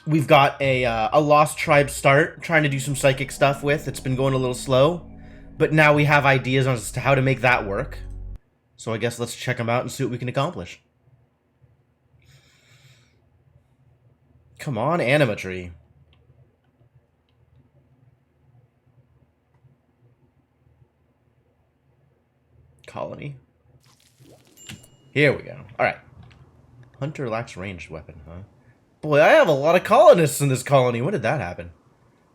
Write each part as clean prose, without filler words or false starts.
We've got a Lost Tribe start, trying to do some psychic stuff with. It's been going a little slow, but now we have ideas as to how to make that work. So I guess let's check them out and see what we can accomplish. Come on, Animatry. Colony. Here we go. Alright. Hunter lacks ranged weapon, huh? Boy, I have a lot of colonists in this colony. When did that happen?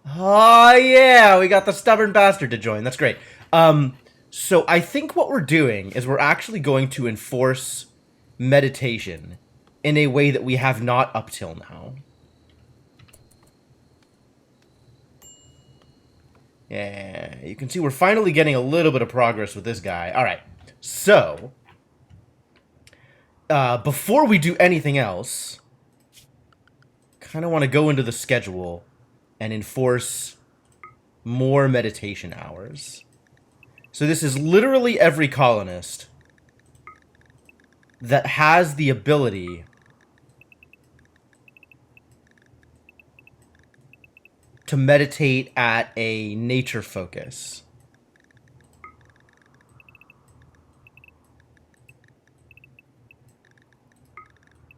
Oh, yeah, we got the stubborn bastard to join. That's great. So I think what we're doing is we're actually going to enforce meditation in a way that we have not up till now. Yeah, you can see we're finally getting a little bit of progress with this guy. All right, so before we do anything else, kind of want to go into the schedule and enforce more meditation hours. So this is literally every colonist that has the ability to meditate at a nature focus.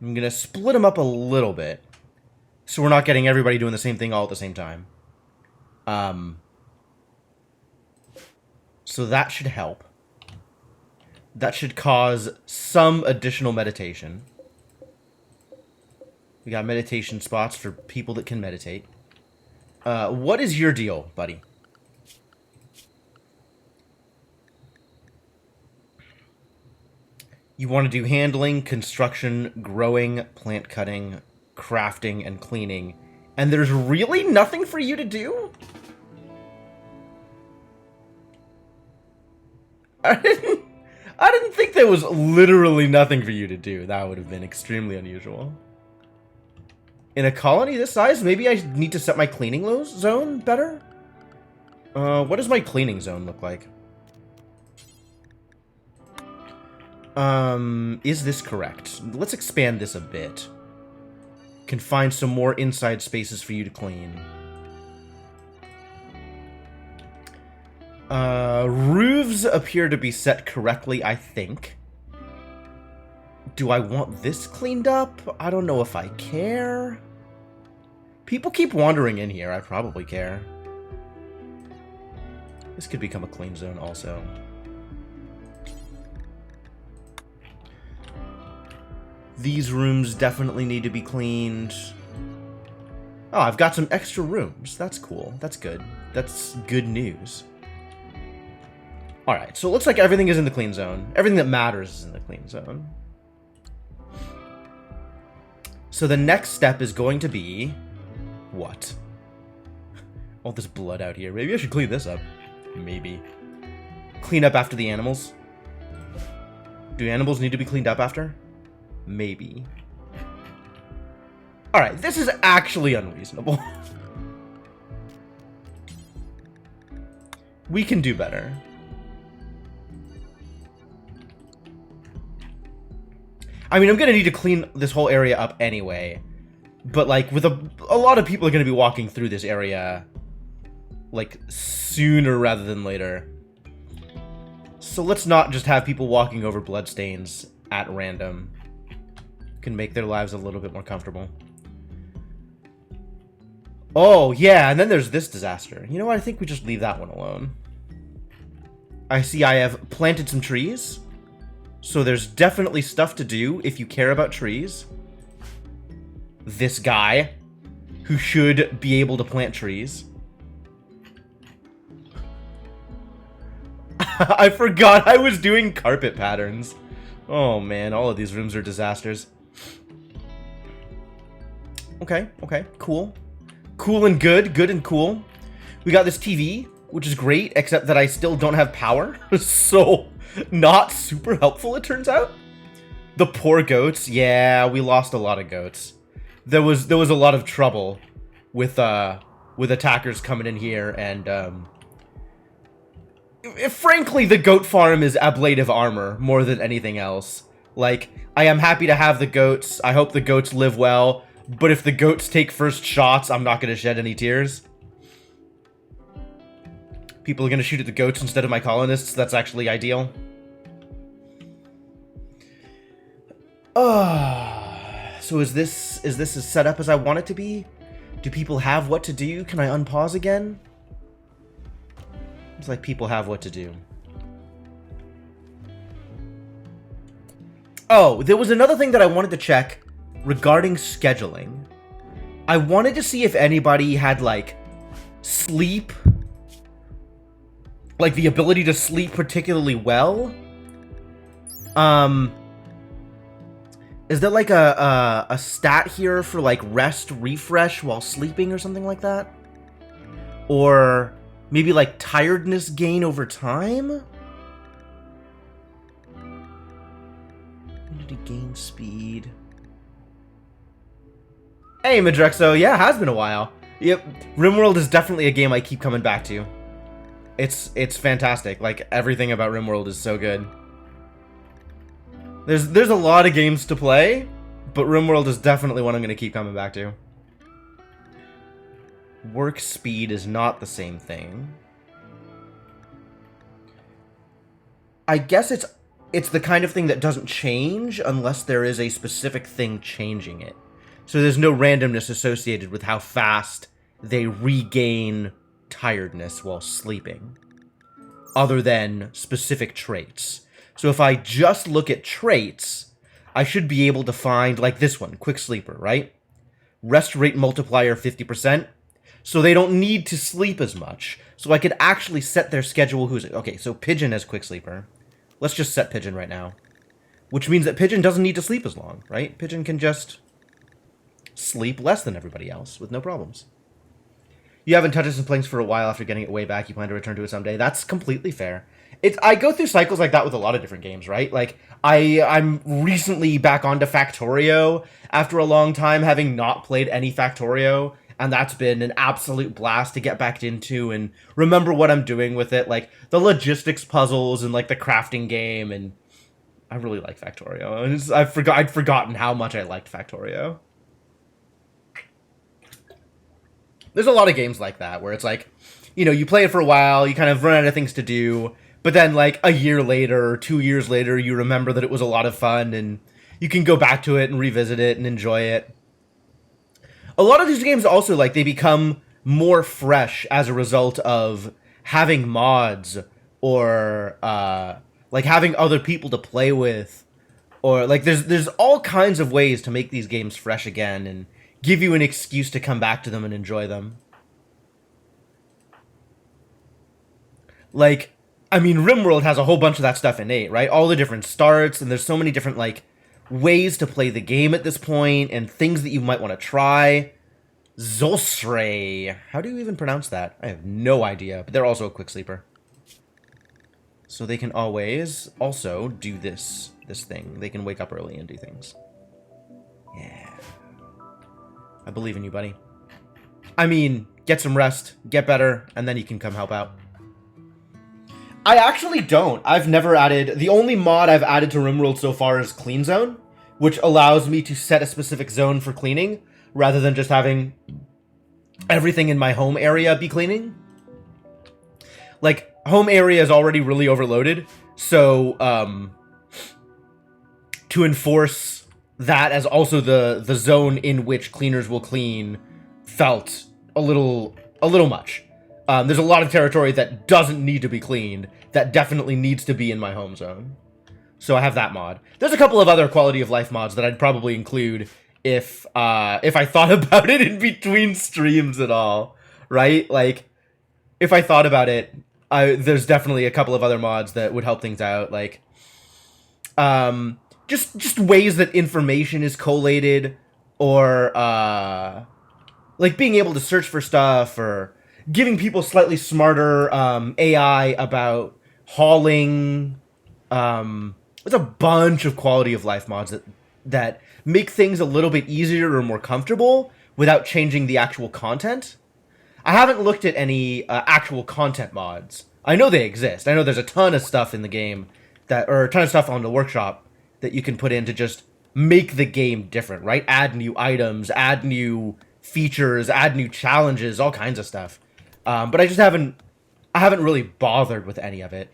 I'm going to split them up a little bit, so we're not getting everybody doing the same thing all at the same time. So that should help. That should cause some additional meditation. We got meditation spots for people that can meditate. What is your deal, buddy? You want to do handling, construction, growing, plant cutting, crafting, and cleaning. And there's really nothing for you to do? I didn't think there was literally nothing for you to do. That would have been extremely unusual. In a colony this size, maybe I need to set my cleaning zone better? What does my cleaning zone look like? Is this correct? Let's expand this a bit. Can find some more inside spaces for you to clean. Roofs appear to be set correctly, I think. Do I want this cleaned up? I don't know if I care. People keep wandering in here. I probably care. This could become a clean zone also. These rooms definitely need to be cleaned. Oh, I've got some extra rooms. That's cool. That's good. That's good news. Alright, so it looks like everything is in the clean zone. Everything that matters is in the clean zone. So the next step is going to be... what? All this blood out here. Maybe I should clean this up. Maybe. Clean up after the animals. Do animals need to be cleaned up after? Maybe. Alright, this is actually unreasonable. We can do better. I mean, I'm gonna need to clean this whole area up anyway. But, like, with a lot of people are gonna be walking through this area, like, sooner rather than later. So let's not just have people walking over bloodstains at random. Can make their lives a little bit more comfortable. Oh, yeah, and then there's this disaster. You know what? I think we just leave that one alone. I see I have planted some trees. So there's definitely stuff to do if you care about trees. This guy, who should be able to plant trees. I forgot I was doing carpet patterns. Oh man, all of these rooms are disasters. Okay, cool. Cool and good, good and cool. We got this TV, which is great, except that I still don't have power. So, not super helpful, it turns out. The poor goats. Yeah, we lost a lot of goats. There was a lot of trouble with attackers coming in here, and frankly, the goat farm is ablative armor more than anything else. Like, I am happy to have the goats. I hope the goats live well, But if the goats take first shots, I'm not going to shed any tears. People are going to shoot at the goats instead of my colonists. That's actually ideal. So is this as set up as I want it to be? Do people have what to do? Can I unpause again? It's like people have what to do. Oh, there was another thing that I wanted to check regarding scheduling. I wanted to see if anybody had, like, sleep. Like, the ability to sleep particularly well. Is there, like, a stat here for, like, rest, refresh while sleeping or something like that? Or maybe, like, tiredness gain over time? Unity gain speed. Hey, Madrexo. Yeah, it has been a while. Yep, Rimworld is definitely a game I keep coming back to. It's fantastic. Like, everything about Rimworld is so good. There's a lot of games to play, but Rimworld is definitely one I'm going to keep coming back to. Work speed is not the same thing. I guess it's the kind of thing that doesn't change unless there is a specific thing changing it. So there's no randomness associated with how fast they regain tiredness while sleeping, other than specific traits. So if I just look at traits, I should be able to find, like this one, Quick Sleeper, right? Rest rate multiplier 50%, so they don't need to sleep as much. So I could actually set their schedule. Okay, so Pigeon has Quick Sleeper. Let's just set Pigeon right now. Which means that Pigeon doesn't need to sleep as long, right? Pigeon can just sleep less than everybody else with no problems. You haven't touched some planks for a while after getting it way back. You plan to return to it someday. That's completely fair. I go through cycles like that with a lot of different games, right? Like, I'm recently back onto Factorio after a long time having not played any Factorio, and that's been an absolute blast to get back into and remember what I'm doing with it, like the logistics puzzles and like the crafting game, and I really like Factorio. I'd forgotten how much I liked Factorio. There's a lot of games like that where it's like, you know, you play it for a while, you kind of run out of things to do, but then like a year later or 2 years later, you remember that it was a lot of fun and you can go back to it and revisit it and enjoy it. A lot of these games also, like, they become more fresh as a result of having mods or like having other people to play with, or like there's all kinds of ways to make these games fresh again and give you an excuse to come back to them and enjoy them. Like, I mean, Rimworld has a whole bunch of that stuff innate, right? All the different starts, and there's so many different, like, ways to play the game at this point, and things that you might want to try. Zosre. How do you even pronounce that? I have no idea, but they're also a quick sleeper. So they can always also do this thing. They can wake up early and do things. Yeah. I believe in you, buddy. I mean, get some rest, get better, and then you can come help out. I actually don't. I've never added... The only mod I've added to Rimworld so far is Clean Zone, which allows me to set a specific zone for cleaning, rather than just having everything in my home area be cleaning. Like, home area is already really overloaded, so to enforce that as also the zone in which cleaners will clean felt a little much. There's a lot of territory that doesn't need to be cleaned, that definitely needs to be in my home zone. So I have that mod. There's a couple of other quality of life mods that I'd probably include if I thought about it in between streams at all, right? Like, if I thought about it, there's definitely a couple of other mods that would help things out, like, just ways that information is collated, or, like, being able to search for stuff, or giving people slightly smarter, AI about hauling. There's a bunch of quality of life mods that make things a little bit easier or more comfortable without changing the actual content. I haven't looked at any actual content mods. I know they exist. I know there's a ton of stuff in the game or a ton of stuff on the workshop that you can put in to just make the game different, right? Add new items, add new features, add new challenges, all kinds of stuff. But I haven't really bothered with any of it.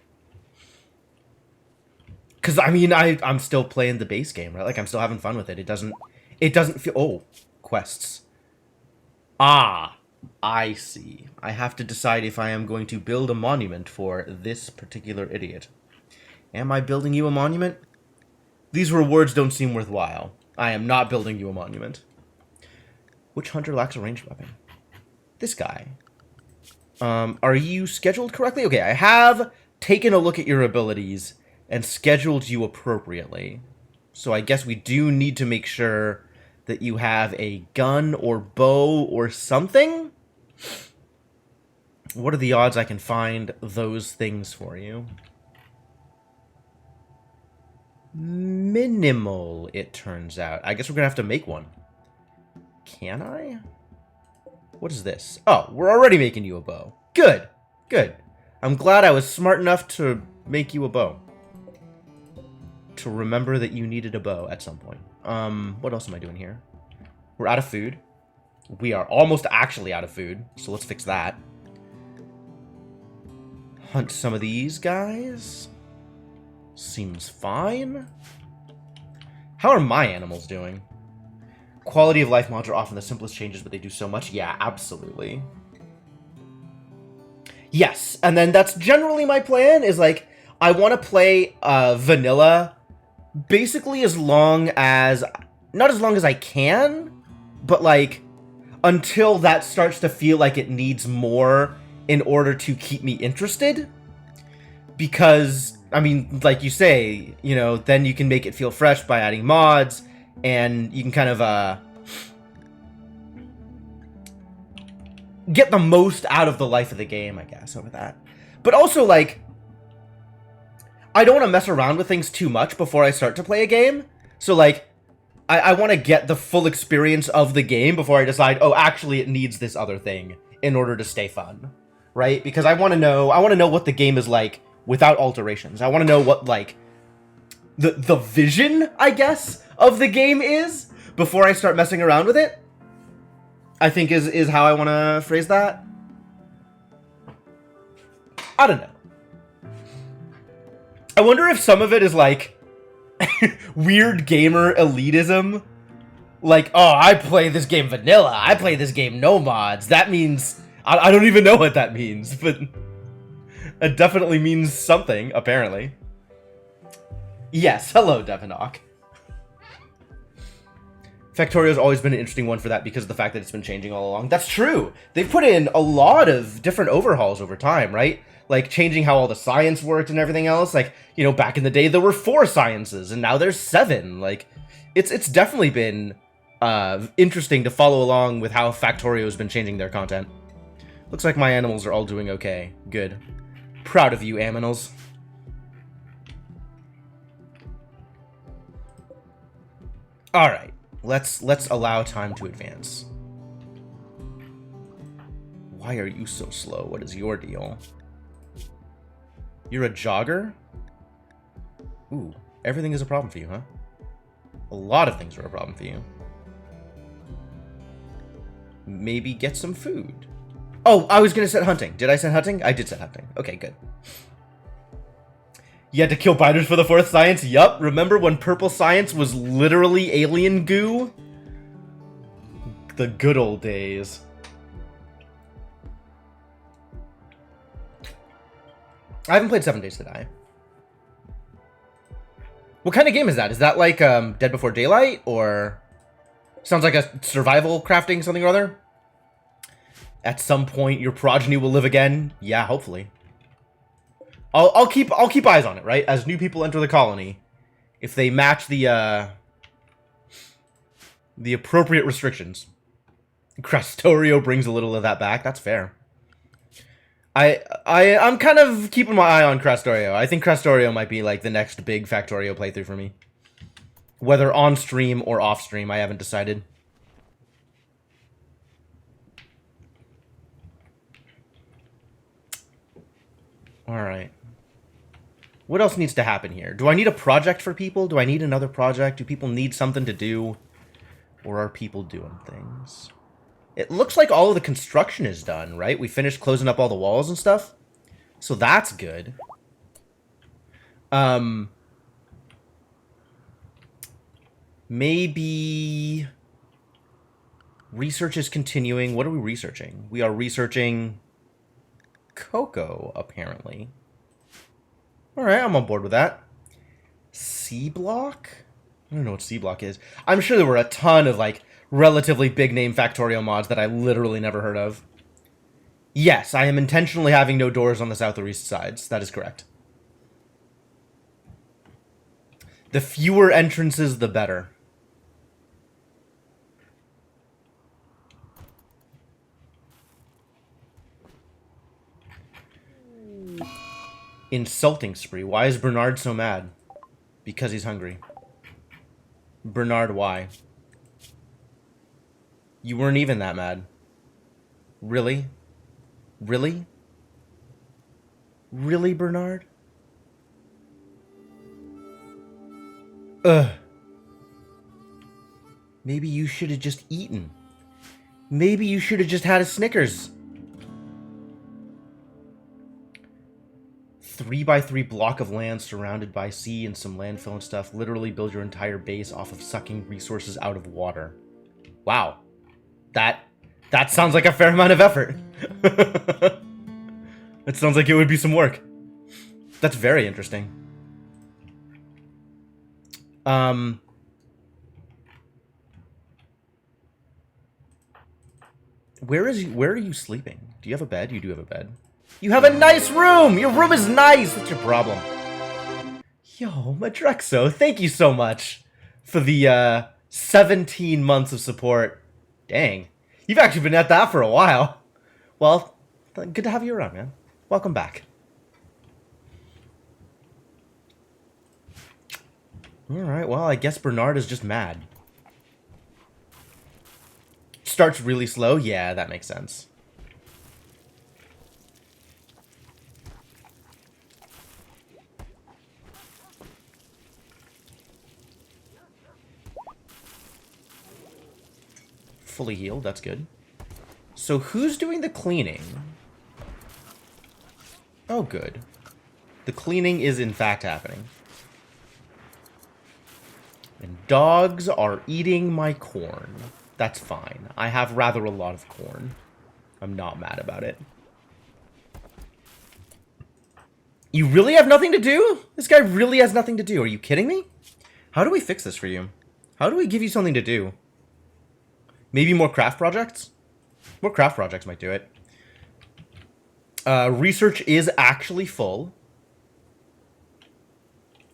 Because, I mean, I'm still playing the base game, right? Like, I'm still having fun with it. It doesn't feel, oh, quests. Ah, I see. I have to decide if I am going to build a monument for this particular idiot. Am I building you a monument? These rewards don't seem worthwhile. I am not building you a monument. Which hunter lacks a ranged weapon? This guy. Are you scheduled correctly? Okay, I have taken a look at your abilities and scheduled you appropriately. So I guess we do need to make sure that you have a gun or bow or something. What are the odds I can find those things for you? Minimal, it turns out. I guess we're gonna have to make one. Can I? What is this? Oh, we're already making you a bow. Good. Good. I'm glad I was smart enough to make you a bow. To remember that you needed a bow at some point. What else am I doing here? We're out of food. We are almost actually out of food, so let's fix that. Hunt some of these guys. Seems fine. How are my animals doing? Quality of life mods are often the simplest changes, but they do so much. Yeah, absolutely. Yes, and then that's generally my plan, is like, I want to play vanilla basically as long as, not as long as I can, but like, until that starts to feel like it needs more in order to keep me interested. Because, I mean, like you say, you know, then you can make it feel fresh by adding mods, and you can kind of, get the most out of the life of the game, I guess, over that. But also, like, I don't want to mess around with things too much before I start to play a game. So, like, I want to get the full experience of the game before I decide, oh, actually, it needs this other thing in order to stay fun, right? Because I want to know what the game is like without alterations. I want to know what, like, the vision, I guess, of the game is before I start messing around with it. I think is how I want to phrase that. I don't know. I wonder if some of it is like weird gamer elitism. Like, oh, I play this game vanilla. I play this game no mods. That means I don't even know what that means, but it definitely means something, apparently. Yes, hello, Devinok. Factorio's always been an interesting one for that because of the fact that it's been changing all along. That's true. They've put in a lot of different overhauls over time, right? Like changing how all the science worked and everything else. Like, you know, back in the day there were 4 sciences and now there's 7. Like, it's definitely been interesting to follow along with how Factorio's been changing their content. Looks like my animals are all doing okay. Good. Proud of you, aminals. All right. Let's allow time to advance. Why are you so slow? What is your deal? You're a jogger? Ooh, everything is a problem for you, huh? A lot of things are a problem for you. Maybe get some food. Oh, I was gonna set hunting. Did I set hunting? I did set hunting. Okay, good. You had to kill biters for the 4th science? Yup. Remember when purple science was literally alien goo? The good old days. I haven't played 7 Days to Die. What kind of game is that? Is that like Dead Before Daylight? Or sounds like a survival crafting something or other? At some point your progeny will live again? Yeah, hopefully. I'll keep eyes on it, right? As new people enter the colony, if they match the appropriate restrictions. Crastorio brings a little of that back. That's fair. I'm kind of keeping my eye on Crastorio. I think Crastorio might be like the next big Factorio playthrough for me. Whether on stream or off stream, I haven't decided. All right. What else needs to happen here? Do I need a project for people? Do I need another project? Do people need something to do? Or are people doing things? It looks like all of the construction is done, right? We finished closing up all the walls and stuff. So that's good. Maybe research is continuing. What are we researching? We are researching cocoa, apparently. All right, I'm on board with that. C block? I don't know what C block is. I'm sure there were a ton of like relatively big name Factorio mods that I literally never heard of. Yes, I am intentionally having no doors on the south or east sides. That is correct. The fewer entrances, the better. Insulting spree. Why is Bernard so mad? Because he's hungry. Bernard, why? You weren't even that mad. Really? Really? Really, Bernard? Ugh. Maybe you should have just eaten. Maybe you should have just had a Snickers. 3x3 block of land surrounded by sea and some landfill and stuff. Literally build your entire base off of sucking resources out of water. Wow. That sounds like a fair amount of effort. It sounds like it would be some work. That's very interesting. Where are you sleeping? Do you have a bed? You do have a bed. You have a nice room! Your room is nice! What's your problem? Yo, Madrexo, thank you so much for the 17 months of support. Dang. You've actually been at that for a while. Well, good to have you around, man. Welcome back. Alright, well, I guess Bernard is just mad. Starts really slow? Yeah, that makes sense. Fully healed, that's good. So who's doing the cleaning? Oh, good. The cleaning is in fact happening. And dogs are eating my corn. That's fine. I have rather a lot of corn. I'm not mad about it. You really have nothing to do? This guy really has nothing to do. Are you kidding me? How do we fix this for you? How do we give you something to do? Maybe more craft projects? More craft projects might do it. Research is actually full.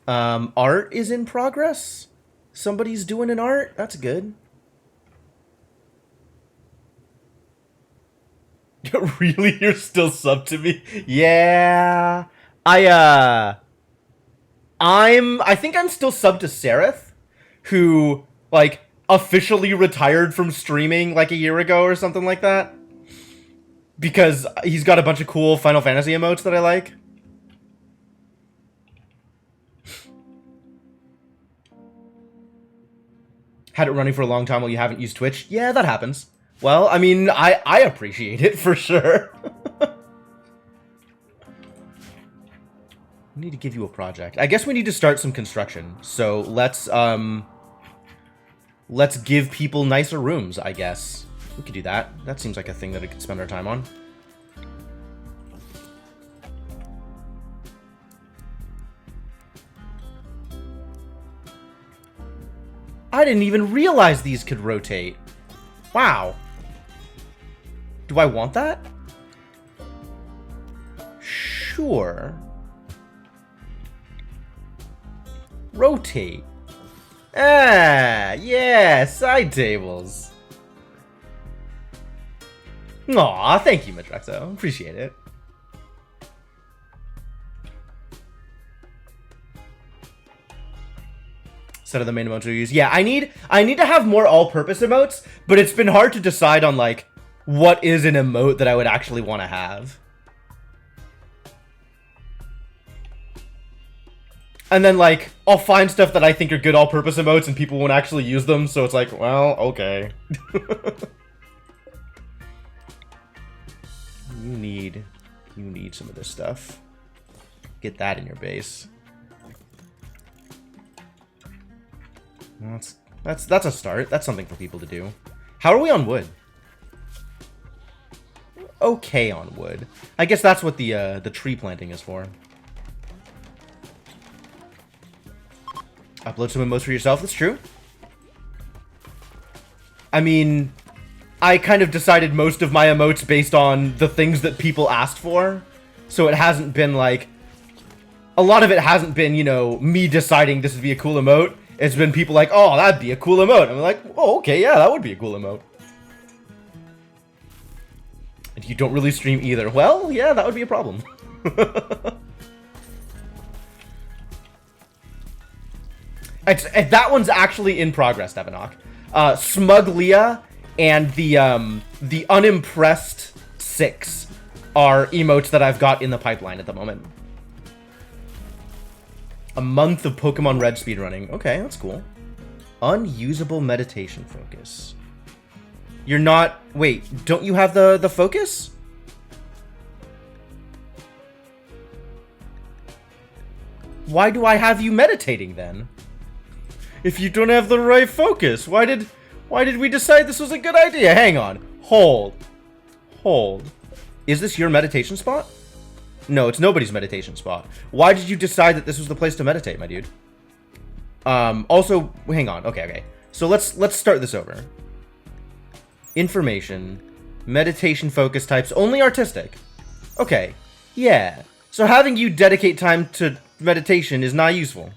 Art is in progress. Somebody's doing an art. That's good. Really? You're still sub to me? Yeah. I think I'm still sub to Sereth, who, like, officially retired from streaming like a year ago or something like that. Because he's got a bunch of cool Final Fantasy emotes that I like. Had it running for a long time while you haven't used Twitch? Yeah, that happens. Well, I mean, I appreciate it for sure. We need to give you a project. I guess we need to start some construction. So let's give people nicer rooms, I guess. We could do that. That seems like a thing that we could spend our time on. I didn't even realize these could rotate. Wow. Do I want that? Sure. Rotate. Ah, yeah, side tables. Aw, thank you, Madrexo. Appreciate it. Set of the main emotes we use. Yeah, I need to have more all-purpose emotes, but it's been hard to decide on, like, what is an emote that I would actually want to have. And then, like, I'll find stuff that I think are good all-purpose emotes and people won't actually use them, so it's like, well, okay. You need some of this stuff. Get that in your base. That's a start. That's something for people to do. How are we on wood? Okay on wood. I guess that's what the tree planting is for. Upload some emotes for yourself. That's true. I mean, I kind of decided most of my emotes based on the things that people asked for. So it hasn't been like... A lot of it hasn't been, you know, me deciding this would be a cool emote. It's been people like, oh, that'd be a cool emote. I'm like, oh, okay, yeah, that would be a cool emote. And you don't really stream either. Well, yeah, that would be a problem. That one's actually in progress, Devanok. Smug Leah and the Unimpressed 6 are emotes that I've got in the pipeline at the moment. A month of Pokemon Red speedrunning. Okay, that's cool. Unusable meditation focus. You're not... Wait, don't you have the focus? Why do I have you meditating then? If you don't have the right focus, why did we decide this was a good idea? Hang on. Hold. Is this your meditation spot? No, it's nobody's meditation spot. Why did you decide that this was the place to meditate, my dude? Also, hang on. Okay. So let's start this over. Information, meditation focus types, only artistic. Okay. Yeah. So having you dedicate time to meditation is not useful.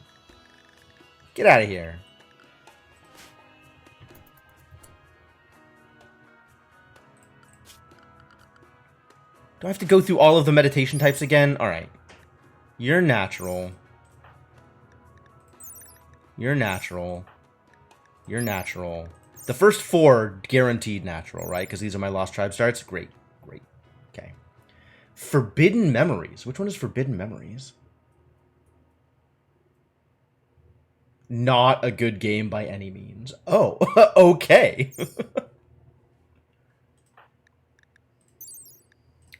Get out of here. Do I have to go through all of the meditation types again? Alright. You're natural. You're natural. You're natural. The first 4 guaranteed natural, right? Because these are my Lost Tribe starts. Great. Okay. Forbidden Memories. Which one is Forbidden Memories? Not a good game by any means. Oh, okay.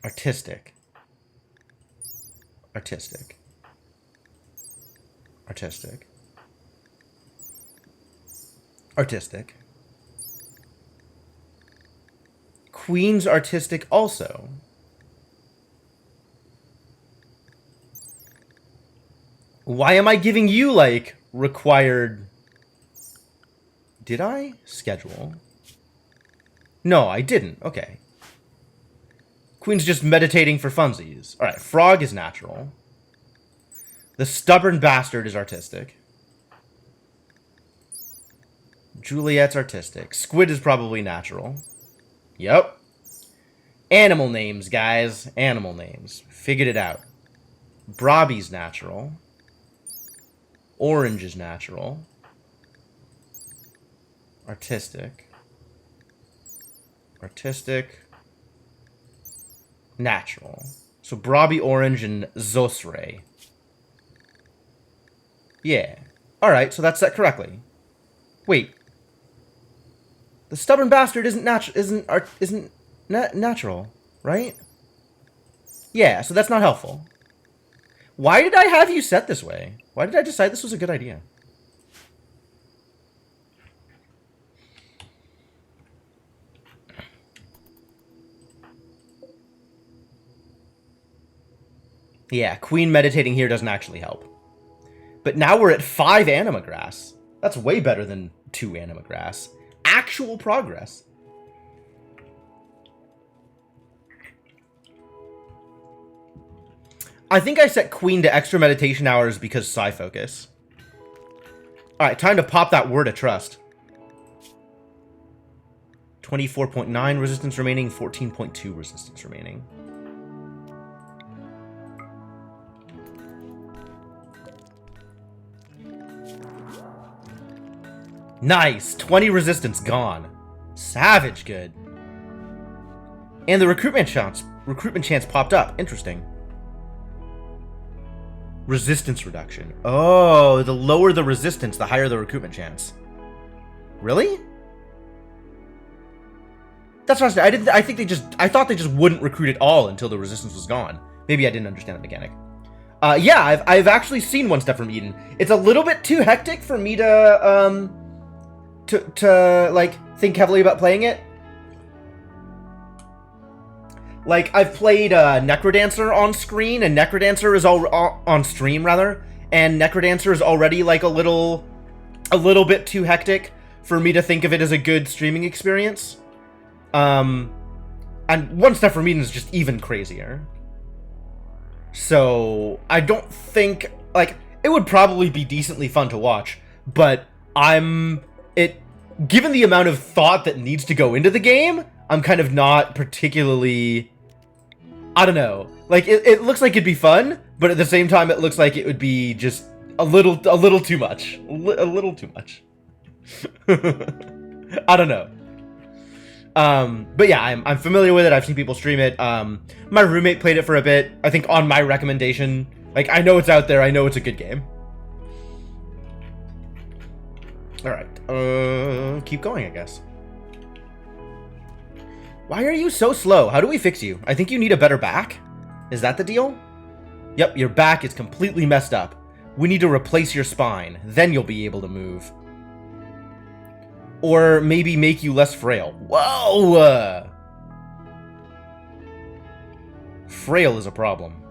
Artistic. Queen's artistic also. Why am I giving you, like, required... Did I? Schedule. No, I didn't. Okay. Queen's just meditating for funsies. Alright, Frog is natural. The Stubborn Bastard is artistic. Juliet's artistic. Squid is probably natural. Yep. Animal names, guys. Animal names. Figured it out. Brobby's natural. Orange is natural. Artistic. Natural. So Brobby, Orange, and Zosre. Yeah. Alright, so that's set correctly. Wait. The Stubborn Bastard isn't natural, right? Yeah, so that's not helpful. Why did I have you set this way? Why did I decide this was a good idea? Yeah, Queen meditating here doesn't actually help. But now we're at 5 Animagrass. That's way better than 2 Animagrass. Actual progress. I think I set Queen to extra meditation hours because Psi Focus. Alright, time to pop that Word of Trust. 24.9 resistance remaining, 14.2 resistance remaining. Nice! 20 resistance gone. Savage good. And the recruitment chance popped up. Interesting. Resistance reduction. Oh, the lower the resistance, the higher the recruitment chance. Really? That's what I thought they just wouldn't recruit at all until the resistance was gone. Maybe I didn't understand the mechanic. Yeah, I've actually seen One Step from Eden. It's a little bit too hectic for me to like think heavily about playing it. Like, I've played Necrodancer on screen, and Necrodancer is on stream rather, and Necrodancer is already like a little bit too hectic for me to think of it as a good streaming experience. And One Step from Eden is just even crazier. So I don't think, like, it would probably be decently fun to watch, but given the amount of thought that needs to go into the game, I'm kind of not particularly, I don't know. Like, it looks like it'd be fun, but at the same time, it looks like it would be just a little too much. A little too much. I don't know. But yeah, I'm familiar with it. I've seen people stream it. My roommate played it for a bit, I think on my recommendation. Like, I know it's out there. I know it's a good game. Alright, keep going, I guess. Why are you so slow? How do we fix you? I think you need a better back? Is that the deal? Yep, your back is completely messed up. We need to replace your spine. Then you'll be able to move. Or maybe make you less frail. Whoa! Frail is a problem.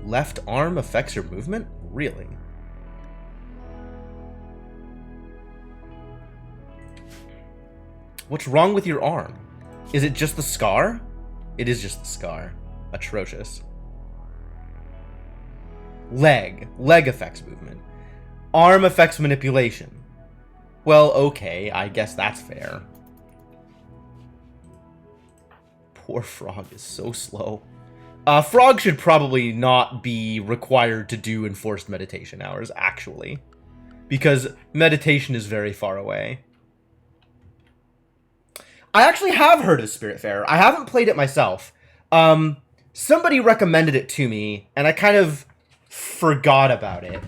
Left arm affects your movement? Really? What's wrong with your arm? Is it just the scar? It is just the scar. Atrocious. Leg. Leg affects movement. Arm affects manipulation. Well, okay, I guess that's fair. Poor Frog is so slow. Frog should probably not be required to do enforced meditation hours, actually. Because meditation is very far away. I actually have heard of Spiritfarer. I haven't played it myself. Somebody recommended it to me, and I kind of forgot about it.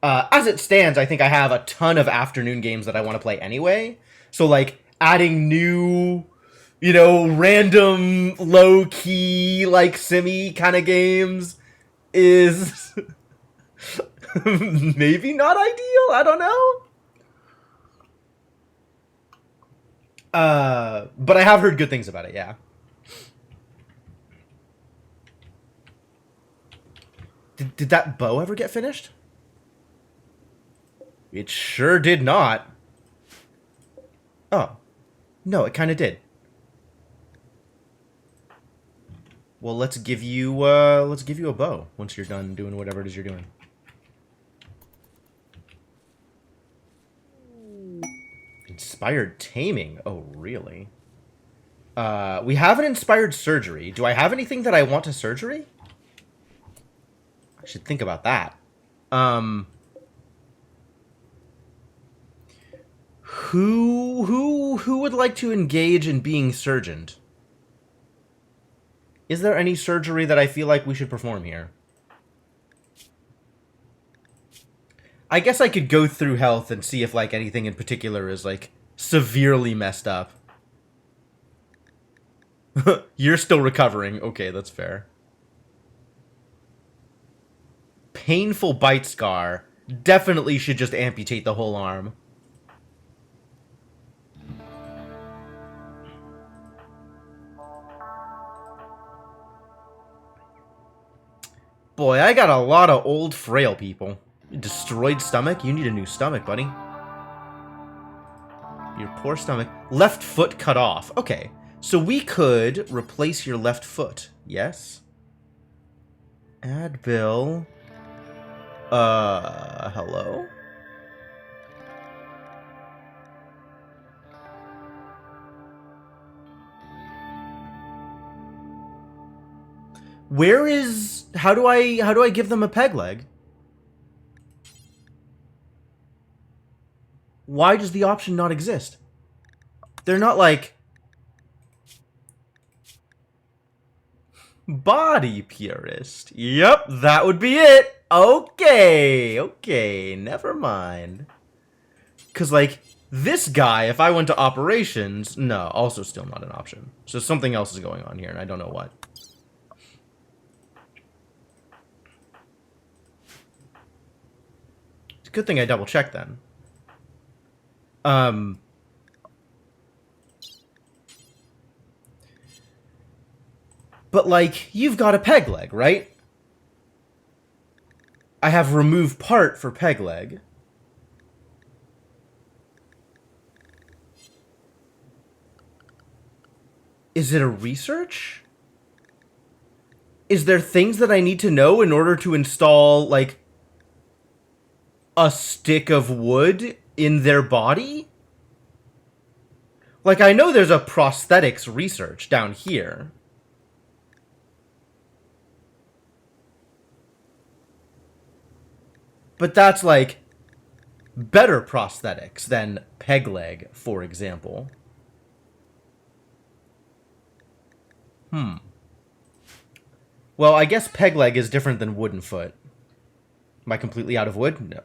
As it stands, I think I have a ton of afternoon games that I want to play anyway. So, like, adding new, you know, random, low-key, like, simmy kind of games is maybe not ideal. I don't know. But I have heard good things about it, yeah. Did that bow ever get finished? It sure did not. Oh. No, it kind of did. Well, let's give you a bow once you're done doing whatever it is you're doing. Inspired taming? Oh, really? We have an inspired surgery. Do I have anything that I want to surgery? I should think about that. Who would like to engage in being surgeoned? Is there any surgery that I feel like we should perform here? I guess I could go through health and see if, like, anything in particular is, like, severely messed up. You're still recovering. Okay, that's fair. Painful bite scar. Definitely should just amputate the whole arm. Boy, I got a lot of old, frail people. Destroyed stomach? You need a new stomach, buddy. Your poor stomach. Left foot cut off. Okay, so we could replace your left foot. Yes? Add bill. Hello? Where is... How do I give them a peg leg? Why does the option not exist? They're not like... Body purist. Yep, that would be it. Okay, okay, never mind. Because, like, this guy, if I went to operations, no, also still not an option. So something else is going on here, and I don't know what. It's a good thing I double-checked then. But, like, you've got a peg leg, right? I have remove part for peg leg. Is it a research? Is there things that I need to know in order to install, like, a stick of wood in their body? Like, I know there's a prosthetics research down here. But that's, like, better prosthetics than peg leg, for example. Well, I guess peg leg is different than wooden foot. Am I completely out of wood? No.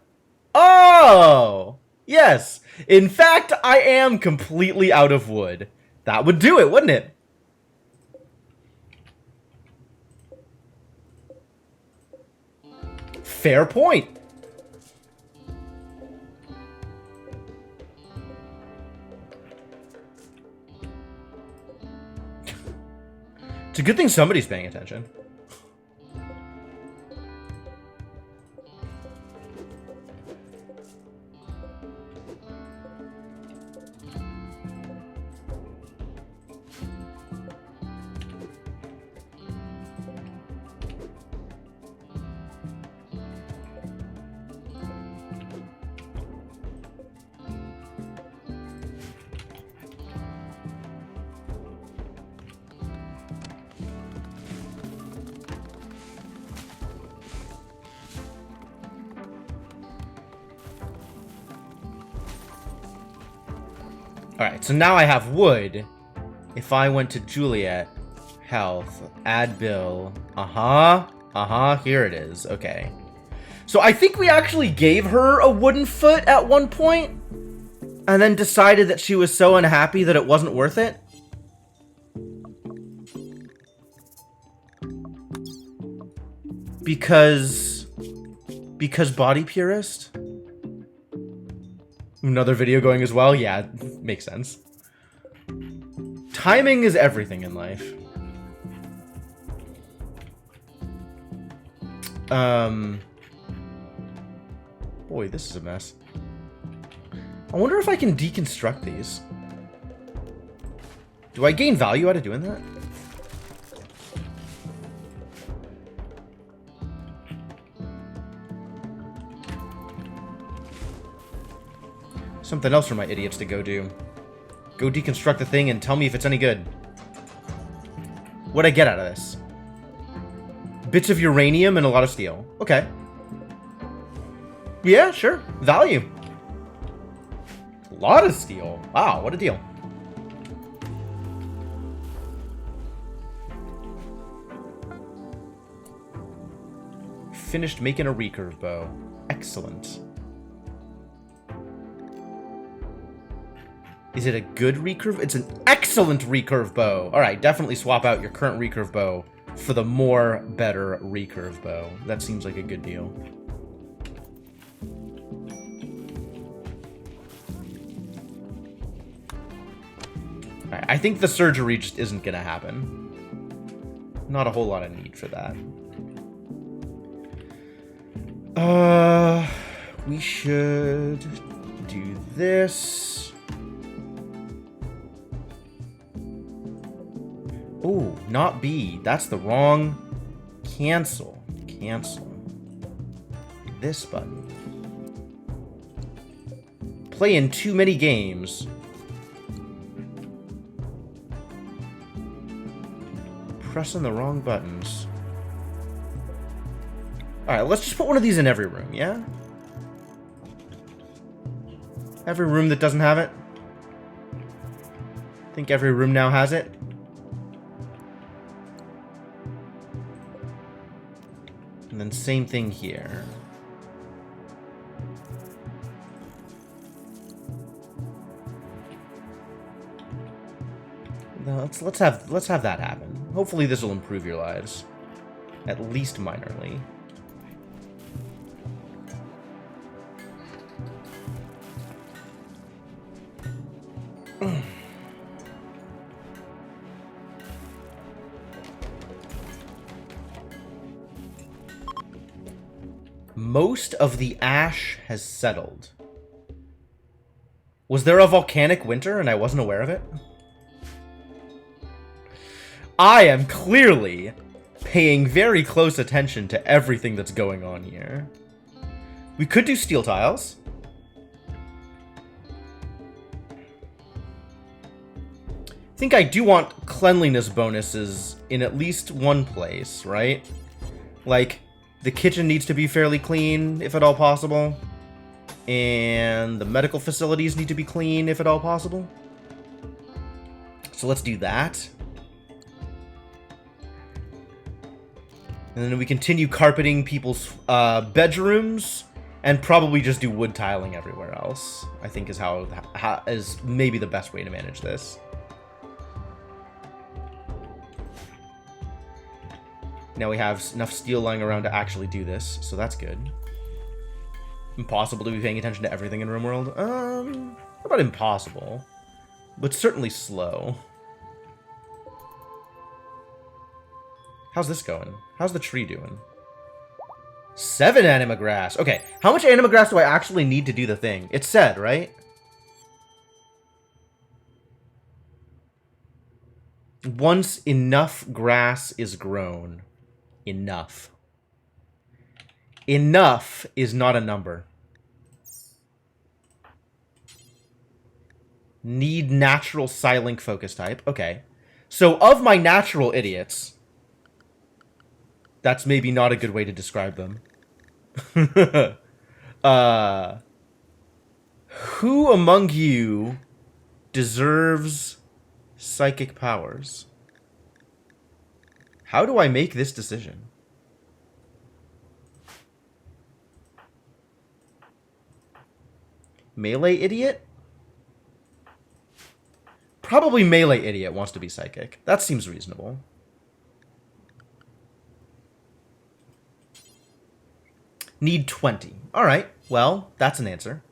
Oh! Yes! In fact, I am completely out of wood. That would do it, wouldn't it? Fair point. It's a good thing somebody's paying attention. Alright, so now I have wood. If I went to Juliet, health, add bill, here it is, okay. So I think we actually gave her a wooden foot at one point, and then decided that she was so unhappy that it wasn't worth it. Because body purist? Another video going as well? Yeah, makes sense. Timing is everything in life. Boy, this is a mess. I wonder if I can deconstruct these. Do I gain value out of doing that? Something else for my idiots to go do. Go deconstruct the thing and tell me if it's any good. What'd I get out of this? Bits of uranium and a lot of steel. Okay. Yeah, sure. Value. A lot of steel. Wow, what a deal. Finished making a recurve bow. Excellent. Is it a good recurve? It's an excellent recurve bow. All right, definitely swap out your current recurve bow for the more better recurve bow. That seems like a good deal. All right, I think the surgery just isn't gonna happen. Not a whole lot of need for that. We should do this. Oh, not B. That's the wrong. Cancel. Cancel. This button. Playing too many games. Pressing the wrong buttons. Alright, let's just put one of these in every room, yeah? Every room that doesn't have it? I think every room now has it. And then same thing here. Let's have that happen. Hopefully this will improve your lives. At least minorly. Most of the ash has settled. Was there a volcanic winter and I wasn't aware of it? I am clearly paying very close attention to everything that's going on here. We could do steel tiles. I think I do want cleanliness bonuses in at least one place, right? Like, the kitchen needs to be fairly clean, if at all possible. And the medical facilities need to be clean, if at all possible. So let's do that. And then we continue carpeting people's bedrooms, and probably just do wood tiling everywhere else. I think is is maybe the best way to manage this. Now we have enough steel lying around to actually do this, so that's good. Impossible to be paying attention to everything in Rimworld? Not about impossible, but certainly slow. How's this going? How's the tree doing? 7 anima grass. Okay, how much anima grass do I actually need to do the thing? It said, right? Once enough grass is grown. Enough. Enough is not a number. Need natural Psylink focus type. Okay. So, of my natural idiots, that's maybe not a good way to describe them. Who among you deserves psychic powers? How do I make this decision? Melee idiot? Probably melee idiot wants to be psychic. That seems reasonable. Need 20. Alright, well, that's an answer.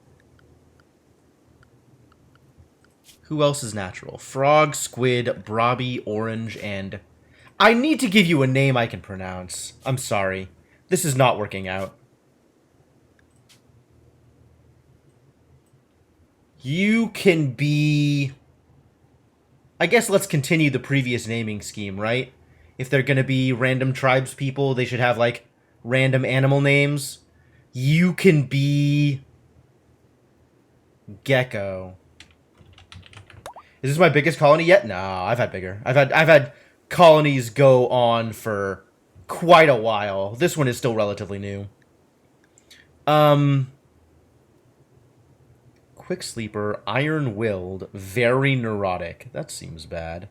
Who else is natural? Frog, squid, brobby, orange, and... I need to give you a name I can pronounce. I'm sorry. This is not working out. You can be... I guess let's continue the previous naming scheme, right? If they're gonna be random tribes people, they should have, like, random animal names. You can be... Gecko. Is this my biggest colony yet? No, I've had bigger. I've had colonies go on for quite a while. This one is still relatively new. Quick sleeper, iron-willed, very neurotic. That seems bad.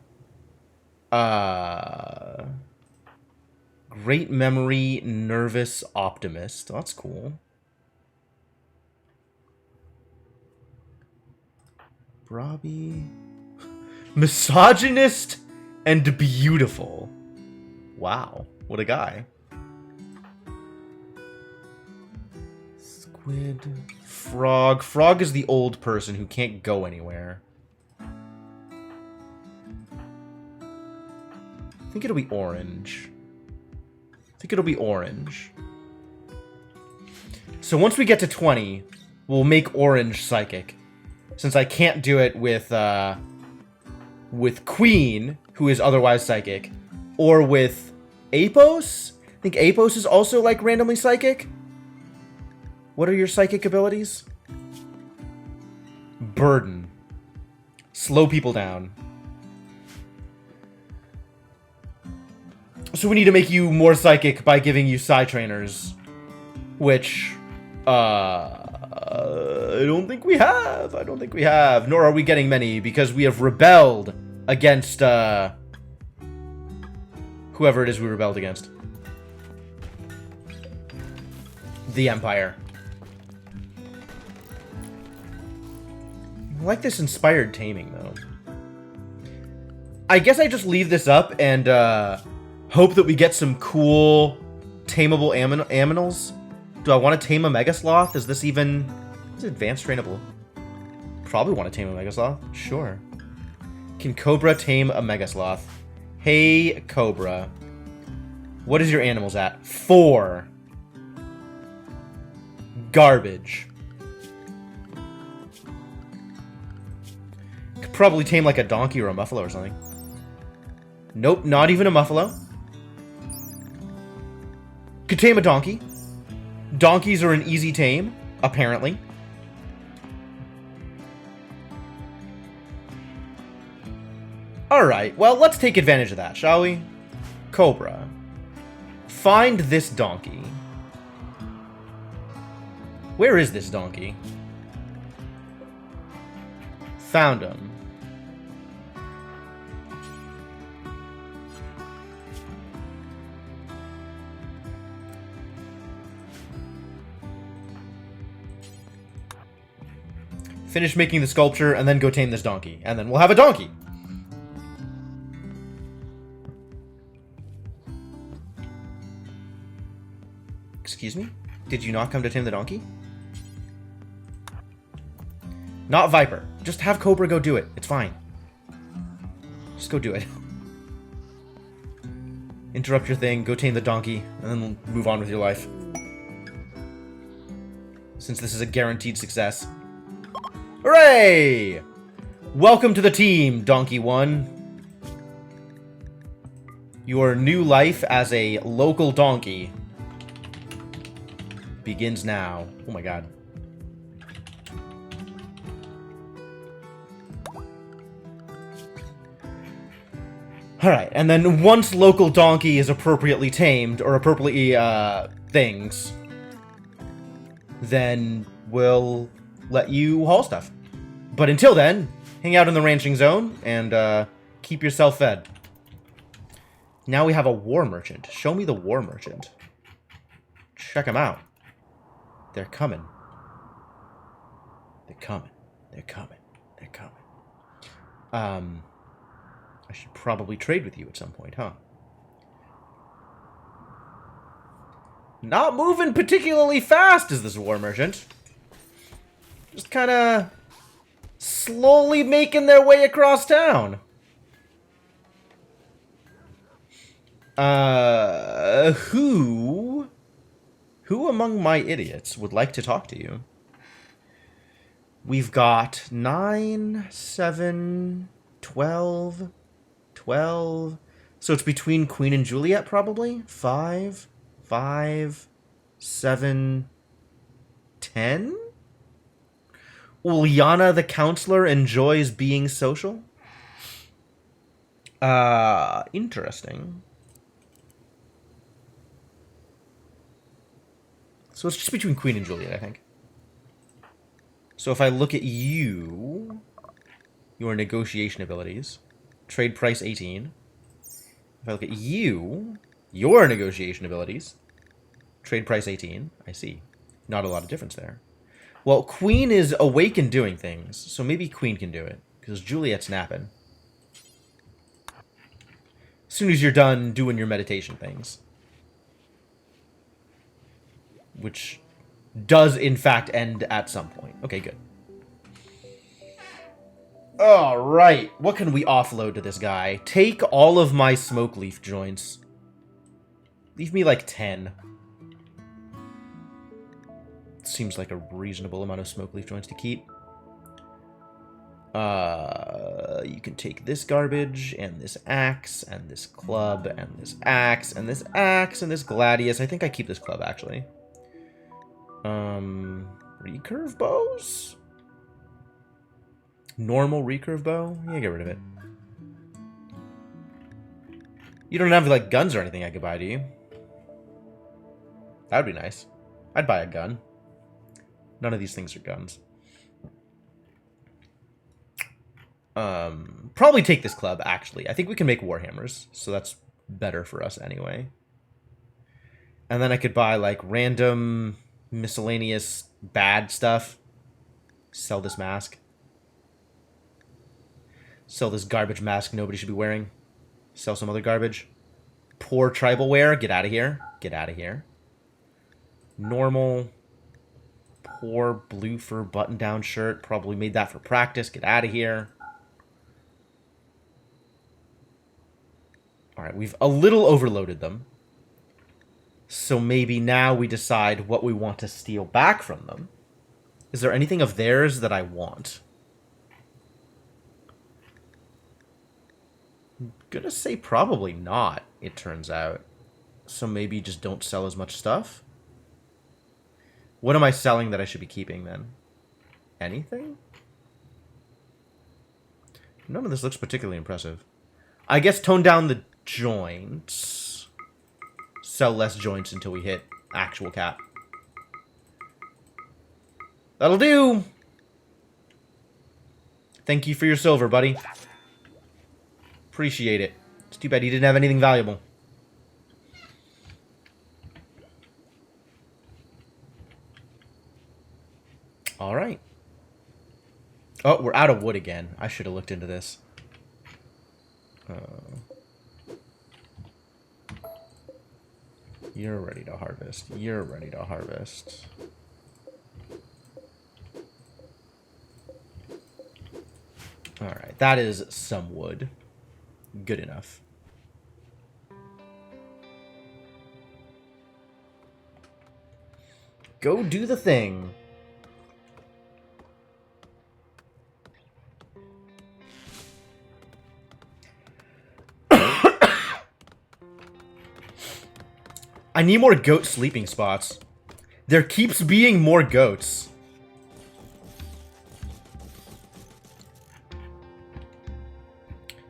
Great memory, nervous optimist. That's cool. Brobby. Misogynist and beautiful. Wow, what a guy. Squid. Frog. Frog is the old person who can't go anywhere. I think it'll be orange. So once we get to 20, we'll make orange psychic. Since I can't do it with Queen, who is otherwise psychic, or with Apos. I think Apos is also, like, randomly psychic. What are your psychic abilities? Burden. Slow people down. So we need to make you more psychic by giving you Psy trainers. Which, I don't think we have. Nor are we getting many, because we have rebelled against, whoever it is we rebelled against. the Empire. I like this inspired taming, though. I guess I just leave this up and hope that we get some cool tameable aminals. Do I want to tame a Megasloth? Is this even... Is it advanced trainable? Probably want to tame a Megasloth. Sure. Can Cobra tame a Megasloth? Hey, Cobra. What is your animals at? 4. Garbage. Could probably tame like a donkey or a muffalo or something. Nope, not even a muffalo. Could tame a donkey. Donkeys are an easy tame, apparently. Alright, well, let's take advantage of that, shall we? Cobra. Find this donkey. Where is this donkey? Found him. Finish making the sculpture, and then go tame this donkey. And then we'll have a donkey! Excuse me? Did you not come to tame the donkey? Not Viper. Just have Cobra go do it. It's fine. Just go do it. Interrupt your thing, go tame the donkey, and then move on with your life. Since this is a guaranteed success. Hooray! Welcome to the team, Donkey 1. Your new life as a local donkey begins now. Oh my god. Alright, and then once local donkey is appropriately tamed, or appropriately, things, then we'll let you haul stuff. But until then, hang out in the ranching zone, and, keep yourself fed. Now we have a war merchant. Show me the war merchant. Check him out. They're coming. They're coming. They're coming. They're coming. I should probably trade with you at some point, huh? Not moving particularly fast is this war merchant. Just kind of slowly making their way across town. Who among my idiots would like to talk to you? We've got 9, 7, 12, 12. So it's between Queen and Juliet, probably? 5, 5, 7, 10? Uliana the counselor enjoys being social? Interesting. So it's just between Queen and Juliet, I think. So if I look at you, your negotiation abilities, trade price 18. If I look at you, your negotiation abilities, trade price 18. I see. Not a lot of difference there. Well, Queen is awake and doing things, so maybe Queen can do it, because Juliet's napping. As soon as you're done doing your meditation things. Which does, in fact, end at some point. Okay, good. Alright, what can we offload to this guy? Take all of my smoke leaf joints. Leave me like 10. Seems like a reasonable amount of smoke leaf joints to keep. You can take this garbage, and this axe, and this club, and this axe, and this axe, and this gladius. I think I keep this club, actually. Recurve bows? Normal recurve bow? Yeah, get rid of it. You don't have, like, guns or anything I could buy, do you? That would be nice. I'd buy a gun. None of these things are guns. Probably take this club, actually. I think we can make warhammers, so that's better for us anyway. And then I could buy, like, random Miscellaneous bad stuff. Sell this mask. Sell this garbage mask nobody should be wearing. Sell some other garbage. Poor tribal wear. Get out of here. Get out of here. Normal. Poor blue fur button-down shirt. Probably made that for practice. Get out of here. Alright, we've a little overloaded them. So maybe now we decide what we want to steal back from them. Is there anything of theirs that I want? I'm gonna say probably not, it turns out. So maybe just don't sell as much stuff? What am I selling that I should be keeping then? Anything? None of this looks particularly impressive. I guess tone down the joints. Sell less joints until we hit actual cap. That'll do! Thank you for your silver, buddy. Appreciate it. It's too bad he didn't have anything valuable. Alright. Oh, we're out of wood again. I should have looked into this. You're ready to harvest. You're ready to harvest. Alright, that is some wood. Good enough. Go do the thing. I need more goat sleeping spots. There keeps being more goats.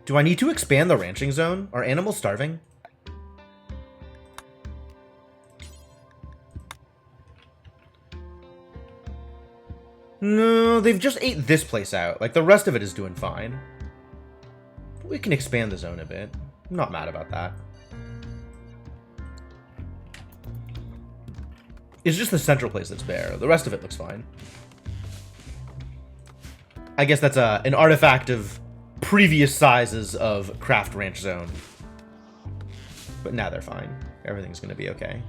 Do I need to expand the ranching zone? Are animals starving? No, they've just ate this place out. Like, the rest of it is doing fine. We can expand the zone a bit. I'm not mad about that. It's just the central place that's bare. The rest of it looks fine. I guess that's an artifact of previous sizes of Craft Ranch Zone. But now they're fine. Everything's going to be okay.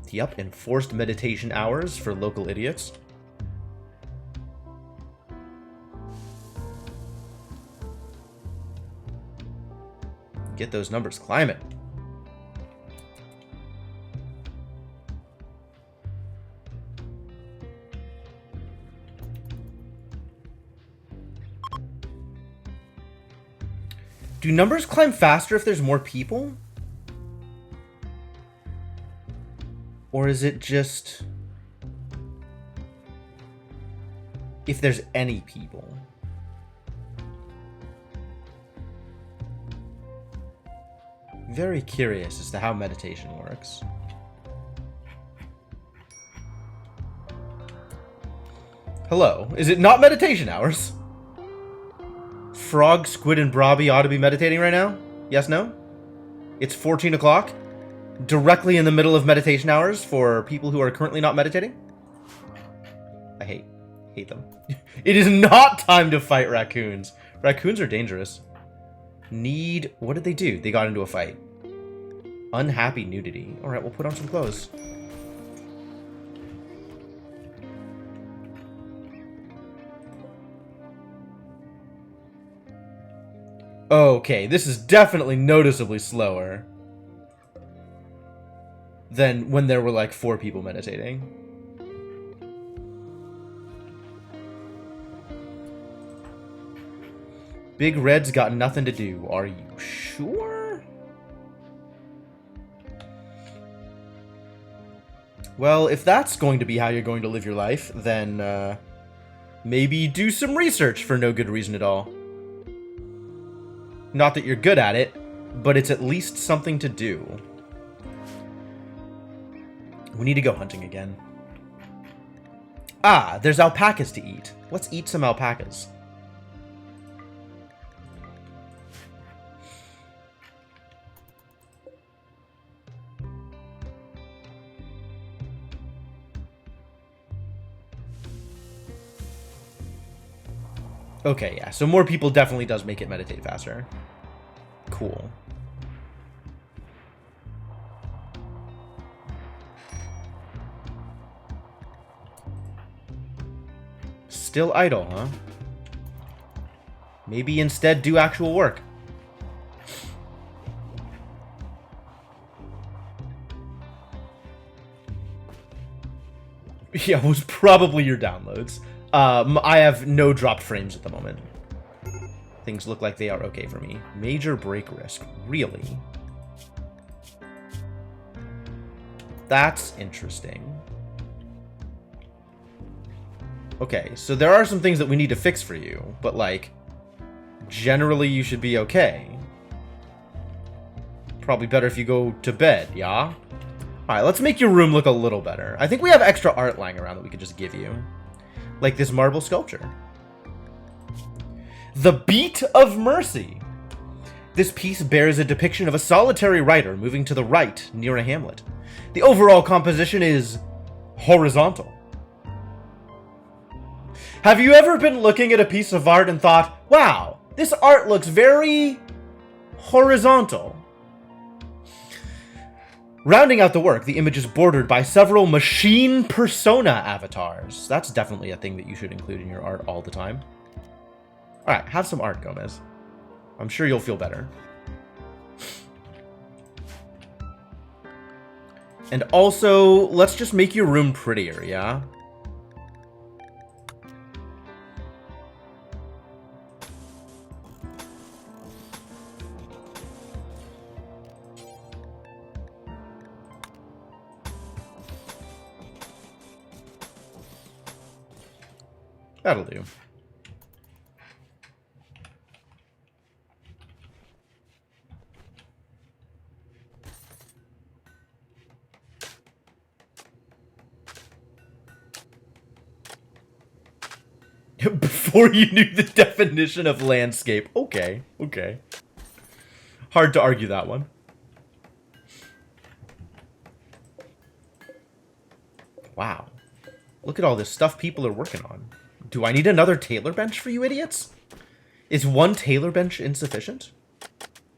Yep, enforced meditation hours for local idiots. Get those numbers climbing. Do numbers climb faster if there's more people? Or is it just if there's any people? Very curious as to how meditation works. Hello, is it not meditation hours? Frog, Squid, and Brobby ought to be meditating right now? Yes, no? It's 14 o'clock? Directly in the middle of meditation hours for people who are currently not meditating? I hate them. It is not time to fight raccoons. Raccoons are dangerous. What did they do? They got into a fight. Unhappy nudity. Alright, we'll put on some clothes. Okay, this is definitely noticeably slower than when there were like 4 people meditating. Big Red's got nothing to do. Are you sure? Well, if that's going to be how you're going to live your life, then maybe do some research for no good reason at all. Not that you're good at it, but it's at least something to do. We need to go hunting again. Ah, there's alpacas to eat. Let's eat some alpacas. Okay, yeah. So more people definitely does make it meditate faster. Cool. Still idle, huh? Maybe instead do actual work. Yeah, it was probably your downloads. I have no dropped frames at the moment. Things look like they are okay for me. Major break risk. Really? That's interesting. Okay, so there are some things that we need to fix for you, but like, generally you should be okay. Probably better if you go to bed, yeah? Alright, let's make your room look a little better. I think we have extra art lying around that we could just give you. Like this marble sculpture. The Beat of Mercy. This piece bears a depiction of a solitary rider moving to the right near a hamlet. The overall composition is horizontal. Have you ever been looking at a piece of art and thought, wow, this art looks very horizontal? Rounding out the work, the image is bordered by several machine persona avatars. That's definitely a thing that you should include in your art all the time. Alright, have some art, Gomez. I'm sure you'll feel better. And also, let's just make your room prettier, yeah? That'll do. Before you knew the definition of landscape. Okay, okay. Hard to argue that one. Wow. Look at all this stuff people are working on. Do I need another tailor bench for you idiots? Is one tailor bench insufficient?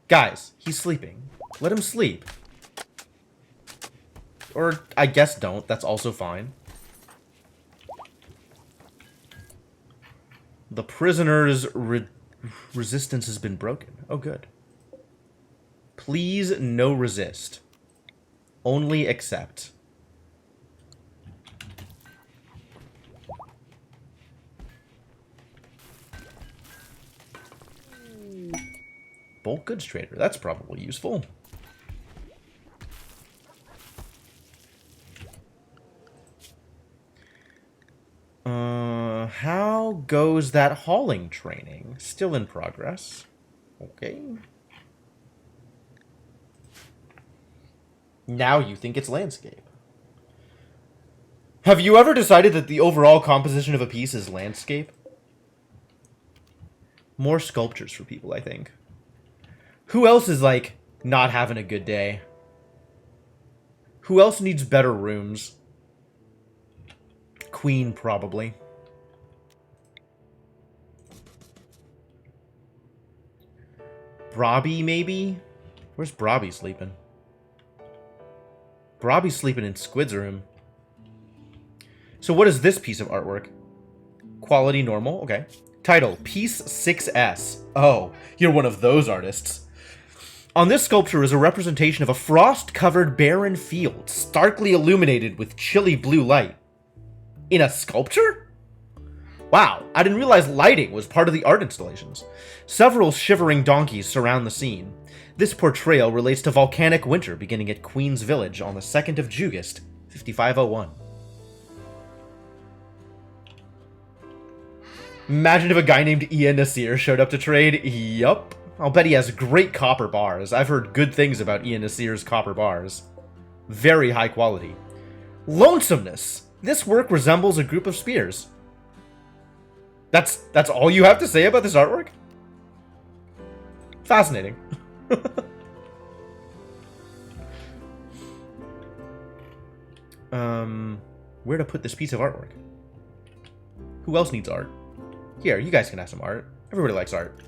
Guys, he's sleeping. Let him sleep. Or, I guess don't. That's also fine. The prisoner's resistance has been broken. Oh, good. Please no resist. Only accept. Bulk goods trader. That's probably useful. How goes that hauling training? Still in progress. Okay. Now you think it's landscape. Have you ever decided that the overall composition of a piece is landscape? More sculptures for people, I think. Who else is, like, not having a good day? Who else needs better rooms? Queen, probably. Brobby, maybe? Where's Brobby sleeping? Brobby's sleeping in Squid's room. So what is this piece of artwork? Quality normal? Okay. Title, Piece 6S. Oh, you're one of those artists. On this sculpture is a representation of a frost-covered barren field, starkly illuminated with chilly blue light. In a sculpture? Wow, I didn't realize lighting was part of the art installations. Several shivering donkeys surround the scene. This portrayal relates to volcanic winter beginning at Queen's Village on the 2nd of Jugust, 5501. Imagine if a guy named Ian Nasir showed up to trade. Yup. I'll bet he has great copper bars. I've heard good things about Ian Nasir's copper bars. Very high quality. Lonesomeness. This work resembles a group of spears. That's all you have to say about this artwork? Fascinating. Where to put this piece of artwork? Who else needs art? Here, you guys can have some art. Everybody likes art.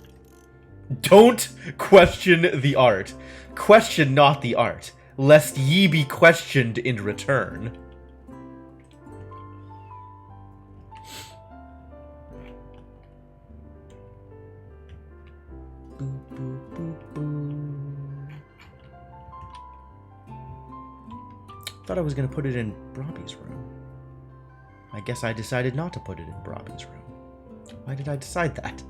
Don't question the art. Question not the art, lest ye be questioned in return. Thought I was gonna put it in Brobby's room. I guess I decided not to put it in Brobby's room. Why did I decide that?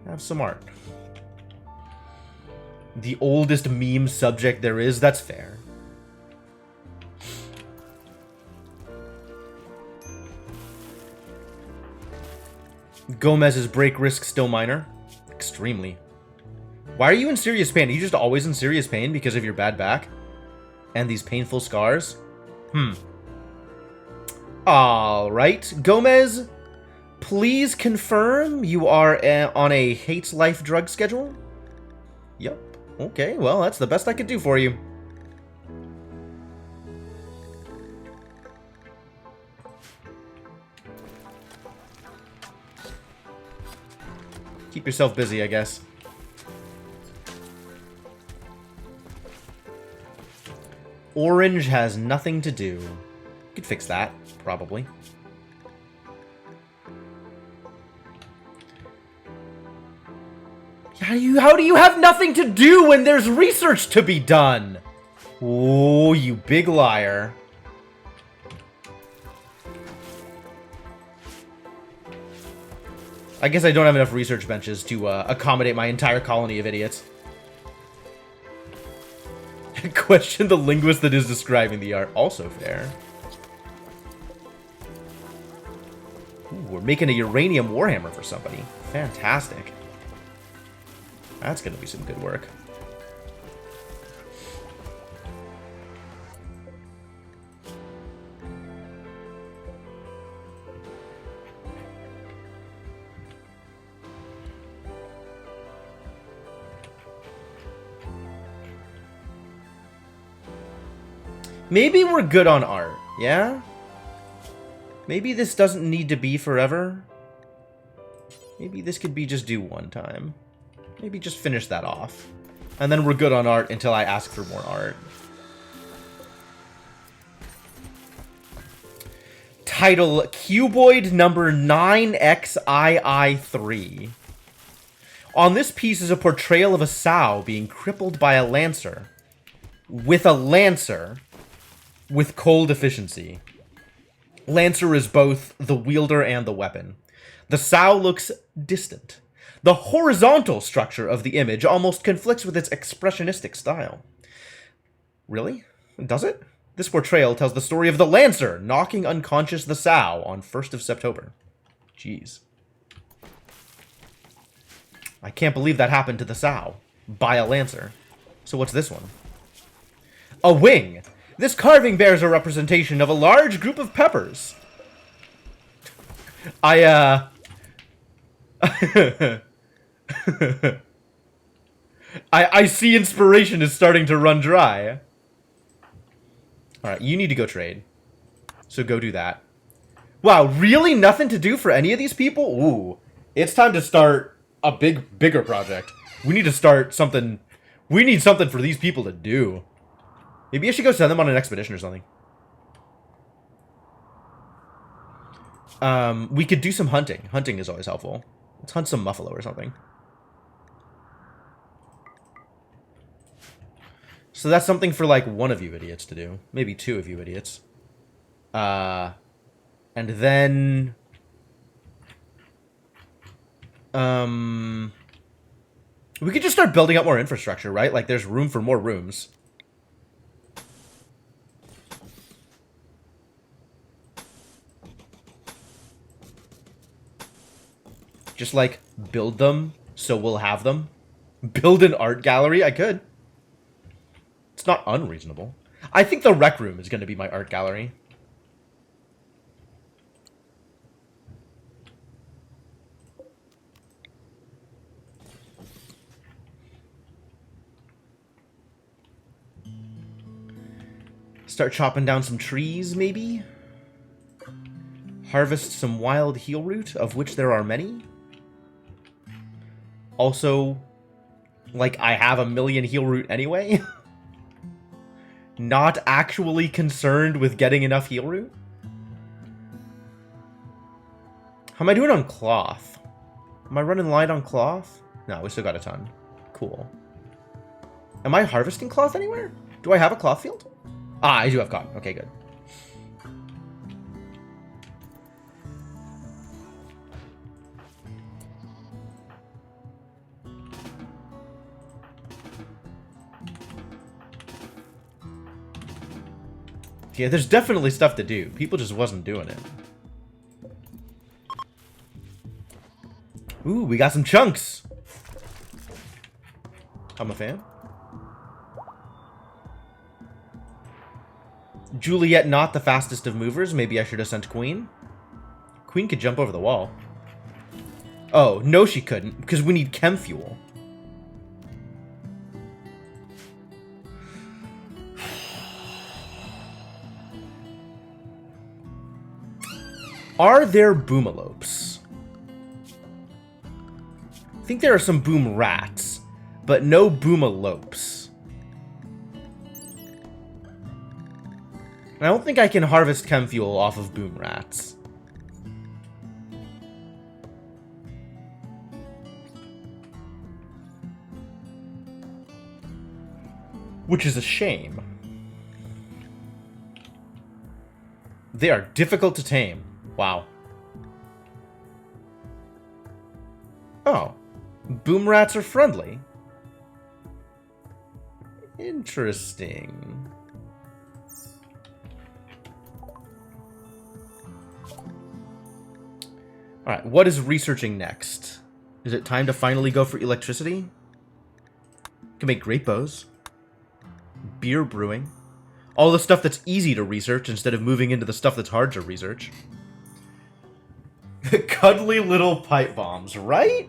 Have some art. The oldest meme subject there is, that's fair. Gomez's break risk still minor. Extremely. Why are you in serious pain? Are you just always in serious pain because of your bad back? And these painful scars? Alright, Gomez, please confirm you are on a hates life drug schedule? Yep. Okay, well, that's the best I could do for you. Keep yourself busy, I guess. Orange has nothing to do. You could fix that, probably. How do you have nothing to do when there's research to be done? Oh, you big liar. I guess I don't have enough research benches to accommodate my entire colony of idiots. Question the linguist that is describing the art. Also fair. Ooh, we're making a uranium warhammer for somebody. Fantastic. That's going to be some good work. Maybe we're good on art, yeah? Maybe this doesn't need to be forever. Maybe this could be just do one time. Maybe just finish that off. And then we're good on art until I ask for more art. Title, Cuboid number 9XII3. On this piece is a portrayal of a sow being crippled by a lancer. With a lancer. With cold efficiency. Lancer is both the wielder and the weapon. The sow looks distant. The horizontal structure of the image almost conflicts with its expressionistic style. Really? Does it? This portrayal tells the story of the lancer knocking unconscious the sow on 1st of September. Jeez. I can't believe that happened to the sow. By a lancer. So what's this one? A wing! This carving bears a representation of a large group of peppers. I see inspiration is starting to run dry. Alright, you need to go trade. So go do that. Wow, really nothing to do for any of these people? Ooh. It's time to start a bigger project. We need to start something. We need something for these people to do. Maybe I should go send them on an expedition or something. We could do some hunting. Hunting is always helpful. Let's hunt some buffalo or something. So that's something for, like, one of you idiots to do. Maybe two of you idiots. And then... we could just start building up more infrastructure, right? Like, there's room for more rooms. Just, like, build them so we'll have them. Build an art gallery? I could. It's not unreasonable. I think the rec room is going to be my art gallery. Start chopping down some trees, maybe? Harvest some wild heal root, of which there are many. Also, like, I have a million heal root anyway. Not actually concerned with getting enough heal root. How am I doing on cloth? Am I running light on cloth? No, we still got a ton. Cool. Am I harvesting cloth anywhere? Do I have a cloth field? Ah, I do have cotton. Okay, good. Yeah, there's definitely stuff to do. People just wasn't doing it. Ooh, we got some chunks. I'm a fan. Juliet, not the fastest of movers. Maybe I should have sent Queen. Queen could jump over the wall. Oh, no she couldn't, because we need chem fuel. Are there boomalopes? I think there are some boom rats, but no boomalopes. I don't think I can harvest chem fuel off of boom rats. Which is a shame. They are difficult to tame. Wow. Oh. Boom rats are friendly. Interesting. Alright, what is researching next? Is it time to finally go for electricity? Can make great bows. Beer brewing. All the stuff that's easy to research instead of moving into the stuff that's hard to research. Cuddly little pipe bombs, right?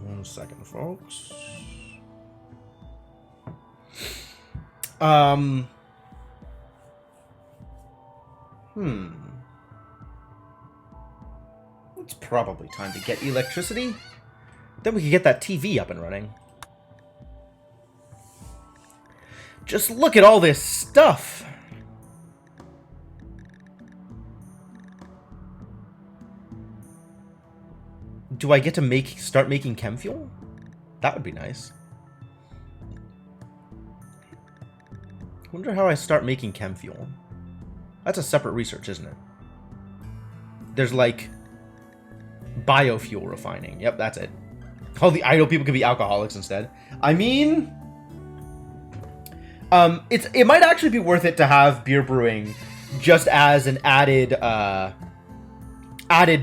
One second, folks. It's probably time to get electricity. Then we can get that TV up and running. Just look at all this stuff. Do I get to start making chem fuel? That would be nice. Wonder how I start making chem fuel. That's a separate research, isn't it? There's like biofuel refining. Yep, that's it. All the idle people can be alcoholics instead. I mean, it might actually be worth it to have beer brewing just as an added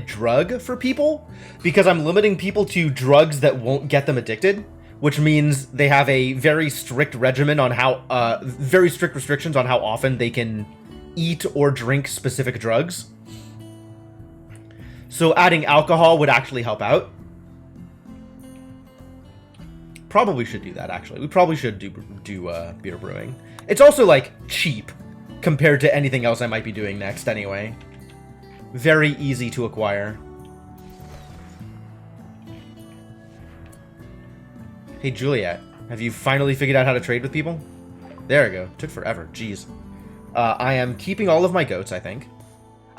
drug for people, because I'm limiting people to drugs that won't get them addicted, which means they have a very strict regimen on how very strict restrictions on how often they can eat or drink specific drugs. So adding alcohol would actually help out. Probably should do that, actually. We probably should do beer brewing. It's also, like, cheap compared to anything else I might be doing next, anyway. Very easy to acquire. Hey, Juliet, have you finally figured out how to trade with people? There we go. Took forever. Jeez. I am keeping all of my goats, I think.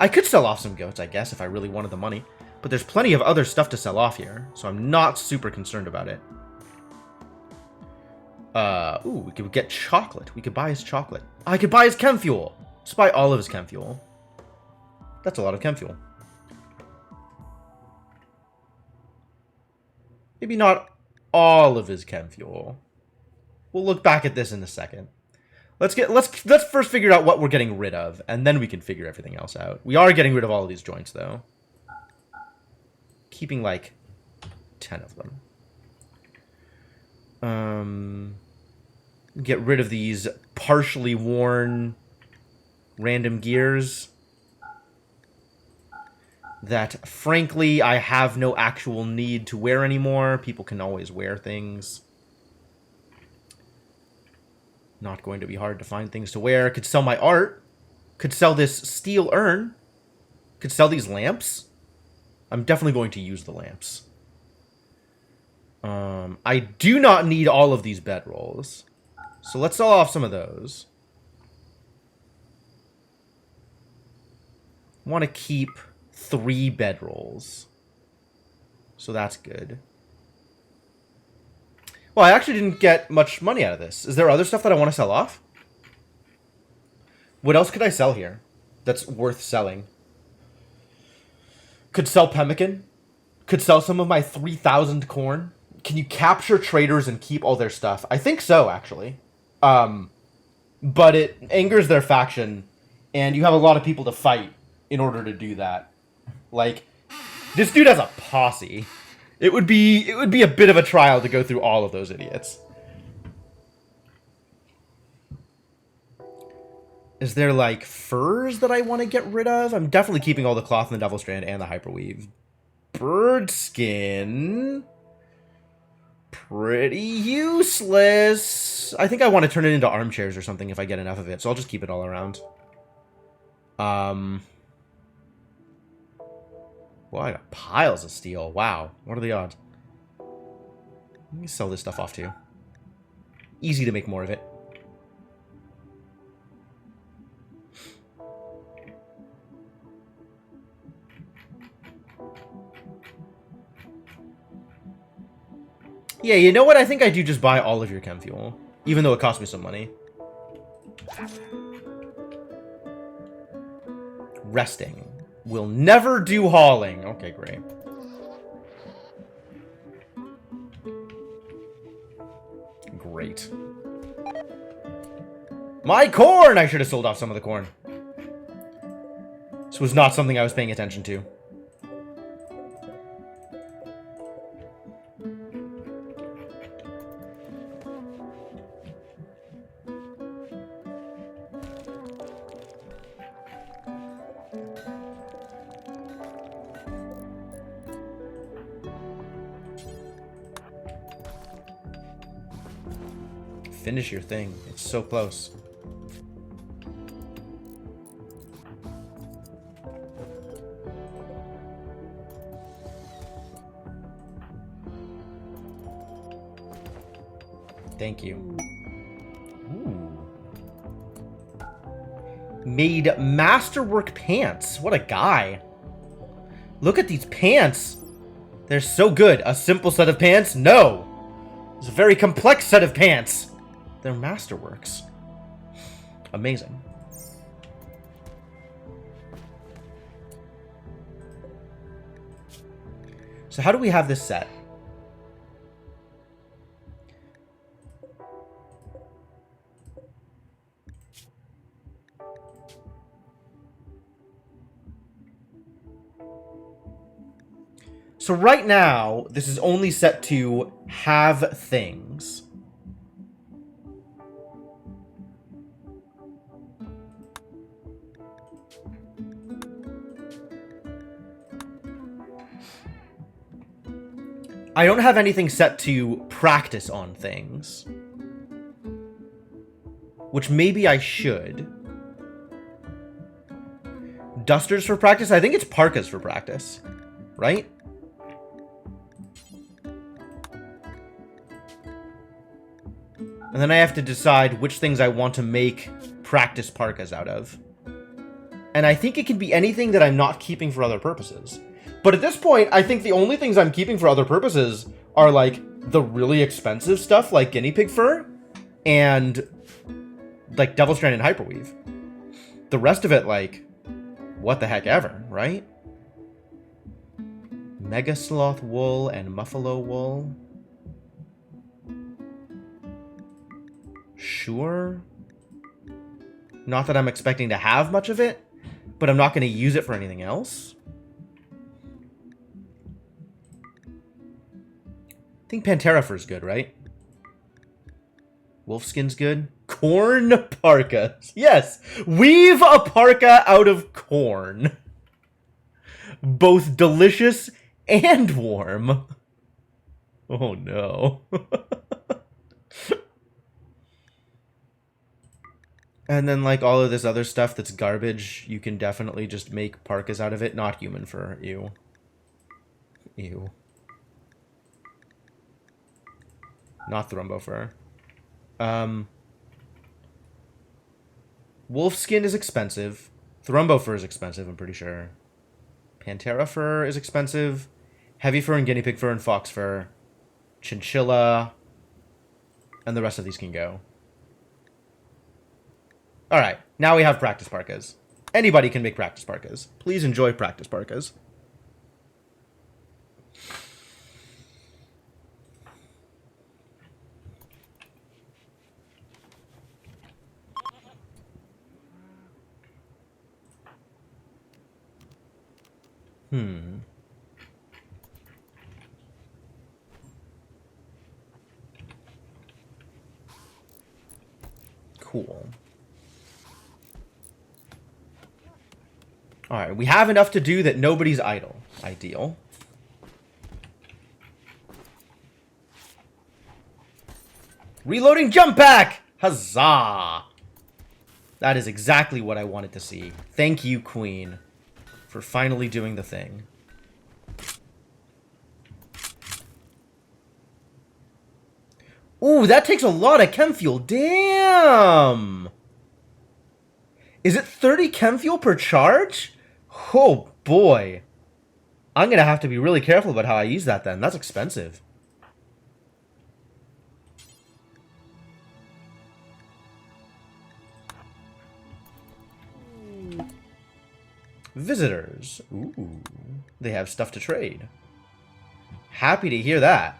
I could sell off some goats, I guess, if I really wanted the money. But there's plenty of other stuff to sell off here, so I'm not super concerned about it. Ooh, we could get chocolate. We could buy his chocolate. I could buy his chem fuel. Just buy all of his chem fuel. That's a lot of chem fuel. Maybe not all of his chem fuel. We'll look back at this in a second. Let's first figure out what we're getting rid of, and then we can figure everything else out. We are getting rid of all of these joints, though. Keeping, like, 10 of them. Get rid of these partially worn random gears that, frankly, I have no actual need to wear anymore. People can always wear things. Not going to be hard to find things to wear. Could sell my art. Could sell this steel urn. Could sell these lamps. I'm definitely going to use the lamps. I do not need all of these bedrolls. So let's sell off some of those. Want to keep 3 bedrolls. So that's good. Well, I actually didn't get much money out of this. Is there other stuff that I want to sell off? What else could I sell here that's worth selling? Could sell pemmican. Could sell some of my 3,000 corn. Can you capture traders and keep all their stuff? I think so, actually. But it angers their faction, and you have a lot of people to fight in order to do that. Like, this dude has a posse. It would be a bit of a trial to go through all of those idiots. Is there, like, furs that I want to get rid of? I'm definitely keeping all the cloth and the devil strand and the hyperweave. Bird skin. Pretty useless. I think I want to turn it into armchairs or something if I get enough of it, so I'll just keep it all around. Well, I got piles of steel. Wow. What are the odds? Let me sell this stuff off too. Easy to make more of it. Yeah, you know what? I think I do just buy all of your chem fuel, even though it cost me some money. Resting. We'll never do hauling. Okay, great. Great. My corn! I should have sold off some of the corn. This was not something I was paying attention to. Finish your thing. It's so close. Thank you. Ooh. Made masterwork pants. What a guy. Look at these pants. They're so good. A simple set of pants? No. It's a very complex set of pants. They're masterworks. Amazing. So how do we have this set? So right now, this is only set to have things. I don't have anything set to practice on things. Which maybe I should. Dusters for practice? I think it's parkas for practice. Right? And then I have to decide which things I want to make practice parkas out of. And I think it can be anything that I'm not keeping for other purposes. But at this point, I think the only things I'm keeping for other purposes are, like, the really expensive stuff, like guinea pig fur, and, like, devil strand and hyperweave. The rest of it, like, what the heck ever, right? Mega sloth wool and muffalo wool. Sure. Not that I'm expecting to have much of it, but I'm not going to use it for anything else. I think Pantera fur's good, right? Wolfskin's good. Corn parkas. Yes, weave a parka out of corn. Both delicious and warm. Oh no. And then, like, all of this other stuff that's garbage, you can definitely just make parkas out of it. Not human fur. Ew. Ew. Not Thrumbo fur. Wolf skin is expensive. Thrumbo fur is expensive, I'm pretty sure. Pantera fur is expensive. Heavy fur and guinea pig fur and fox fur. Chinchilla. And the rest of these can go. Alright, now we have practice parkas. Anybody can make practice parkas. Please enjoy practice parkas. Cool. Alright, we have enough to do that nobody's idle. Ideal. Reloading jump pack! Huzzah! That is exactly what I wanted to see. Thank you, Queen, for finally doing the thing. Ooh, that takes a lot of chem fuel. Damn! Is it 30 chem fuel per charge? Oh, boy. I'm going to have to be really careful about how I use that then. That's expensive. Visitors. Ooh. They have stuff to trade. Happy to hear that.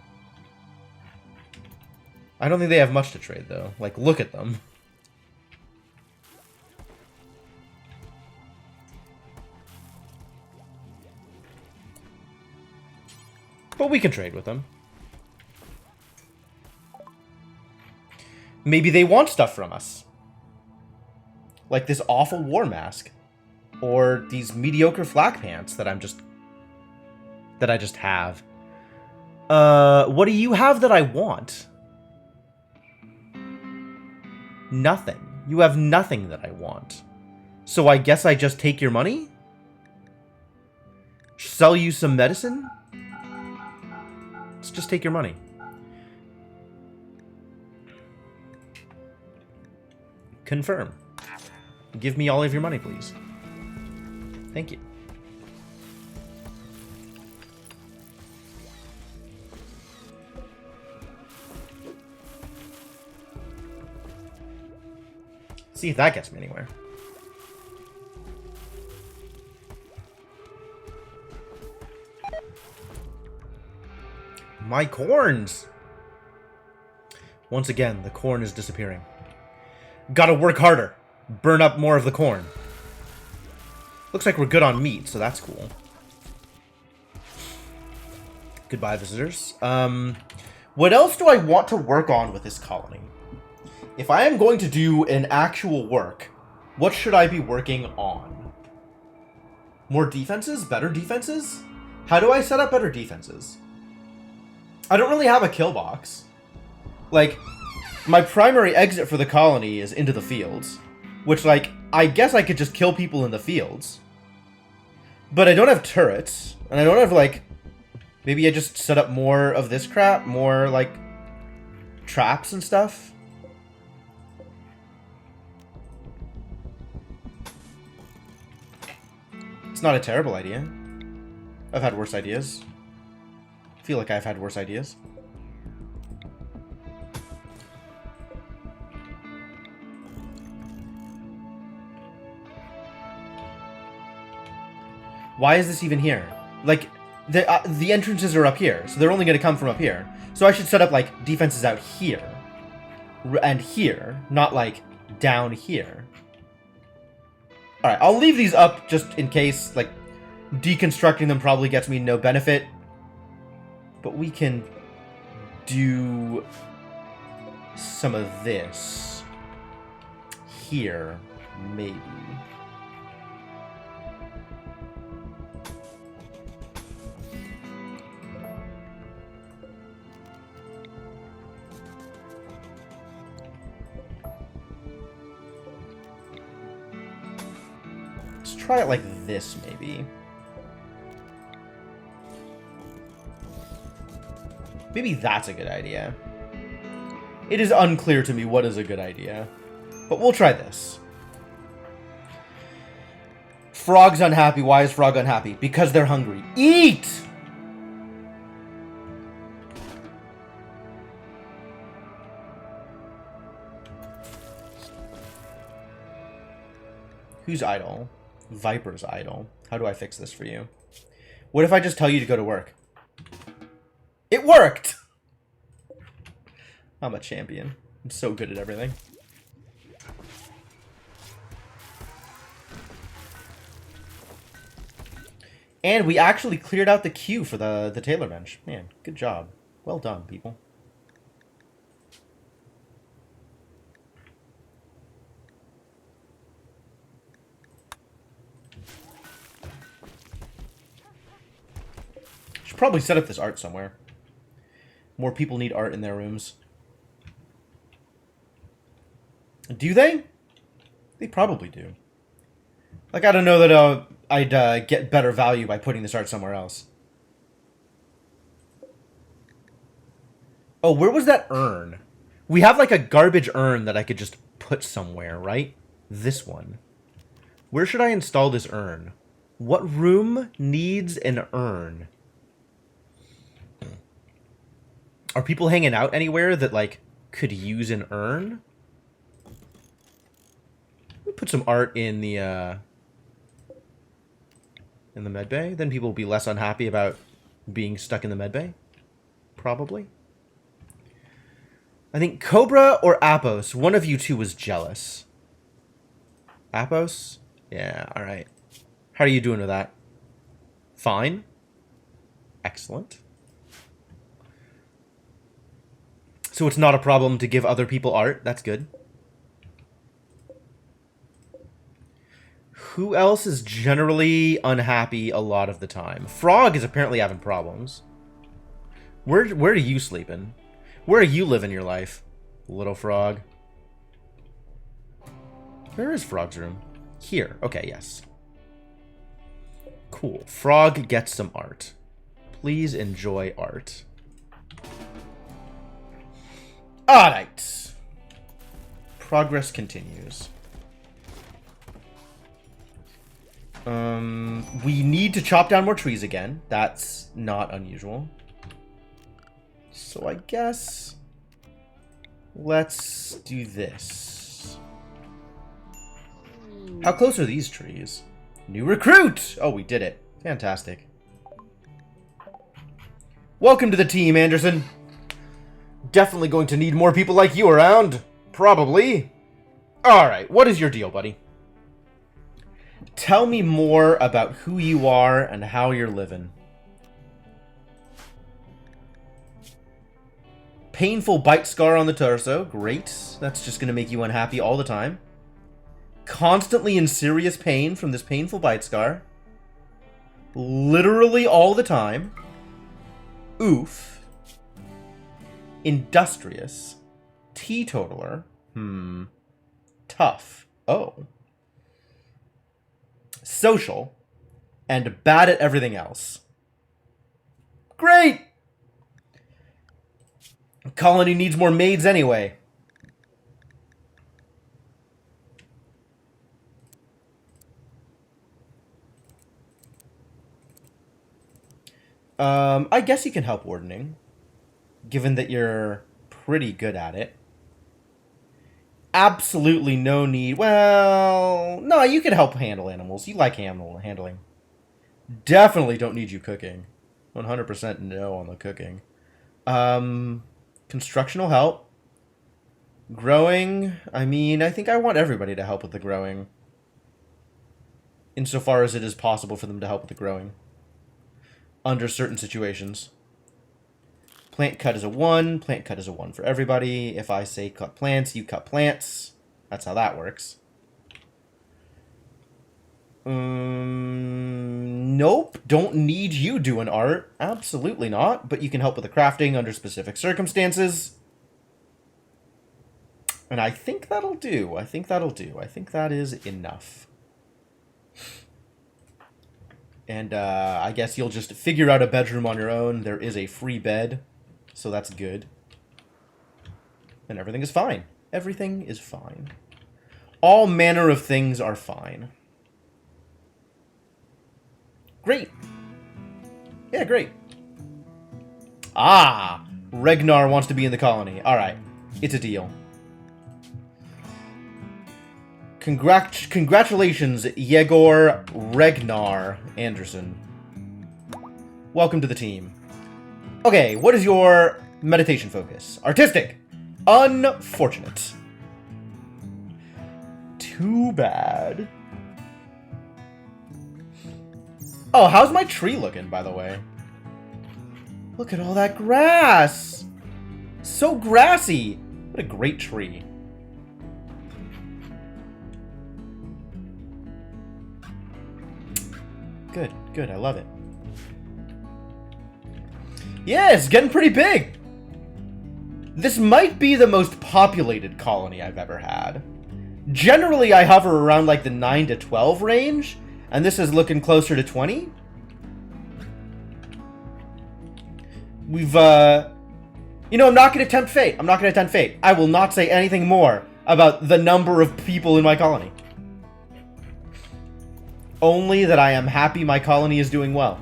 I don't think they have much to trade, though. Like, look at them. But we can trade with them. Maybe they want stuff from us. Like this awful war mask. Or these mediocre flak pants that I just have. What do you have that I want? Nothing. You have nothing that I want. So I guess I just take your money? Sell you some medicine? Let's just take your money. Confirm. Give me all of your money, please. Thank you. See if that gets me anywhere. My corns! Once again, the corn is disappearing. Gotta work harder. Burn up more of the corn. Looks like we're good on meat, so that's cool. Goodbye, visitors. What else do I want to work on with this colony? If I am going to do an actual work, what should I be working on? More defenses? Better defenses? How do I set up better defenses? I don't really have a kill box. Like, my primary exit for the colony is into the fields. Which, like, I guess I could just kill people in the fields. But I don't have turrets. And I don't have, like... Maybe I just set up more of this crap? More, like, traps and stuff? It's not a terrible idea. I've had worse ideas. I feel like I've had worse ideas. Why is this even here? Like, the entrances are up here, so they're only going to come from up here. So I should set up, like, defenses out here. And here, not, like, down here. Alright, I'll leave these up just in case, like, deconstructing them probably gets me no benefit. But we can do some of this. here, maybe. Let's try it like this, maybe. Maybe that's a good idea. It is unclear to me what is a good idea, but we'll try this. Frog's unhappy. Why is Frog unhappy? Because they're hungry. Eat! Who's idle? Viper's idle. How do I fix this for you? What if I just tell you to go to work? It worked! I'm a champion. I'm so good at everything. And we actually cleared out the queue for the Taylor bench. Man, good job. Well done, people. Should probably set up this art somewhere. More people need art in their rooms. Do they? They probably do. Like, I don't know that I'd get better value by putting this art somewhere else. Oh, where was that urn? We have, like, a garbage urn that I could just put somewhere, right? This one. Where should I install this urn? What room needs an urn? Are people hanging out anywhere that, like, could use an urn? Put some art in the med bay. Then people will be less unhappy about being stuck in the med bay. Probably. I think Cobra or Apos, one of you two was jealous. Apos? Yeah, alright. How are you doing with that? Fine. Excellent. So it's not a problem to give other people art. That's good. Who else is generally unhappy a lot of the time? Frog is apparently having problems. Where are you sleeping? Where are you living your life, little frog? Where is Frog's room? Here. Okay, yes. Cool. Frog gets some art. Please enjoy art. Alright. Progress continues. We need to chop down more trees again. That's not unusual. So I guess let's do this. How close are these trees? New recruit! Oh, we did it. Fantastic. Welcome to the team, Anderson. Definitely going to need more people like you around. Probably. Alright, what is your deal, buddy? Tell me more about who you are and how you're living. Painful bite scar on the torso. Great. That's just going to make you unhappy all the time. Constantly in serious pain from this painful bite scar. Literally all the time. Oof. Industrious. Teetotaler. Tough. Oh. Social, and bad at everything else. Great! Colony needs more maids anyway. I guess you can help wardening, given that you're pretty good at it. Absolutely no need. Well, no, you can help handle animals. You like handling. Definitely don't need you cooking. 100% no on the cooking. Constructional help. Growing. I mean, I think I want everybody to help with the growing. Insofar as it is possible for them to help with the growing. Under certain situations. Plant cut is a 1. Plant cut is a 1 for everybody. If I say cut plants, you cut plants. That's how that works. Nope. Don't need you doing art. Absolutely not. But you can help with the crafting under specific circumstances. And I think that'll do. I think that'll do. I think that is enough. And I guess you'll just figure out a bedroom on your own. There is a free bed, so that's good. And everything is fine. Everything is fine. All manner of things are fine. Great. Yeah, great. Ah! Regnar wants to be in the colony. Alright. It's a deal. Congratulations, Yegor Regnar Anderson. Welcome to the team. Okay, what is your meditation focus? Artistic. Unfortunate. Too bad. Oh, how's my tree looking, by the way? Look at all that grass! So grassy! What a great tree. Good, good, I love it. Yeah, it's getting pretty big! This might be the most populated colony I've ever had. Generally, I hover around like the 9 to 12 range, and this is looking closer to 20. We've, you know, I'm not going to tempt fate. I'm not going to tempt fate. I will not say anything more about the number of people in my colony. Only that I am happy my colony is doing well.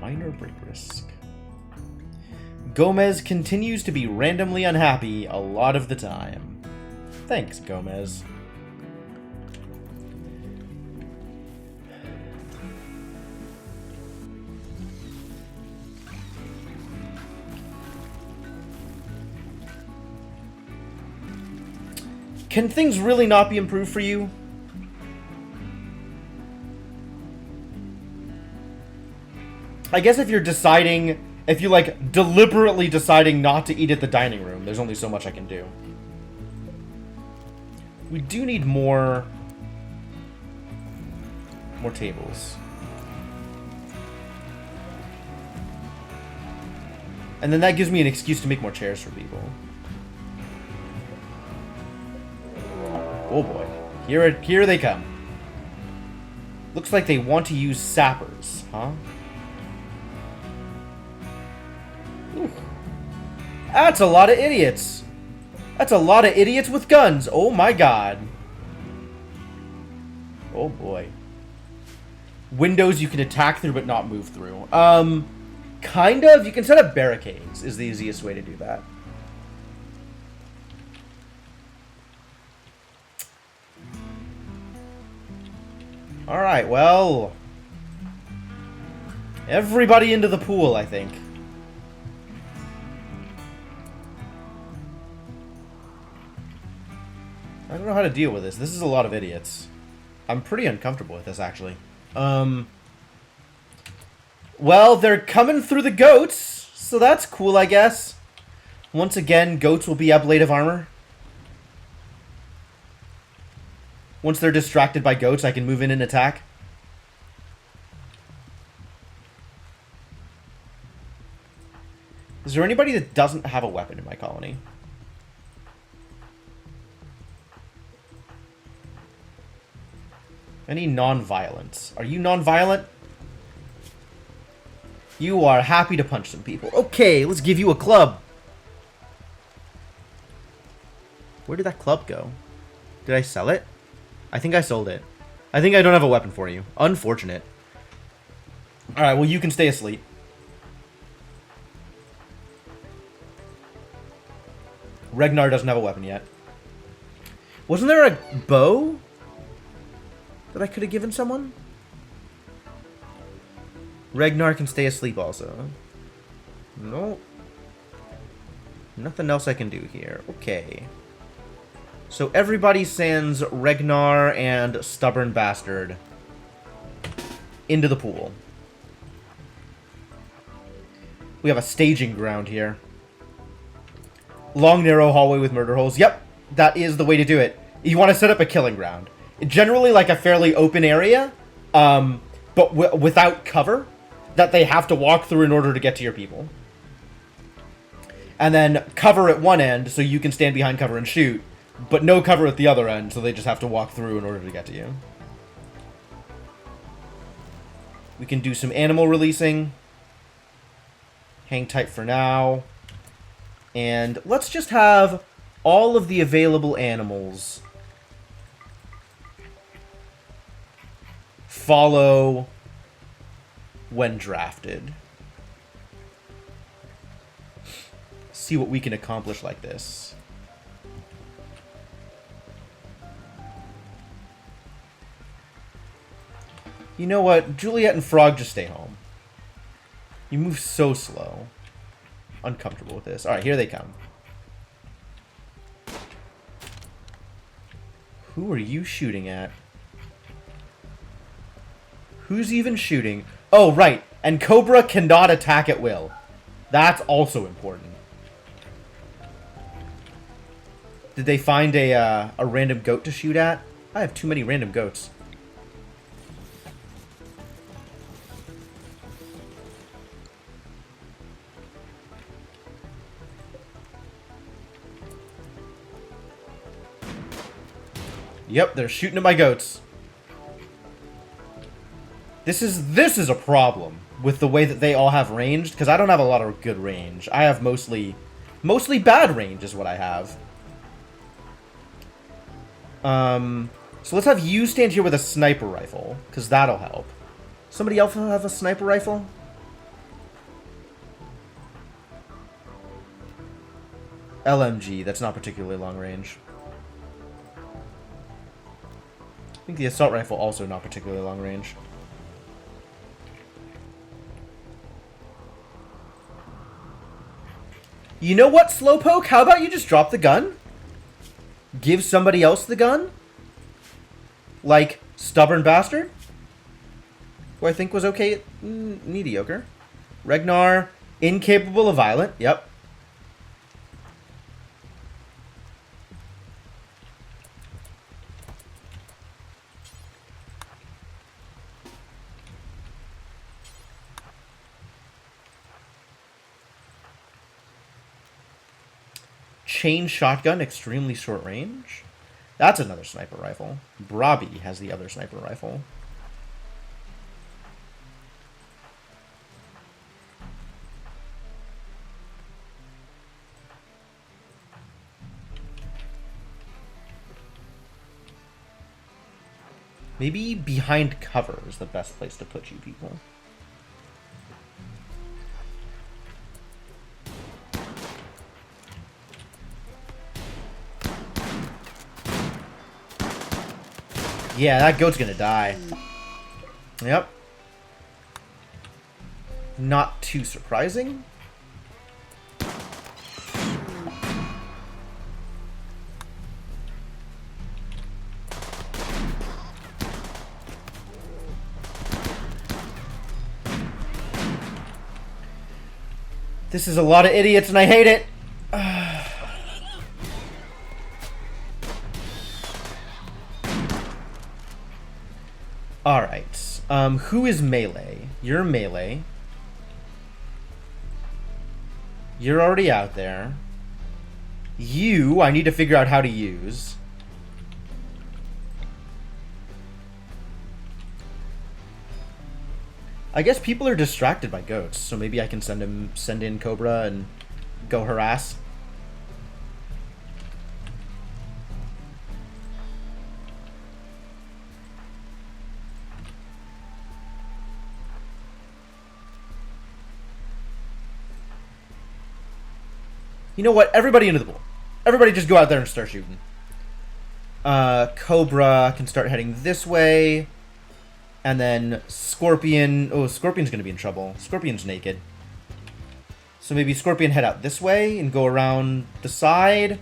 Minor break risk. Gomez continues to be randomly unhappy a lot of the time. Thanks, Gomez. Can things really not be improved for you? I guess if you're deciding, if you like deliberately deciding not to eat at the dining room, there's only so much I can do. We do need more tables. And then that gives me an excuse to make more chairs for people. Oh boy. Here they come. Looks like they want to use sappers, huh? Ooh. That's a lot of idiots. That's a lot of idiots with guns. Oh my god. Oh boy. Windows you can attack through but not move through. Kind of. You can set up barricades is the easiest way to do that. Alright, well. Everybody into the pool, I think. I don't know how to deal with this. This is a lot of idiots. I'm pretty uncomfortable with this, actually. Well, they're coming through the goats, so that's cool, I guess. Once again, goats will be ablative armor. Once they're distracted by goats, I can move in and attack. Is there anybody that doesn't have a weapon in my colony? Any non-violence? Are you non-violent? You are happy to punch some people. Okay, let's give you a club. Where did that club go? Did I sell it? I think I sold it. I think I don't have a weapon for you. Unfortunate. Alright, well you can stay asleep. Regnar doesn't have a weapon yet. Wasn't there a bow that I could have given someone? Regnar can stay asleep also. No. Nothing else I can do here. Okay. So everybody sends Regnar and Stubborn Bastard into the pool. We have a staging ground here. Long, narrow hallway with murder holes. Yep, that is the way to do it. You want to set up a killing ground. Generally, like a fairly open area, but without cover that they have to walk through in order to get to your people. And then cover at one end so you can stand behind cover and shoot, but no cover at the other end, so they just have to walk through in order to get to you. We can do some animal releasing. Hang tight for now. And let's just have all of the available animals follow when drafted. See what we can accomplish like this. You know what? Juliet and Frog just stay home. You move so slow. Uncomfortable with this. Alright, here they come. Who are you shooting at? Who's even shooting? Oh, right. And Cobra cannot attack at will. That's also important. Did they find a random goat to shoot at? I have too many random goats. Yep, they're shooting at my goats. This is a problem with the way that they all have ranged, because I don't have a lot of good range. I have mostly bad range is what I have. So let's have you stand here with a sniper rifle, because that'll help. Somebody else have a sniper rifle? LMG, that's not particularly long range. I think the assault rifle also not particularly long range. You know what, Slowpoke? How about you just drop the gun? Give somebody else the gun? Like Stubborn Bastard? Who I think was okay, mediocre. Regnar, incapable of violent. Yep. Chain shotgun, extremely short range. That's another sniper rifle. Brabi has the other sniper rifle. Maybe behind cover is the best place to put you people. Yeah, that goat's gonna die. Yep. Not too surprising. This is a lot of idiots and I hate it. Alright. Who is melee? You're melee. You're already out there. You, I need to figure out how to use. I guess people are distracted by goats, so maybe I can send in Cobra and go harass. You know what? Everybody into the pool. Everybody just go out there and start shooting. Cobra can start heading this way. And then Scorpion... Oh, Scorpion's going to be in trouble. Scorpion's naked. So maybe Scorpion head out this way and go around the side.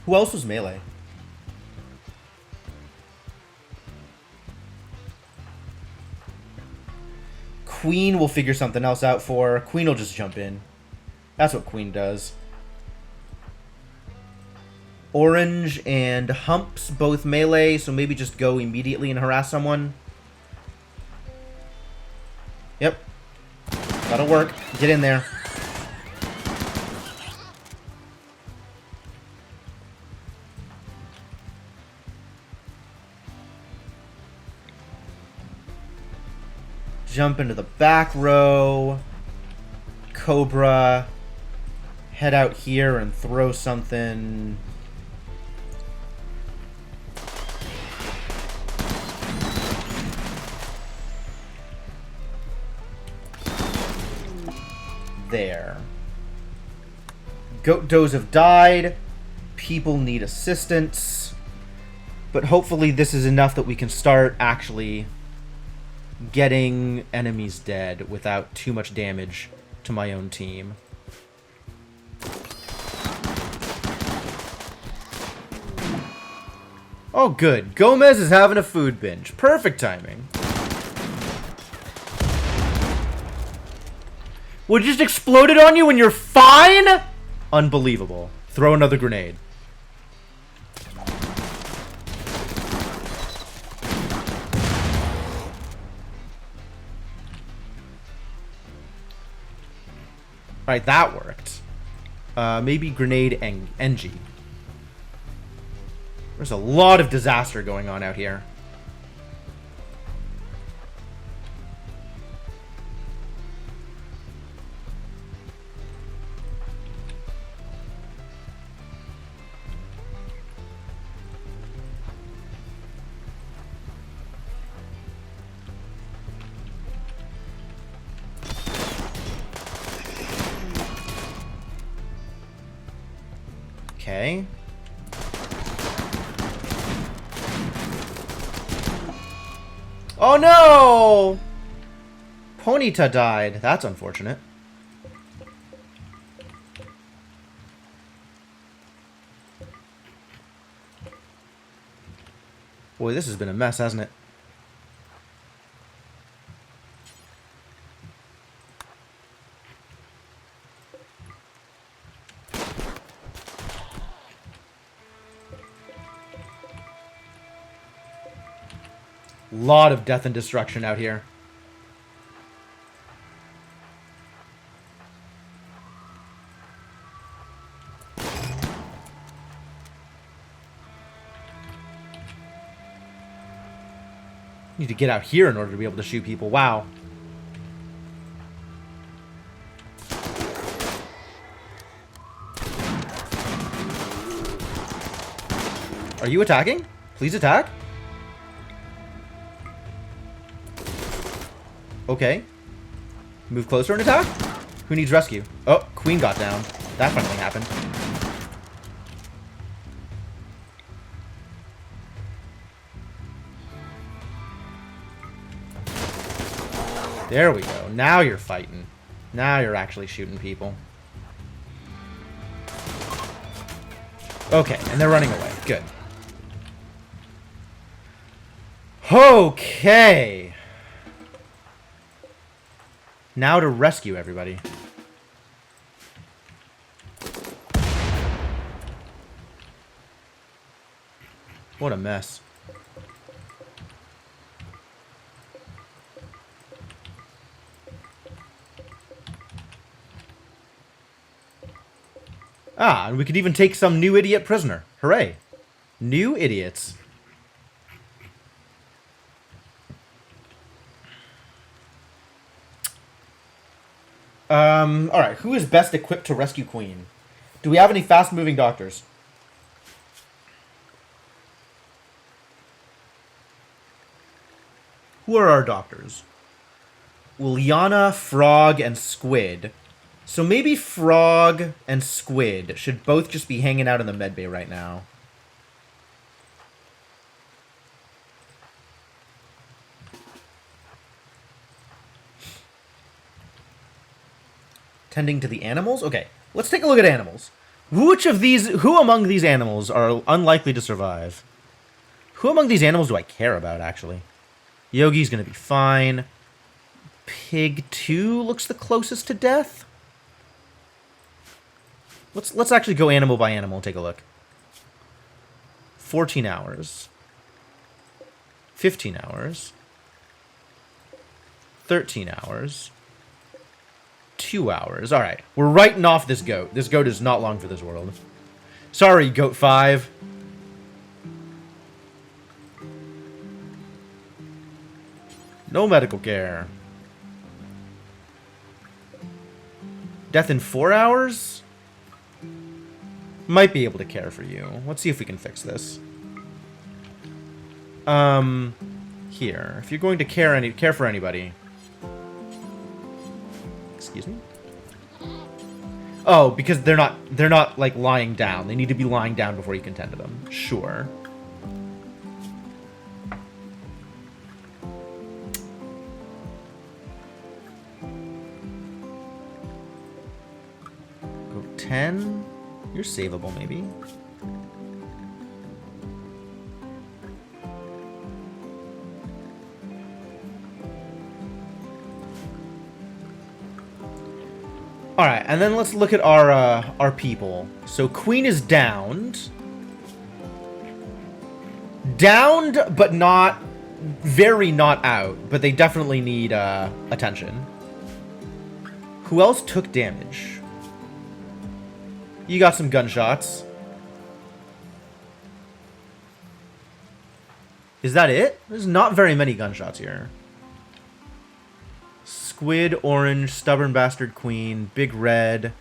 Who else was melee? Queen will figure something else out for. Queen will just jump in. That's what Queen does. Orange and Humps both melee, so maybe just go immediately and harass someone. Yep. That'll work. Get in there. Jump into the back row. Cobra. Head out here and throw something. There. Goat does have died. People need assistance. But hopefully this is enough that we can start actually getting enemies dead without too much damage to my own team. Oh, good. Gomez is having a food binge. Perfect timing. Well, it just exploded on you and you're fine? Unbelievable. Throw another grenade. Alright, that worked. Maybe grenade NG. There's a lot of disaster going on out here. Okay. Oh no! Ponyta died. That's unfortunate. Boy, this has been a mess, hasn't it? Lot of death and destruction out here. Need to get out here in order to be able to shoot people. Wow. Are you attacking? Please attack. Okay. Move closer and attack? Who needs rescue? Oh, Queen got down. That finally happened. There we go. Now you're fighting. Now you're actually shooting people. Okay, and they're running away. Good. Okay. Now to rescue everybody. What a mess. Ah, and we could even take some new idiot prisoner. Hooray. New idiots. Alright, who is best equipped to rescue Queen? Do we have any fast-moving doctors? Who are our doctors? Uliana, Frog, and Squid. So maybe Frog and Squid should both just be hanging out in the medbay right now. Tending to the animals? Okay, let's take a look at animals. Who among these animals are unlikely to survive? Who among these animals do I care about, actually? Yogi's gonna be fine. Pig 2 looks the closest to death. Let's actually go animal by animal and take a look. 14 hours. 15 hours. 13 hours. 2 hours. Alright, we're writing off this goat. This goat is not long for this world. Sorry, goat 5. No medical care. Death in 4 hours? Might be able to care for you. Let's see if we can fix this. Here. If you're going to care for anybody. Excuse me? Oh, because they're not like lying down. They need to be lying down before you can tend to them. Sure. Go 10. You're savable, maybe. Alright, and then let's look at our people. So Queen is downed. Downed, but not... Very not out. But they definitely need attention. Who else took damage? You got some gunshots. Is that it? There's not very many gunshots here. Squid, Orange, Stubborn Bastard Queen, Big Red.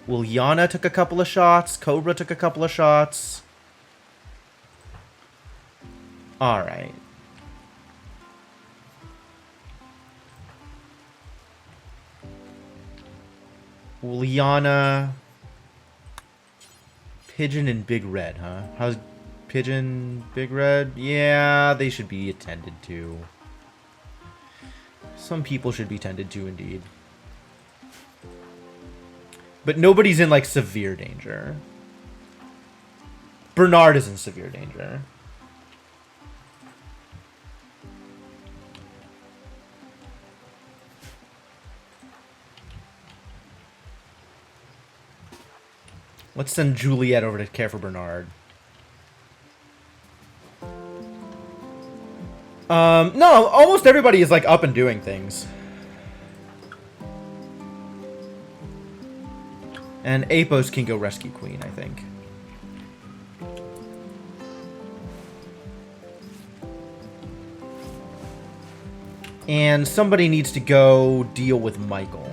Yana took a couple of shots. Cobra took a couple of shots. Alright. Yana... Pigeon and Big Red, huh? How's Pigeon, Big Red? Yeah, they should be attended to. Some people should be tended to, indeed. But nobody's in, like, severe danger. Bernard is in severe danger. Let's send Juliet over to care for Bernard. No, almost everybody is, like, up and doing things. And Apos can go rescue Queen, I think. And somebody needs to go deal with Michael.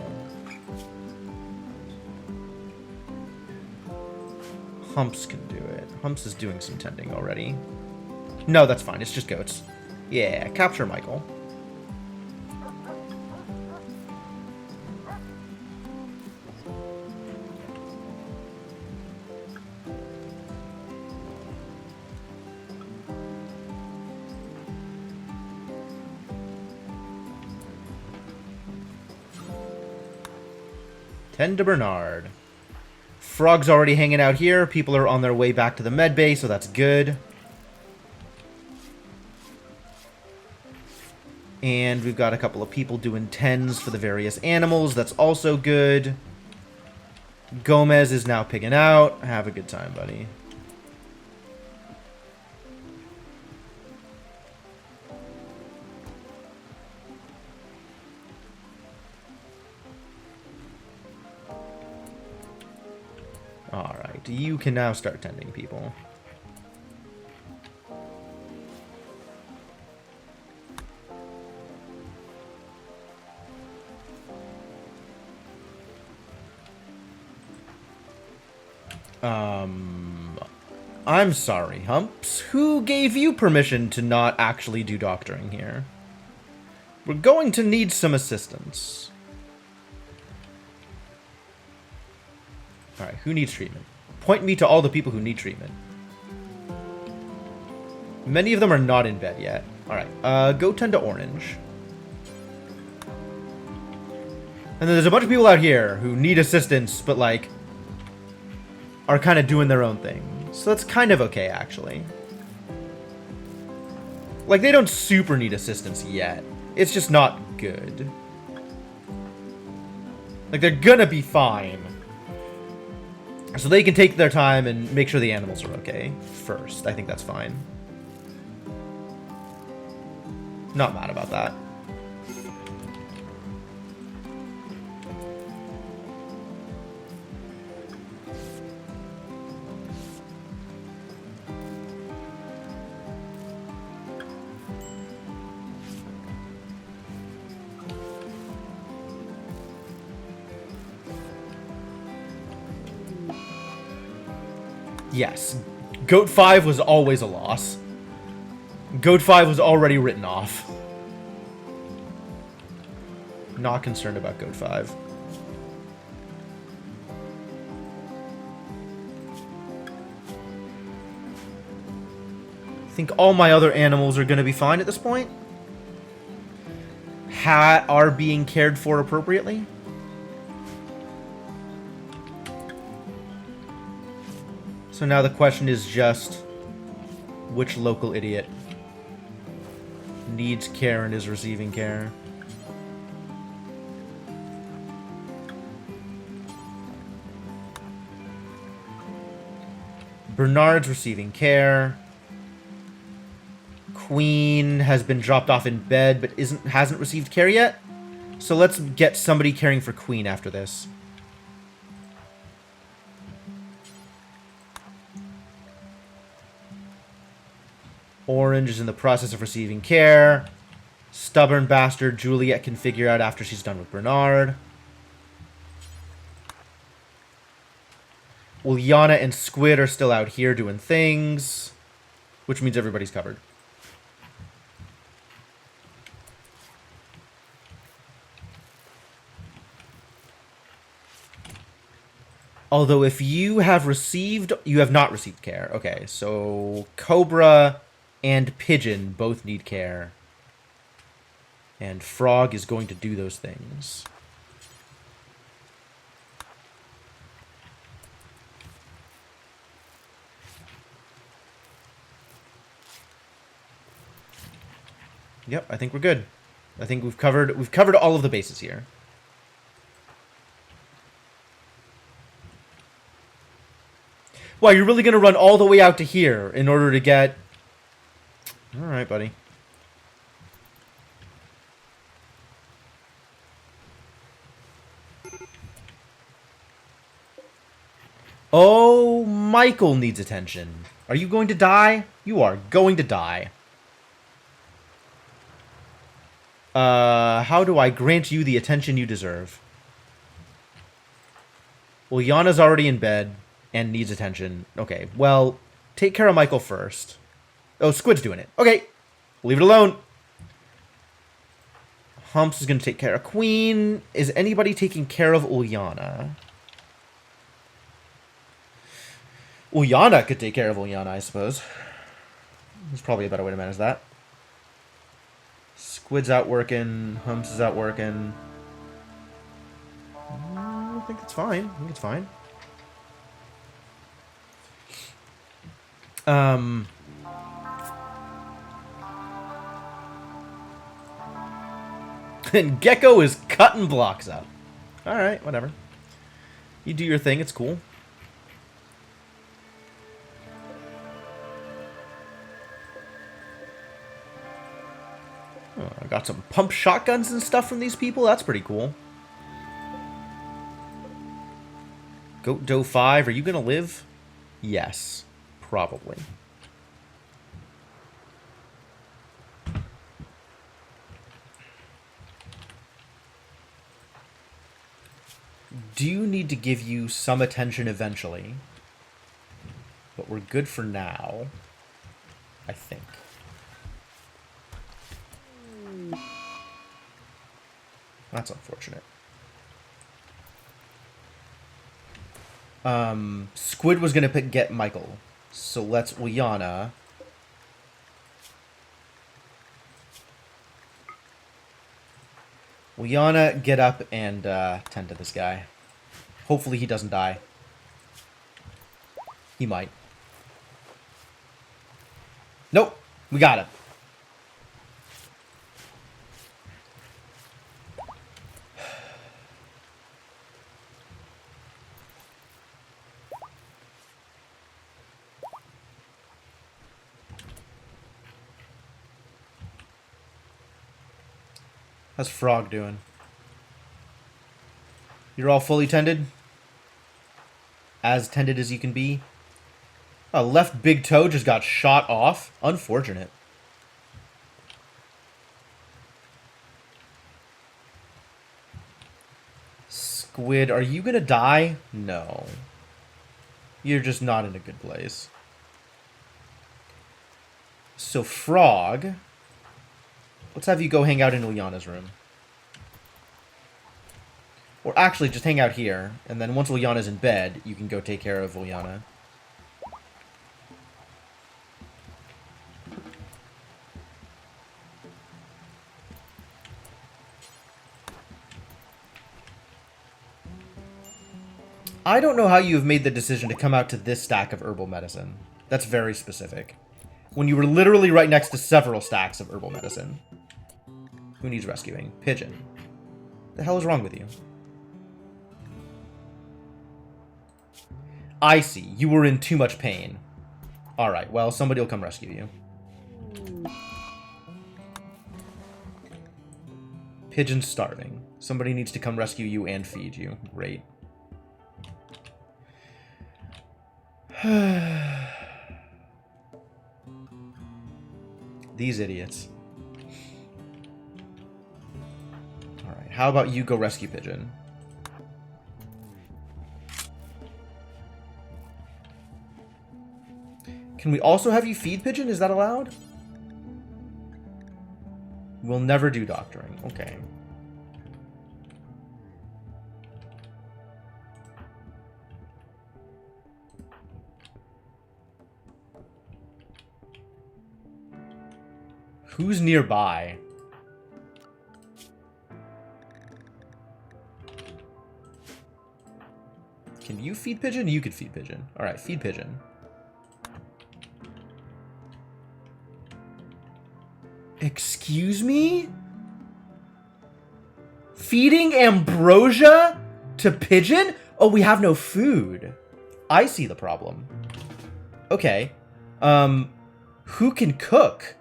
Humps can do it. Humps is doing some tending already. No, that's fine. It's just goats. Yeah, capture Michael. Tend to Bernard. Frog's already hanging out here. People are on their way back to the med bay, so that's good. And we've got a couple of people doing tens for the various animals. That's also good. Gomez is now pigging out. Have a good time, buddy. Alright, you can now start tending people. I'm sorry, Humps. Who gave you permission to not actually do doctoring here? We're going to need some assistance. Alright, who needs treatment? Point me to all the people who need treatment. Many of them are not in bed yet. Alright, go tend to Orange. And then there's a bunch of people out here who need assistance, but, like, are kind of doing their own thing. So that's kind of okay, actually. Like, they don't super need assistance yet. It's just not good. Like, they're gonna be fine. So they can take their time and make sure the animals are okay first. I think that's fine. Not mad about that. Yes. Goat 5 was always a loss. Goat 5 was already written off. Not concerned about Goat 5. I think all my other animals are going to be fine at this point. Are being cared for appropriately. So now the question is just, which local idiot needs care and is receiving care? Bernard's receiving care. Queen has been dropped off in bed, but hasn't received care yet. So let's get somebody caring for Queen after this. Orange is in the process of receiving care. Stubborn bastard Juliet can figure out after she's done with Bernard. Uliana and Squid are still out here doing things, which means everybody's covered. Although if you have not received care. Okay, so Cobra and Pigeon both need care. And Frog is going to do those things. Yep, I think we're good. I think we've covered all of the bases here. Wow, you're really gonna run all the way out to here in order to get... Alright, buddy. Oh, Michael needs attention. Are you going to die? You are going to die. How do I grant you the attention you deserve? Well, Yana's already in bed and needs attention. Okay, well, take care of Michael first. Oh, Squid's doing it. Okay, leave it alone. Humps is going to take care of Queen. Is anybody taking care of Uliana? Uliana could take care of Uliana, I suppose. There's probably a better way to manage that. Squid's out working. Humps is out working. I think it's fine. I think it's fine. And Gecko is cutting blocks up. Alright, whatever. You do your thing, it's cool. Oh, I got some pump shotguns and stuff from these people. That's pretty cool. Goat Doe 5, are you gonna live? Yes, probably. Do need to give you some attention eventually. But we're good for now, I think. That's unfortunate. Squid was gonna get Michael. So let's Uliana. Liana, get up and tend to this guy. Hopefully he doesn't die. He might. Nope. We got him. How's Frog doing? You're all fully tended? As tended as you can be? Oh, left big toe just got shot off. Unfortunate. Squid, are you gonna die? No. You're just not in a good place. So, Frog... Let's have you go hang out in Liana's room. Or actually, just hang out here. And then once Liana's in bed, you can go take care of Liana. I don't know how you have made the decision to come out to this stack of herbal medicine. That's very specific. When you were literally right next to several stacks of herbal medicine. Who needs rescuing? Pigeon. The hell is wrong with you? I see. You were in too much pain. Alright, well, somebody will come rescue you. Pigeon's starving. Somebody needs to come rescue you and feed you. Great. These idiots. Alright, how about you go rescue Pigeon? Can we also have you feed Pigeon? Is that allowed? We'll never do doctoring. Okay. Who's nearby? Can you feed Pigeon? You could feed Pigeon. Alright, feed Pigeon. Excuse me? Feeding ambrosia to Pigeon? Oh, we have no food. I see the problem. Okay. Who can cook?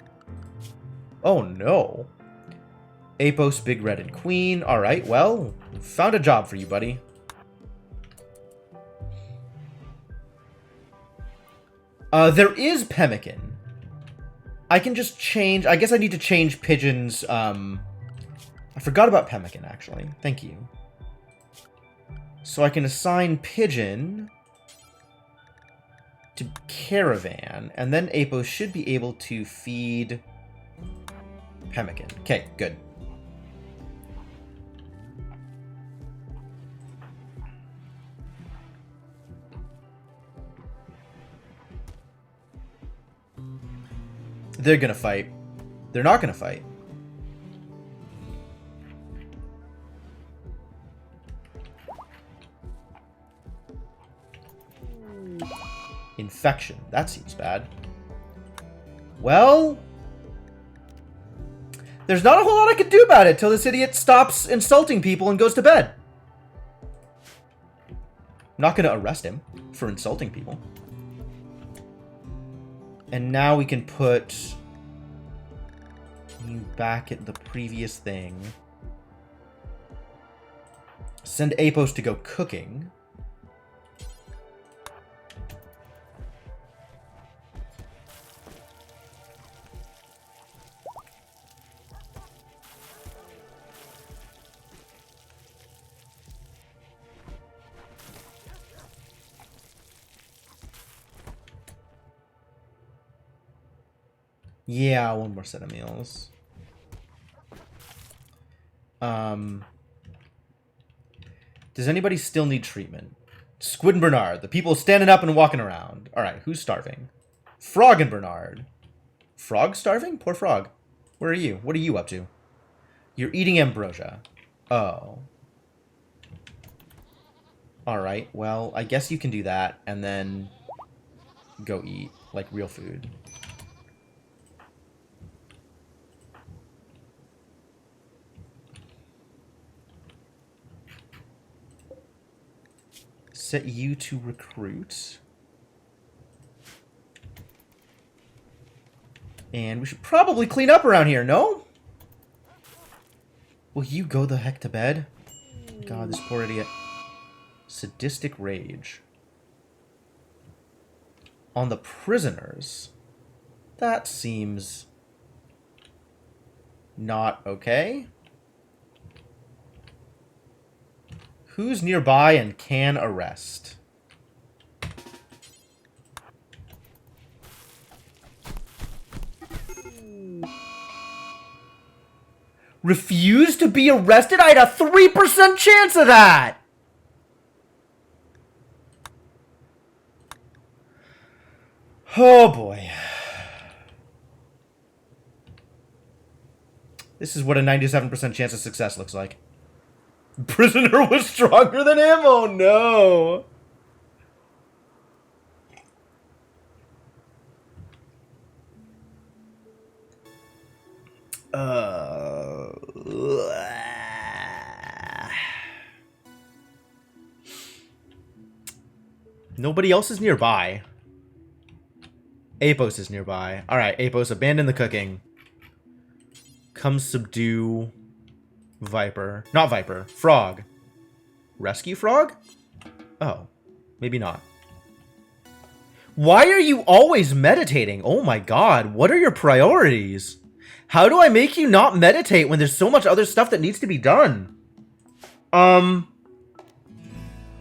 Oh, no. Apos, Big Red, and Queen. Alright, well, found a job for you, buddy. There is pemmican. I can just change... I guess I need to change Pigeon's... I forgot about pemmican, actually. Thank you. So I can assign Pigeon to Caravan, and then Apos should be able to feed pemmican. Okay, good. They're gonna fight. They're not gonna fight. Infection. That seems bad. Well... there's not a whole lot I can do about it till this idiot stops insulting people and goes to bed. I'm not gonna arrest him for insulting people. And now we can put you back at the previous thing. Send Apos to go cooking. Yeah, one more set of meals. Does anybody still need treatment? Squid and Bernard, the people standing up and walking around. Alright, who's starving? Frog and Bernard. Frog starving? Poor Frog. Where are you? What are you up to? You're eating ambrosia. Oh. Alright, well, I guess you can do that, and then go eat, like, real food. Set you to recruit. And we should probably clean up around here, no? Will you go the heck to bed? God, this poor idiot. Sadistic rage. On the prisoners. That seems not okay. Who's nearby and can arrest? Refuse to be arrested? I had a 3% chance of that! Oh boy. This is what a 97% chance of success looks like. Prisoner was stronger than him? Oh no! Nobody else is nearby. Apos is nearby. Alright, Apos, abandon the cooking. Come subdue Viper. Not Viper. Frog. Rescue Frog? Oh. Maybe not. Why are you always meditating? Oh my god. What are your priorities? How do I make you not meditate when there's so much other stuff that needs to be done?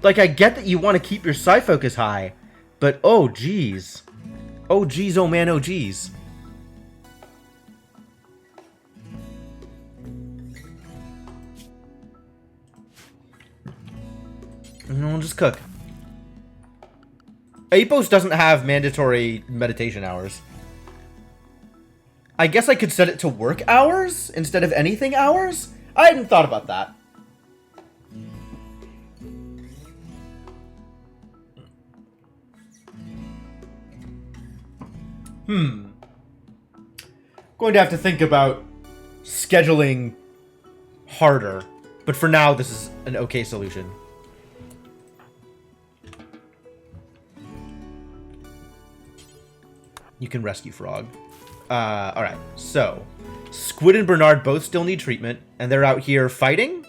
Like, I get that you want to keep your psi focus high, but oh geez. Oh geez, oh man, oh geez. No, just cook. Apos doesn't have mandatory meditation hours. I guess I could set it to work hours instead of anything hours? I hadn't thought about that. Going to have to think about scheduling harder. But for now, this is an okay solution. You can rescue Frog. Alright, so Squid and Bernard both still need treatment, and they're out here fighting?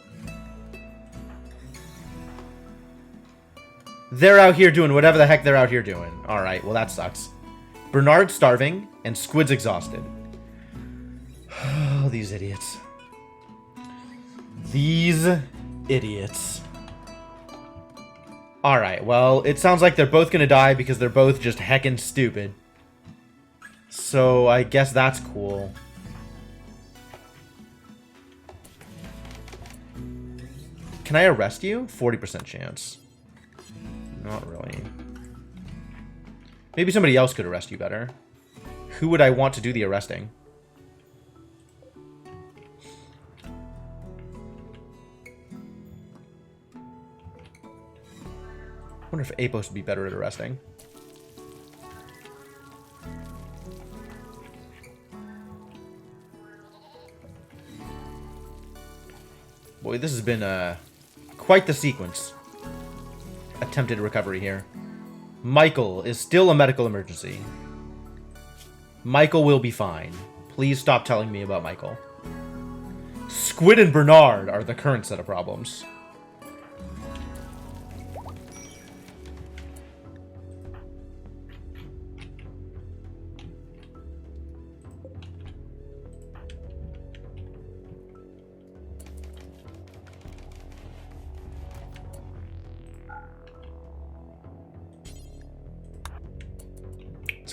They're out here doing whatever the heck they're out here doing. Alright, well that sucks. Bernard's starving, and Squid's exhausted. Oh, these idiots. These idiots. Alright, well, it sounds like they're both gonna die because they're both just heckin' stupid. So, I guess that's cool. Can I arrest you? 40% chance. Not really. Maybe somebody else could arrest you better. Who would I want to do the arresting? I wonder if Apos would be better at arresting. Boy, this has been quite the sequence. Attempted recovery here. Michael is still a medical emergency. Michael will be fine. Please stop telling me about Michael. Squid and Bernard are the current set of problems.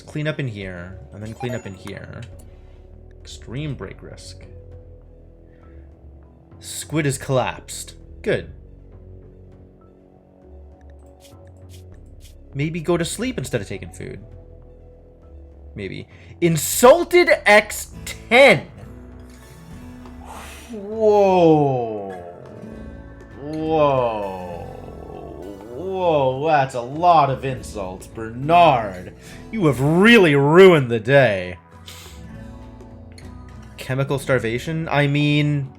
Clean up in here, and then clean up in here. Extreme break risk. Squid is collapsed. Good. Maybe go to sleep instead of taking food. Maybe. Insulted X10! Whoa. Whoa. Whoa, that's a lot of insults. Bernard, you have really ruined the day. Chemical starvation? I mean...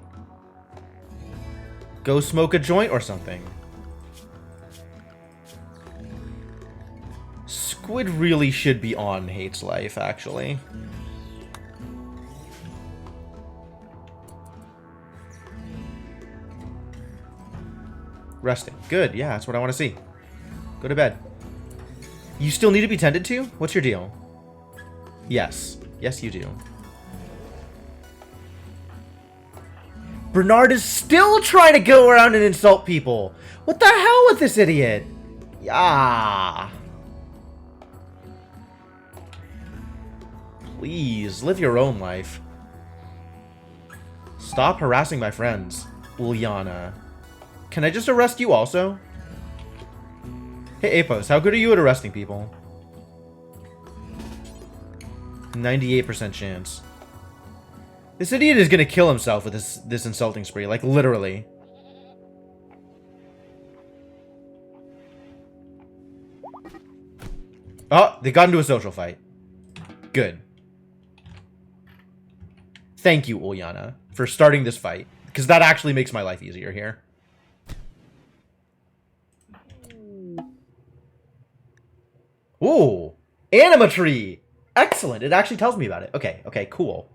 Go smoke a joint or something. Squid really should be on Hate's life, actually. Resting. Good, yeah, that's what I want to see. Go to bed. You still need to be tended to? What's your deal? Yes. Yes, you do. Bernard is still trying to go around and insult people. What the hell with this idiot? Yeah. Please, live your own life. Stop harassing my friends. Uliana. Can I just arrest you also? Hey, Apos, how good are you at arresting people? 98% chance. This idiot is gonna kill himself with this insulting spree, like literally. Oh, they got into a social fight. Good. Thank you, Uliana, for starting this fight, because that actually makes my life easier here. Ooh, anima tree. Excellent. It actually tells me about it. Okay, okay, cool.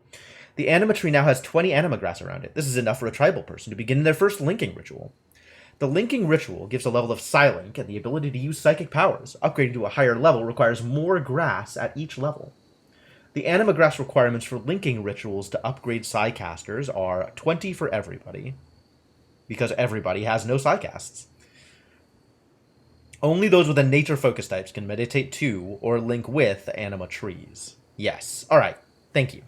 The anima tree now has 20 anima grass around it. This is enough for a tribal person to begin their first linking ritual. The linking ritual gives a level of Psylink and the ability to use psychic powers. Upgrading to a higher level requires more grass at each level. The anima grass requirements for linking rituals to upgrade Psycasters are 20 for everybody, because everybody has no Psycasts. Only those with a nature focus types can meditate to or link with anima trees. Yes. Alright. Thank you.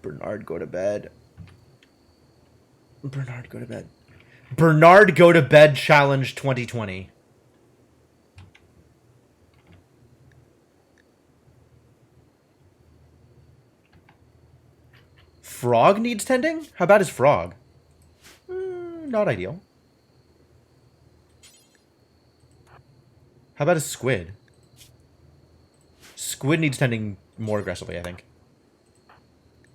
Bernard, go to bed. Bernard, go to bed. Bernard, go to bed challenge 2020. Frog needs tending? How bad is Frog? Not ideal. How about a Squid? Squid needs tending more aggressively, I think.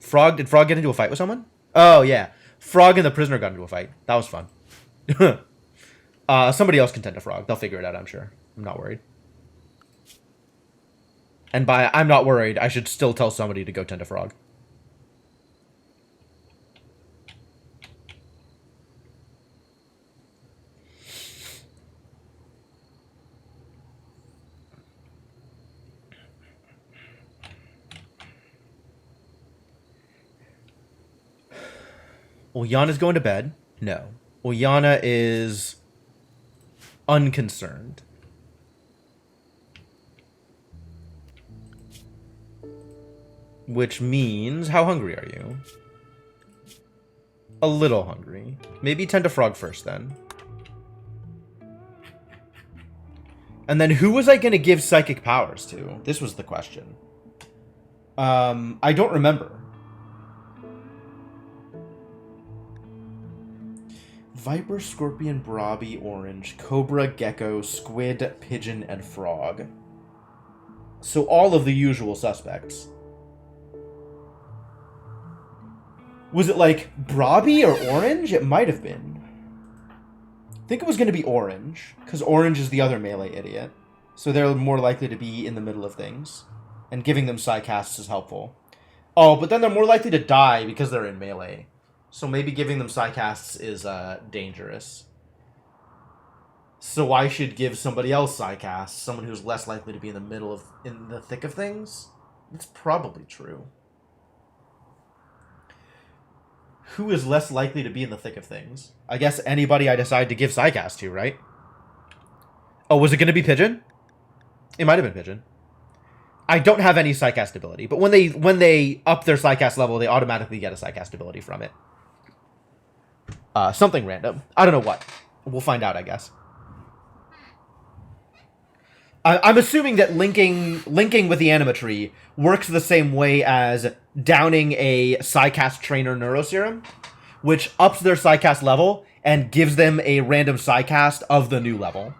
Frog, did Frog get into a fight with someone? Oh, yeah. Frog and the prisoner got into a fight. That was fun. Somebody else can tend to Frog. They'll figure it out, I'm sure. I'm not worried. And by I'm not worried, I should still tell somebody to go tend to Frog. Uliana's going to bed. No. Uliana is unconcerned. Which means, how hungry are you? A little hungry. Maybe tend to Frog first then. And then who was I going to give psychic powers to? This was the question. I don't remember. Viper, Scorpion, Brobby, Orange, Cobra, Gecko, Squid, Pigeon, and Frog. So all of the usual suspects. Was it like Brobby or Orange? It might have been. I think it was going to be Orange, because Orange is the other melee idiot. So they're more likely to be in the middle of things. And giving them Psycasts is helpful. Oh, but then they're more likely to die because they're in melee. So maybe giving them Psycasts is dangerous. So I should give somebody else Psycasts, someone who's less likely to be in the thick of things? That's probably true. Who is less likely to be in the thick of things? I guess anybody I decide to give Psycast to, right? Oh, was it going to be Pigeon? It might have been Pigeon. I don't have any Psycast ability, but when they up their Psycast level, they automatically get a Psycast ability from it. Something random. I don't know what. We'll find out, I guess. I'm assuming that linking with the anima tree works the same way as downing a Psycast trainer neuroserum, which ups their psycast level and gives them a random psycast of the new level.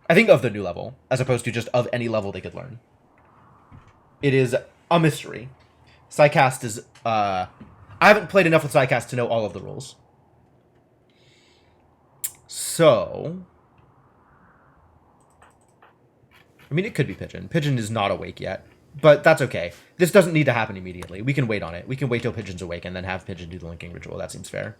I think of the new level, as opposed to just of any level they could learn. It is a mystery. Psycast is, I haven't played enough with Psycast to know all of the rules. So, I mean, it could be Pigeon. Pigeon is not awake yet, but that's okay. This doesn't need to happen immediately. We can wait on it. We can wait till Pigeon's awake and then have Pigeon do the linking ritual. That seems fair.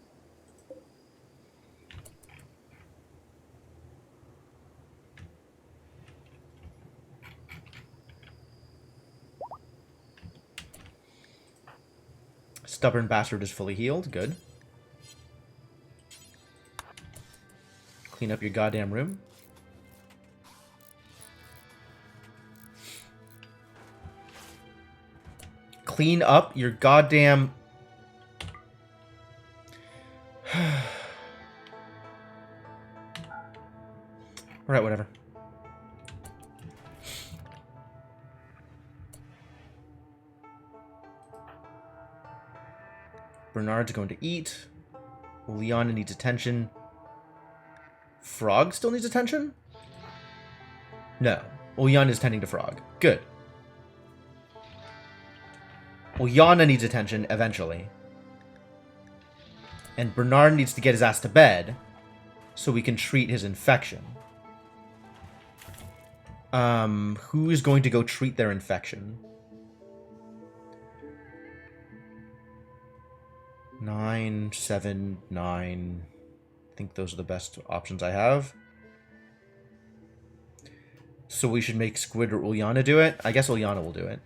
Stubborn Bastard is fully healed. Good. Clean up your goddamn room. Clean up your goddamn... Alright, whatever. Bernard's going to eat. Liana needs attention. Frog still needs attention? No. Uliana is tending to Frog. Good. Uliana needs attention eventually. And Bernard needs to get his ass to bed so we can treat his infection. Who is going to go treat their infection? 9, 7, 9. I think those are the best options I have. So we should make Squid or Uliana do it? I guess Uliana will do it.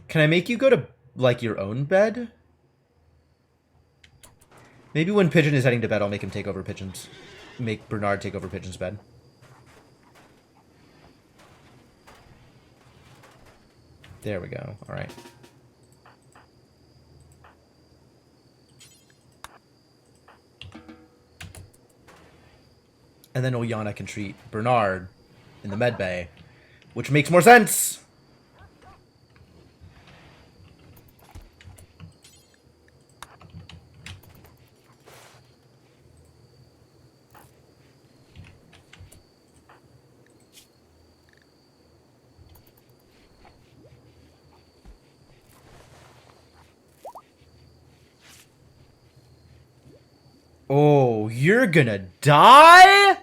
Can I make you go to, like, your own bed? Maybe when Pigeon is heading to bed, I'll make him take over Pigeon's... Make Bernard take over Pigeon's bed. There we go. Alright. And then Uliana can treat Bernard in the med bay, which makes more sense! Oh, you're gonna die?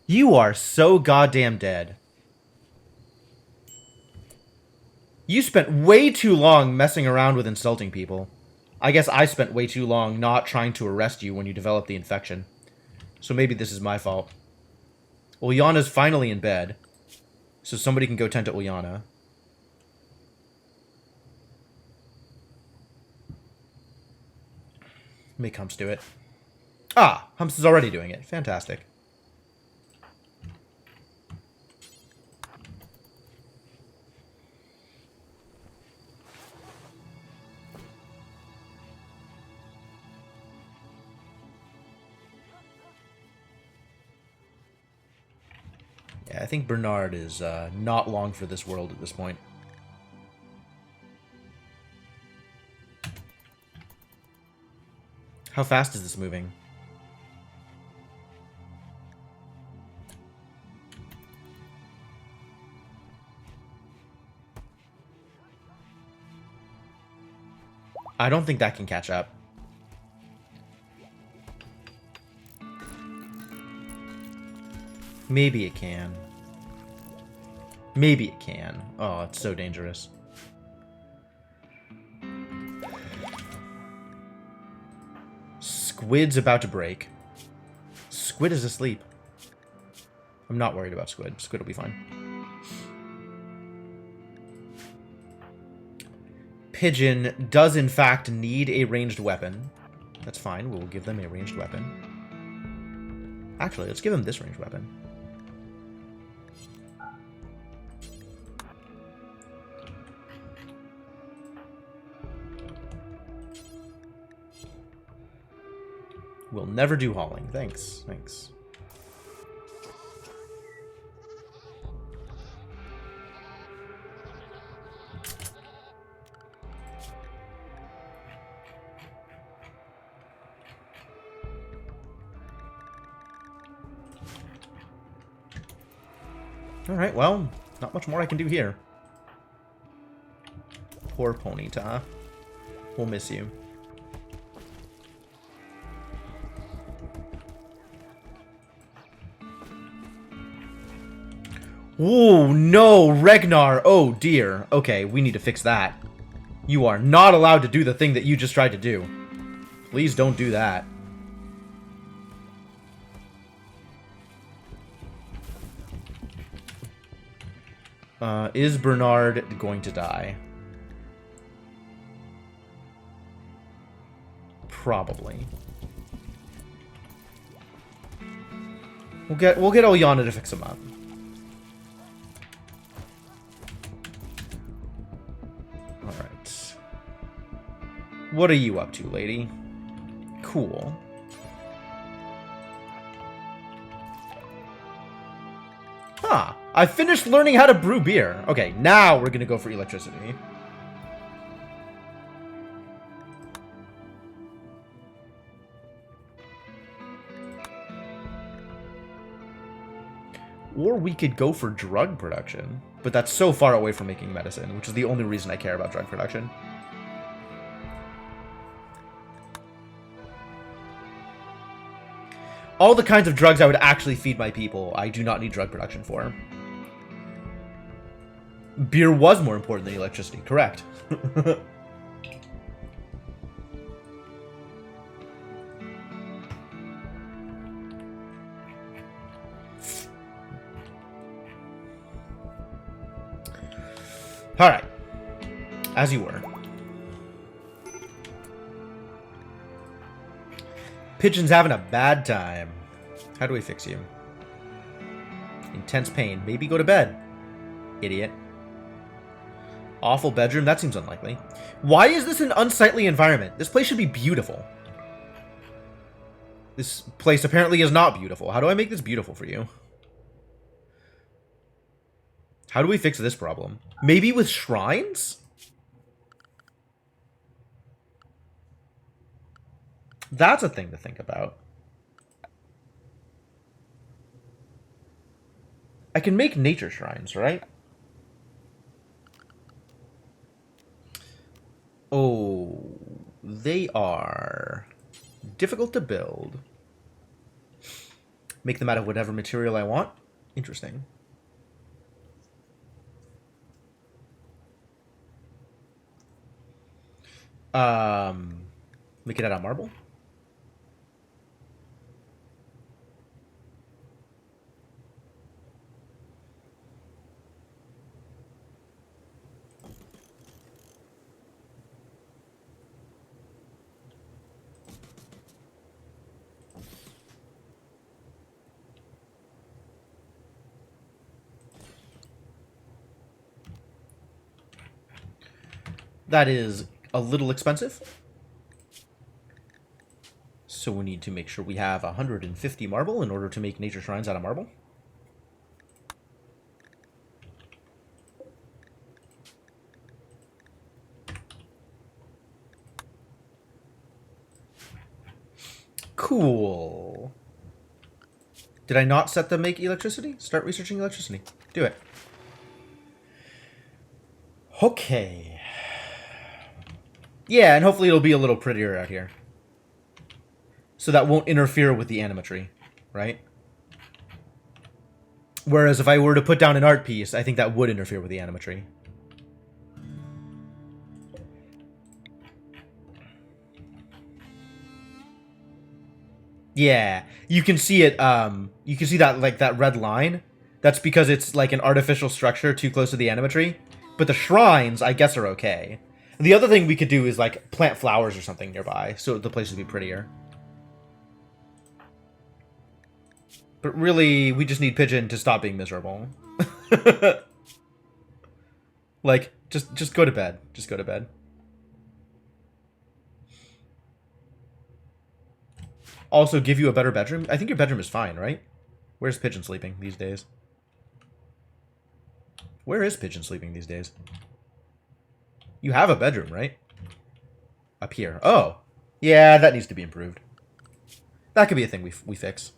You are so goddamn dead. You spent way too long messing around with insulting people. I guess I spent way too long not trying to arrest you when you developed the infection. So maybe this is my fault. Uliana's finally in bed. So somebody can go tend to Uliana. Make Humps do it. Ah, Humps is already doing it. Fantastic. Yeah, I think Bernard is not long for this world at this point. How fast is this moving? I don't think that can catch up. Maybe it can. Maybe it can. Oh, it's so dangerous. Squid's about to break. Squid is asleep. I'm not worried about Squid. Squid will be fine. Pigeon does in fact need a ranged weapon. That's fine. We'll give them a ranged weapon. Actually, let's give them this ranged weapon. We'll never do hauling. Thanks. Thanks. Alright, well, not much more I can do here. Poor Ponyta. We'll miss you. Oh, no, Regnar. Oh, dear. Okay, we need to fix that. You are not allowed to do the thing that you just tried to do. Please don't do that. Is Bernard going to die? Probably. We'll get Olyana to fix him up. Alright. What are you up to, lady? Cool. Huh. I finished learning how to brew beer. Okay, now we're gonna go for electricity. Or we could go for drug production. But that's so far away from making medicine, which is the only reason I care about drug production. All the kinds of drugs I would actually feed my people, I do not need drug production for. Beer was more important than electricity, correct. Alright. As you were. Pigeon's having a bad time. How do we fix you? Intense pain. Maybe go to bed. Idiot. Awful bedroom? That seems unlikely. Why is this an unsightly environment? This place should be beautiful. This place apparently is not beautiful. How do I make this beautiful for you? How do we fix this problem? Maybe with shrines? That's a thing to think about. I can make nature shrines, right? Oh, they are difficult to build. Make them out of whatever material I want? Interesting. Make it out of marble? That is a little expensive. So we need to make sure we have 150 marble in order to make nature shrines out of marble. Cool. Did I not set them make electricity? Start researching electricity. Do it. Okay. Yeah, and hopefully it'll be a little prettier out here. So that won't interfere with the animatry, right? Whereas if I were to put down an art piece, I think that would interfere with the animatry. Yeah, you can see it, you can see that, like, that red line. That's because it's, like, an artificial structure too close to the animatry. But the shrines, I guess, are okay. The other thing we could do is, like, plant flowers or something nearby, so the place would be prettier. But really, we just need Pigeon to stop being miserable. Like, just go to bed. Just go to bed. Also, give you a better bedroom? I think your bedroom is fine, right? Where's Pigeon sleeping these days? Where is Pigeon sleeping these days? You have a bedroom, right? Up here. Oh. Yeah, that needs to be improved. That could be a thing we fix.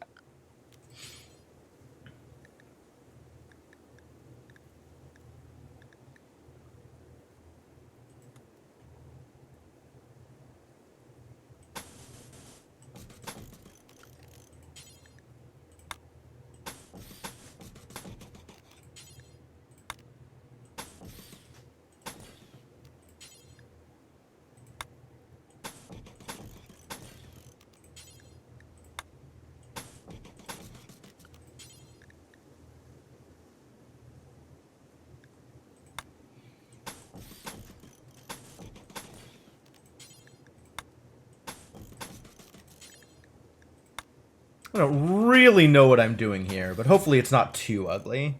I don't really know what I'm doing here, but hopefully it's not too ugly.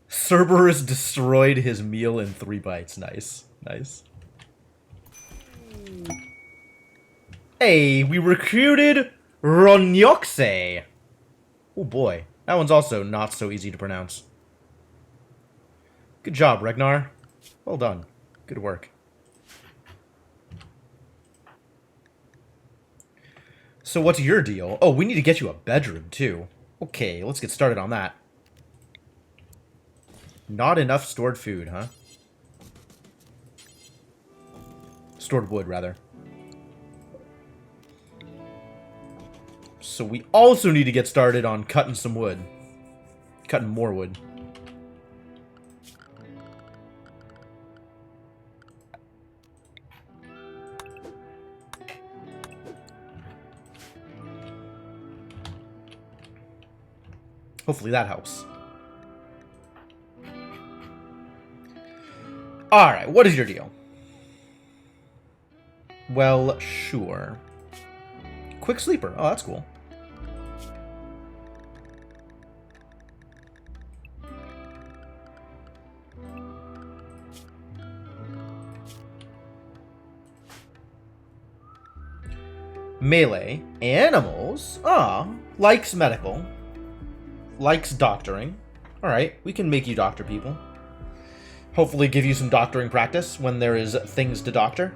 Cerberus destroyed his meal in 3 bites. Nice. Nice. Hey, we recruited Ronyoxe. Oh boy. That one's also not so easy to pronounce. Good job, Regnar. Well done. Good work. So what's your deal? Oh, we need to get you a bedroom, too. Okay, let's get started on that. Not enough stored food, huh? Stored wood, rather. So we also need to get started on cutting some wood. Cutting more wood. Hopefully that helps. Alright, what is your deal? Well, sure. Quick sleeper. Oh, that's cool. Melee. Animals. Ah, likes medical. Likes doctoring. Alright, we can make you doctor people. Hopefully give you some doctoring practice when there is things to doctor.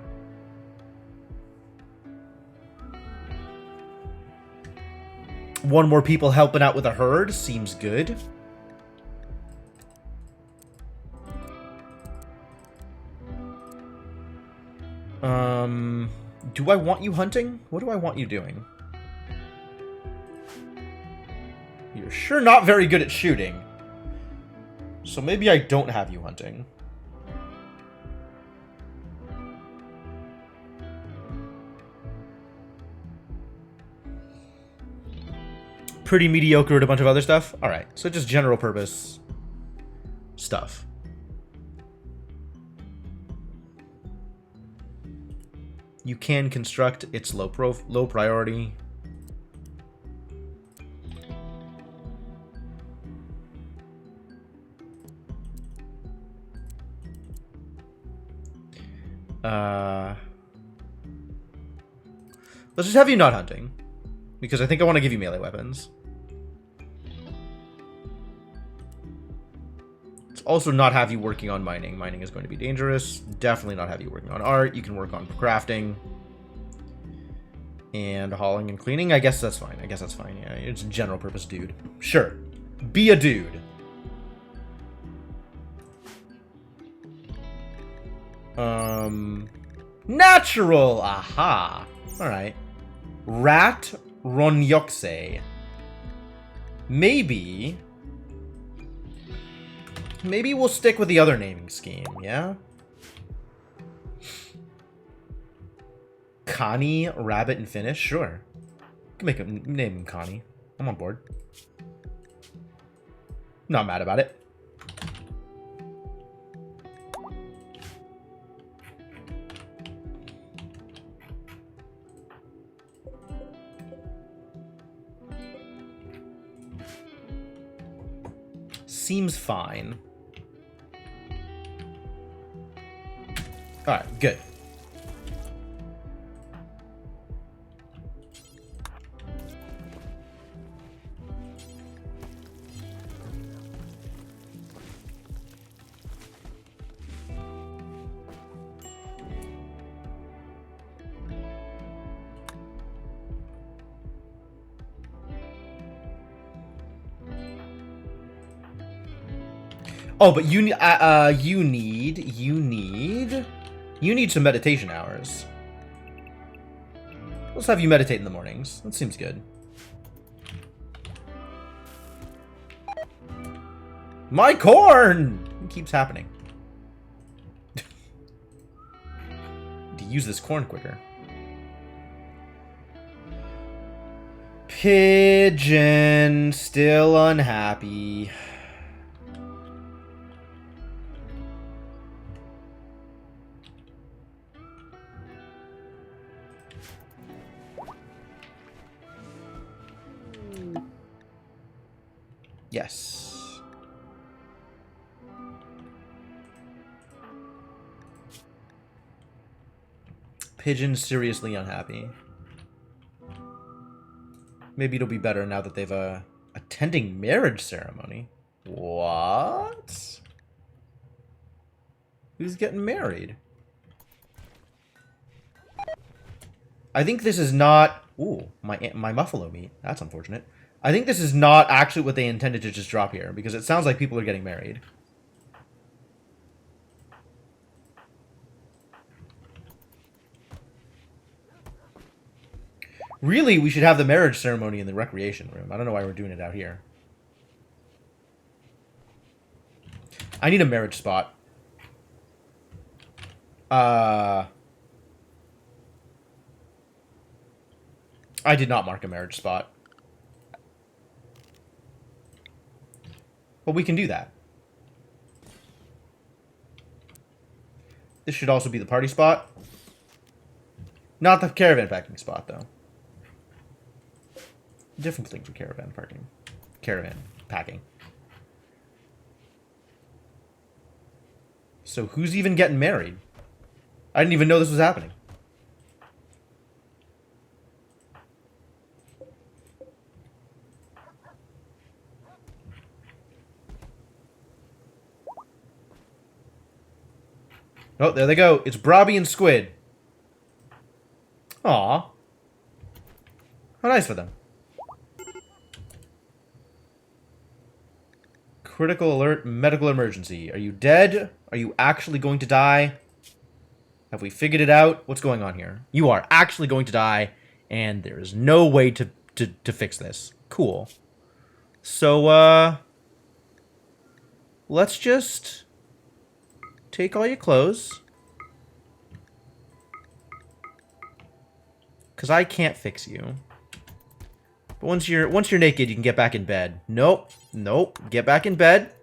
One more people helping out with a herd seems good. Do I want you hunting? What do I want you doing? You're sure not very good at shooting. So maybe I don't have you hunting. Pretty mediocre at a bunch of other stuff? Alright, so just general purpose stuff. You can construct, it's low priority. Let's just have you not hunting. Because I think I want to give you melee weapons. Let's also not have you working on mining. Mining is going to be dangerous. Definitely not have you working on art. You can work on crafting. And hauling and cleaning. I guess that's fine. Yeah, it's a general purpose dude. Sure. Be a dude. Natural! Aha! Alright. Rat Ronyoxe. Maybe we'll stick with the other naming scheme, yeah? Connie, Rabbit, and Finnish? Sure. Can make him name him Connie. I'm on board. Not mad about it. Seems fine. Alright, good. Oh, but you need some meditation hours. Let's have you meditate in the mornings. That seems good. My corn! It keeps happening. To use this corn quicker. Pigeon, still unhappy. Yes. Pigeon's seriously unhappy. Maybe it'll be better now that they've, attending marriage ceremony. What? Who's getting married? I think this is not... Ooh, my buffalo meat. That's unfortunate. I think this is not actually what they intended to just drop here, because it sounds like people are getting married. Really, we should have the marriage ceremony in the recreation room. I don't know why we're doing it out here. I need a marriage spot. I did not mark a marriage spot. But we can do that. This should also be the party spot. Not the caravan packing spot, though. Different thing for caravan parking. Caravan packing. So who's even getting married? I didn't even know this was happening. Oh, there they go. It's Brobby and Squid. Aw. How nice for them. Critical alert, medical emergency. Are you dead? Are you actually going to die? Have we figured it out? What's going on here? You are actually going to die, and there is no way to fix this. Cool. So, let's just take all your clothes. Because I can't fix you. But once you're naked, you can get back in bed. Nope. Nope. Get back in bed.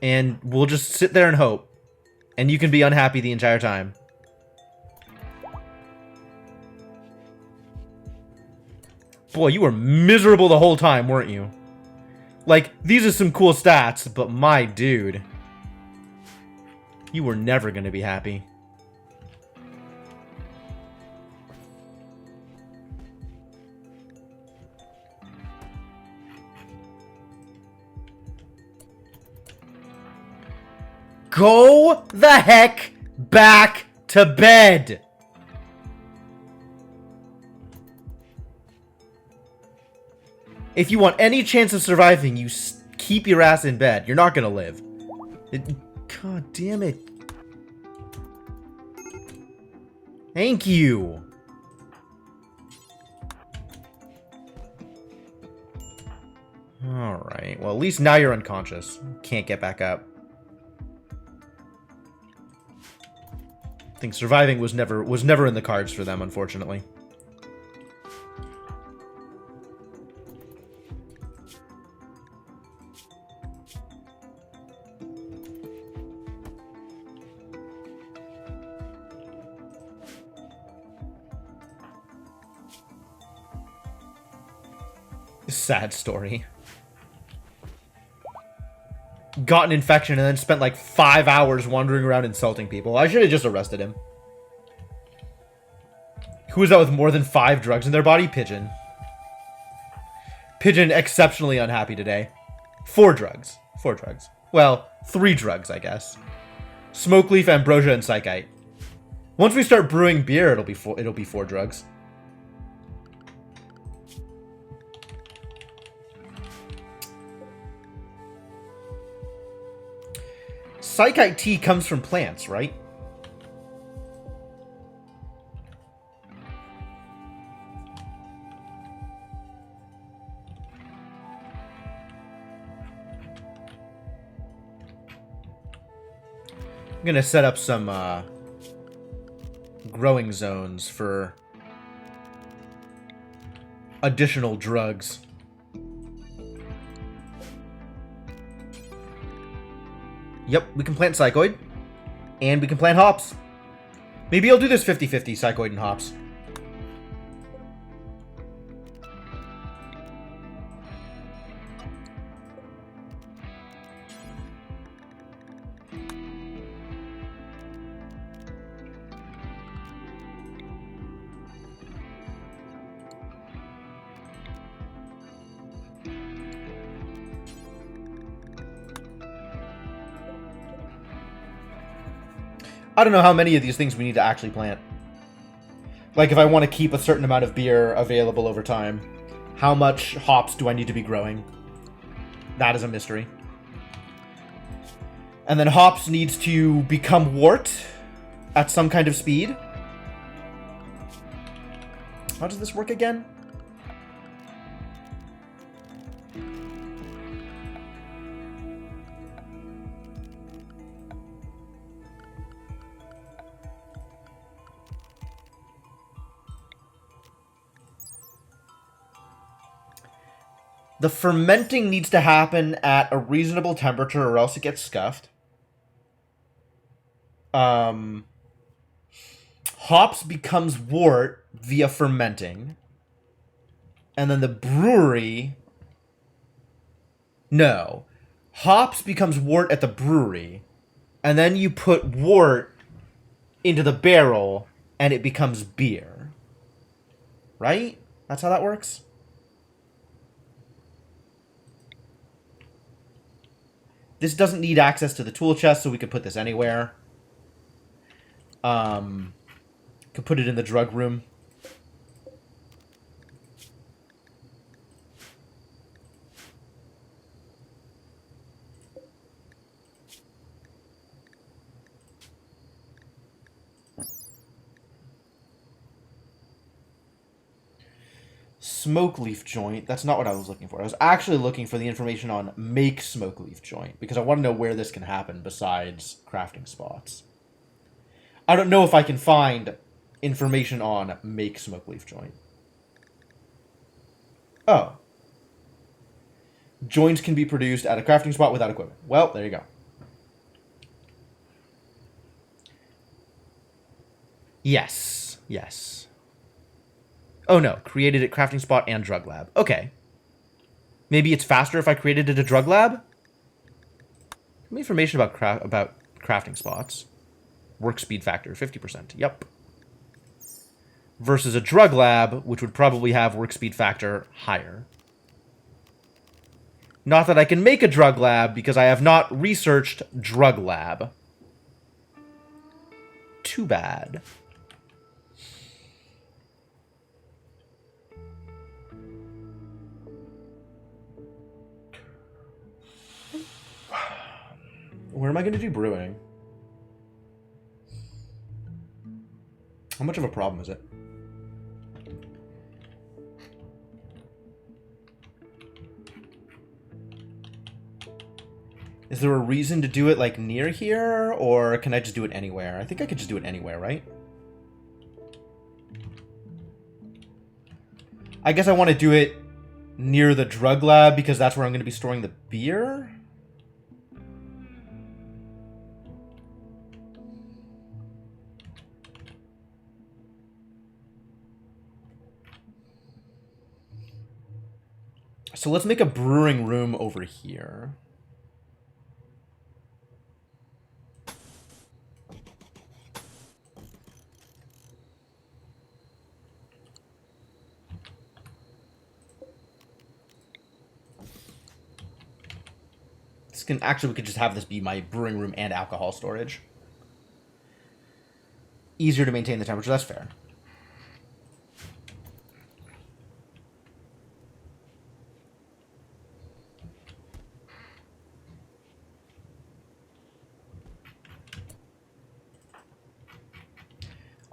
And we'll just sit there and hope. And you can be unhappy the entire time. Boy, you were miserable the whole time, weren't you? Like, these are some cool stats, but my dude. You were never gonna be happy. Go the heck back to bed! If you want any chance of surviving, you keep your ass in bed. You're not gonna live. God damn it. Thank you. Alright, well at least now you're unconscious. Can't get back up. I think surviving was never in the cards for them, unfortunately. Sad story. Got an infection and then spent like 5 hours wandering around insulting people. I should have just arrested him. Who is that with more than 5 drugs in their body? Pigeon. Pigeon exceptionally unhappy today. 4 drugs. 4 drugs. Well, 3 drugs, I guess. Smoke leaf, ambrosia, and psychite. Once we start brewing beer, it'll be 4 drugs. Psychite tea comes from plants, right? I'm gonna set up some growing zones for additional drugs. Yep, we can plant psychoid. And we can plant hops. Maybe I'll do this 50-50 psychoid and hops. I don't know how many of these things we need to actually plant. Like, if I want to keep a certain amount of beer available over time, how much hops do I need to be growing? That is a mystery. And then hops needs to become wort at some kind of speed. How does this work again? The fermenting needs to happen at a reasonable temperature or else it gets scuffed. Hops becomes wort via fermenting. And then the brewery... No. Hops becomes wort at the brewery. And then you put wort into the barrel and it becomes beer. Right? That's how that works? This doesn't need access to the tool chest, so we could put this anywhere. Could put it in the drug room. Smoke leaf joint. That's not what I was looking for. I was actually looking for the information on make smoke leaf joint because I want to know where this can happen besides crafting spots. I don't know if I can find information on make smoke leaf joint. Oh. Joints can be produced at a crafting spot without equipment. Well, there you go. Yes. Yes. Oh no, created at crafting spot and drug lab. Okay. Maybe it's faster if I created it at a drug lab? Some information about crafting spots. Work speed factor, 50%. Yep. Versus a drug lab, which would probably have work speed factor higher. Not that I can make a drug lab, because I have not researched drug lab. Too bad. Where am I going to do brewing? How much of a problem is it? Is there a reason to do it, like, near here? Or can I just do it anywhere? I think I could just do it anywhere, right? I guess I want to do it near the drug lab because that's where I'm going to be storing the beer? So let's make a brewing room over here. This can actually, we could just have this be my brewing room and alcohol storage. Easier to maintain the temperature, that's fair.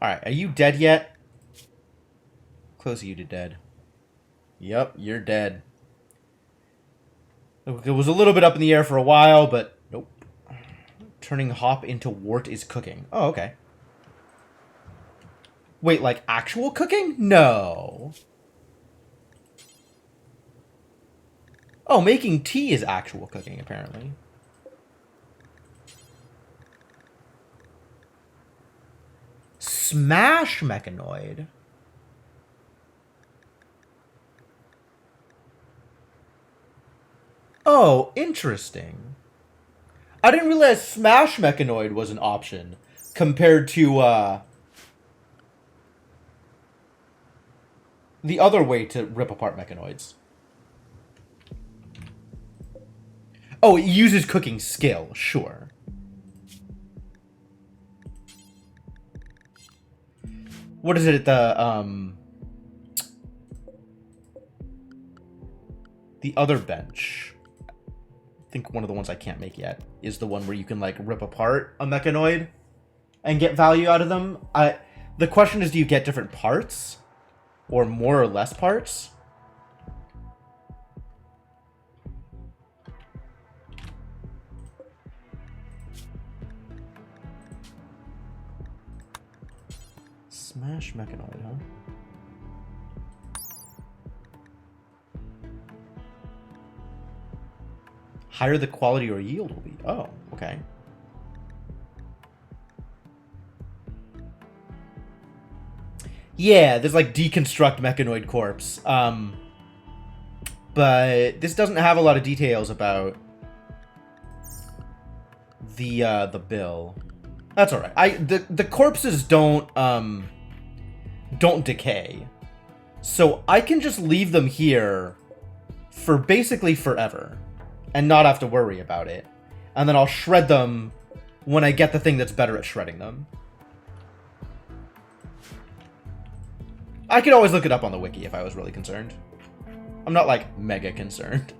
Alright, are you dead yet? Close you to dead. Yep, you're dead. It was a little bit up in the air for a while, but nope. Turning hop into wort is cooking. Oh, okay. Wait, like actual cooking? No. Oh, making tea is actual cooking, apparently. Smash mechanoid. Oh, interesting. I didn't realize Smash Mechanoid was an option compared to the other way to rip apart mechanoids. Oh, it uses cooking skill, sure. What is it? The other bench. I think one of the ones I can't make yet is the one where you can like rip apart a mechanoid and get value out of them. The question is, do you get different parts or more or less parts? Smash mechanoid, huh? Higher the quality or yield will be. Oh, okay. Yeah, there's like deconstruct mechanoid corpse. But this doesn't have a lot of details about the bill. That's all right. The corpses don't decay. So I can just leave them here for basically forever and not have to worry about it. And then I'll shred them when I get the thing that's better at shredding them. I could always look it up on the wiki if I was really concerned. I'm not, like, mega concerned.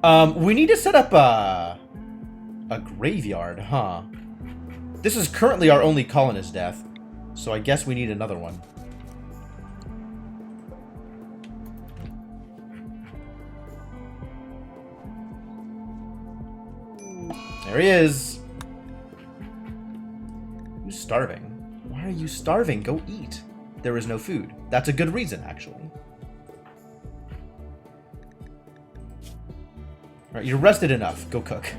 We need to set up a graveyard, huh? This is currently our only colonist death, so I guess we need another one. There he is. Who's starving? Why are you starving? Go eat. There is no food. That's a good reason, actually. Alright, you're rested enough. Go cook.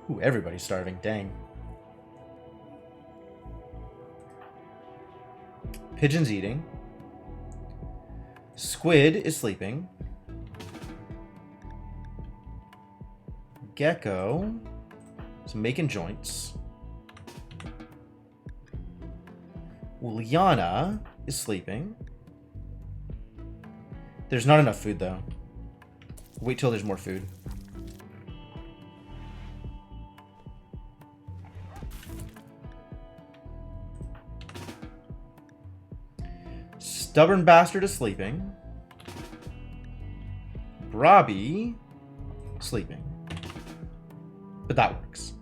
Ooh, everybody's starving. Dang. Pigeon's eating. Squid is sleeping. Gecko is making joints. Uliana is sleeping. There's not enough food, though. Wait till there's more food. Stubborn bastard is sleeping. Robbie sleeping. But that works.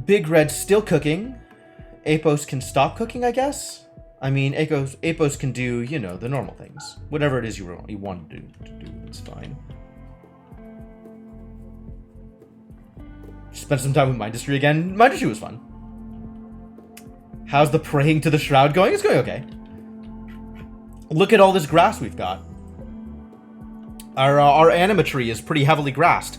Big Red still cooking. Apos can stop cooking, I guess? I mean, Apos can do, you know, the normal things. Whatever it is you want to do, it's fine. Spent some time with Mindustry again. Mindustry was fun. How's the praying to the shroud going? It's going okay. Look at all this grass we've got. Our animatry is pretty heavily grassed.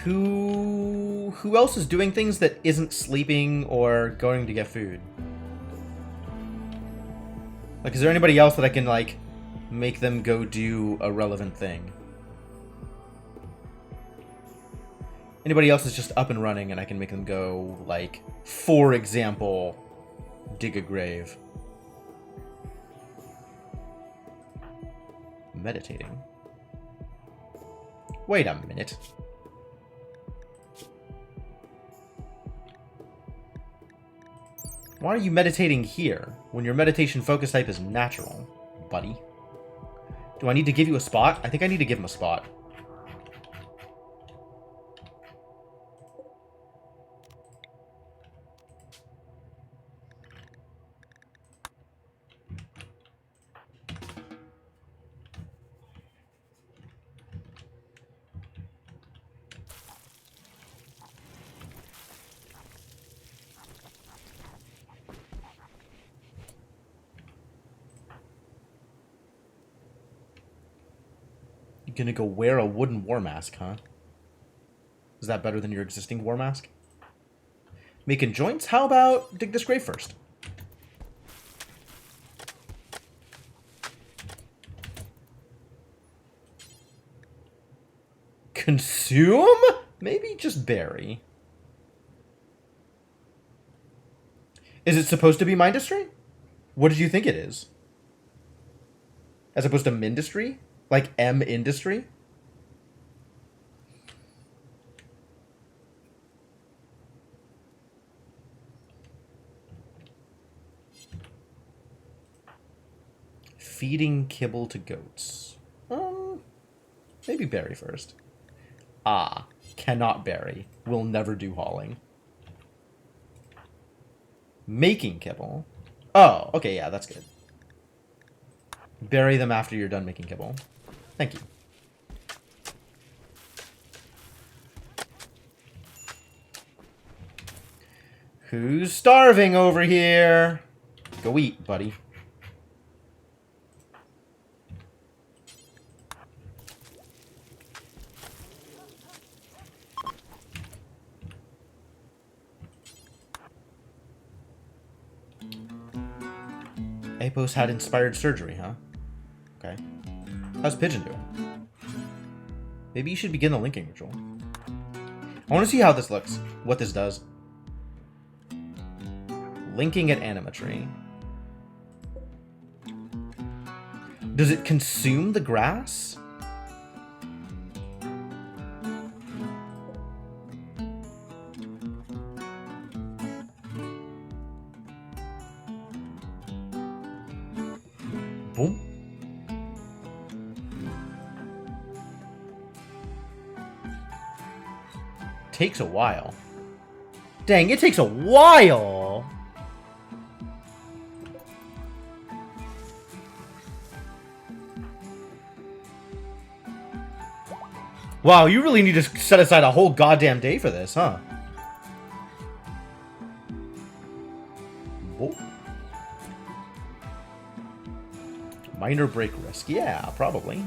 Who else is doing things that isn't sleeping or going to get food? Like, is there anybody else that I can, like, make them go do a relevant thing? Anybody else is just up and running and I can make them go, like, for example, dig a grave. Meditating. Wait a minute. Why are you meditating here when your meditation focus type is natural, buddy? Do I need to give you a spot? I think I need to give him a spot. You're gonna go wear a wooden war mask, huh? Is that better than your existing war mask? Making joints? How about dig this grave first? Consume? Maybe just bury. Is it supposed to be Mindustry? What did you think it is? As opposed to Mindustry? Like M Industry? Feeding kibble to goats. Maybe berry first. Ah, cannot berry. Will never do hauling. Making kibble. Oh, okay, yeah, that's good. Bury them after you're done making kibble. Thank you. Who's starving over here? Go eat, buddy. Apos had inspired surgery, huh? Okay. How's Pigeon doing? Maybe you should begin the linking ritual. I want to see how this looks. What this does. Linking at animatry. Does it consume the grass? Boom. Takes a while. Dang, it takes a while! Wow, you really need to set aside a whole goddamn day for this, huh? Whoa. Minor break risk. Yeah, probably.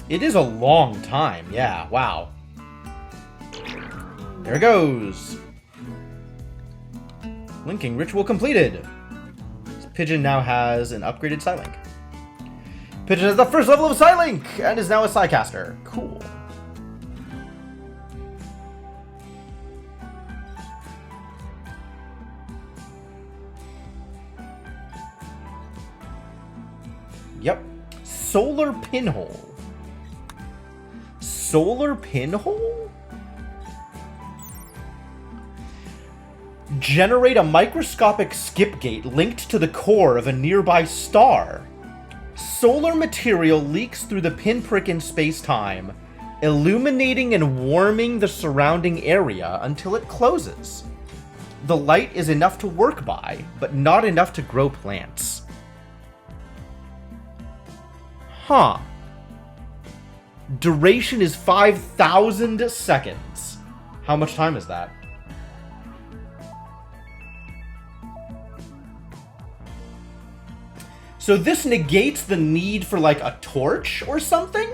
It is a long time. Yeah, wow. There it goes. Linking ritual completed. This Pigeon now has an upgraded Psylink. Pigeon has the first level of Psylink and is now a Psycaster. Cool. Yep. Solar Pinhole. Solar Pinhole? Generate a microscopic skip gate linked to the core of a nearby star. Solar material leaks through the pinprick in space-time, illuminating and warming the surrounding area until it closes. The light is enough to work by, but not enough to grow plants. Huh. Duration is 5,000 seconds. How much time is that? So this negates the need for, like, a torch or something?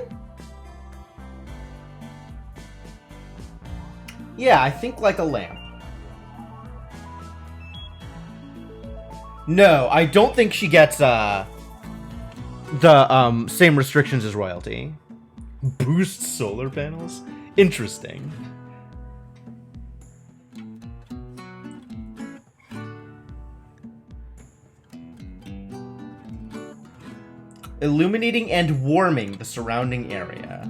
Yeah, I think like a lamp. No, I don't think she gets, the, same restrictions as royalty. Boost solar panels? Interesting. Illuminating and warming the surrounding area.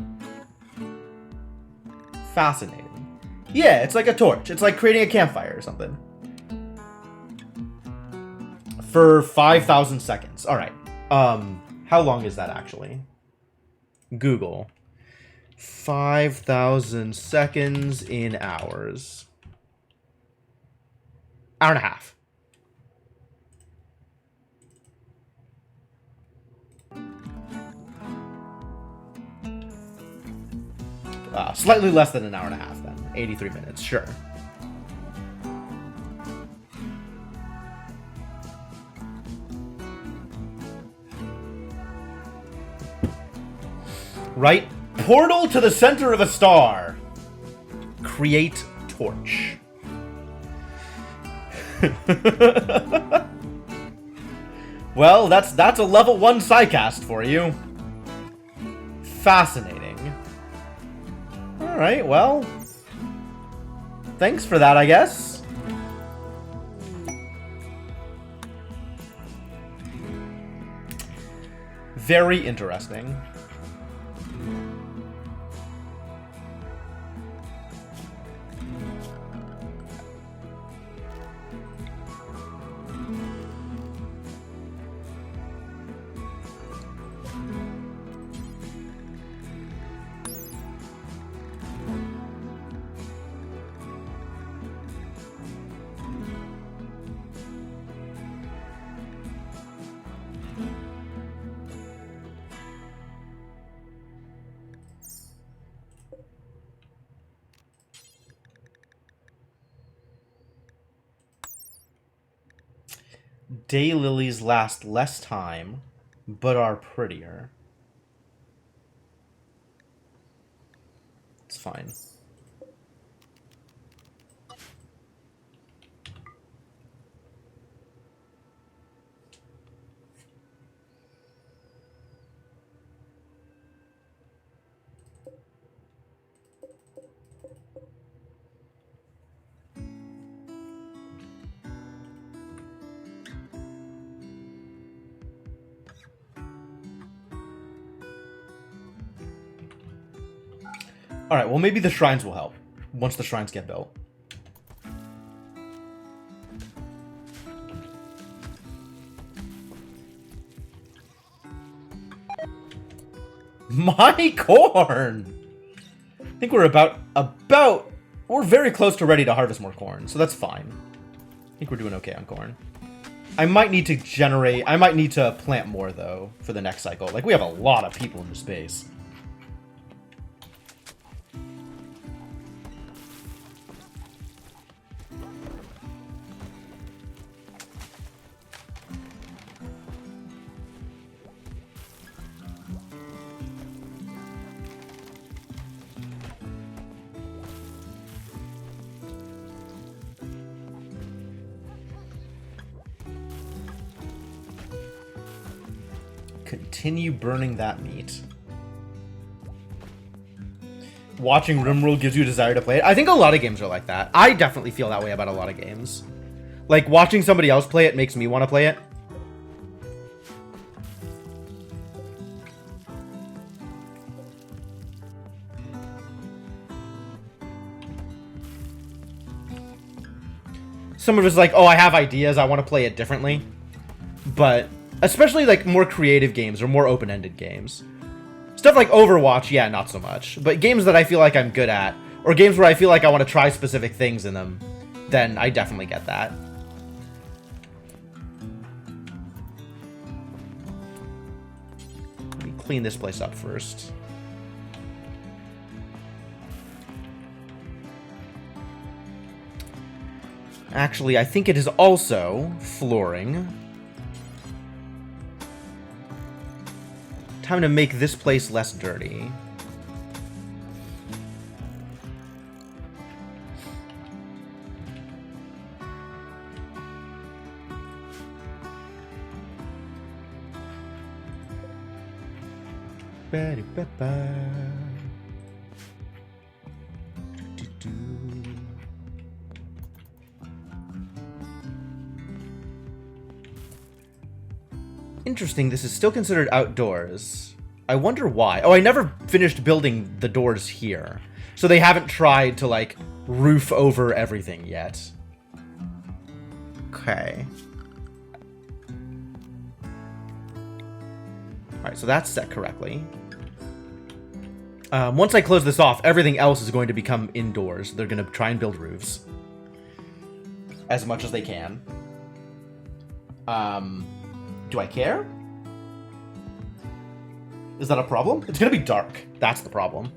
Fascinating. Yeah, it's like a torch. It's like creating a campfire or something. For 5,000 seconds. Alright. How long is that actually? Google. 5,000 seconds in hours. Hour and a half. Slightly less than an hour and a half then. 83 minutes, sure. Right? Portal to the center of a star. Create torch. Well, that's a level 1 psycast for you. Fascinating. Alright, well. Thanks for that, I guess. Very interesting. Daylilies last less time, but are prettier. It's fine. Alright, well maybe the shrines will help, once the shrines get built. My corn! I think we're we're very close to ready to harvest more corn, so that's fine. I think we're doing okay on corn. I might need to plant more, though, for the next cycle. Like, we have a lot of people in the space. Continue burning that meat. Watching Rimworld gives you a desire to play it. I think a lot of games are like that. I definitely feel that way about a lot of games. Like, watching somebody else play it makes me want to play it. Some of it's like, oh, I have ideas, I want to play it differently. But especially like more creative games or more open-ended games. Stuff like Overwatch, yeah, not so much. But games that I feel like I'm good at, or games where I feel like I want to try specific things in them, then I definitely get that. Let me clean this place up first. Actually, I think it is also flooring. Time to make this place less dirty. Interesting, this is still considered outdoors. I wonder why. Oh, I never finished building the doors here. So they haven't tried to, like, roof over everything yet. Okay. Alright, so that's set correctly. Once I close this off, everything else is going to become indoors. They're going to try and build roofs. As much as they can. Do I care? Is that a problem? It's gonna be dark. That's the problem.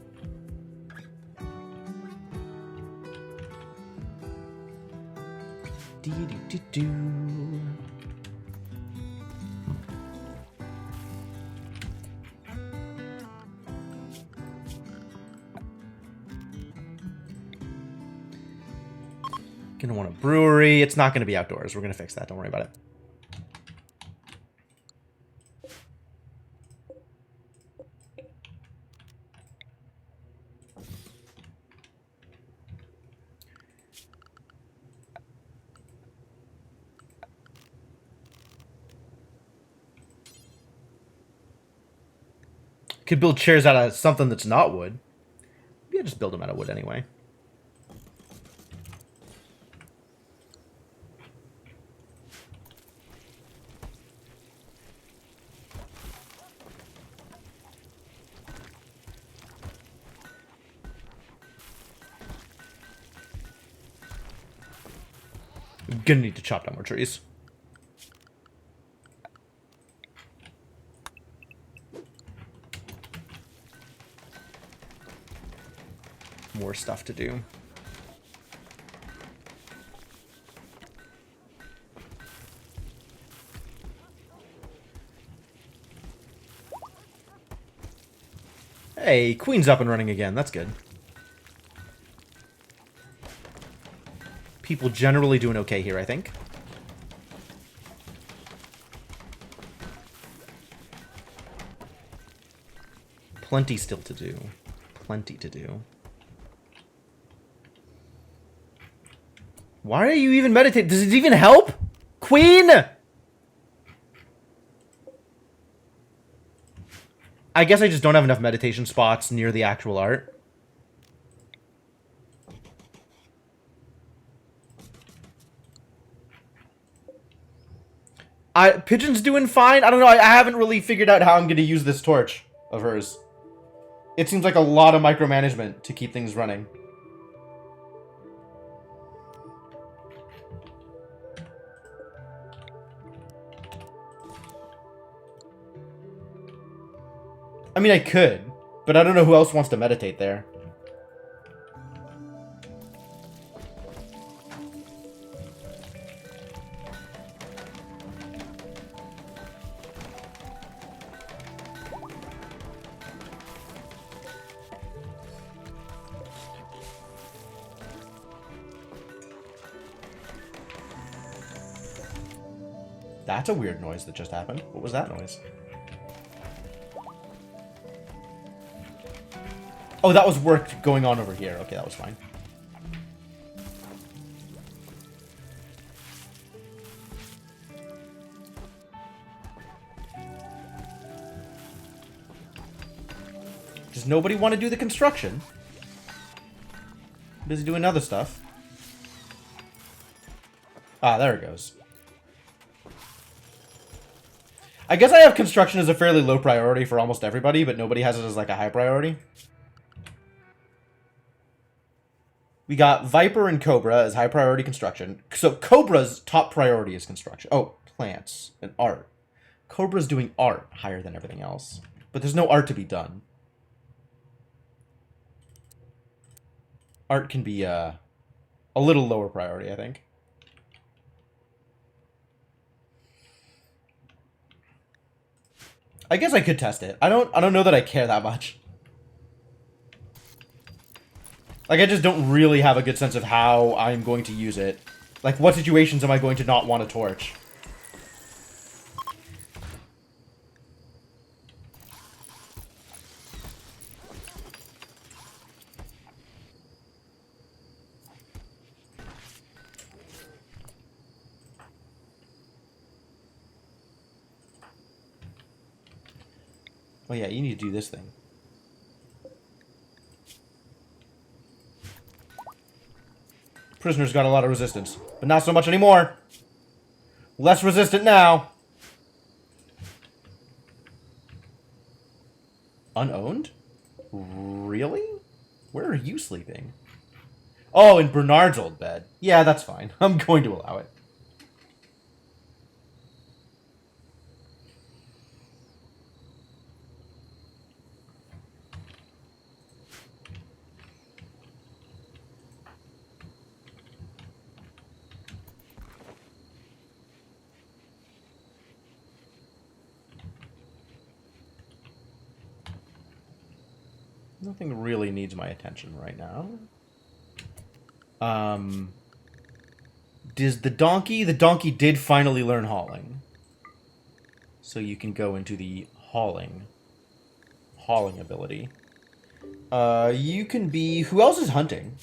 Gonna want a brewery. It's not gonna be outdoors. We're gonna fix that. Don't worry about it. Could build chairs out of something that's not wood. Maybe I'll just build them out of wood anyway. I'm gonna need to chop down more trees. More stuff to do. Hey, Queen's up and running again. That's good. People generally doing okay here, I think. Plenty still to do. Plenty to do. Why are you even meditating? Does it even help? Queen! I guess I just don't have enough meditation spots near the actual art. Pigeon's doing fine. I don't know. I haven't really figured out how I'm going to use this torch of hers. It seems like a lot of micromanagement to keep things running. I mean, I could, but I don't know who else wants to meditate there. That's a weird noise that just happened. What was that noise? Oh, that was work going on over here. Okay, that was fine. Does nobody want to do the construction? I'm busy doing other stuff. Ah, there it goes. I guess I have construction as a fairly low priority for almost everybody, but nobody has it as like a high priority. We got Viper and Cobra as high priority construction. So Cobra's top priority is construction. Oh, plants and art. Cobra's doing art higher than everything else. But there's no art to be done. Art can be a little lower priority, I think. I guess I could test it. I don't know that I care that much. Like, I just don't really have a good sense of how I'm going to use it. Like, what situations am I going to not want a torch? Oh yeah, you need to do this thing. Prisoner's got a lot of resistance, but not so much anymore. Less resistant now. Unowned? Really? Where are you sleeping? Oh, in Bernard's old bed. Yeah, that's fine. I'm going to allow it. Nothing really needs my attention right now. Does the donkey... The donkey did finally learn hauling. So you can go into the hauling ability. You can be... Who else is hunting?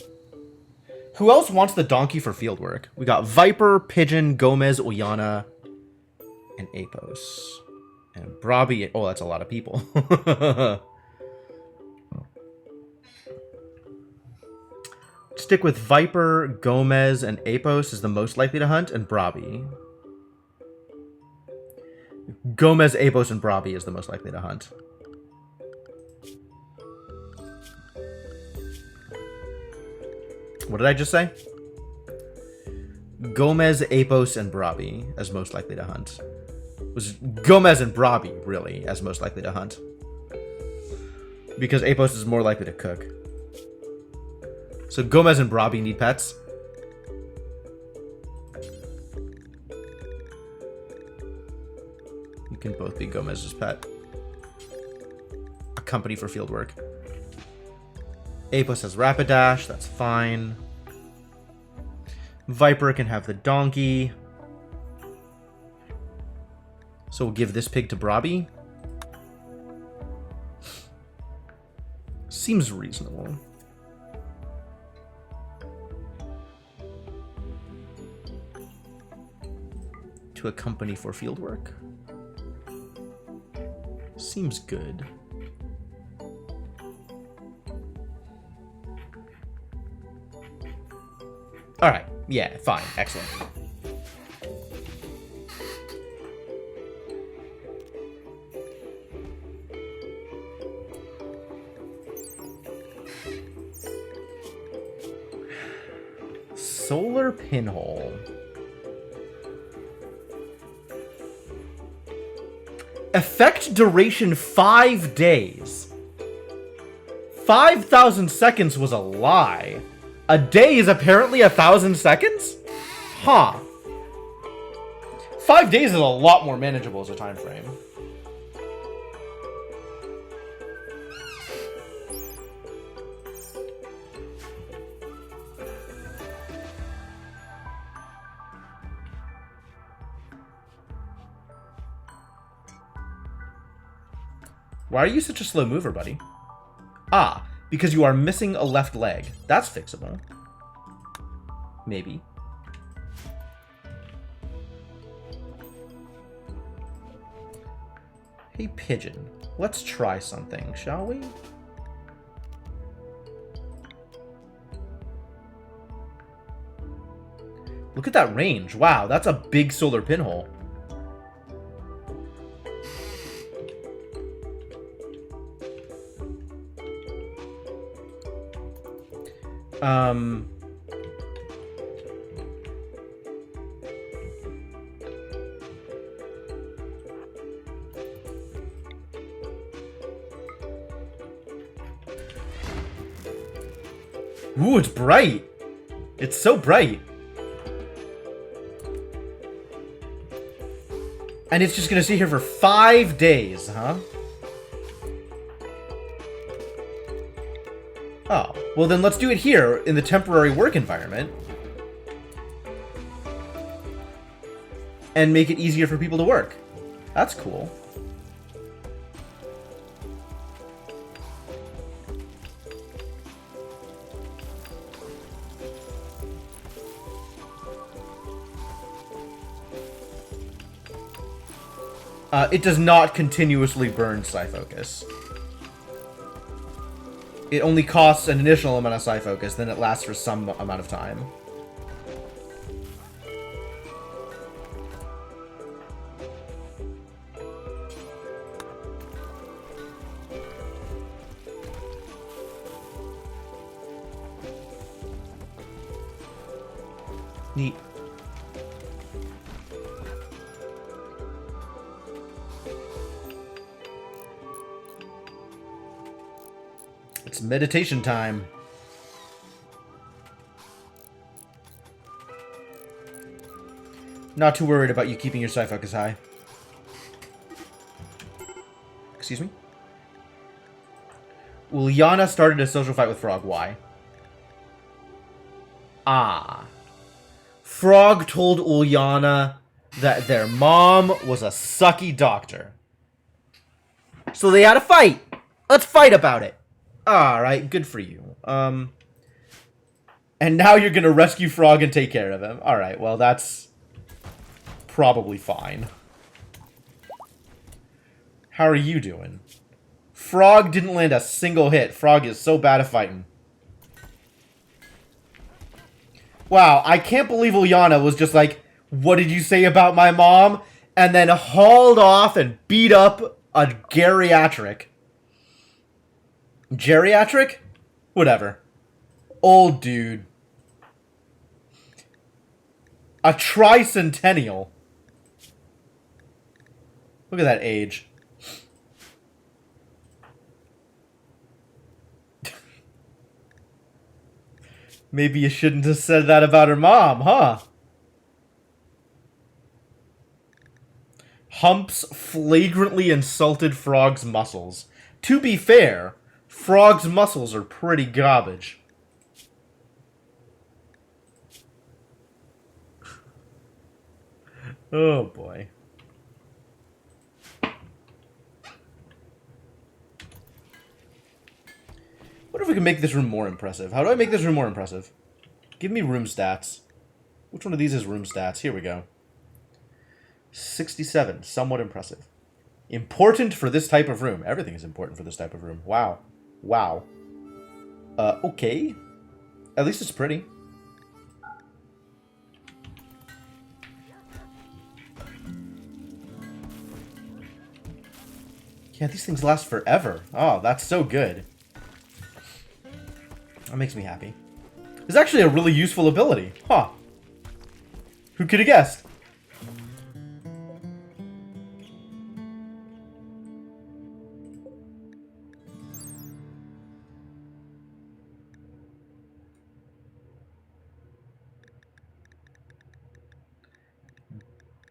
Who else wants the donkey for field work? We got Viper, Pigeon, Gomez, Oyana, and Apos. And Brabi... Oh, that's a lot of people. Stick with Viper, Gomez, and Apos is the most likely to hunt, and Brabi. Gomez, Apos, and Brabi is the most likely to hunt. What did I just say? Gomez, Apos, and Brabi as most likely to hunt. It was Gomez and Brabi, really, as most likely to hunt. Because Apos is more likely to cook. So Gomez and Brabi need pets. You can both be Gomez's pet. A company for field work. Apos has Rapidash, that's fine. Viper can have the donkey. So we'll give this pig to Brabi. Seems reasonable. To a company for field work. Seems good. Alright, yeah, fine, excellent. Solar pinhole. Effect duration 5 days. 5,000 seconds was a lie. A day is apparently 1,000 seconds? Huh. 5 days is a lot more manageable as a time frame. Why are you such a slow mover, buddy? Ah, because you are missing a left leg. That's fixable. Maybe. Hey, Pigeon. Let's try something, shall we? Look at that range. Wow, that's a big solar pinhole. Ooh, it's bright. It's so bright. And it's just gonna sit here for 5 days, huh? Oh, well then let's do it here in the temporary work environment. And make it easier for people to work. That's cool. It does not continuously burn Psi Focus. It only costs an initial amount of Psi Focus, then it lasts for some amount of time. Neat. It's meditation time. Not too worried about you keeping your Psi Focus high. Excuse me? Uliana started a social fight with Frog. Why? Ah. Frog told Uliana that their mom was a sucky doctor. So they had a fight. Let's fight about it. Alright, good for you. And now you're gonna rescue Frog and take care of him. Alright, well that's probably fine. How are you doing? Frog didn't land a single hit. Frog is so bad at fighting. Wow, I can't believe Uliana was just like, what did you say about my mom? And then hauled off and beat up a geriatric. Geriatric? Whatever. Old dude. A tricentennial. Look at that age. Maybe you shouldn't have said that about her mom, huh? Humps flagrantly insulted Frog's muscles. To be fair, Frog's muscles are pretty garbage. Oh boy. What if we can make this room more impressive? How do I make this room more impressive? Give me room stats. Which one of these is room stats? Here we go. 67. Somewhat impressive. Important for this type of room. Everything is important for this type of room. Wow. Wow. Okay. At least it's pretty. Yeah, these things last forever. Oh, that's so good. That makes me happy. It's actually a really useful ability. Huh. Who could have guessed?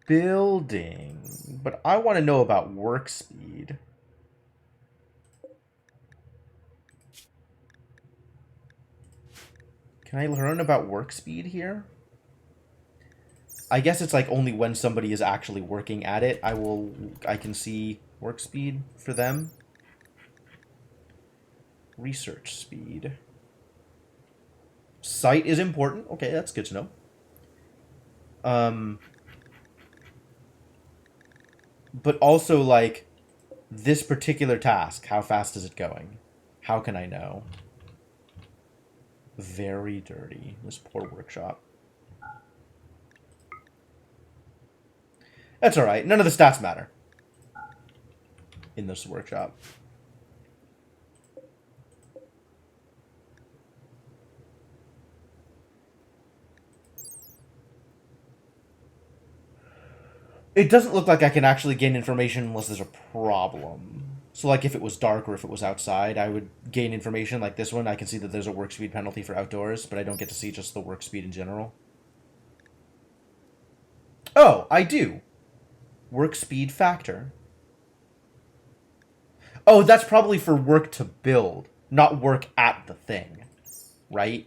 Building. But I want to know about work speed. Can I learn about work speed here? I guess it's like only when somebody is actually working at it, I can see work speed for them. Research speed. Sight is important. Okay, that's good to know. But also, like, this particular task, how fast is it going? How can I know? Very dirty. This poor workshop. That's alright. None of the stats matter in this workshop. It doesn't look like I can actually gain information unless there's a problem. So, like, if it was dark or if it was outside, I would gain information. Like this one, I can see that there's a work speed penalty for outdoors, but I don't get to see just the work speed in general. Oh, I do. Work speed factor. Oh, that's probably for work to build, not work at the thing. Right?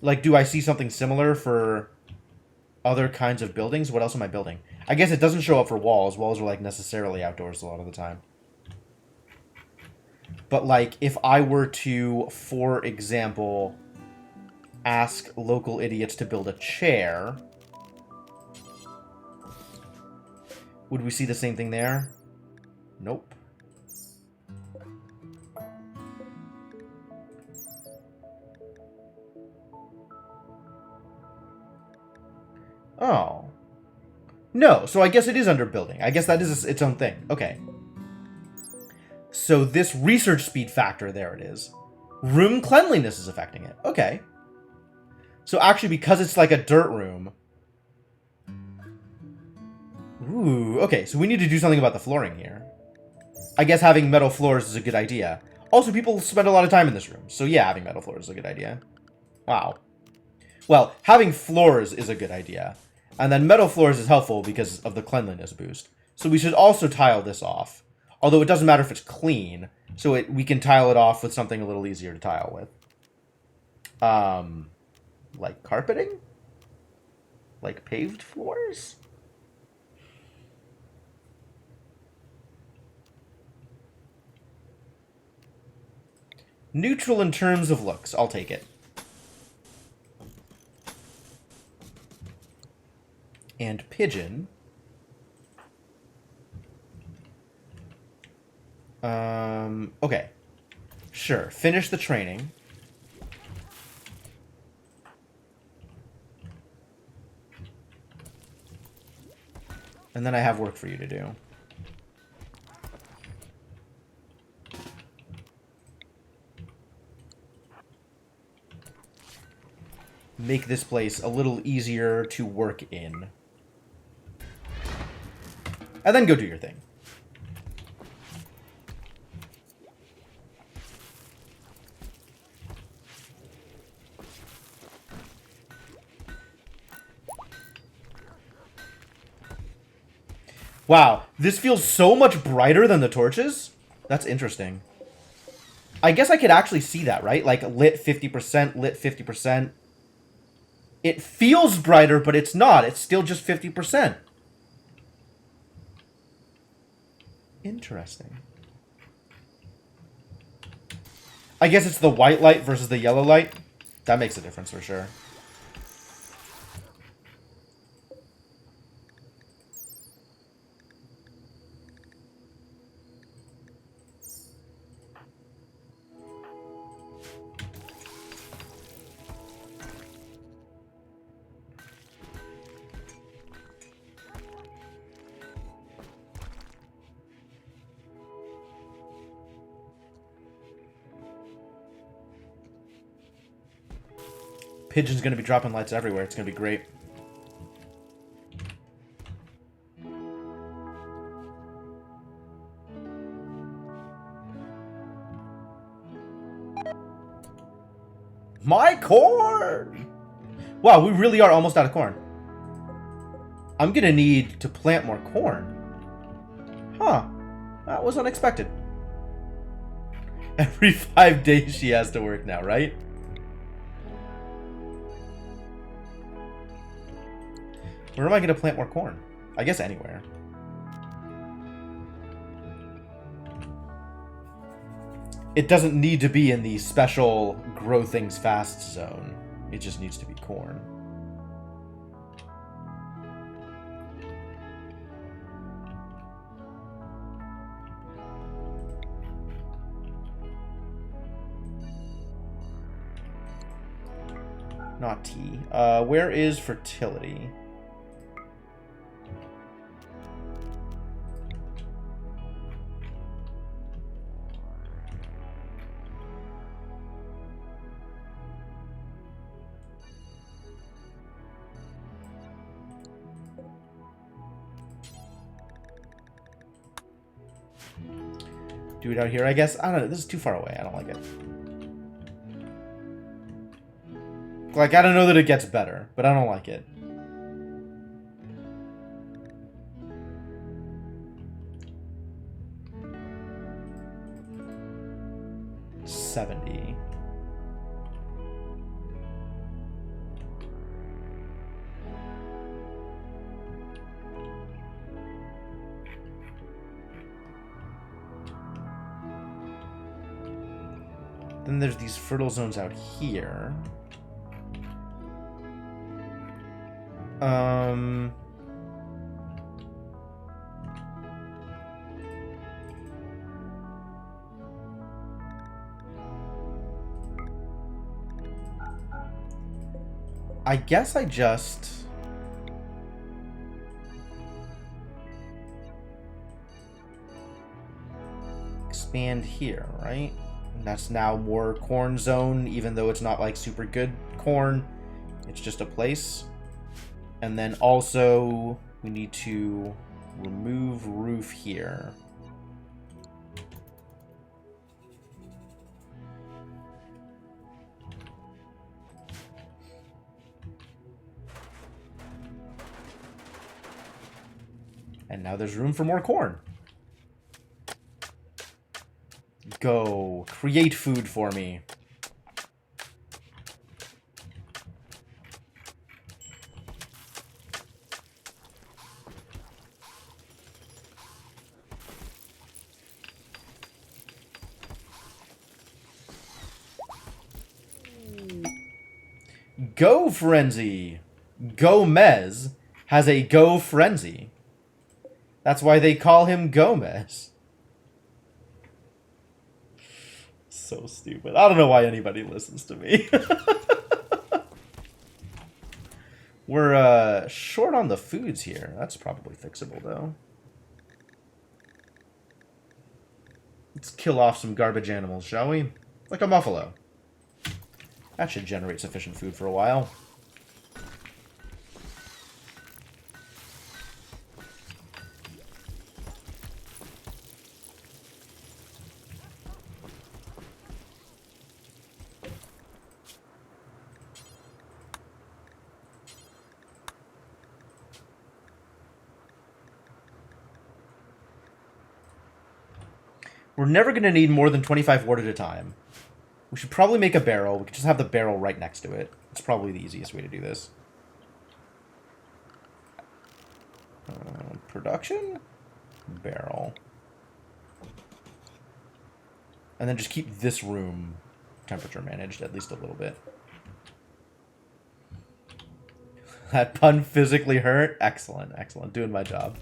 Like, do I see something similar for other kinds of buildings? What else am I building? I guess it doesn't show up for walls. Walls are, like, necessarily outdoors a lot of the time. But, like, if I were to, for example, ask local idiots to build a chair, would we see the same thing there? Nope. Oh. No, so I guess it is under building. I guess that is its own thing. Okay. So this research speed factor, there it is. Room cleanliness is affecting it. Okay. So actually, because it's like a dirt room... Ooh, okay, so we need to do something about the flooring here. I guess having metal floors is a good idea. Also, people spend a lot of time in this room, so yeah, having metal floors is a good idea. Wow. Well, having floors is a good idea. And then metal floors is helpful because of the cleanliness boost. So we should also tile this off. Although it doesn't matter if it's clean. So we can tile it off with something a little easier to tile with. Like carpeting? Like paved floors? Neutral in terms of looks. I'll take it. And pigeon. Okay. Sure. Finish the training. And then I have work for you to do. Make this place a little easier to work in. And then go do your thing. Wow, this feels so much brighter than the torches. That's interesting. I guess I could actually see that, right? Like lit 50%, lit 50%. It feels brighter, but it's not. It's still just 50%. Interesting. I guess it's the white light versus the yellow light. That makes a difference for sure. Pigeon's gonna be dropping lights everywhere. It's gonna be great. My corn! Wow, we really are almost out of corn. I'm gonna need to plant more corn. Huh. That was unexpected. Every 5 days she has to work now, right? Where am I going to plant more corn? I guess anywhere. It doesn't need to be in the special grow things fast zone. It just needs to be corn. Not tea. Where is fertility? Do it out here, I guess. I don't know. This is too far away. I don't like it. Like, I don't know that it gets better, but I don't like it. $70. Then there's these fertile zones out here. I guess I just... expand here, right? That's now more corn zone, even though it's not like super good corn. It's just a place. And then also we need to remove roof here. And now there's room for more corn. Go. Create food for me. Go Frenzy! Gomez has a Go Frenzy. That's why they call him Gomez. So stupid. I don't know why anybody listens to me. We're short on the foods here. That's probably fixable, though. Let's kill off some garbage animals, shall we? Like a buffalo. That should generate sufficient food for a while. We're never going to need more than 25 wood at a time. We should probably make a barrel. We could just have the barrel right next to it. It's probably the easiest way to do this. Production? Barrel. And then just keep this room temperature managed at least a little bit. That pun physically hurt? Excellent, excellent. Doing my job.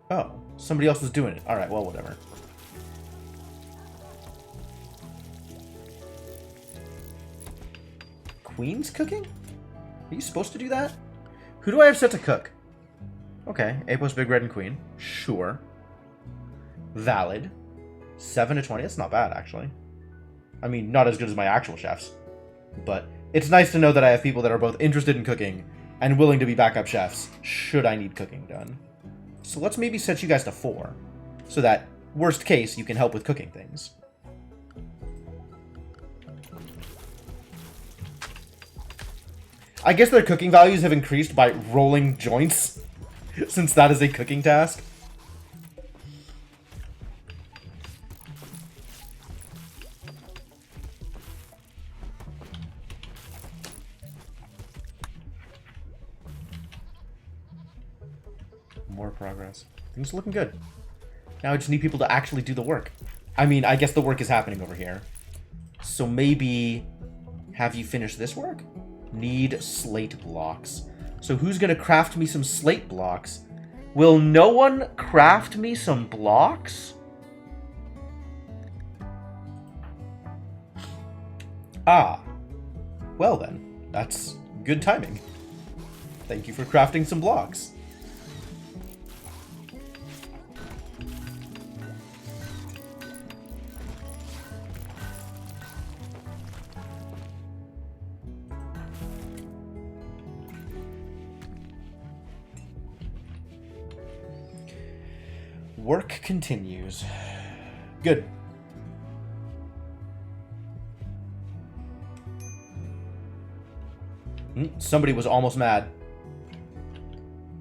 Oh, somebody else was doing it. Alright, well, whatever. Queen's cooking? Are you supposed to do that? Who do I have set to cook? Okay, Apos, Big Red, and Queen. Sure. Valid. 7 to 20. That's not bad, actually. I mean, not as good as my actual chefs. But it's nice to know that I have people that are both interested in cooking and willing to be backup chefs should I need cooking done. So let's maybe set you guys to 4, so that, worst case, you can help with cooking things. I guess their cooking values have increased by rolling joints, since that is a cooking task. More progress. Things are looking good. Now I just need people to actually do the work. I mean, I guess the work is happening over here. So maybe have you finish this work? Need slate blocks. So who's going to craft me some slate blocks? Will no one craft me some blocks? Ah. Well then, that's good timing. Thank you for crafting some blocks. Work continues. Good. Somebody was almost mad.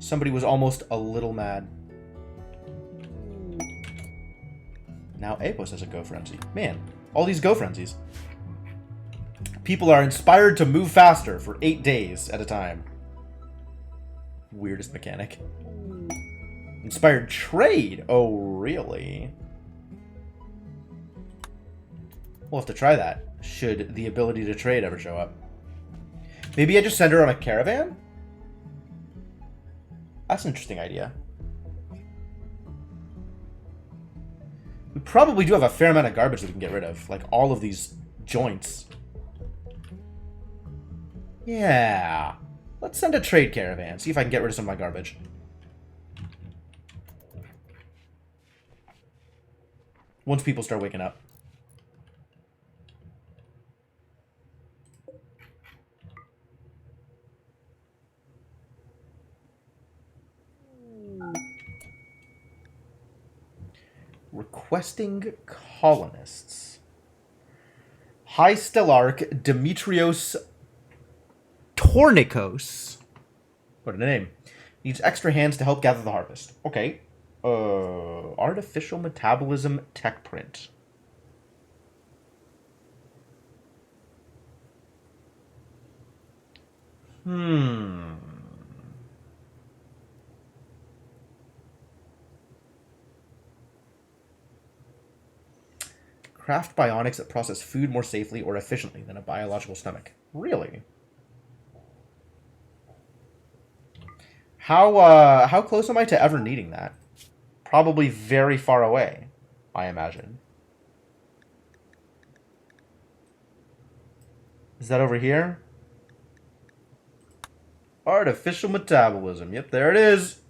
Somebody was almost a little mad. Now Apos has a Go Frenzy. Man, all these Go Frenzies. People are inspired to move faster for 8 days at a time. Weirdest mechanic. Inspired trade? Oh, really? We'll have to try that, should the ability to trade ever show up. Maybe I just send her on a caravan? That's an interesting idea. We probably do have a fair amount of garbage that we can get rid of. Like, all of these joints. Yeah. Let's send a trade caravan. See if I can get rid of some of my garbage. Once people start waking up. Requesting colonists. High Stellarch Demetrios Tornikos. What a name. Needs extra hands to help gather the harvest. Okay. Artificial metabolism tech print. Craft bionics that process food more safely or efficiently than a biological stomach. Really? How close am I to ever needing that? Probably very far away, I imagine. Is that over here? Artificial metabolism. Yep, there it is.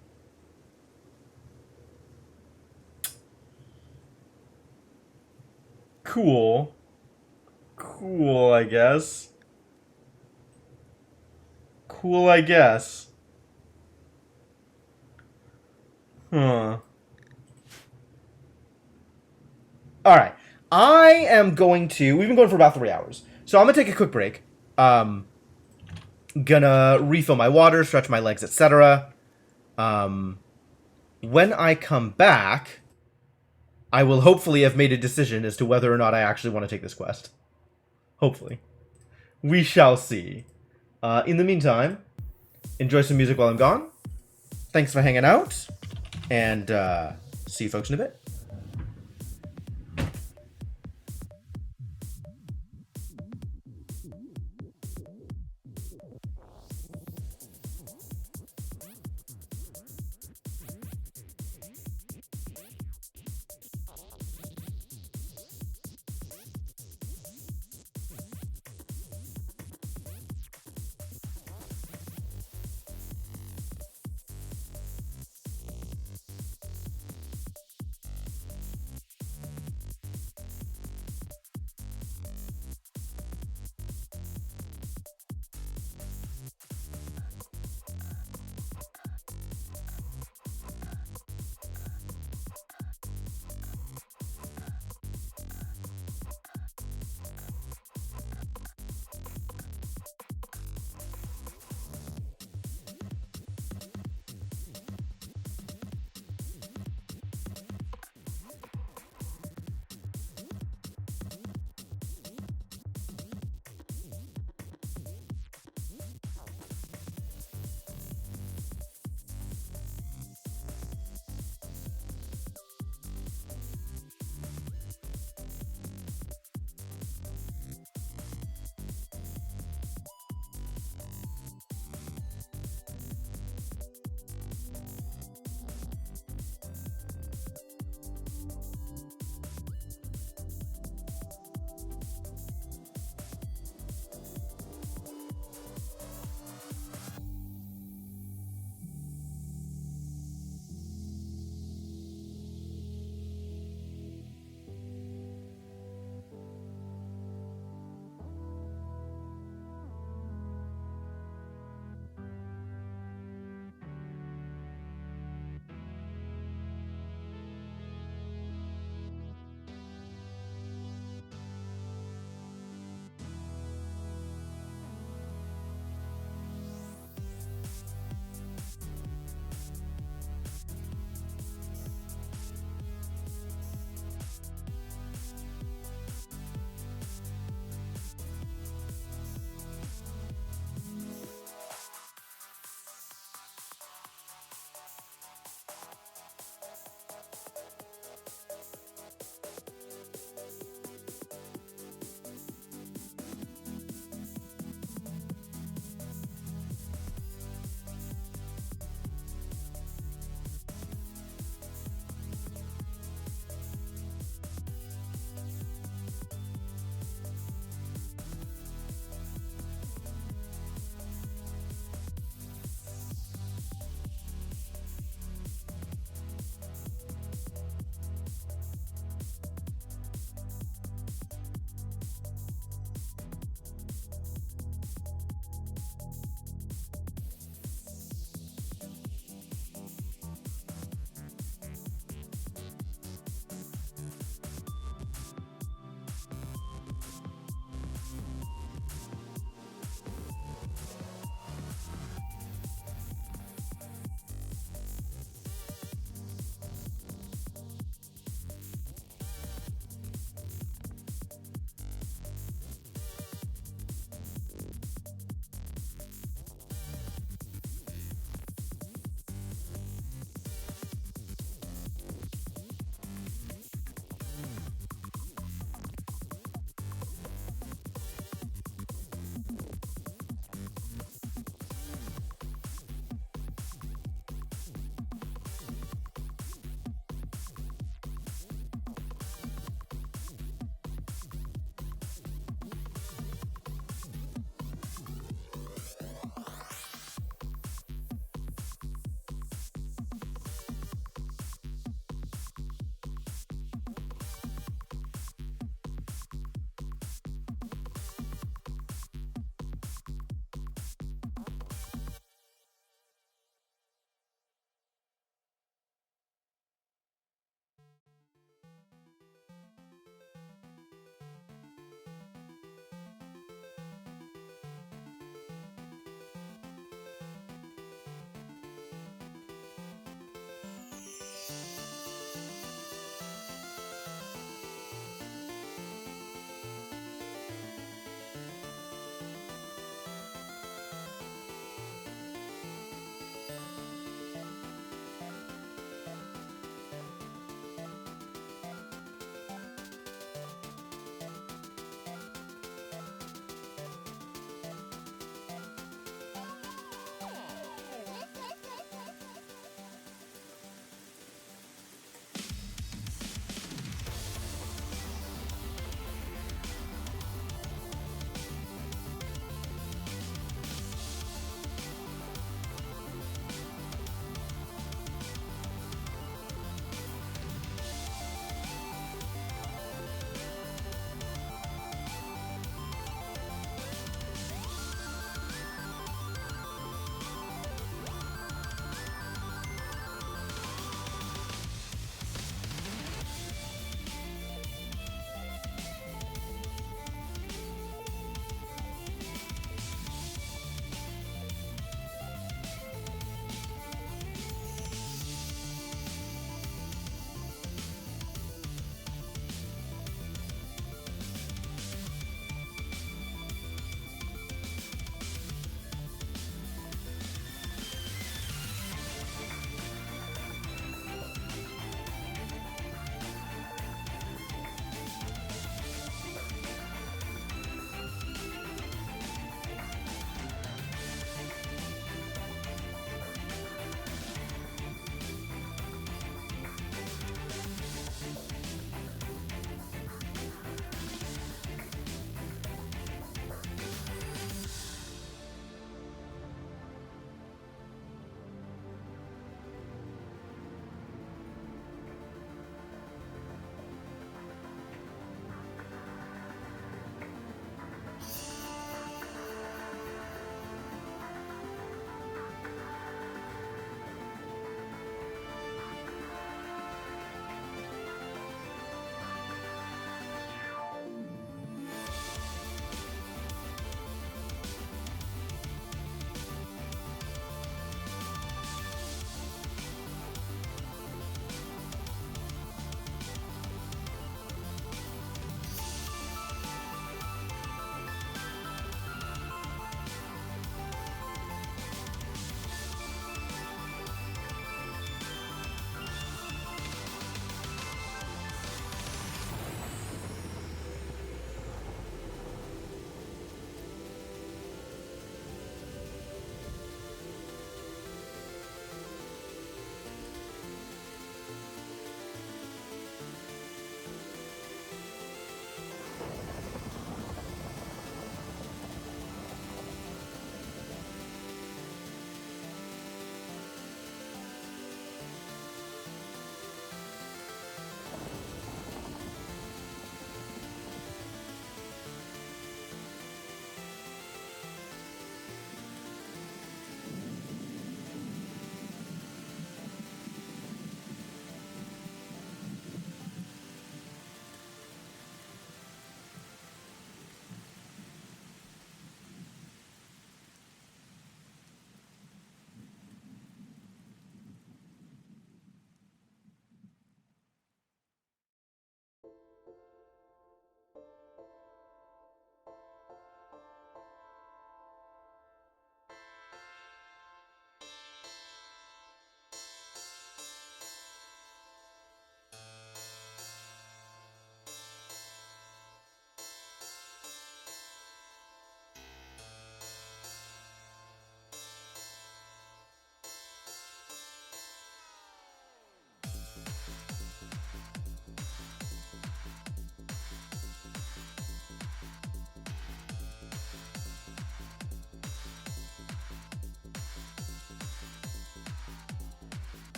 Cool. Cool, I guess. Cool, I guess. Huh. Alright. I am going to... We've been going for about 3 hours. So I'm going to take a quick break. Gonna refill my water, stretch my legs, etc. When I come back, I will hopefully have made a decision as to whether or not I actually want to take this quest. Hopefully. We shall see. In the meantime, enjoy some music while I'm gone. Thanks for hanging out. And see you folks in a bit.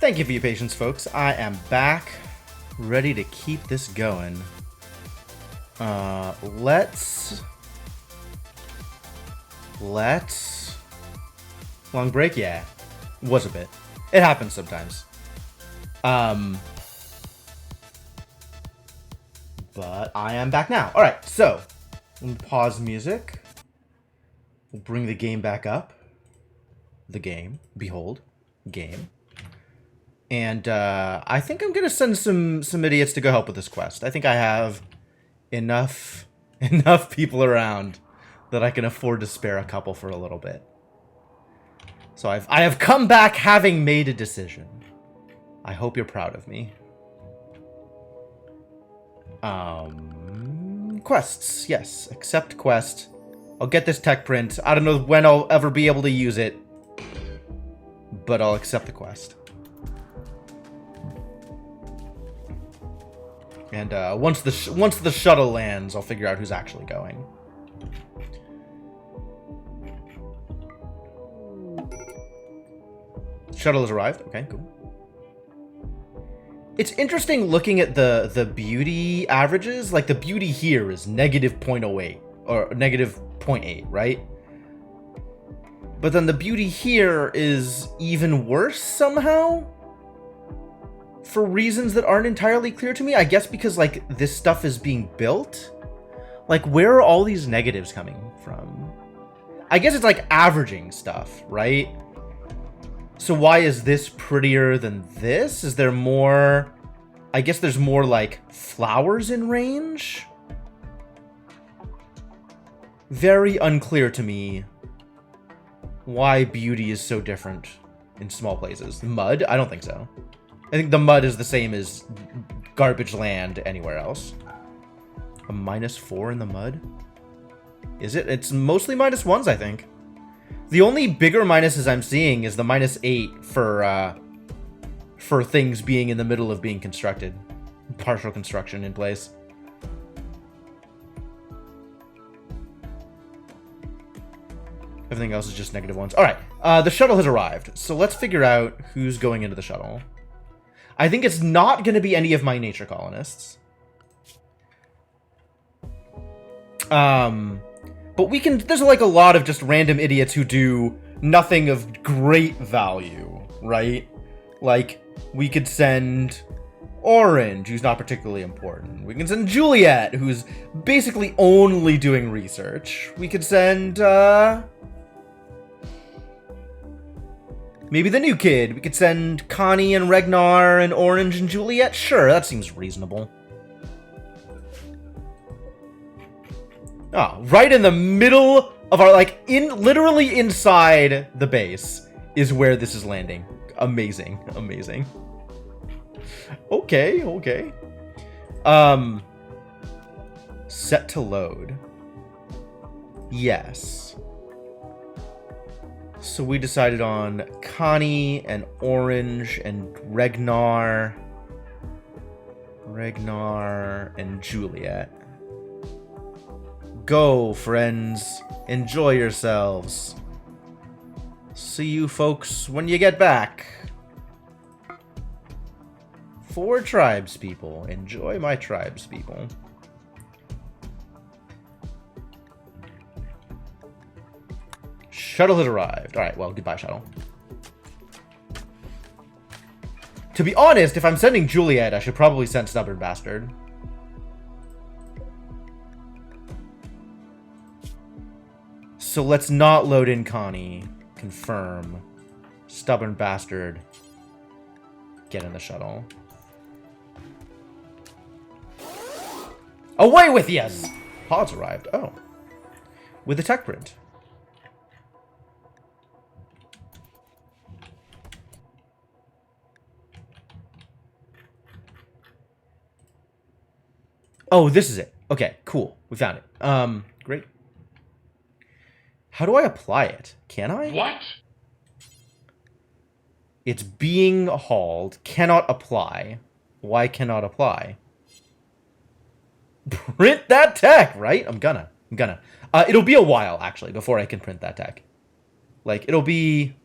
Thank you for your patience, folks. I am back, ready to keep this going. Let's... Long break? Yeah. Was a bit. It happens sometimes. But I am back now. Alright, so, we'll pause music. We'll bring the game back up. The game. Behold. Game. And, I think I'm gonna send some idiots to go help with this quest. I think I have enough people around that I can afford to spare a couple for a little bit. So I have come back having made a decision. I hope you're proud of me. Quests. Yes, accept quest. I'll get this tech print. I don't know when I'll ever be able to use it, but I'll accept the quest. And once the shuttle lands, I'll figure out who's actually going. Shuttle has arrived. Okay, cool. It's interesting looking at the beauty averages. Like, the beauty here is negative 0.08 or negative 0.8, right? But then the beauty here is even worse somehow, for reasons that aren't entirely clear to me. I guess because, like, this stuff is being built. Like, where are all these negatives coming from? I guess it's like averaging stuff, right? So why is this prettier than this? Is there more... I guess there's more, like, flowers in range? Very unclear to me why beauty is so different in small places. Mud? I don't think so. I think the mud is the same as garbage land anywhere else. A -4 in the mud? Is it? It's mostly -1s, I think. The only bigger minuses I'm seeing is the -8 for things being in the middle of being constructed. Partial construction in place. Everything else is just -1s. Alright, the shuttle has arrived. So let's figure out who's going into the shuttle. I think it's not going to be any of my nature colonists. But we can... There's like a lot of just random idiots who do nothing of great value, right? Like, we could send Orange, who's not particularly important. We can send Juliet, who's basically only doing research. We could send, maybe the new kid. We could send Connie and Regnar and Orange and Juliet. Sure, that seems reasonable. Oh, right in the middle of our, like, literally inside the base is where this is landing. Amazing, amazing. Okay, okay. Set to load. Yes. So we decided on Connie and Orange and Regnar and Juliet. Go, friends. Enjoy yourselves. See you folks when you get back. 4 tribespeople. Enjoy my tribespeople. Shuttle has arrived. Alright, well, goodbye, shuttle. To be honest, if I'm sending Juliet, I should probably send Stubborn Bastard. So let's not load in Connie. Confirm. Stubborn Bastard. Get in the shuttle. Away with yous! Pods arrived. Oh. With a tech print. Oh, this is it. Okay, cool. We found it. Great. How do I apply it? Can I? What? It's being hauled. Cannot apply. Why cannot apply? Print that tech, right? I'm gonna. It'll be a while, actually, before I can print that tech. Like, it'll be...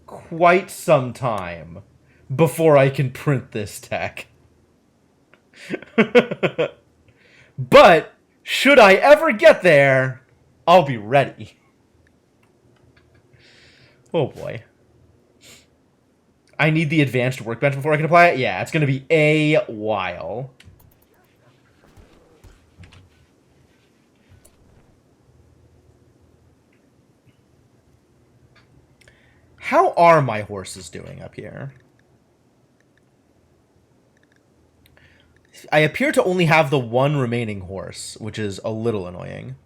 quite some time before I can print this tech. But should I ever get there, I'll be ready. Oh boy. I need the advanced workbench before I can apply it? Yeah, it's going to be a while. How are my horses doing up here? I appear to only have the one remaining horse, which is a little annoying.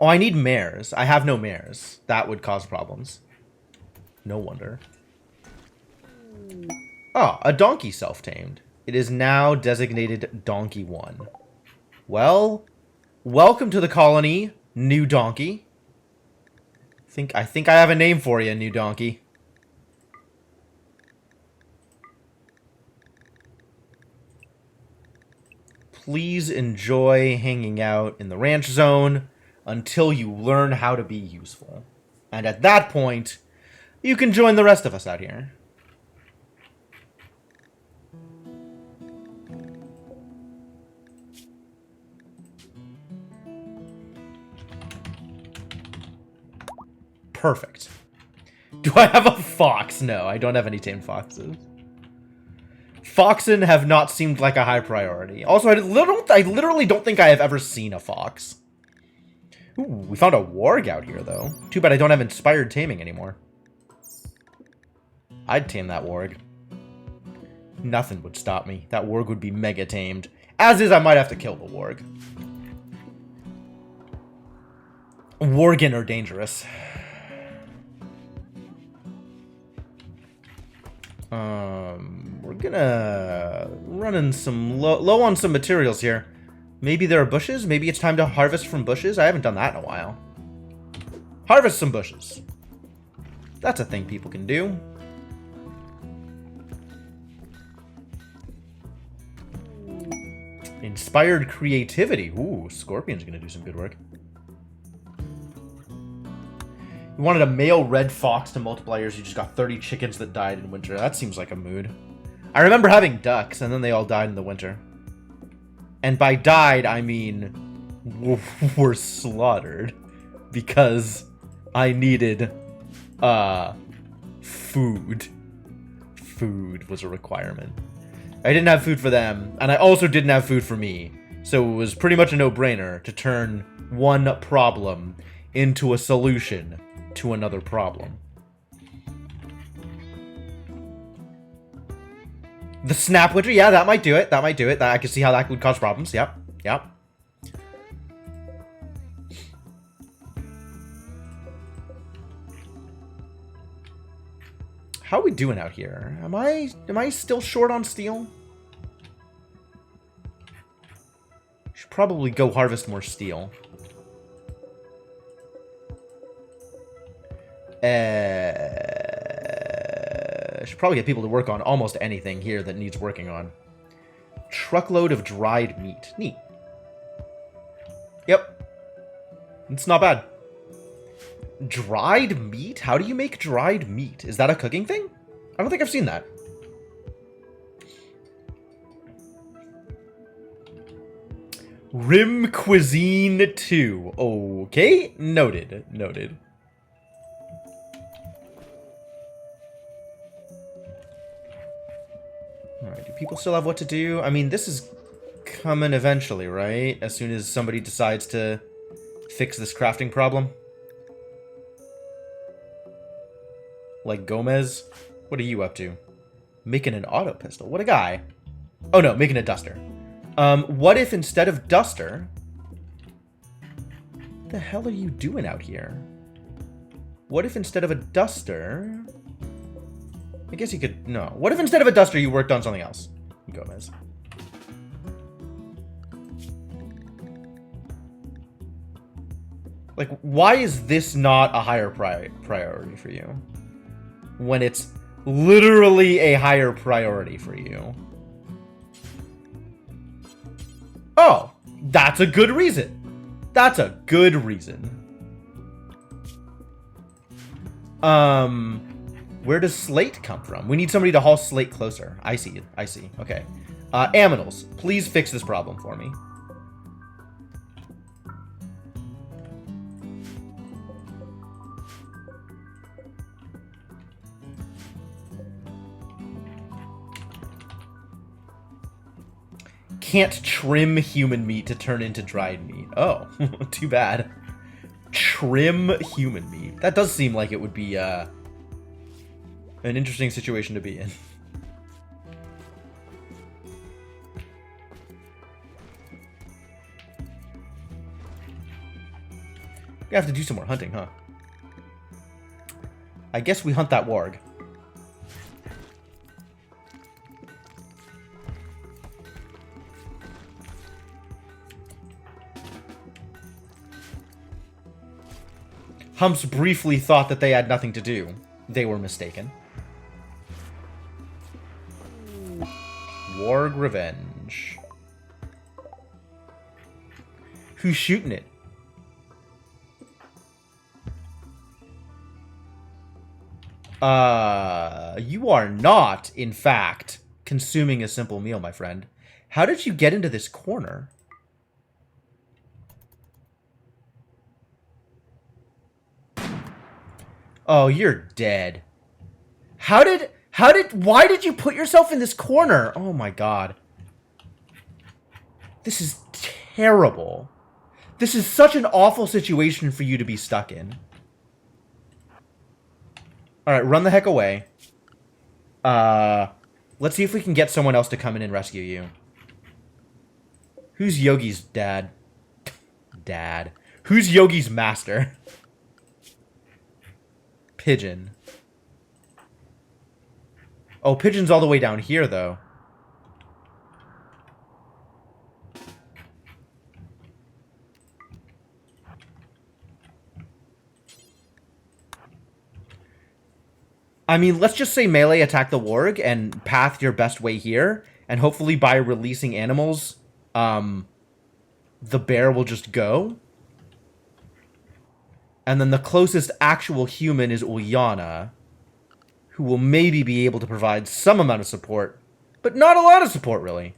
Oh, I need mares. I have no mares. That would cause problems. No wonder. Oh, a donkey self-tamed. It is now designated Donkey 1. Well, welcome to the colony, new donkey. I think I have a name for you, new donkey. Please enjoy hanging out in the ranch zone until you learn how to be useful. And at that point, you can join the rest of us out here. Perfect. Do I have a fox? No, I don't have any tamed foxes. Foxen have not seemed like a high priority. Also, I literally don't think I have ever seen a fox. Ooh, we found a warg out here, though. Too bad I don't have inspired taming anymore. I'd tame that warg. Nothing would stop me. That warg would be mega tamed. As is, I might have to kill the warg. Worgen are dangerous. We're gonna run in some low on some materials here. Maybe there are bushes? Maybe it's time to harvest from bushes? I haven't done that in a while. Harvest some bushes. That's a thing people can do. Inspired creativity. Ooh, Scorpion's gonna do some good work. You wanted a male red fox to multiply yours, you just got 30 chickens that died in winter. That seems like a mood. I remember having ducks, and then they all died in the winter. And by died, I mean were slaughtered. Because I needed, food. Food was a requirement. I didn't have food for them, and I also didn't have food for me. So it was pretty much a no-brainer to turn one problem into a solution to another problem. The snap winter, yeah, that might do it. That might do it. I can see how that would cause problems. Yep, yep. How are we doing out here? Am I still short on steel? Should probably go harvest more steel. Should probably get people to work on almost anything here that needs working on. Truckload of dried meat. Neat. Yep. It's not bad. Dried meat? How do you make dried meat? Is that a cooking thing? I don't think I've seen that. Rim Cuisine 2. Okay. Noted. Noted. Alright, do people still have what to do? I mean, this is coming eventually, right? As soon as somebody decides to fix this crafting problem. Like Gomez? What are you up to? Making an auto pistol. What a guy. Oh no, making a duster. What if instead of duster... What the hell are you doing out here? What if instead of a duster... I guess you could... No. What if instead of a duster you worked on something else? Gomez. Like, why is this not a higher priority for you? When it's literally a higher priority for you. Oh, that's a good reason. That's a good reason. Where does slate come from? We need somebody to haul slate closer. I see. I see. Okay. Aminals, please fix this problem for me. Can't trim human meat to turn into dried meat. Oh, too bad. Trim human meat. That does seem like it would be an interesting situation to be in. We have to do some more hunting, huh? I guess we hunt that warg. Humps briefly thought that they had nothing to do. They were mistaken. Warg revenge. Who's shooting it? You are not, in fact, consuming a simple meal, my friend. How did you get into this corner? Oh, you're dead. Why did you put yourself in this corner? Oh my god. This is terrible. This is such an awful situation for you to be stuck in. Alright, run the heck away. Let's see if we can get someone else to come in and rescue you. Who's Yogi's dad? Dad. Who's Yogi's master? Pigeon. Oh, Pigeon's all the way down here, though. I mean, let's just say melee attack the warg and path your best way here. And hopefully by releasing animals, the bear will just go. And then the closest actual human is Ulyana, who will maybe be able to provide some amount of support, but not a lot of support, really.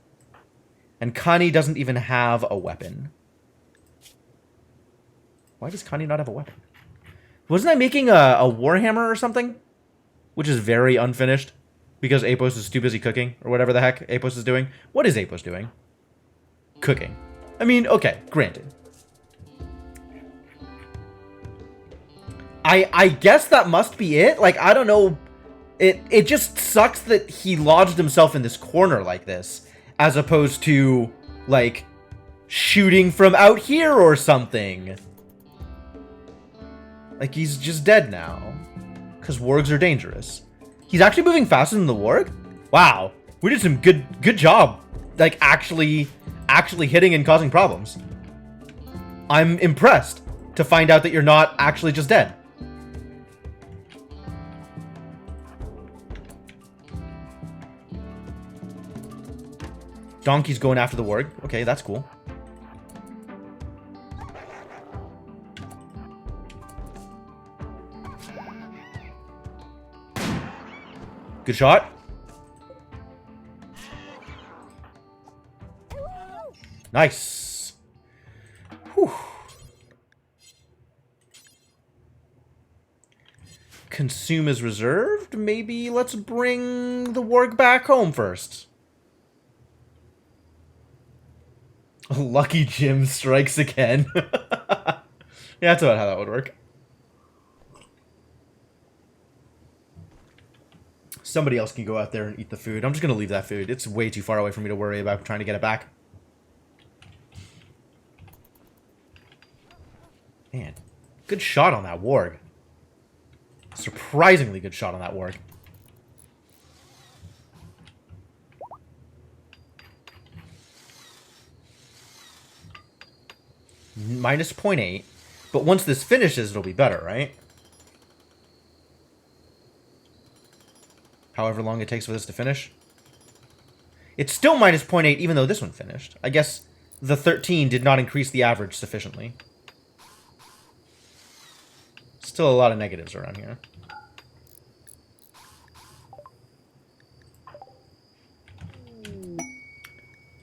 And Connie doesn't even have a weapon. Why does Connie not have a weapon? Wasn't I making a Warhammer or something? Which is very unfinished, because Apos is too busy cooking, or whatever the heck Apos is doing. What is Apos doing? Cooking. I mean, okay, granted. I guess that must be it. Like, I don't know. It just sucks that he lodged himself in this corner like this, as opposed to, like, shooting from out here or something. Like, he's just dead now. Because wargs are dangerous. He's actually moving faster than the warg? Wow. We did some good job. Like, actually hitting and causing problems. I'm impressed to find out that you're not actually just dead. Donkey's going after the warg. Okay, that's cool. Good shot. Nice. Whew. Consume is reserved. Maybe let's bring the warg back home first. Lucky Jim strikes again. Yeah, that's about how that would work. Somebody else can go out there and eat the food. I'm just going to leave that food. It's way too far away for me to worry about trying to get it back. Man, good shot on that warg. Surprisingly good shot on that warg. Minus 0.8. But once this finishes, it'll be better, right? However long it takes for this to finish. It's still minus 0.8 even though this one finished. I guess the 13 did not increase the average sufficiently. Still a lot of negatives around here.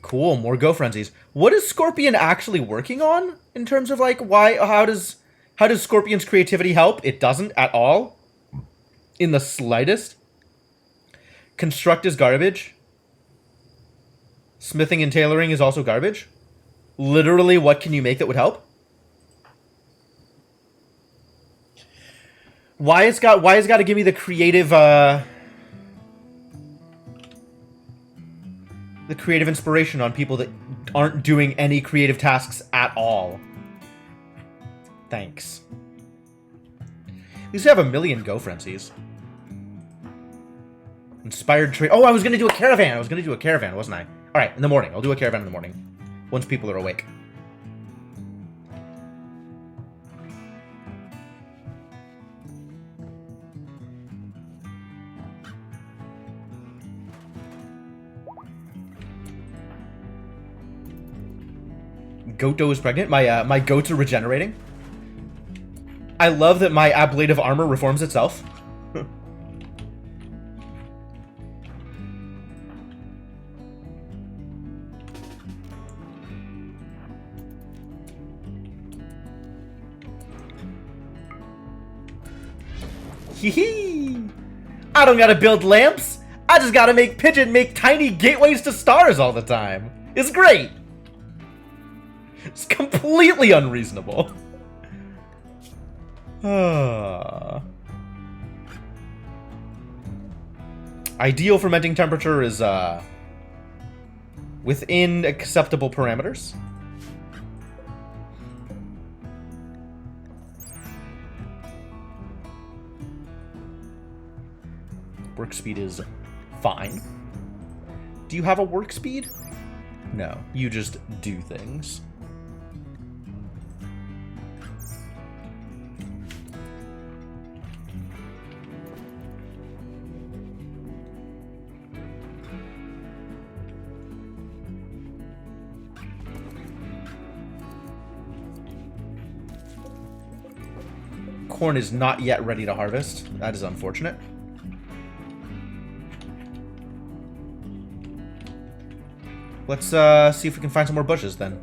Cool, more Go Frenzies. What is Scorpion actually working on in terms of like how does Scorpion's creativity help? It doesn't at all. In the slightest. Construct is garbage. Smithing and tailoring is also garbage. Literally, what can you make that would help? Why it's got to give me the creative inspiration on people that aren't doing any creative tasks at all. Thanks. At least I have 1 million Go Frenzies. Inspired trade. Oh, I was gonna do a caravan. Wasn't I? All right, in the morning. I'll do a caravan in the morning, once people are awake. Goto is pregnant. My goats are regenerating. I love that my ablative armor reforms itself. Hee. I don't gotta build lamps. I just gotta make tiny gateways to stars all the time. It's great. It's completely unreasonable. Ideal fermenting temperature is within acceptable parameters. Work speed is fine. Do you have a work speed? No, you just do things. Corn is not yet ready to harvest. That is unfortunate. Let's see if we can find some more bushes then.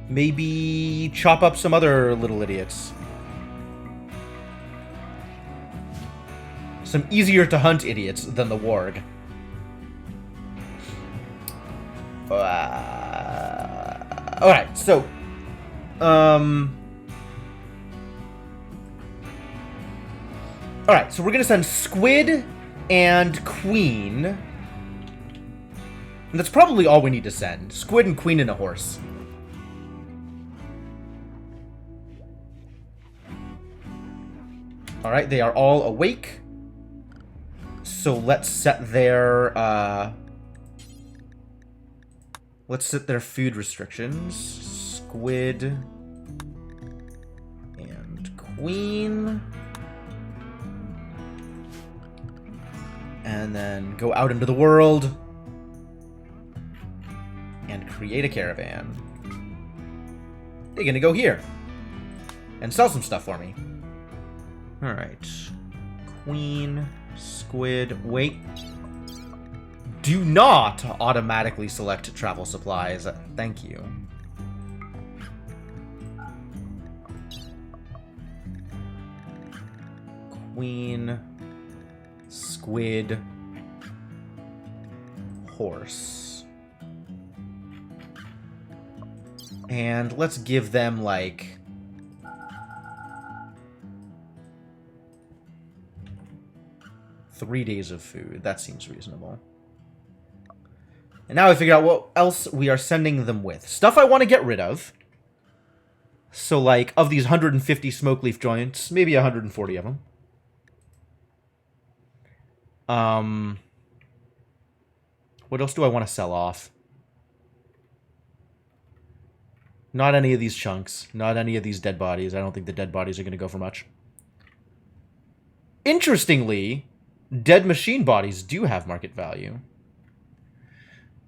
Maybe chop up some other little idiots. Some easier to hunt idiots than the warg. Alright, so alright, so we're gonna send Squid and Queen. And that's probably all we need to send. Squid and Queen and a horse. Alright, they are all awake. So let's set their food restrictions. Squid and Queen. And then go out into the world and create a caravan. They're gonna go here and sell some stuff for me. Alright. Queen, Squid, wait. Do not automatically select travel supplies. Thank you. Queen, Squid, horse. And let's give them, like, three days of food. That seems reasonable. And now I figure out what else we are sending them with. Stuff I want to get rid of. So, like, of these 150 smoke leaf joints, maybe 140 of them. What else do I want to sell off? Not any of these chunks. Not any of these dead bodies. I don't think the dead bodies are going to go for much. Interestingly, dead machine bodies do have market value.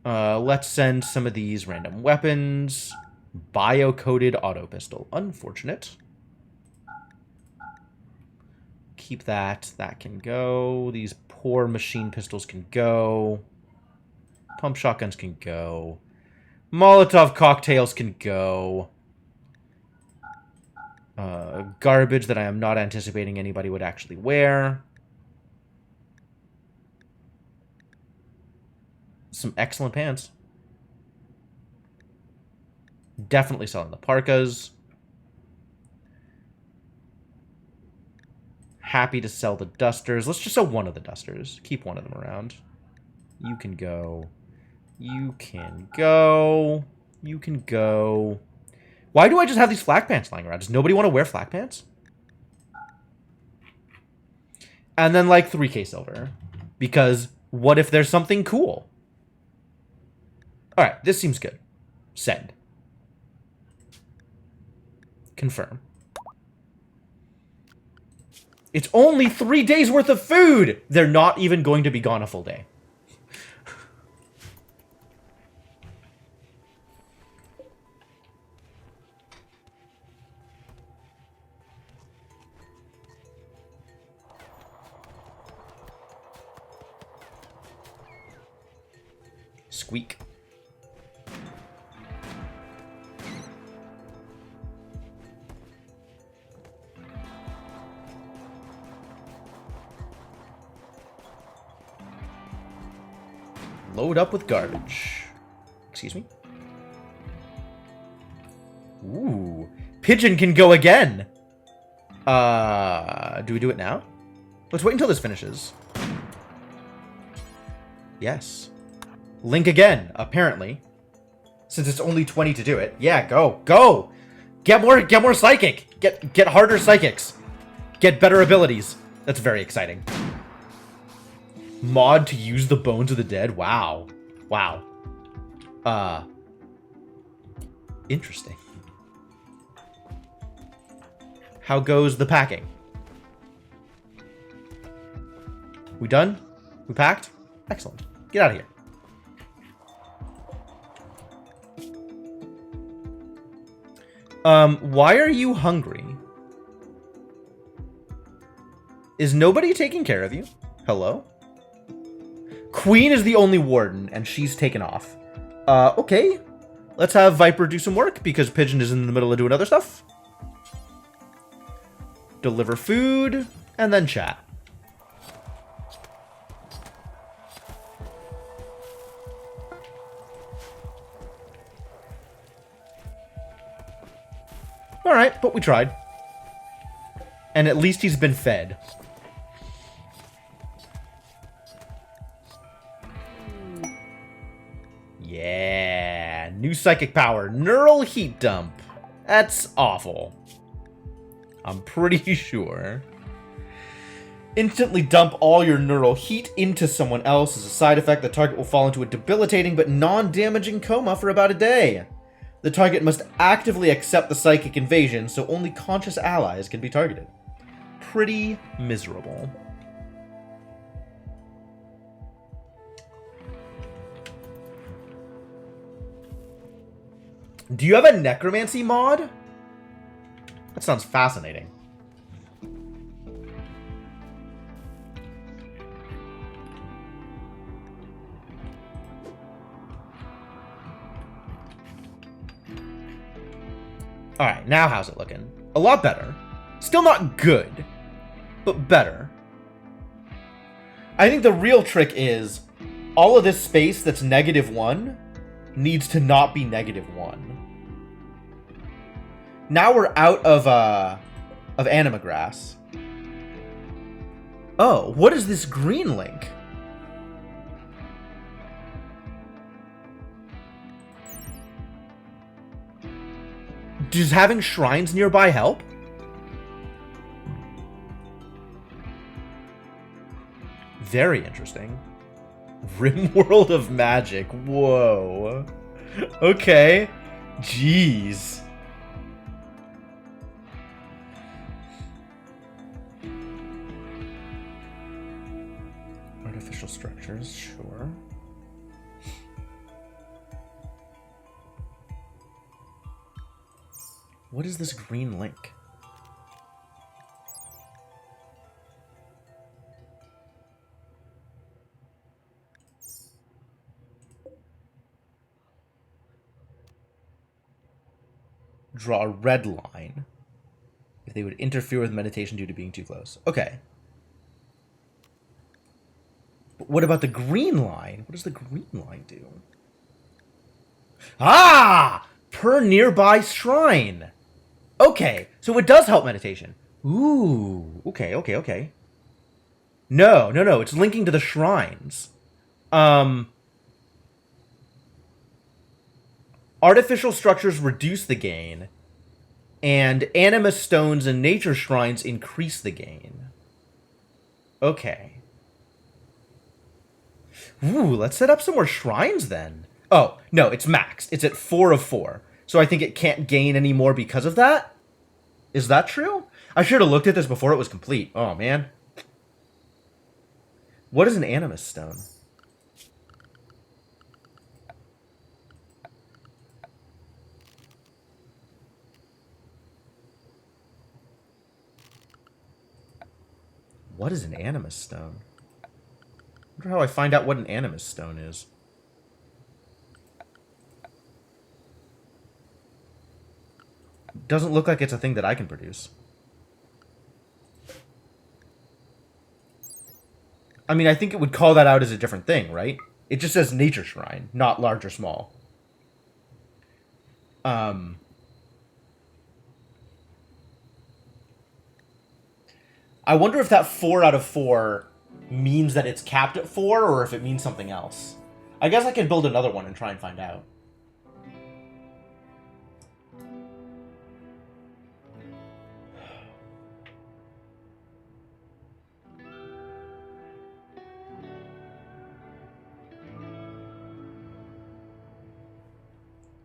Let's send some of these random weapons. Bio-coated auto pistol. Unfortunate. keep that. That can go. These poor machine pistols can go. Pump shotguns can go. Molotov cocktails can go. Garbage that I am not anticipating anybody would actually wear. Some excellent pants. Definitely selling the parkas. Happy to sell the dusters. Let's just sell one of the dusters. Keep one of them around. You can go. You can go. You can go. Why do I just have these flak pants lying around? Does nobody want to wear flak pants? And then like 3K silver. Because what if there's something cool? Alright, this seems good. Send. Confirm. It's only 3 days worth of food! They're not even going to be gone a full day. Squeak. Load up with garbage. Excuse me? Ooh. Pigeon can go again! Do we do it now? Let's wait until this finishes. Yes. Link again, apparently. Since it's only 20 to do it. Yeah, go. Go! Get more psychic! Get harder psychics. Get better abilities. That's very exciting. Mod to use the bones of the dead? Wow. Wow. Interesting. How goes the packing? We done? We packed? Excellent. Get out of here. Why are you hungry? Is nobody taking care of you? Hello? Queen is the only warden, and she's taken off. Okay. Let's have Viper do some work, because Pigeon is in the middle of doing other stuff. Deliver food, and then chat. Alright, but we tried. And at least he's been fed. Yeah, new psychic power, neural heat dump. That's awful. I'm pretty sure. Instantly dump all your neural heat into someone else. As a side effect, the target will fall into a debilitating but non-damaging coma for about a day. The target must actively accept the psychic invasion, so only conscious allies can be targeted. Pretty miserable. Do you have a necromancy mod? That sounds fascinating. Alright, now how's it looking? A lot better. Still not good, but better. I think the real trick is all of this space that's -1 needs to not be -1. Now we're out of anima grass. Oh, what is this green link? Does having shrines nearby help? Very interesting. Rimworld of Magic. Whoa. Okay. Jeez. Artificial structures, sure. What is this green link? draw a red line if they would interfere with meditation due to being too close. Okay. But what about the green line? What does the green line do? Ah! Per nearby shrine. Okay, so it does help meditation. Ooh, okay. No, it's linking to the shrines. Artificial structures reduce the gain, and animus stones and nature shrines increase the gain. Okay. Ooh, let's set up some more shrines then. Oh, no, it's maxed. It's at 4 of 4. So I think it can't gain any more because of that? Is that true? I should have looked at this before it was complete. Oh, man. What is an animus stone? What is an animus stone? I wonder how I find out what an animus stone is. Doesn't look like it's a thing that I can produce. I mean, I think it would call that out as a different thing, right? It just says nature shrine, not large or small. I wonder if that 4 out of 4 means that it's capped at 4, or if it means something else. I guess I can build another one and try and find out.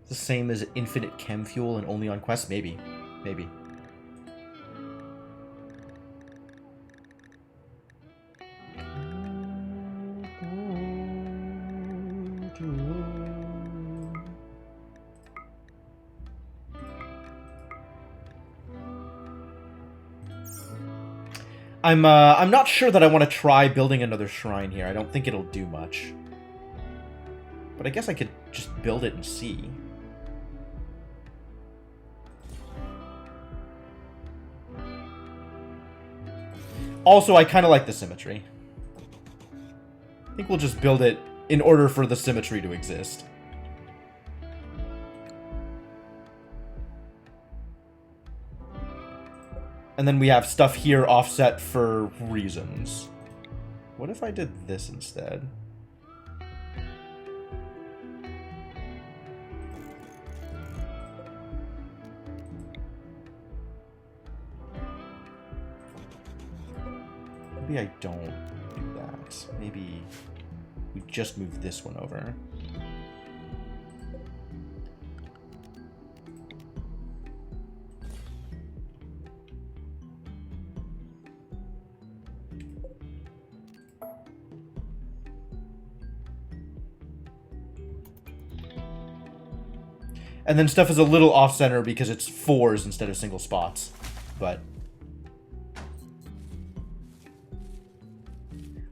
The same as infinite chem fuel and only on quest? Maybe. Maybe. I'm not sure that I want to try building another shrine here. I don't think it'll do much. But I guess I could just build it and see. Also, I kind of like the symmetry. I think we'll just build it in order for the symmetry to exist. And then we have stuff here offset for reasons. What if I did this instead? Maybe I don't do that. Maybe we just move this one over. And then stuff is a little off-center because it's 4s instead of single spots. But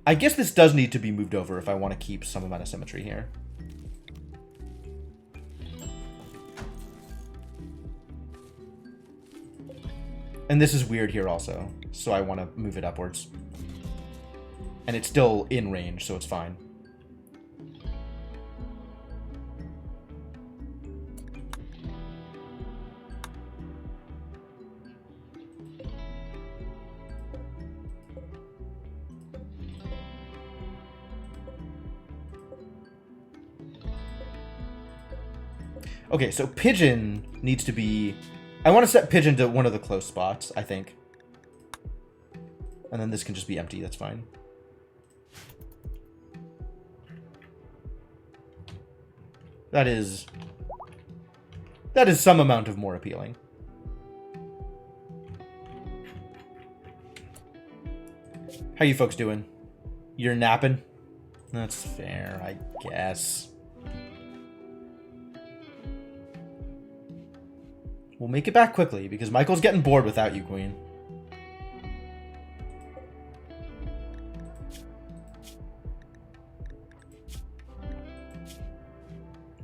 I guess this does need to be moved over if I want to keep some amount of symmetry here. And this is weird here also, so I want to move it upwards. And it's still in range, so it's fine. Okay, so Pigeon needs to be... I want to set Pigeon to one of the close spots, I think. And then this can just be empty, that's fine. That is some amount of more appealing. How you folks doing? You're napping? That's fair, I guess. We'll make it back quickly, because Michael's getting bored without you, Queen.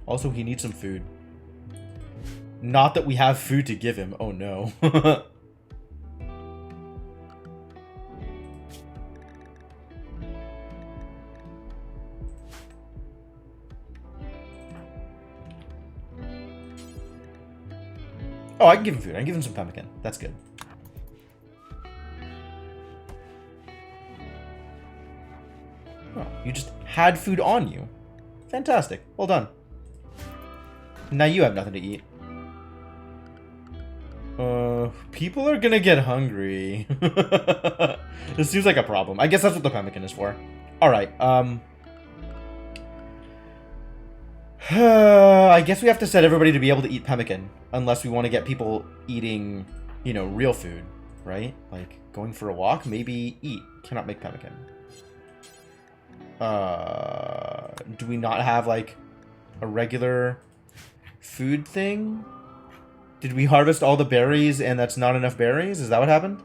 Also, he needs some food. Not that we have food to give him. Oh no. Oh, I can give him food. I can give him some pemmican. That's good. Oh, you just had food on you. Fantastic. Well done. Now you have nothing to eat. People are gonna get hungry. This seems like a problem. I guess that's what the pemmican is for. Alright, I guess we have to set everybody to be able to eat pemmican. Unless we want to get people eating, you know, real food. Right? Like, going for a walk? Maybe eat. Cannot make pemmican. Do we not have, like, a regular food thing? Did we harvest all the berries and that's not enough berries? Is that what happened?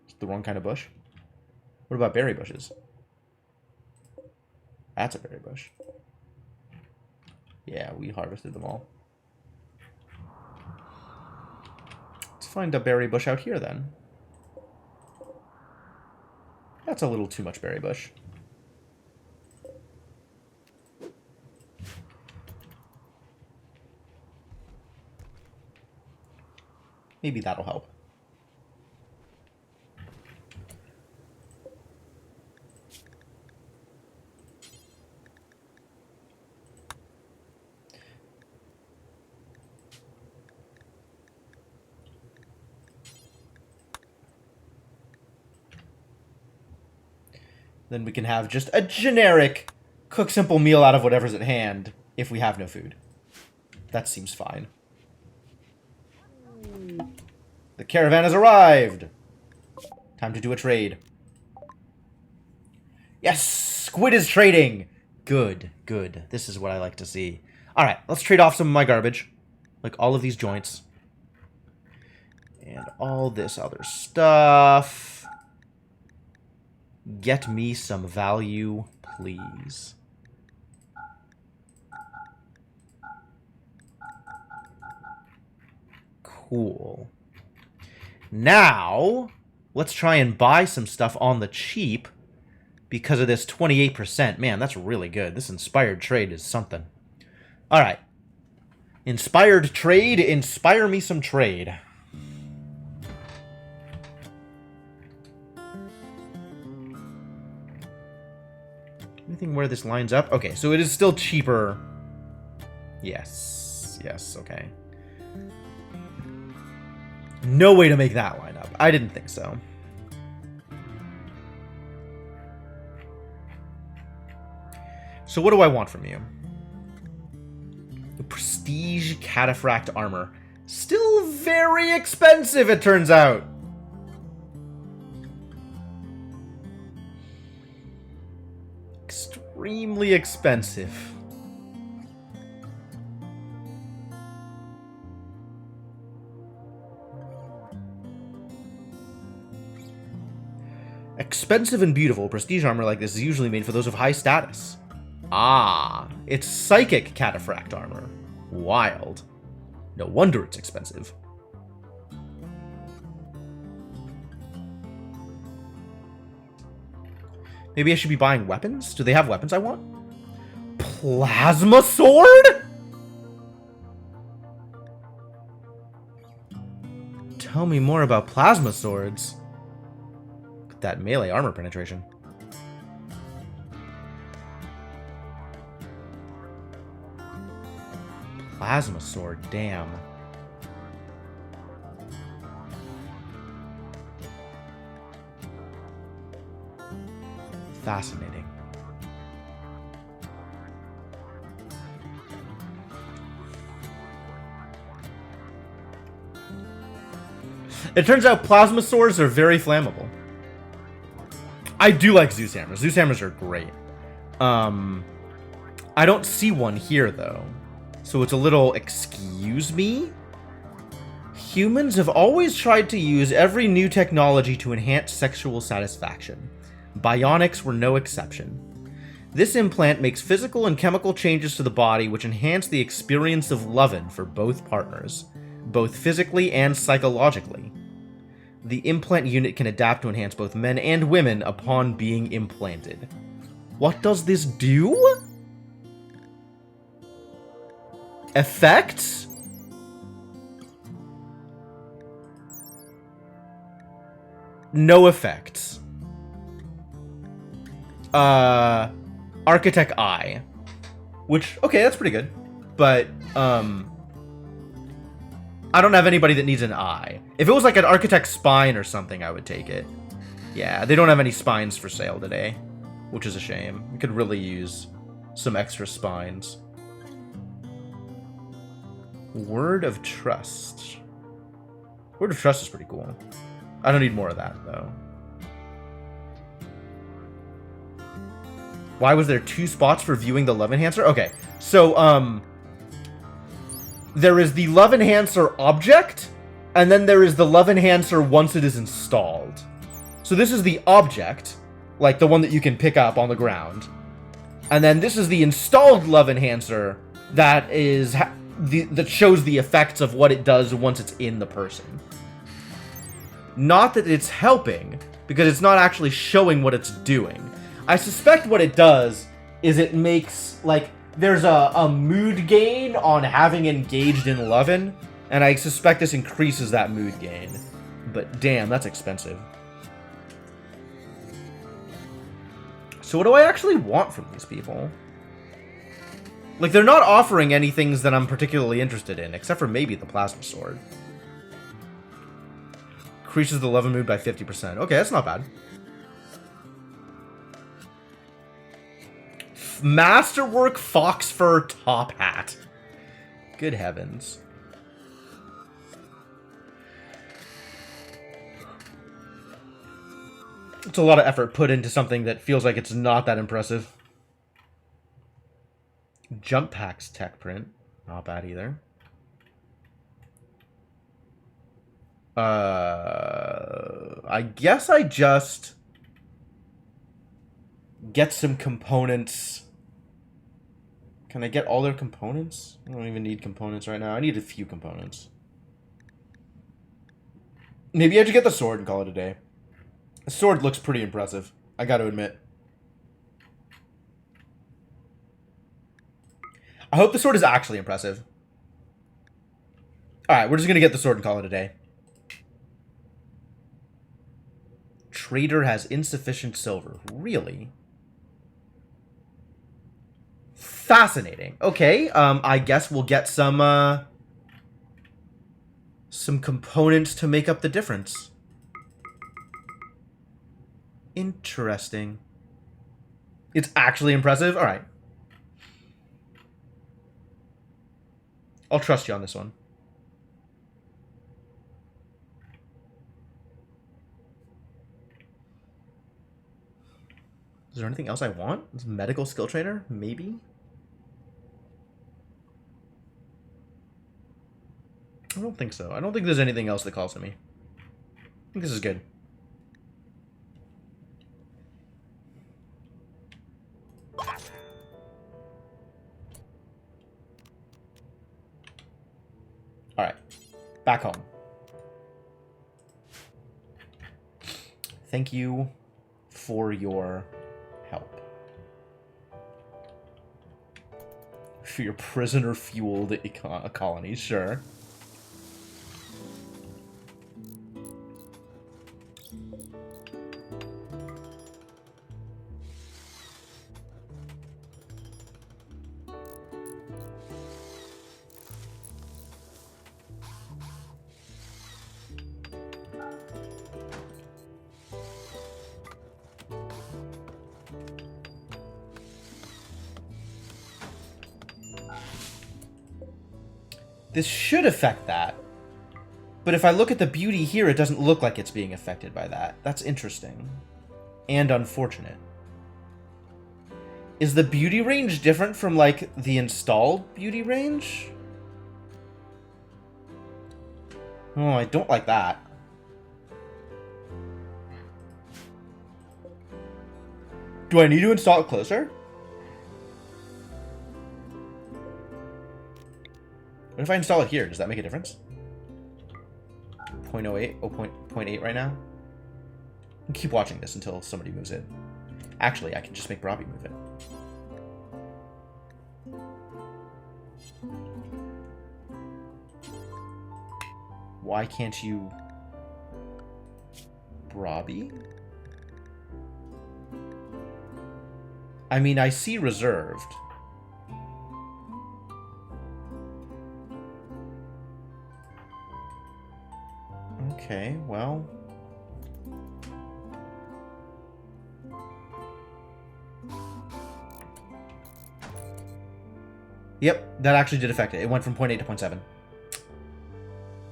It's the wrong kind of bush. What about berry bushes? That's a berry bush. Yeah, we harvested them all. Let's find a berry bush out here then. That's a little too much berry bush. Maybe that'll help. Then we can have just a generic cook simple meal out of whatever's at hand if we have no food. That seems fine. The caravan has arrived! Time to do a trade. Yes! Squid is trading! Good, good. This is what I like to see. Alright, let's trade off some of my garbage. Like all of these joints. And all this other stuff. Get me some value, please. Cool. Now, let's try and buy some stuff on the cheap because of this 28%. Man, that's really good. This inspired trade is something. All right. Inspired trade, inspire me some trade. Anything where this lines up? Okay, so it is still cheaper. Yes. Yes, okay. No way to make that line up. I didn't think so. So what do I want from you? The Prestige Cataphract Armor. Still very expensive, it turns out. Extremely expensive. Expensive and beautiful, prestige armor like this is usually made for those of high status. Ah, it's psychic cataphract armor. Wild. No wonder it's expensive. Maybe I should be buying weapons? Do they have weapons I want? Plasma sword? Tell me more about plasma swords. Look at that melee armor penetration. Plasma sword, damn. Fascinating. It turns out plasma swords are very flammable. I do like Zeus hammers. Zeus hammers are great. I don't see one here though. So it's a little, excuse me? Humans have always tried to use every new technology to enhance sexual satisfaction. Bionics were no exception. This implant makes physical and chemical changes to the body which enhance the experience of lovin' for both partners, both physically and psychologically. The implant unit can adapt to enhance both men and women upon being implanted. What does this do? Effects? No effects. Architect Eye. Which, okay, that's pretty good. But, I don't have anybody that needs an eye. If it was like an Architect Spine or something, I would take it. Yeah, they don't have any spines for sale today, which is a shame. We could really use some extra spines. Word of Trust. Word of Trust is pretty cool. I don't need more of that, though. Why was there 2 spots for viewing the Love Enhancer? Okay, so, there is the Love Enhancer object, and then there is the Love Enhancer once it is installed. So this is the object, like the one that you can pick up on the ground. And then this is the installed Love Enhancer that is that shows the effects of what it does once it's in the person. Not that it's helping, because it's not actually showing what it's doing. I suspect what it does is it makes, like, there's a mood gain on having engaged in lovin', and I suspect this increases that mood gain. But damn, that's expensive. So what do I actually want from these people? Like, they're not offering any things that I'm particularly interested in, except for maybe the plasma sword. Increases the lovin' mood by 50%. Okay, that's not bad. Masterwork fox fur top hat. Good heavens. It's a lot of effort put into something that feels like it's not that impressive. Jump packs tech print. Not bad either. I guess I just get some components. Can I get all their components? I don't even need components right now. I need a few components. Maybe I should get the sword and call it a day. The sword looks pretty impressive, I gotta admit. I hope the sword is actually impressive. Alright, we're just gonna get the sword and call it a day. Trader has insufficient silver. Really? Fascinating. Okay, I guess we'll get some components to make up the difference. Interesting. It's actually impressive? Alright. I'll trust you on this one. Is there anything else I want? Is medical skill trainer? Maybe? I don't think so. I don't think there's anything else that calls to me. I think this is good. Alright. Back home. Thank you for your help. For your prisoner-fueled colonies, sure. This should affect that. But if I look at the beauty here, it doesn't look like it's being affected by that. That's interesting. And unfortunate. Is the beauty range different from, like, the installed beauty range? Oh, I don't like that. Do I need to install it closer? What if I install it here? Does that make a difference? 0.08, 0.8 right now? I'll keep watching this until somebody moves in. Actually, I can just make Robbie move in. Why can't you... Robbie? I mean, I see reserved. Okay, well... Yep, that actually did affect it. It went from 0.8 to 0.7.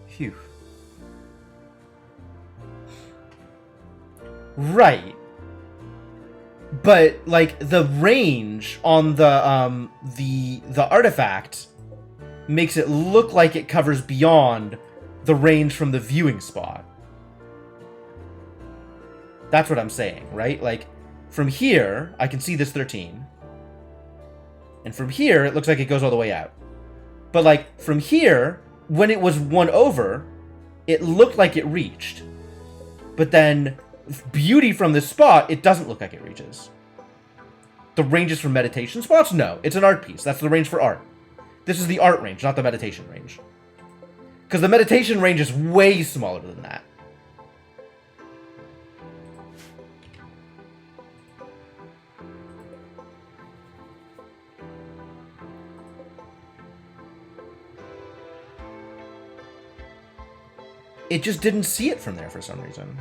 Phew. Right. But, like, the range on the artifact makes it look like it covers beyond the range from the viewing spot. That's what I'm saying, right? Like, from here, I can see this 13. And from here, it looks like it goes all the way out. But, like, from here, when it was 1 over, it looked like it reached. But then, beauty from this spot, it doesn't look like it reaches. The ranges from meditation spots? No, it's an art piece. That's the range for art. This is the art range, not the meditation range. Because the meditation range is way smaller than that. It just didn't see it from there for some reason.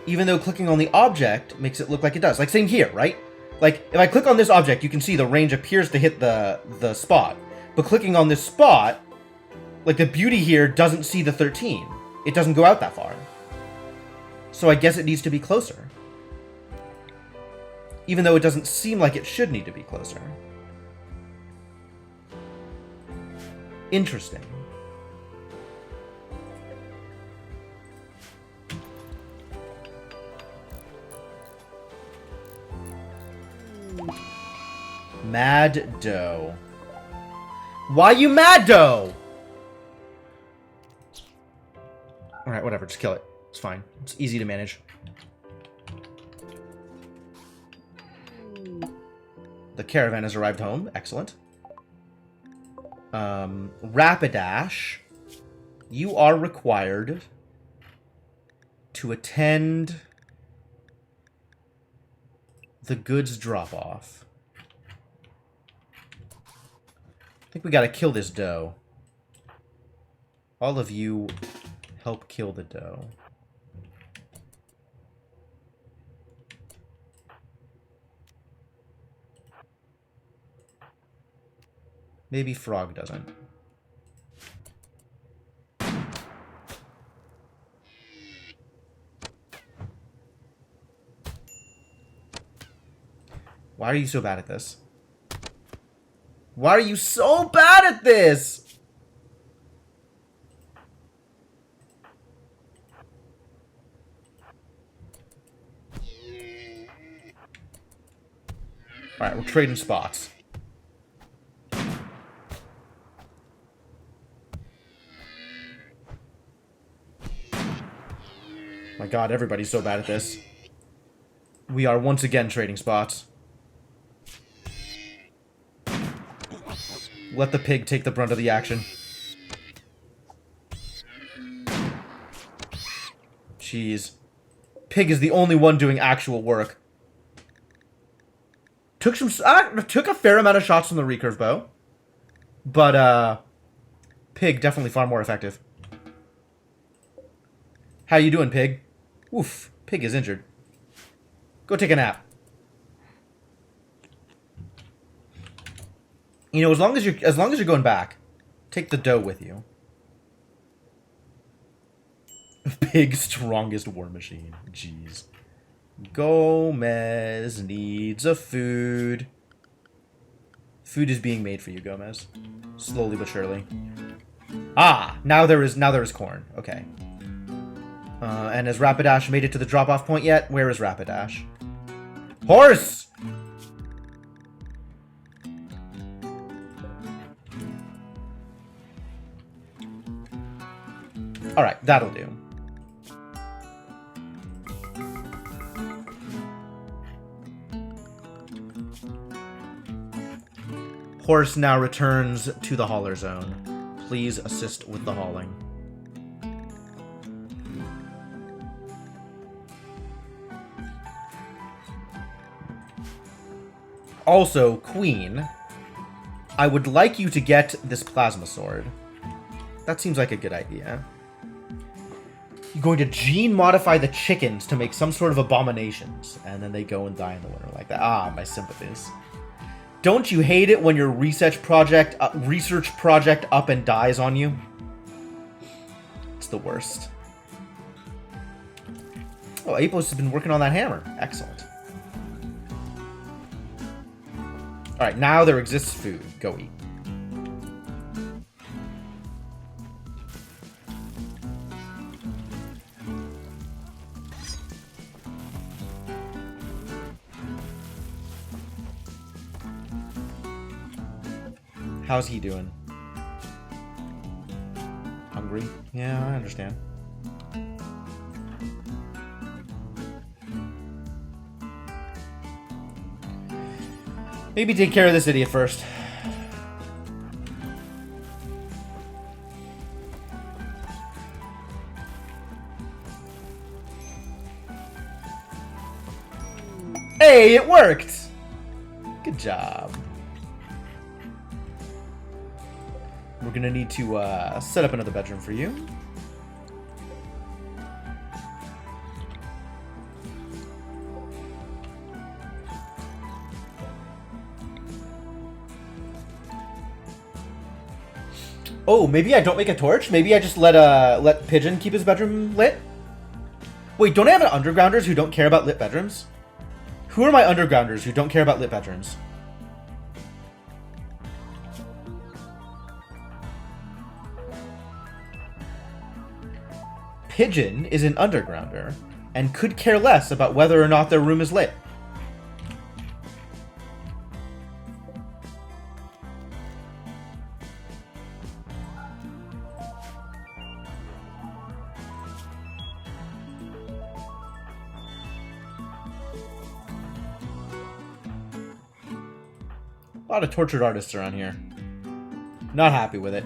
Even though clicking on the object makes it look like it does. Like, same here, right? Like, if I click on this object, you can see the range appears to hit the spot. But clicking on this spot, like, the beauty here doesn't see the 13. It doesn't go out that far. So I guess it needs to be closer. Even though it doesn't seem like it should need to be closer. Interesting. Mad Doe. Why you mad, Doe? Alright, whatever. Just kill it. It's fine. It's easy to manage. The caravan has arrived home. Excellent. Rapidash. You are required to attend the goods drop-off. I think we gotta kill this doe. All of you help kill the doe. Maybe Frog doesn't. Why are you so bad at this? Why are you so bad at this? Alright, we're trading spots. My god, everybody's so bad at this. We are once again trading spots. Let the pig take the brunt of the action. Jeez. Pig is the only one doing actual work. Took a fair amount of shots from the recurve bow. But, Pig definitely far more effective. How you doing, Pig? Oof, Pig is injured. Go take a nap. You know, as long as you're going back, take the dough with you. Pig's strongest war machine. Jeez. Gomez needs a food. Food is being made for you, Gomez. Slowly but surely. Ah, now there is corn. Okay. And has Rapidash made it to the drop-off point yet? Where is Rapidash? Horse! Alright, that'll do. Horse now returns to the hauler zone. Please assist with the hauling. Also, Queen, I would like you to get this plasma sword. That seems like a good idea. You're going to gene modify the chickens to make some sort of abominations, and then they go and die in the winter like that. Ah, my sympathies. Don't you hate it when your research project up and dies on you? It's the worst. Oh, Apos has been working on that hammer. Excellent. Alright, now there exists food. Go eat. How's he doing? Hungry? Yeah, I understand. Maybe take care of this idiot first. Hey, it worked! Good job. We're gonna need to set up another bedroom for you. Oh, maybe I don't make a torch? Maybe I just let Pigeon keep his bedroom lit? Wait, don't I have an undergrounders who don't care about lit bedrooms? Who are my undergrounders who don't care about lit bedrooms? Pigeon is an undergrounder and could care less about whether or not their room is lit. A lot of tortured artists around here. Not happy with it.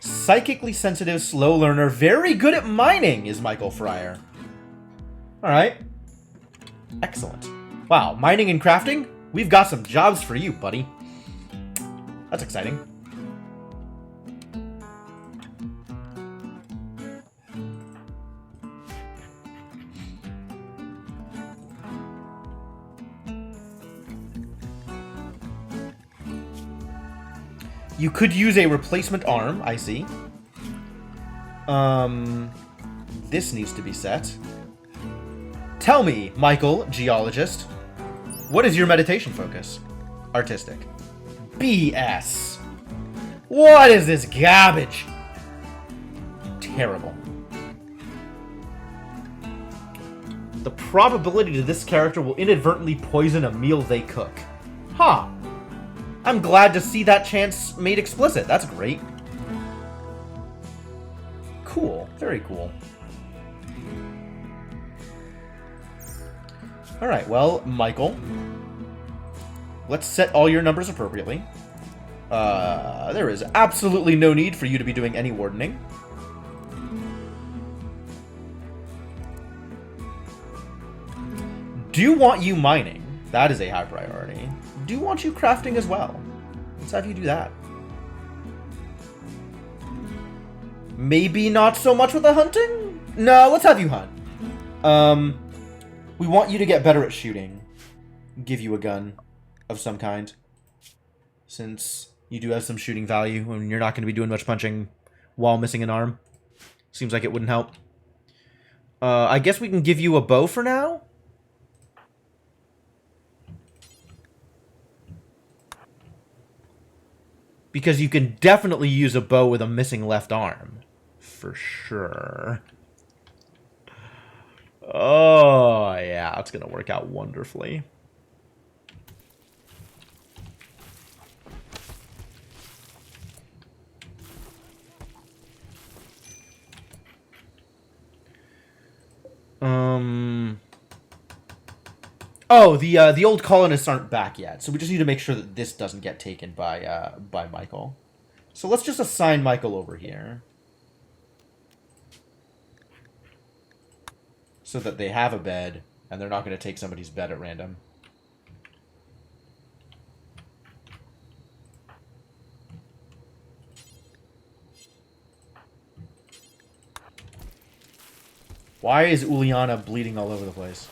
Psychically sensitive, slow learner, very good at mining is Michael Fryer. Alright. Excellent. Wow, mining and crafting? We've got some jobs for you, buddy. That's exciting. You could use a replacement arm, I see. This needs to be set. Tell me, Michael, geologist, what is your meditation focus? Artistic. BS. What is this garbage? Terrible. The probability that this character will inadvertently poison a meal they cook. Huh. I'm glad to see that chance made explicit. That's great. Cool. Very cool. Alright, well, Michael. Let's set all your numbers appropriately. There is absolutely no need for you to be doing any wardening. Do want you mining. That is a high priority. Do want you crafting as well. Let's have you do that. Maybe not so much with the hunting? No, let's have you hunt. We want you to get better at shooting. Give you a gun of some kind. Since you do have some shooting value and you're not going to be doing much punching while missing an arm. Seems like it wouldn't help. I guess we can give you a bow for now. Because you can definitely use a bow with a missing left arm. For sure. Oh, yeah, it's going to work out wonderfully. Oh, the old colonists aren't back yet, so we just need to make sure that this doesn't get taken by Michael. So let's just assign Michael over here. So that they have a bed, and they're not going to take somebody's bed at random. Why is Uliana bleeding all over the place?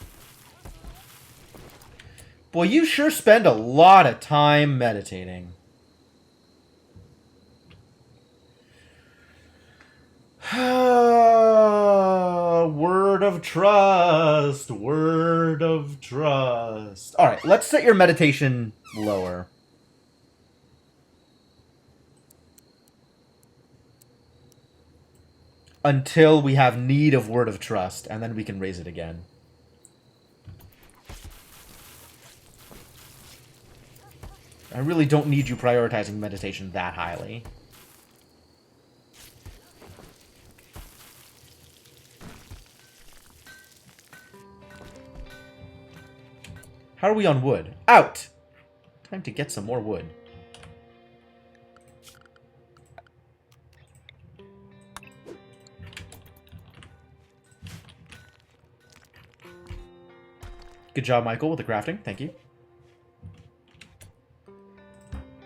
Boy, you sure spend a lot of time meditating. Word of trust. Word of trust. Alright, let's set your meditation lower. Until we have need of word of trust, and then we can raise it again. I really don't need you prioritizing meditation that highly. How are we on wood? Out! Time to get some more wood. Good job, Michael, with the crafting. Thank you.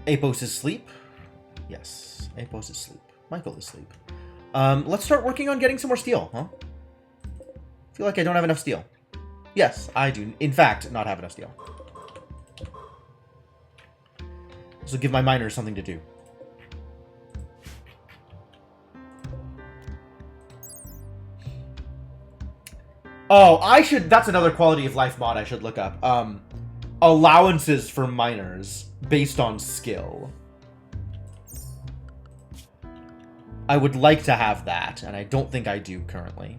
Apos is asleep. Yes, Apos is asleep. Michael is asleep. Let's start working on getting some more steel, huh? I feel like I don't have enough steel. Yes, I do, in fact, not have enough steel. This will give my miners something to do. Oh, that's another quality of life mod I should look up. Allowances for miners based on skill. I would like to have that, and I don't think I do currently.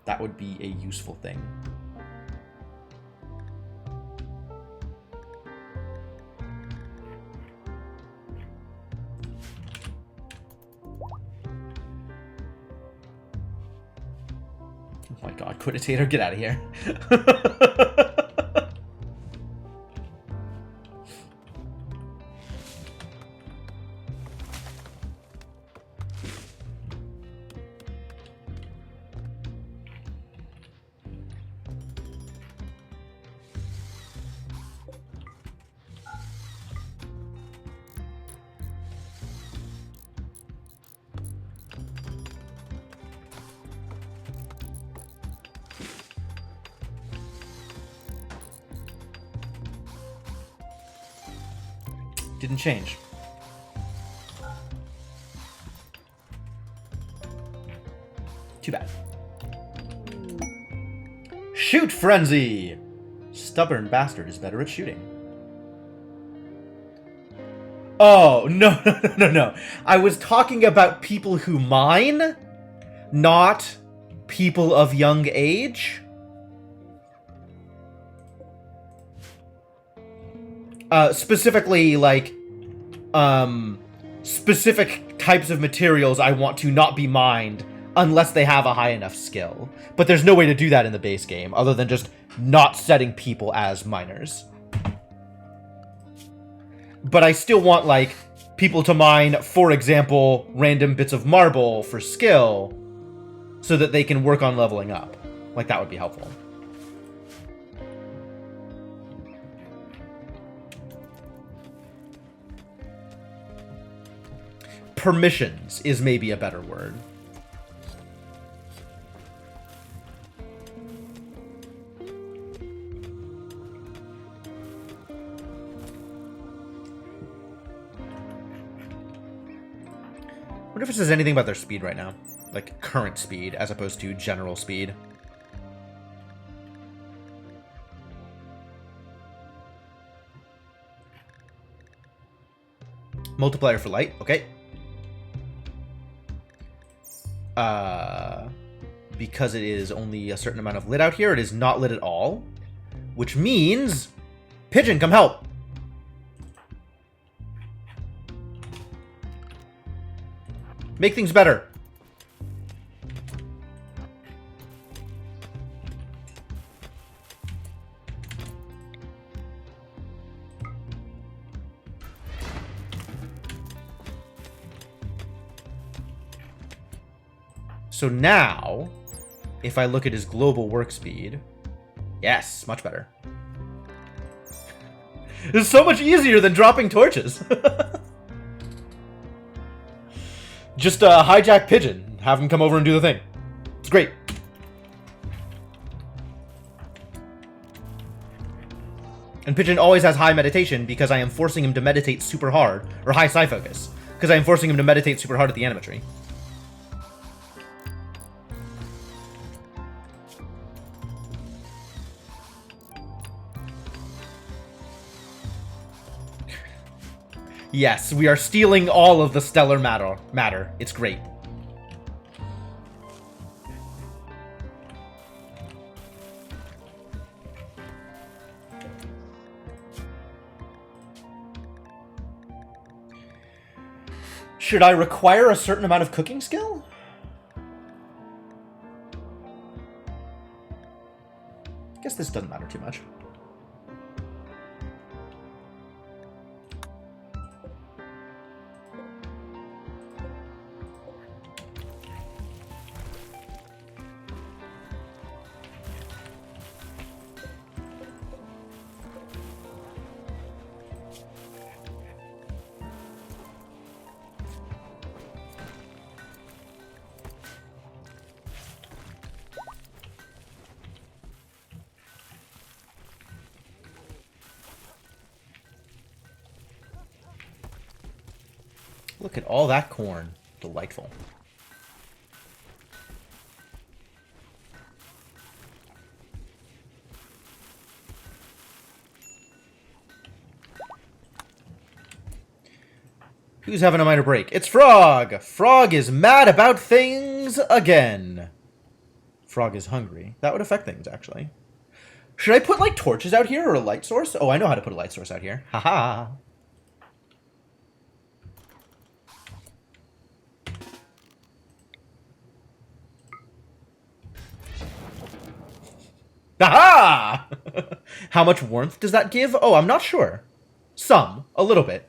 That would be a useful thing. Oh my god, Quiditator, get out of here. Didn't change. Too bad. Shoot frenzy! Stubborn bastard is better at shooting. Oh, no, no. I was talking about people who mine, not people of young age. Specifically, like, specific types of materials I want to not be mined unless they have a high enough skill. But there's no way to do that in the base game, other than just not setting people as miners. But I still want, like, people to mine, for example, random bits of marble for skill, so that they can work on leveling up. Like, that would be helpful. Permissions is maybe a better word. I wonder if it says anything about their speed right now. Like, current speed, as opposed to general speed. Multiplier for light, okay. Because it is only a certain amount of lit out here, it is not lit at all. Which means... Pigeon, come help! Make things better. So now, if I look at his global work speed, yes, much better. It's so much easier than dropping torches. Just hijack Pigeon, have him come over and do the thing. It's great. And Pigeon always has high meditation because I am forcing him to meditate super hard, or high psi focus, because I am forcing him to meditate super hard at the animatry. Yes, we are stealing all of the stellar matter. It's great. Should I require a certain amount of cooking skill? I guess this doesn't matter too much. Look at all that corn. Delightful. Who's having a minor break? It's Frog! Frog is mad about things again. Frog is hungry. That would affect things, actually. Should I put, like, torches out here or a light source? Oh, I know how to put a light source out here. Haha. Aha! How much warmth does that give? Oh, I'm not sure. Some. A little bit.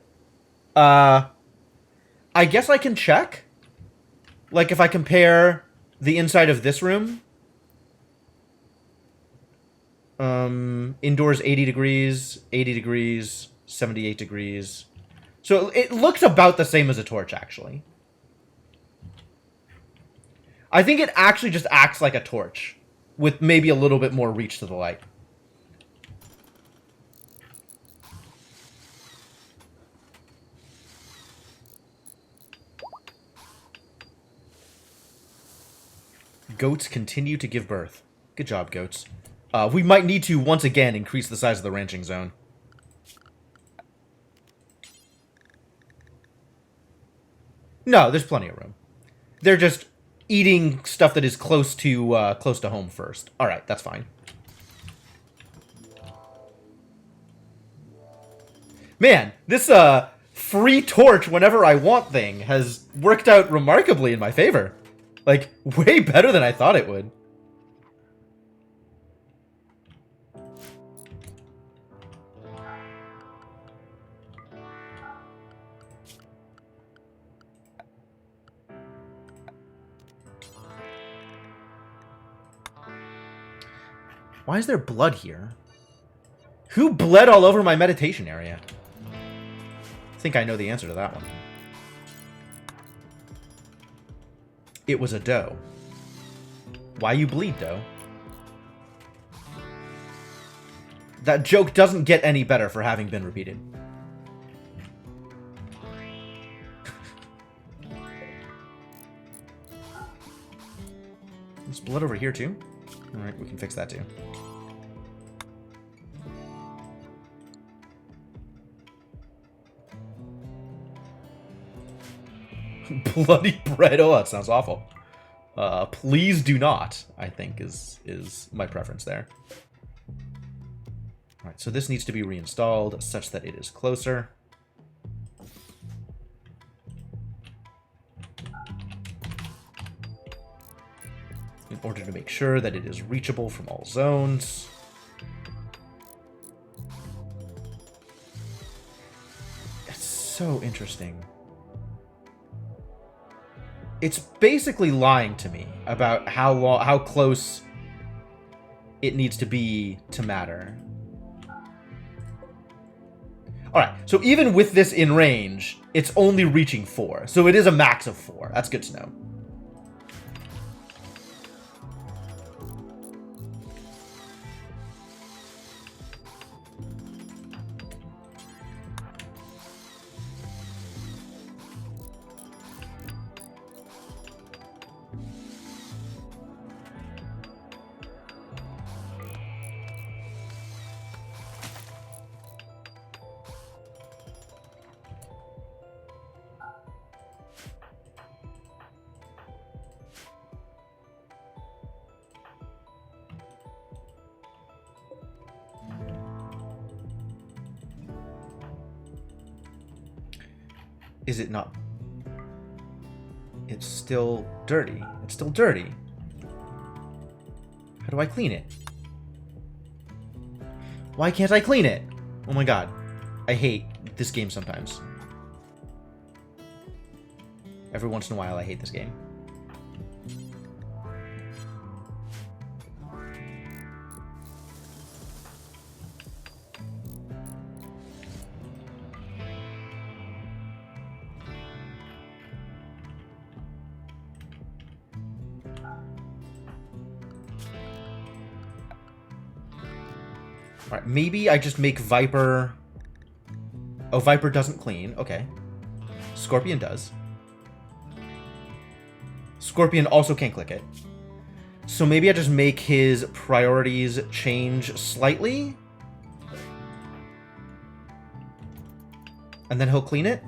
I guess I can check. Like, if I compare the inside of this room. Indoors 80 degrees, 80 degrees, 78 degrees. So it looks about the same as a torch, actually. I think it actually just acts like a torch, with maybe a little bit more reach to the light. Goats continue to give birth. Good job, goats. We might need to, once again, increase the size of the ranching zone. No, there's plenty of room. They're just eating stuff that is close to home first. All right, that's fine. Man, this free torch whenever I want thing has worked out remarkably in my favor. Like, way better than I thought it would. Why is there blood here? Who bled all over my meditation area? I think I know the answer to that one. It was a doe. Why you bleed, doe? That joke doesn't get any better for having been repeated. There's blood over here, too. Alright, we can fix that, too. Bloody bread. Oh, that sounds awful. Please do not, I think, is my preference there. Alright, so this needs to be reinstalled such that it is closer. In order to make sure that it is reachable from all zones. It's so interesting. It's basically lying to me about how close it needs to be to matter. Alright, so even with this in range, it's only reaching 4. So it is a max of 4. That's good to know. Is it not? It's still dirty. It's still dirty. How do I clean it? Why can't I clean it? Oh my god. I hate this game sometimes. Every once in a while, I hate this game. Alright, maybe I just make Viper... Oh, Viper doesn't clean. Okay. Scorpion does. Scorpion also can't click it. So maybe I just make his priorities change slightly? And then he'll clean it?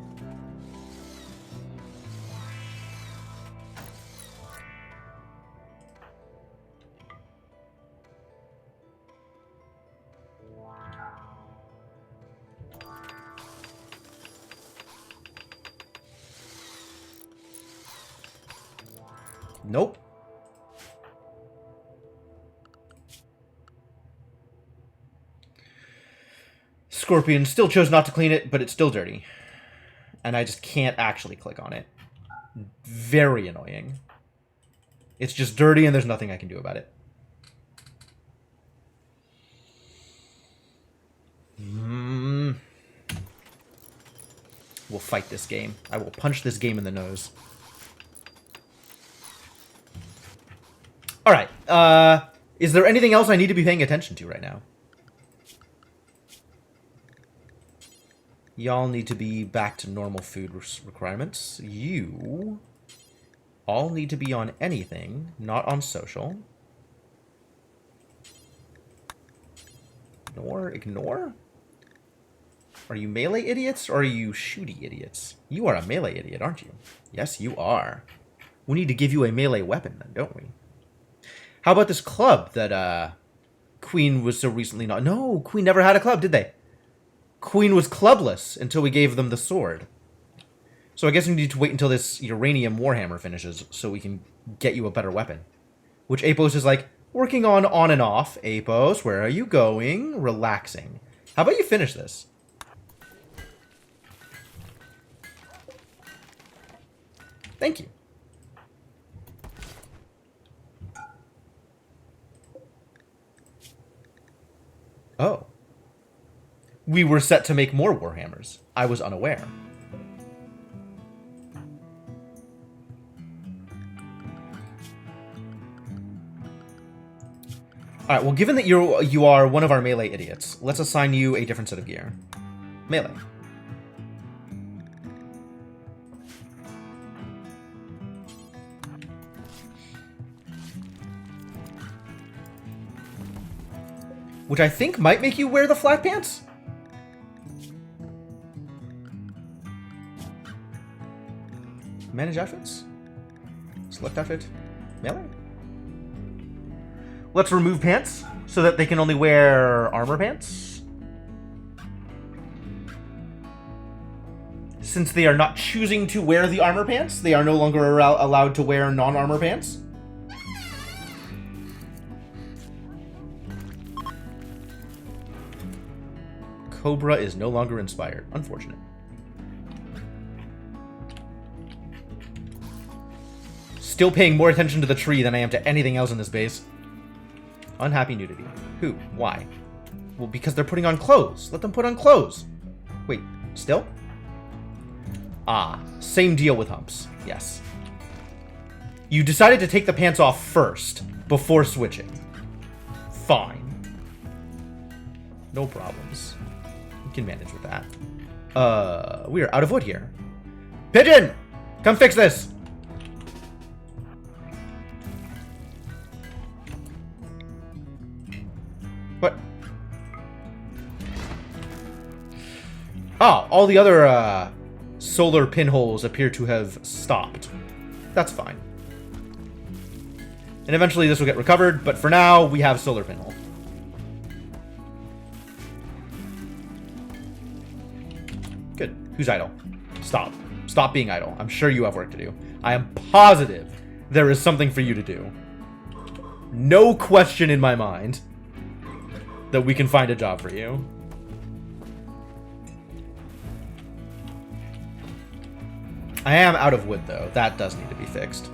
Nope. Scorpion still chose not to clean it, but it's still dirty. And I just can't actually click on it. Very annoying. It's just dirty and there's nothing I can do about it. We'll fight this game. I will punch this game in the nose. Alright, is there anything else I need to be paying attention to right now? Y'all need to be back to normal food requirements. You all need to be on anything, not on social. Ignore? Are you melee idiots or are you shooty idiots? You are a melee idiot, aren't you? Yes, you are. We need to give you a melee weapon then, don't we? How about this club that Queen was so recently not... No, Queen never had a club, did they? Queen was clubless until we gave them the sword. So I guess we need to wait until this uranium warhammer finishes so we can get you a better weapon. Which Apos is like, working on and off. Apos, where are you going? Relaxing. How about you finish this? Thank you. Oh. We were set to make more warhammers. I was unaware. Alright, well given that you are one of our melee idiots, let's assign you a different set of gear. Melee. Which I think might make you wear the flat pants? Manage outfits. Select outfit. Melee. Let's remove pants so that they can only wear armor pants. Since they are not choosing to wear the armor pants, they are no longer allowed to wear non-armor pants. Cobra is no longer inspired. Unfortunate. Still paying more attention to the tree than I am to anything else in this base. Unhappy nudity. Who? Why? Well, because they're putting on clothes. Let them put on clothes. Wait, still? Ah, same deal with humps. Yes. You decided to take the pants off first, before switching. Fine. No problems. We can manage with that. We are out of wood here. Pigeon! Come fix this! What? Oh, all the other, solar pinholes appear to have stopped. That's fine. And eventually this will get recovered, but for now, we have solar pinhole. Good. Who's idle? Stop. Stop being idle. I'm sure you have work to do. I am positive there is something for you to do. No question in my mind that we can find a job for you. I am out of wood, though. That does need to be fixed.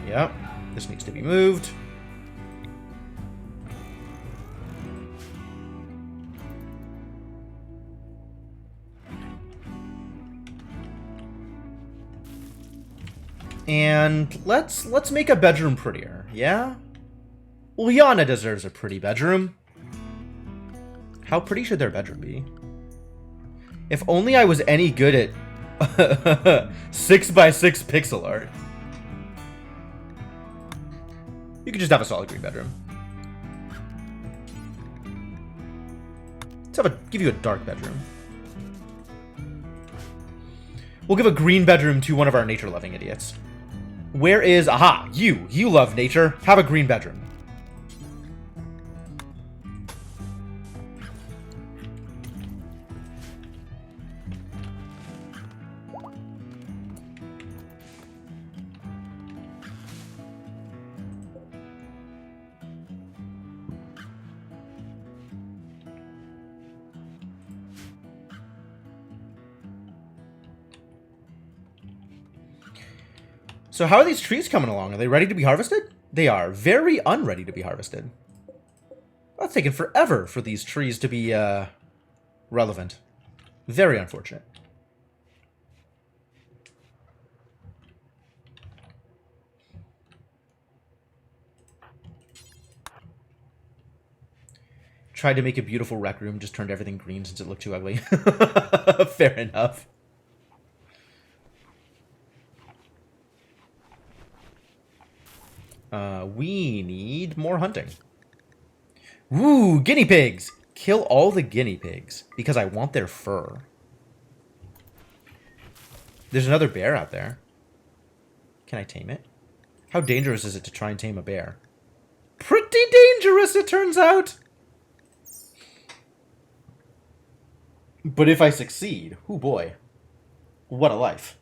Yep. This needs to be moved. And let's make a bedroom prettier, yeah? Well, Yana deserves a pretty bedroom. How pretty should their bedroom be? If only I was any good at 6x6 pixel art. You could just have a solid green bedroom. Let's give you a dark bedroom. We'll give a green bedroom to one of our nature-loving idiots. Where is... Aha! You! You love nature. Have a green bedroom. So how are these trees coming along? Are they ready to be harvested? They are very unready to be harvested. Well, it's taken forever for these trees to be relevant. Very unfortunate. Tried to make a beautiful rec room, just turned everything green since it looked too ugly. Fair enough. We need more hunting. Ooh, guinea pigs! Kill all the guinea pigs, because I want their fur. There's another bear out there. Can I tame it? How dangerous is it to try and tame a bear? Pretty dangerous, it turns out! But if I succeed, oh boy. What a life.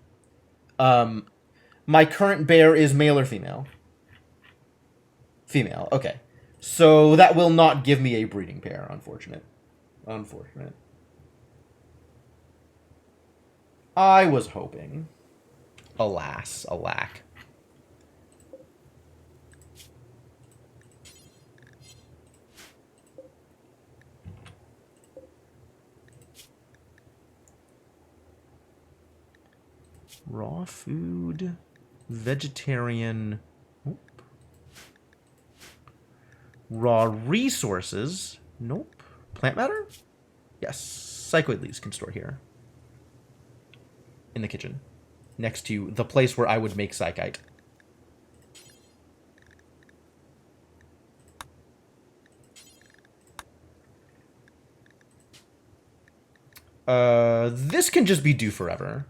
My current bear is male or female? Female, okay. So that will not give me a breeding pair, unfortunate. Unfortunate. I was hoping. Alas, alack. Raw food, vegetarian... Raw resources. Nope. Plant matter? Yes, psychoid leaves can store here. In the kitchen. Next to the place where I would make psychite. This can just be do forever.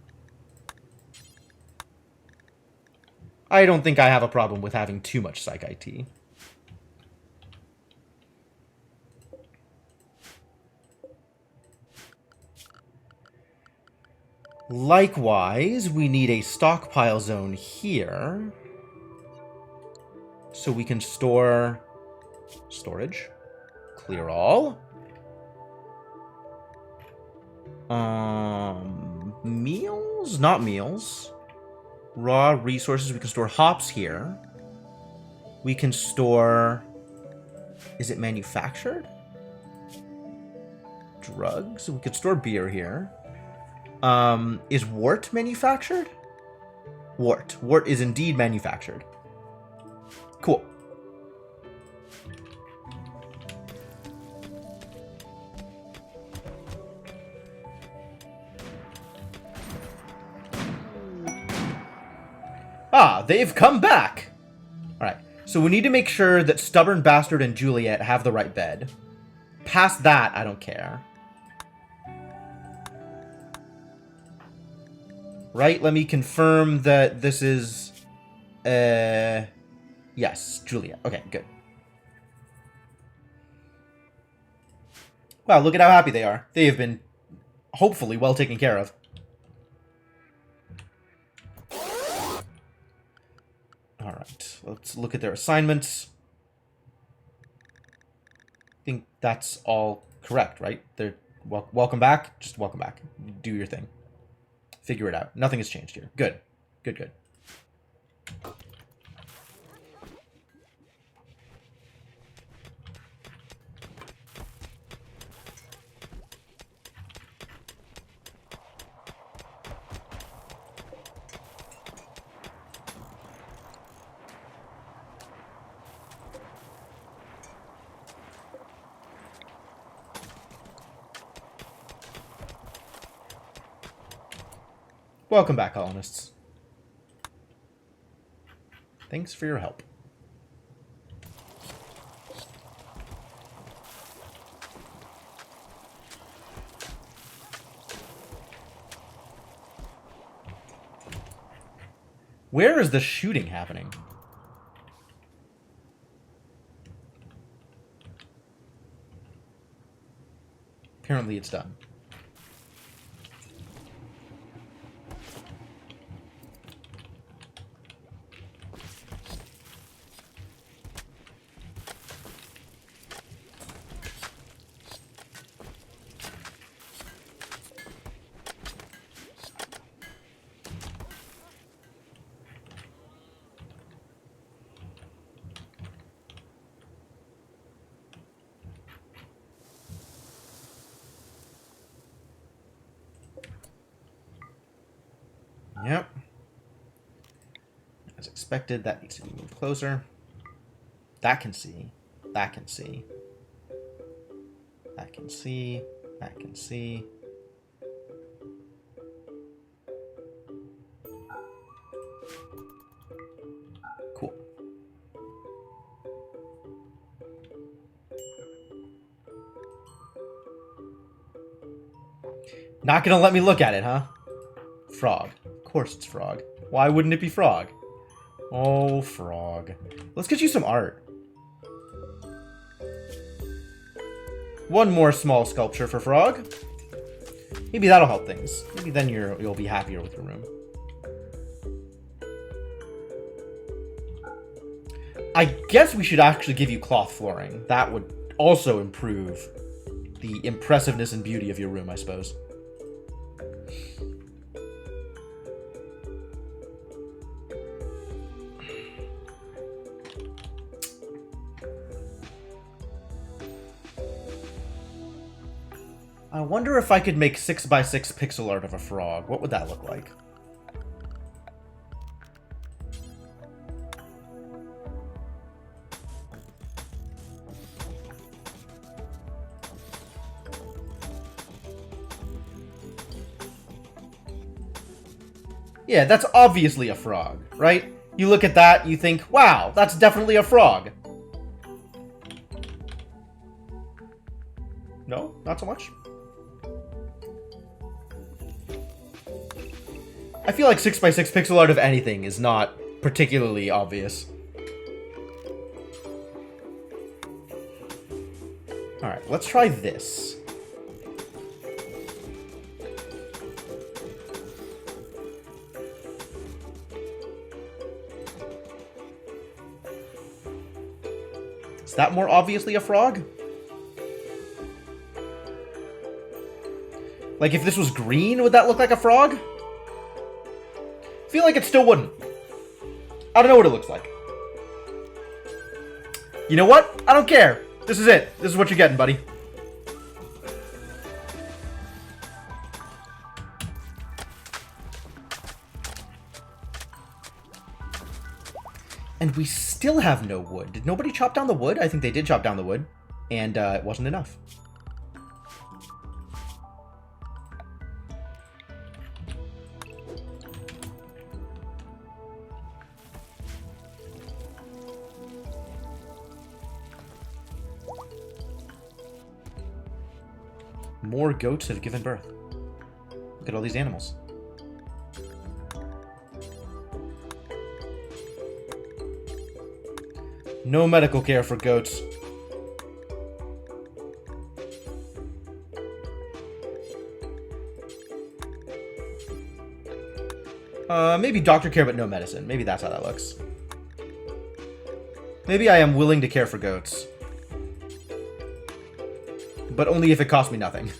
I don't think I have a problem with having too much psychite tea. Likewise, we need a stockpile zone here. So we can store... Storage. Clear all. Meals? Not meals. Raw resources. We can store hops here. We can store... Is it manufactured? Drugs? We could store beer here. Is wort manufactured? Wort. Wort is indeed manufactured. Cool. Ah, they've come back! Alright, so we need to make sure that Stubborn Bastard and Juliet have the right bed. Past that, I don't care. Right, let me confirm that this is... Yes, Juliet. Okay, good. Wow, look at how happy they are. They have been, hopefully, well taken care of. Alright, let's look at their assignments. I think that's all correct, right? They're welcome back. Just welcome back. Do your thing. Figure it out. Nothing has changed here. Good. Good, good. Welcome back, colonists. Thanks for your help. Where is the shooting happening? Apparently it's done. Yep. As expected, that needs to be moved closer. That can see. That can see. That can see. That can see. Cool. Not gonna let me look at it, huh? Frog. Of course it's frog. Why wouldn't it be frog? Oh, frog. Let's get you some art. One more small sculpture for frog. Maybe that'll help things. Maybe then you'll be happier with your room. I guess we should actually give you cloth flooring. That would also improve the impressiveness and beauty of your room, I suppose. I wonder if I could make 6x6 pixel art of a frog. What would that look like? Yeah, that's obviously a frog, right? You look at that, you think, wow, that's definitely a frog. No, not so much. I feel like 6x6 pixel art of anything is not particularly obvious. Alright, let's try this. Is that more obviously a frog? Like, if this was green, would that look like a frog? I feel like it still wouldn't. I don't know what it looks like. You know what? I don't care. This is it. This is what you're getting, buddy. And we still have no wood. Did nobody chop down the wood? I think they did chop down the wood. And it wasn't enough. More goats have given birth. Look at all these animals. No medical care for goats. Maybe doctor care, but no medicine. Maybe that's how that looks. Maybe I am willing to care for goats. But only if it costs me nothing.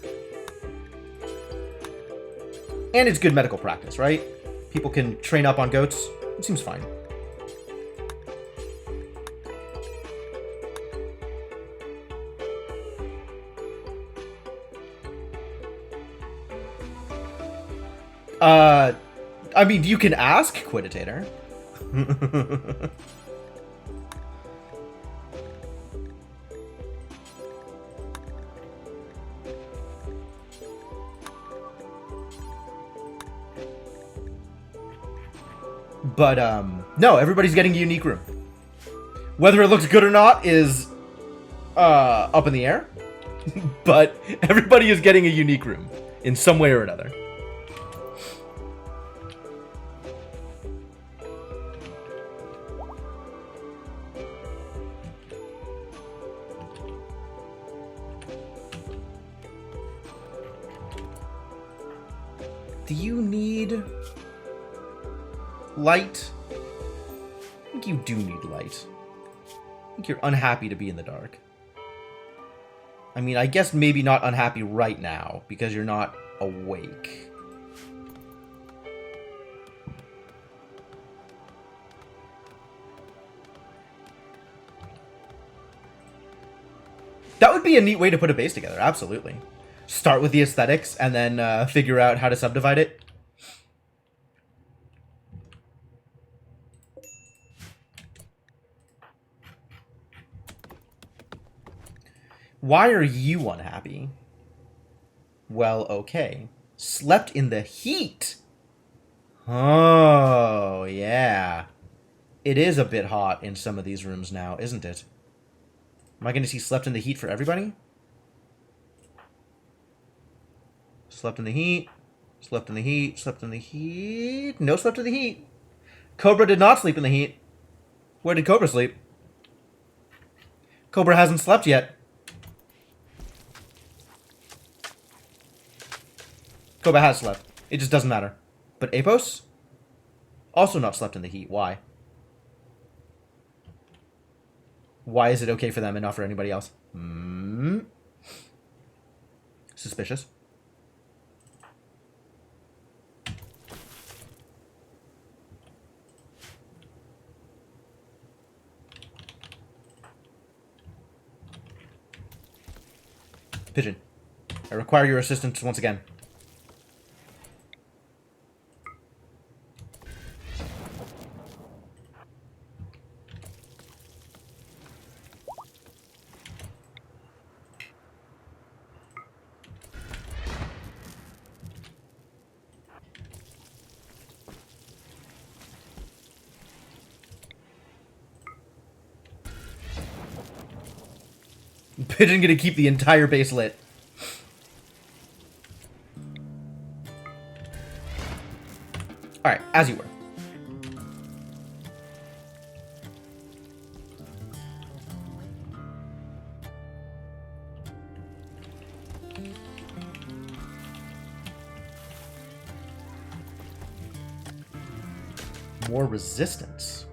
And it's good medical practice, right? People can train up on goats. It seems fine. I mean, you can ask, Quiditator. But, no, everybody's getting a unique room. Whether it looks good or not is, up in the air. But everybody is getting a unique room in some way or another. Do you need light? I think you do need light. I think you're unhappy to be in the dark. I mean, I guess maybe not unhappy right now, because you're not awake. That would be a neat way to put a base together, absolutely. Start with the aesthetics, and then figure out how to subdivide it. Why are you unhappy? Well, okay. Slept in the heat. Oh, yeah. It is a bit hot in some of these rooms now, isn't it? Am I going to see slept in the heat for everybody? Slept in the heat. Slept in the heat. Slept in the heat. No slept in the heat. Cobra did not sleep in the heat. Where did Cobra sleep? Cobra hasn't slept yet. Cobra has slept. It just doesn't matter. But Apos? Also not slept in the heat. Why? Why is it okay for them and not for anybody else? Suspicious. Pigeon, I require your assistance once again. Pigeon gonna keep the entire base lit. Alright, as you were. More resistance.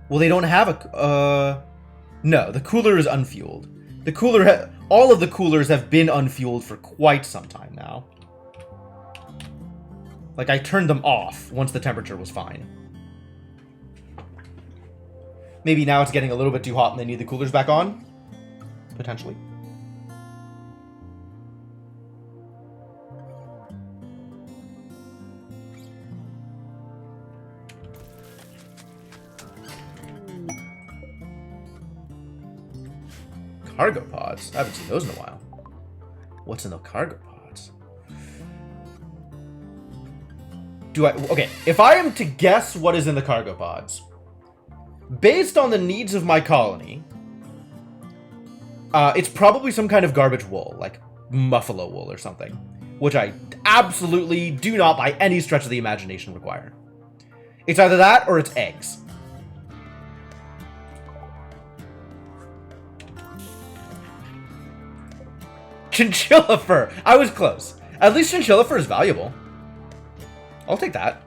Well, they don't have a... No, the cooler is unfueled. The cooler... All of the coolers have been unfueled for quite some time now. Like, I turned them off once the temperature was fine. Maybe now it's getting a little bit too hot and they need the coolers back on? Potentially. Cargo pods? I haven't seen those in a while. What's in the cargo pods? Okay, if I am to guess what is in the cargo pods, based on the needs of my colony, it's probably some kind of garbage wool, like buffalo wool or something, which I absolutely do not by any stretch of the imagination require. It's either that or it's eggs. Chinchilla fur! I was close. At least chinchilla fur is valuable. I'll take that.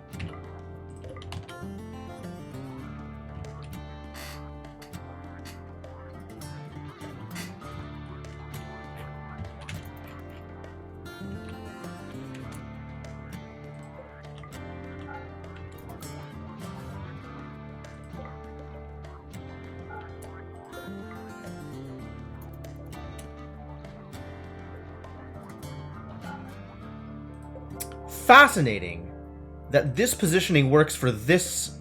Fascinating that this positioning works for this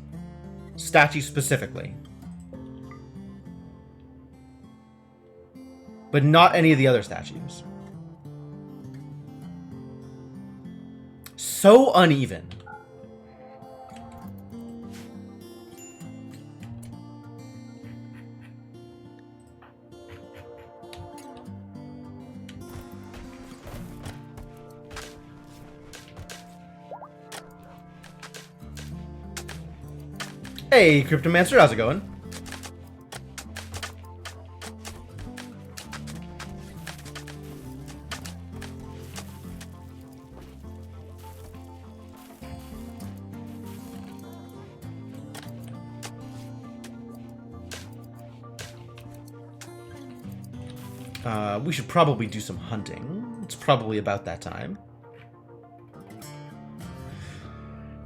statue specifically, but not any of the other statues. So uneven. Hey, Cryptomancer, how's it going? We should probably do some hunting. It's probably about that time.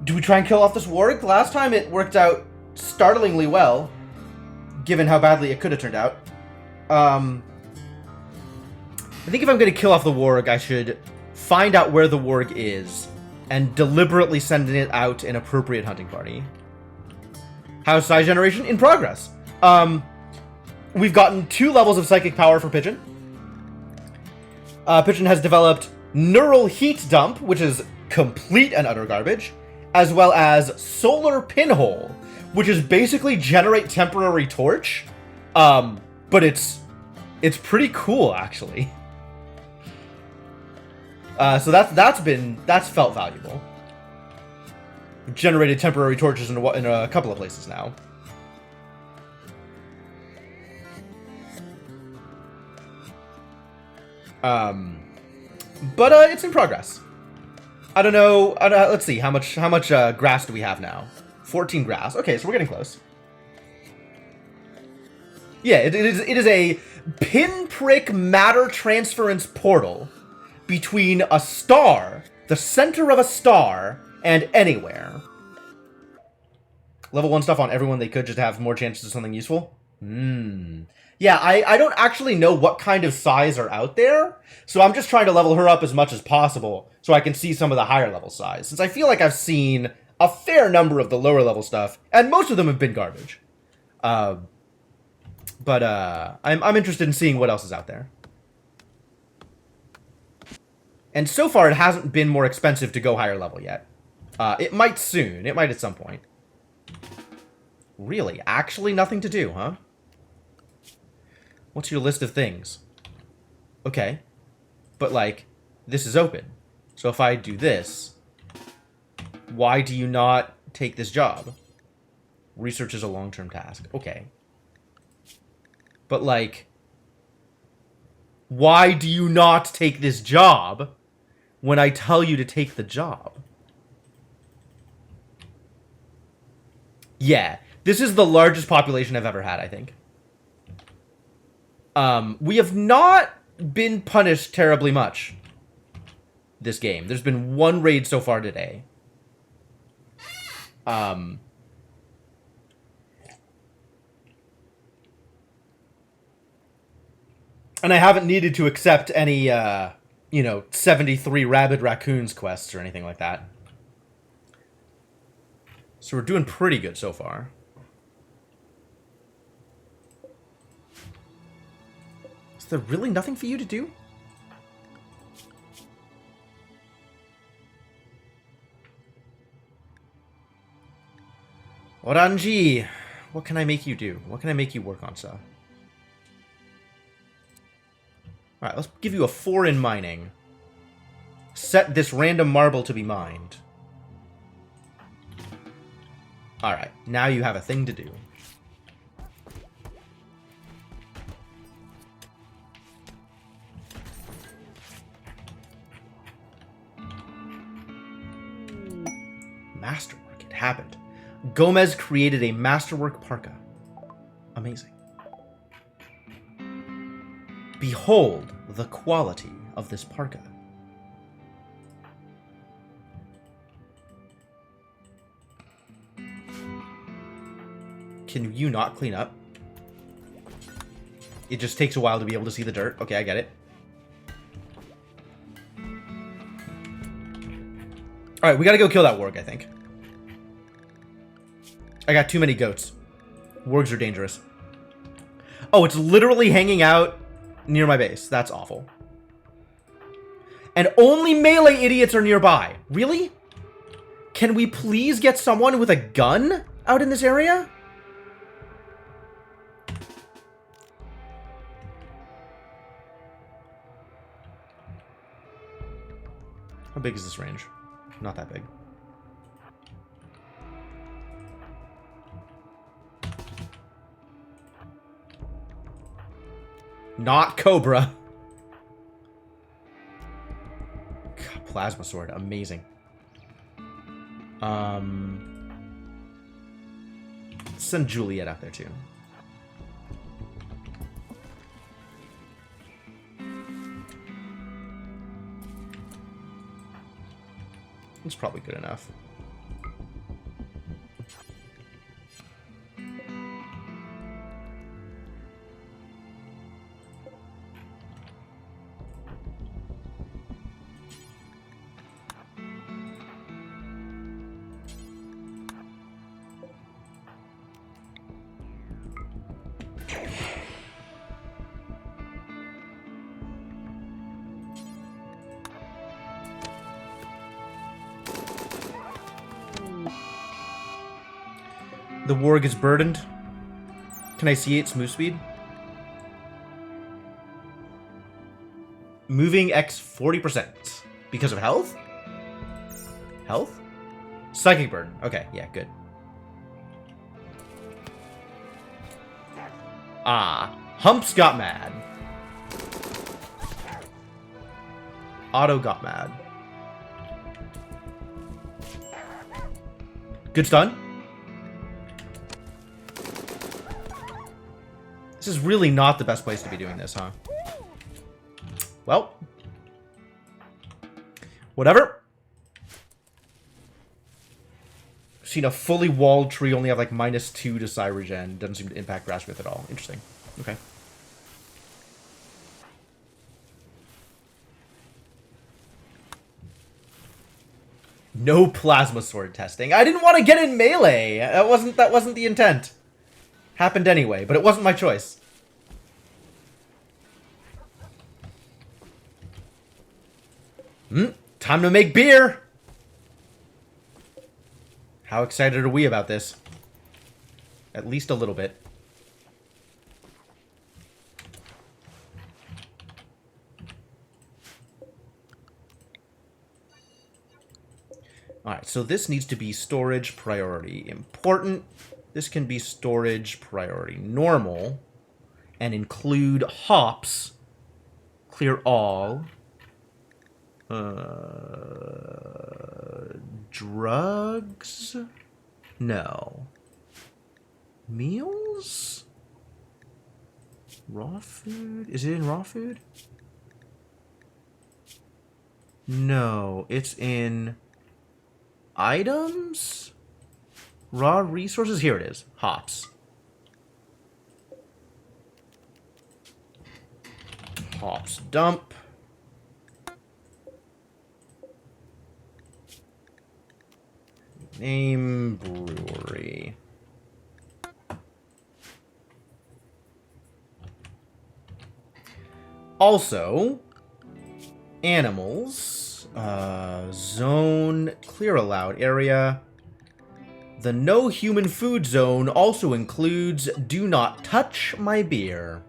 Do we try and kill off this warg? Last time it worked out startlingly well, given how badly it could have turned out. I think if I'm going to kill off the warg, I should find out where the warg is and deliberately send it out an appropriate hunting party. How's size generation? In progress. We've gotten 2 levels of psychic power for Pigeon. Pigeon has developed Neural Heat Dump, which is complete and utter garbage, as well as Solar Pinhole, which is basically generate temporary torch, but it's pretty cool actually. So that's felt valuable. Generated temporary torches in a couple of places now. But it's in progress. I don't know. Let's see how much grass do we have now? 14 grass. Okay, so we're getting close. Yeah, it is a pinprick matter transference portal between a star, the center of a star, and anywhere. Level 1 stuff on everyone they could just have more chances of something useful. Yeah, I don't actually know what kind of size are out there, so I'm just trying to level her up as much as possible so I can see some of the higher level size, since I feel like I've seen a fair number of the lower level stuff, and most of them have been garbage. I'm interested in seeing what else is out there. And so far, it hasn't been more expensive to go higher level yet. It might soon. It might at some point. Really? Actually nothing to do, huh? What's your list of things? Okay. But, like, this is open. So if I do this, why do you not take this job? Research is a long-term task. Okay. But, like, why do you not take this job when I tell you to take the job? Yeah. This is the largest population I've ever had, I think. We have not been punished terribly much this game. There's been one raid so far today. And I haven't needed to accept any, 73 rabid raccoons quests or anything like that. So we're doing pretty good so far. Is there really nothing for you to do? Oranji, what can I make you do? What can I make you work on, sir? Alright, let's give you a 4 in mining. Set this random marble to be mined. Alright, now you have a thing to do. Masterwork, it happened. Gomez created a masterwork parka. Amazing. Behold the quality of this parka. Can you not clean up? It just takes a while to be able to see the dirt. Okay, I get it. Alright, we gotta go kill that warg, I think. I got too many goats. Wargs are dangerous. Oh, it's literally hanging out near my base. That's awful. And only melee idiots are nearby. Really? Can we please get someone with a gun out in this area? How big is this range? Not that big. Not Cobra. God, plasma sword, amazing. Send Juliet out there too. It's probably good enough. The warg is burdened. Can I see its move speed? Moving X 40%. Because of health? Health? Psychic burden. Okay, yeah, good. Ah, Humps got mad. Otto got mad. Good stun. This is really not the best place to be doing this, huh? Well. Whatever. Seen a fully walled tree only have like -2 to psi regen. Doesn't seem to impact grass width at all. Interesting. Okay. No plasma sword testing. I didn't want to get in melee. That wasn't the intent. Happened anyway, but it wasn't my choice. Time to make beer! How excited are we about this? At least a little bit. Alright, so this needs to be storage priority. Important. This can be storage priority. Normal. And include hops. Clear all. Drugs? No. Meals? Raw food? Is it in raw food? No, it's in items? Raw resources? Here it is. Hops. Hops dump. Name brewery. Also, animals. Zone. Clear allowed area. The no human food zone also includes do not touch my beer.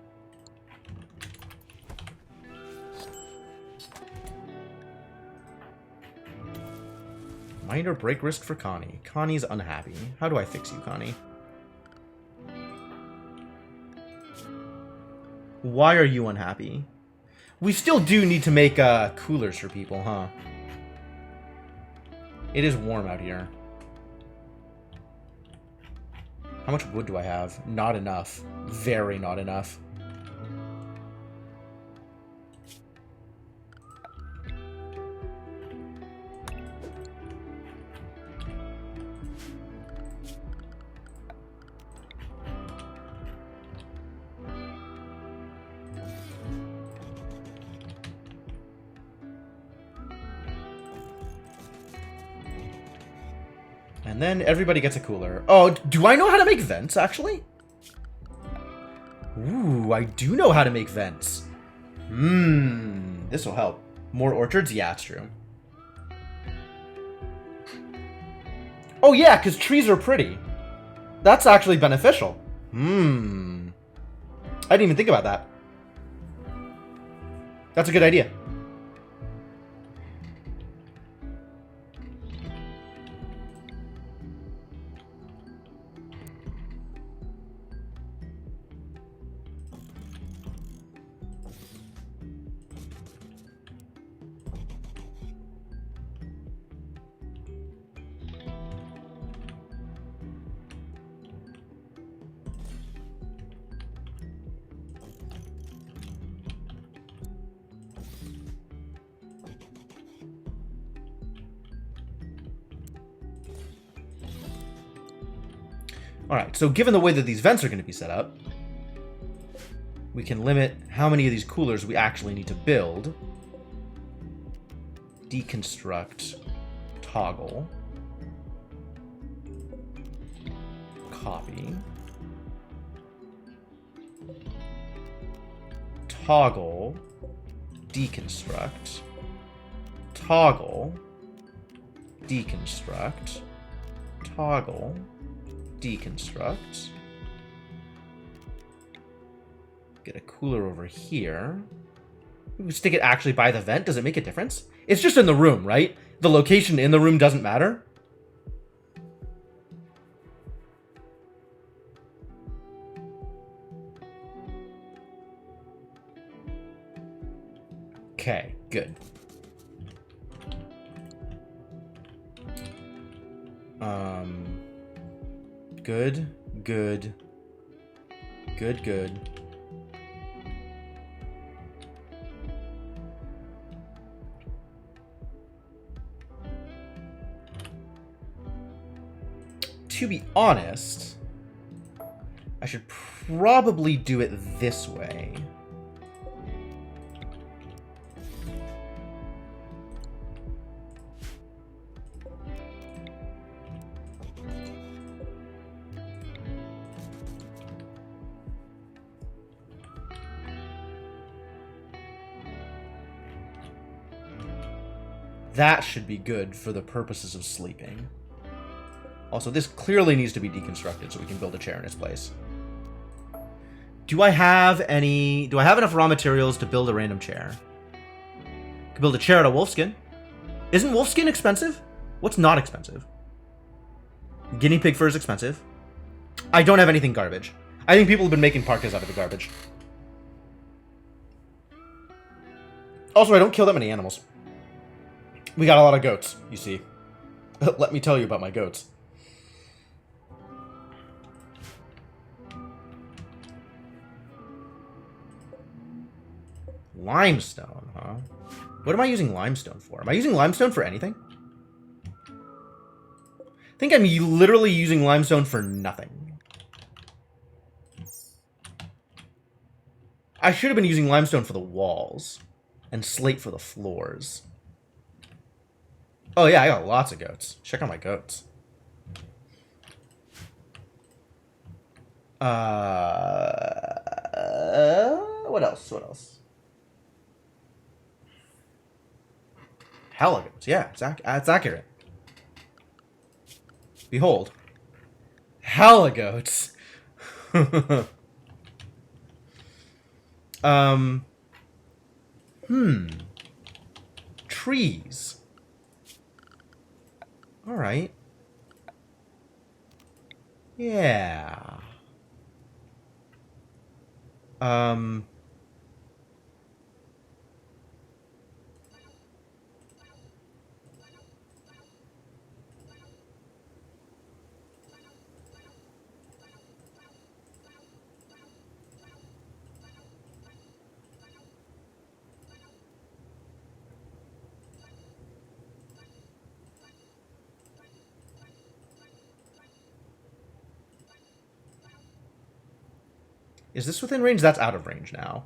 Minor break risk for Connie. Connie's unhappy. How do I fix you, Connie? Why are you unhappy? We still do need to make coolers for people, huh? It is warm out here. How much wood do I have? Not enough. Very not enough. And then everybody gets a cooler. Oh, do I know how to make vents, actually? Ooh, I do know how to make vents. This will help. More orchards? Yeah, it's true. Oh, yeah, because trees are pretty. That's actually beneficial. I didn't even think about that. That's a good idea. Alright, so given the way that these vents are going to be set up, we can limit how many of these coolers we actually need to build. Deconstruct. Toggle. Copy. Toggle. Deconstruct. Toggle. Deconstruct. Toggle. Deconstruct. Get a cooler over here. We stick it actually by the vent. Does it make a difference? It's just in the room, right? The location in the room doesn't matter. Okay, good. Good, good, good, good. To be honest, I should probably do it this way. That should be good for the purposes of sleeping. Also, this clearly needs to be deconstructed so we can build a chair in its place. Do I have enough raw materials to build a random chair? I can build a chair out of wolfskin. Isn't wolfskin expensive? What's not expensive? Guinea pig fur is expensive. I don't have anything garbage. I think people have been making parkas out of the garbage. Also, I don't kill that many animals. We got a lot of goats, you see. Let me tell you about my goats. Limestone, huh? What am I using limestone for? Am I using limestone for anything? I think I'm literally using limestone for nothing. I should have been using limestone for the walls. And slate for the floors. Oh yeah, I got lots of goats. Check out my goats. What else? What else? Hella goats. Yeah, it's accurate. Behold. Hella goats. Trees. Alright. Yeah. Is this within range? That's out of range now.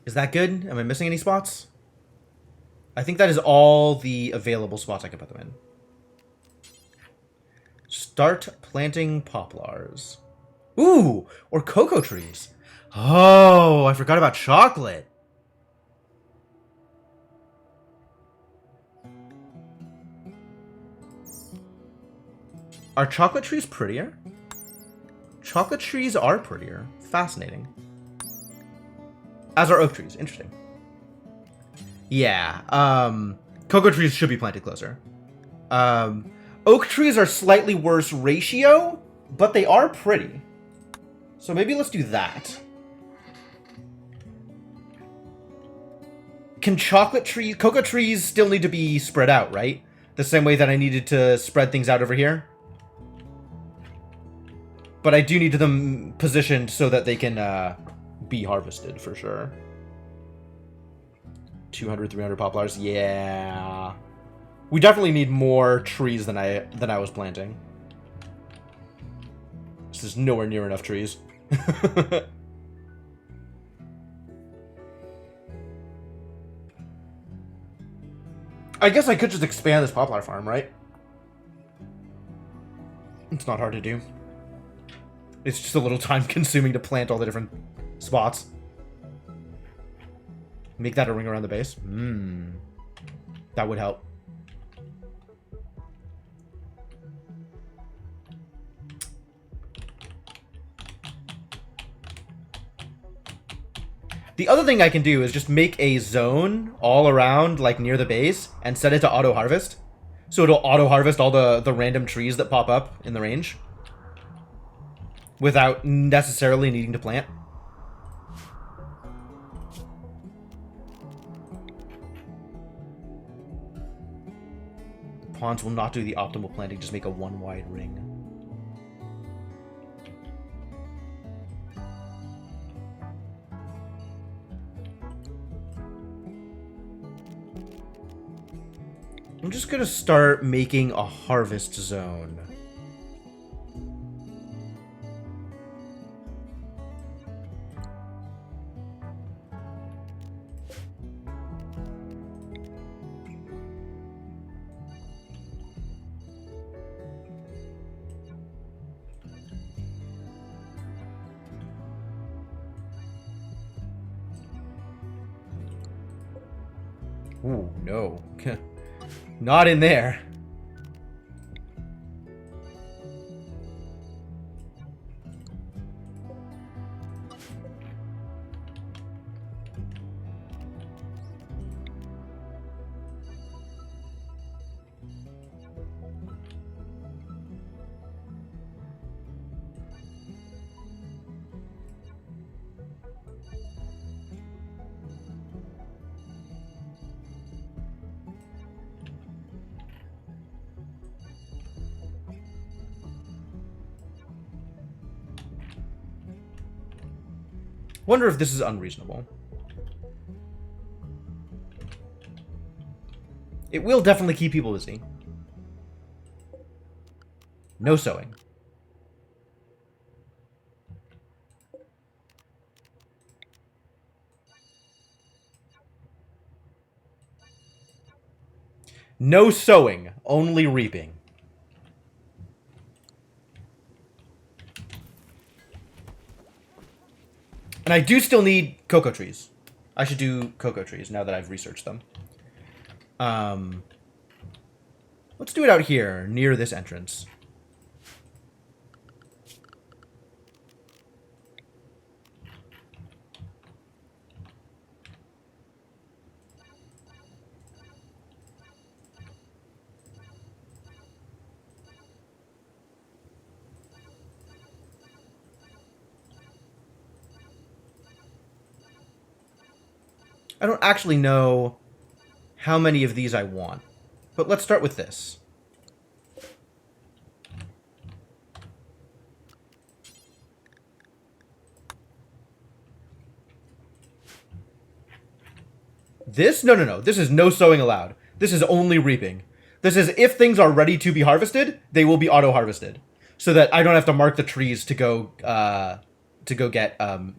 Is that good? Am I missing any spots? I think that is all the available spots I can put them in. Start planting poplars. Ooh, or cocoa trees. Oh, I forgot about chocolate. Are chocolate trees prettier? Chocolate trees are prettier. Fascinating. As are oak trees. Interesting. Yeah, cocoa trees should be planted closer. Oak trees are slightly worse ratio, but they are pretty. So maybe let's do that. Can cocoa trees still need to be spread out, right? The same way that I needed to spread things out over here. But I do need them positioned so that they can be harvested for sure. 200, 300 poplars. Yeah. We definitely need more trees than I was planting. This is nowhere near enough trees. I guess I could just expand this poplar farm, right? It's not hard to do. It's just a little time consuming to plant all the different spots. Make that a ring around the base. That would help. The other thing I can do is just make a zone all around, like near the base, and set it to auto-harvest. So it'll auto-harvest all the random trees that pop up in the range. Without necessarily needing to plant. Pawns will not do the optimal planting, just make a one wide ring. I'm just gonna start making a harvest zone. Ooh, no. Not in there. Wonder if this is unreasonable. It will definitely keep people busy. No sewing. No sowing, only reaping. And I do still need cocoa trees. I should do cocoa trees now that I've researched them. Let's do it out here, near this entrance. I don't actually know how many of these I want, but let's start with this. This? No, no, no. This is no sowing allowed. This is only reaping. This is if things are ready to be harvested, they will be auto-harvested. So that I don't have to mark the trees to go get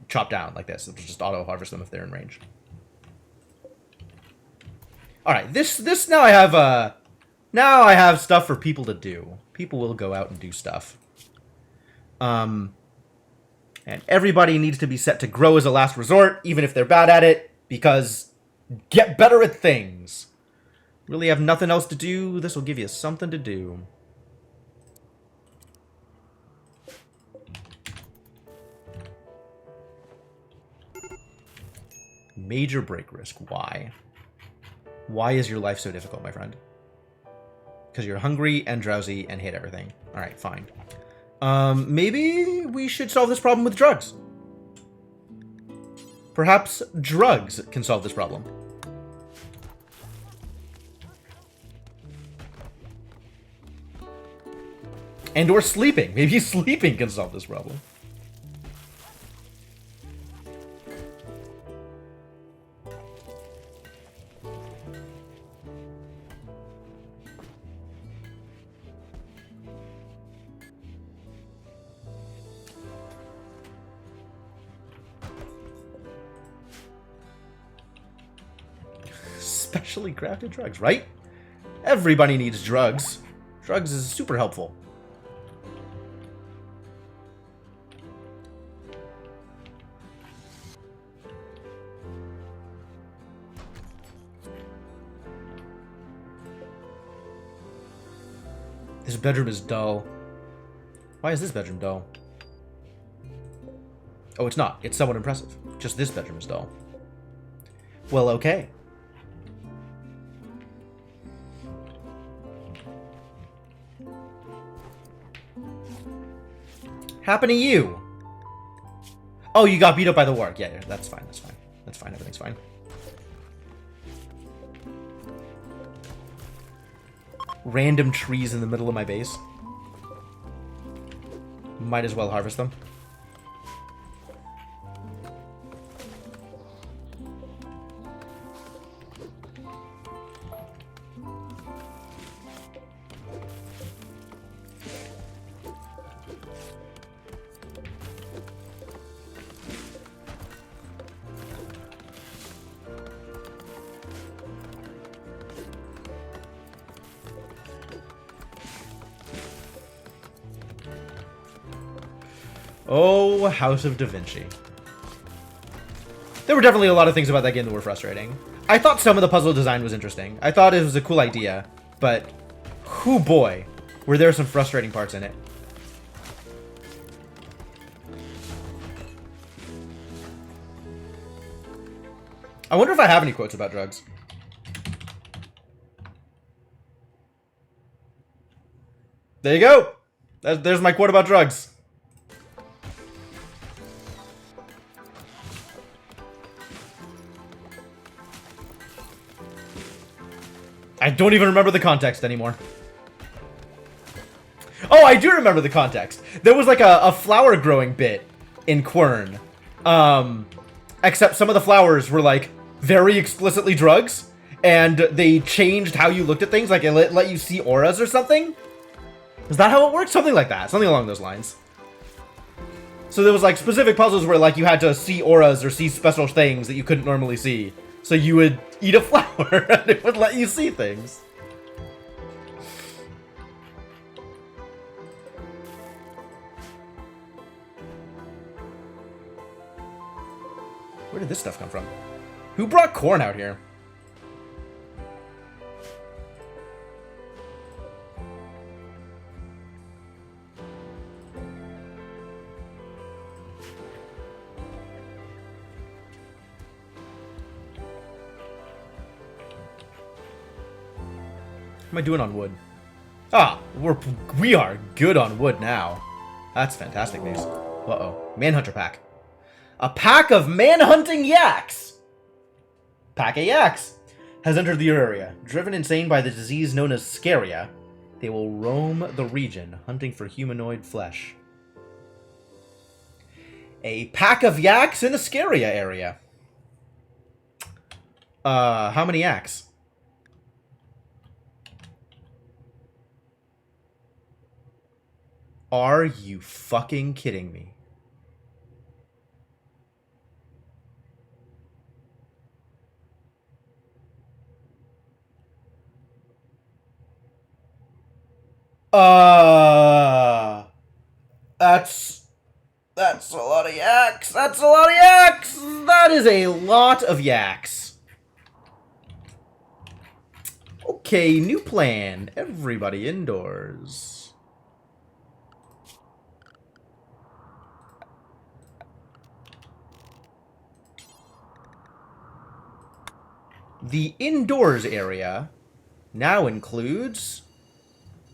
chopped down like this. It'll just auto-harvest them if they're in range. Alright, this now I have stuff for people to do. People will go out and do stuff. And everybody needs to be set to grow as a last resort, even if they're bad at it, because get better at things. Really have nothing else to do? This will give you something to do. Major break risk. Why? Why is your life so difficult, my friend? Because you're hungry and drowsy and hate everything. Alright, fine. Maybe we should solve this problem with drugs. Perhaps drugs can solve this problem. And or sleeping. Maybe sleeping can solve this problem. Specially crafted drugs, right? Everybody needs drugs. Drugs is super helpful. This bedroom is dull. Why is this bedroom dull? Oh, it's not. It's somewhat impressive. Just this bedroom is dull. Well, okay. Happened to you? Oh, you got beat up by the warg. Yeah, that's fine. That's fine. That's fine. Everything's fine. Random trees in the middle of my base. Might as well harvest them. Oh, House of Da Vinci. There were definitely a lot of things about that game that were frustrating. I thought some of the puzzle design was interesting. I thought it was a cool idea, but whoo boy, were there some frustrating parts in it. I wonder if I have any quotes about drugs. There you go. There's my quote about drugs. I don't even remember the context anymore. Oh, I do remember the context. There was like a flower growing bit in Quern. Except some of the flowers were like very explicitly drugs, and they changed how you looked at things, like it let you see auras or something. Is that how it works? Something like that. Something along those lines. So there was like specific puzzles where like you had to see auras or see special things that you couldn't normally see. So you would eat a flower and it would let you see things. Where did this stuff come from? Who brought corn out here? How am I doing on wood? Ah, we are good on wood now. That's fantastic news. Uh-oh. Manhunter pack. A pack of man-hunting yaks! Pack of yaks has entered the area. Driven insane by the disease known as Scaria, they will roam the region, hunting for humanoid flesh. A pack of yaks in the Scaria area. How many yaks? Are you fucking kidding me? That's a lot of yaks. That's a lot of yaks. That is a lot of yaks. Okay, new plan. Everybody indoors. The indoors area now includes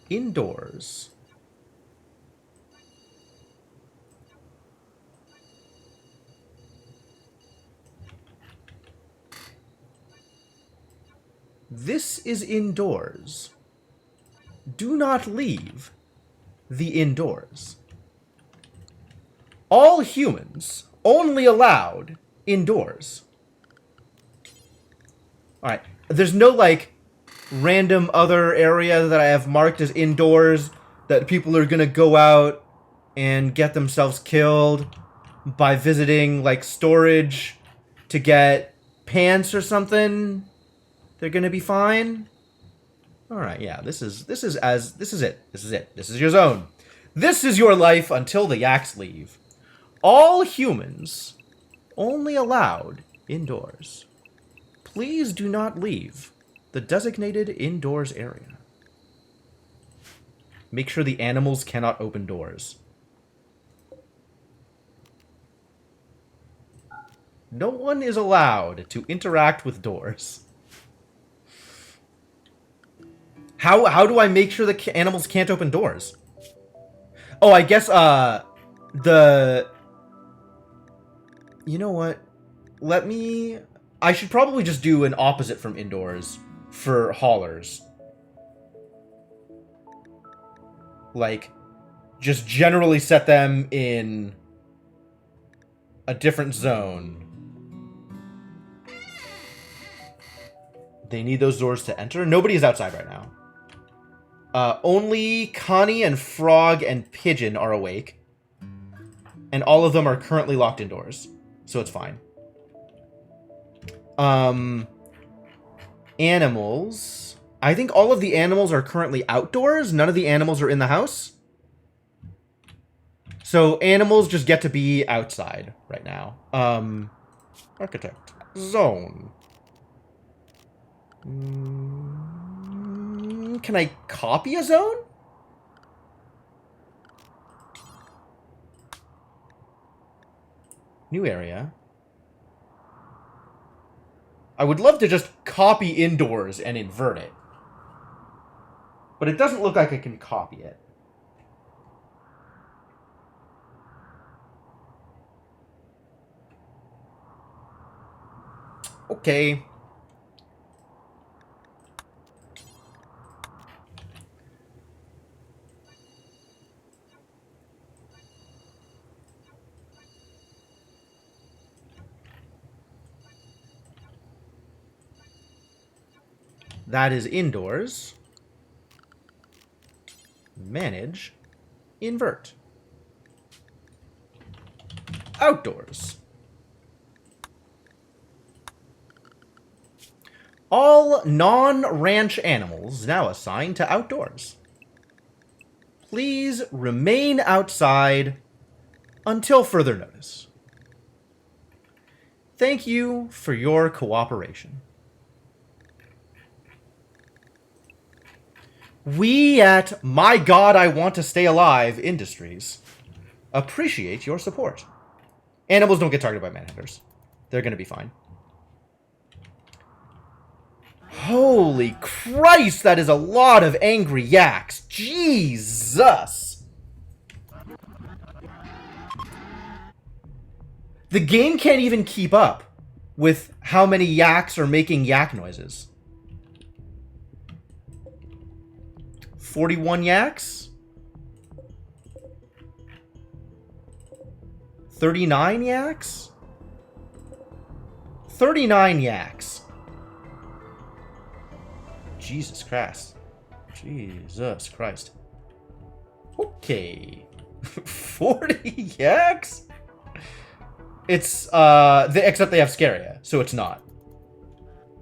indoors. This is indoors. Do not leave the indoors. All humans only allowed indoors. Alright, there's no, like, random other area that I have marked as indoors that people are gonna go out and get themselves killed by visiting, like, storage to get pants or something. They're gonna be fine. Alright, yeah, this is it. This is it. This is your zone. This is your life until the yaks leave. All humans only allowed indoors. Please do not leave the designated indoors area. Make sure the animals cannot open doors. No one is allowed to interact with doors. How do I make sure the animals can't open doors? Oh, I guess, you know what? I should probably just do an opposite from indoors for haulers. Like, just generally set them in a different zone. They need those doors to enter. Nobody is outside right now. Only Connie and Frog and Pigeon are awake. And all of them are currently locked indoors. So it's fine. Animals. I think all of the animals are currently outdoors. None of the animals are in the house. So animals just get to be outside right now. Architect. Zone. Can I copy a zone? New area. I would love to just copy indoors and invert it. But it doesn't look like I can copy it. Okay. That is indoors. Manage. Invert. Outdoors. All non-ranch animals now assigned to outdoors. Please remain outside until further notice. Thank you for your cooperation. We at My God I Want to Stay Alive Industries appreciate your support. Animals don't get targeted by manhunters. They're going to be fine. Holy Christ, that is a lot of angry yaks. Jesus. The game can't even keep up with how many yaks are making yak noises. 41 yaks? 39 yaks? 39 yaks. Jesus Christ. Jesus Christ. Okay. 40 yaks? It's, except they have Scaria, so it's not.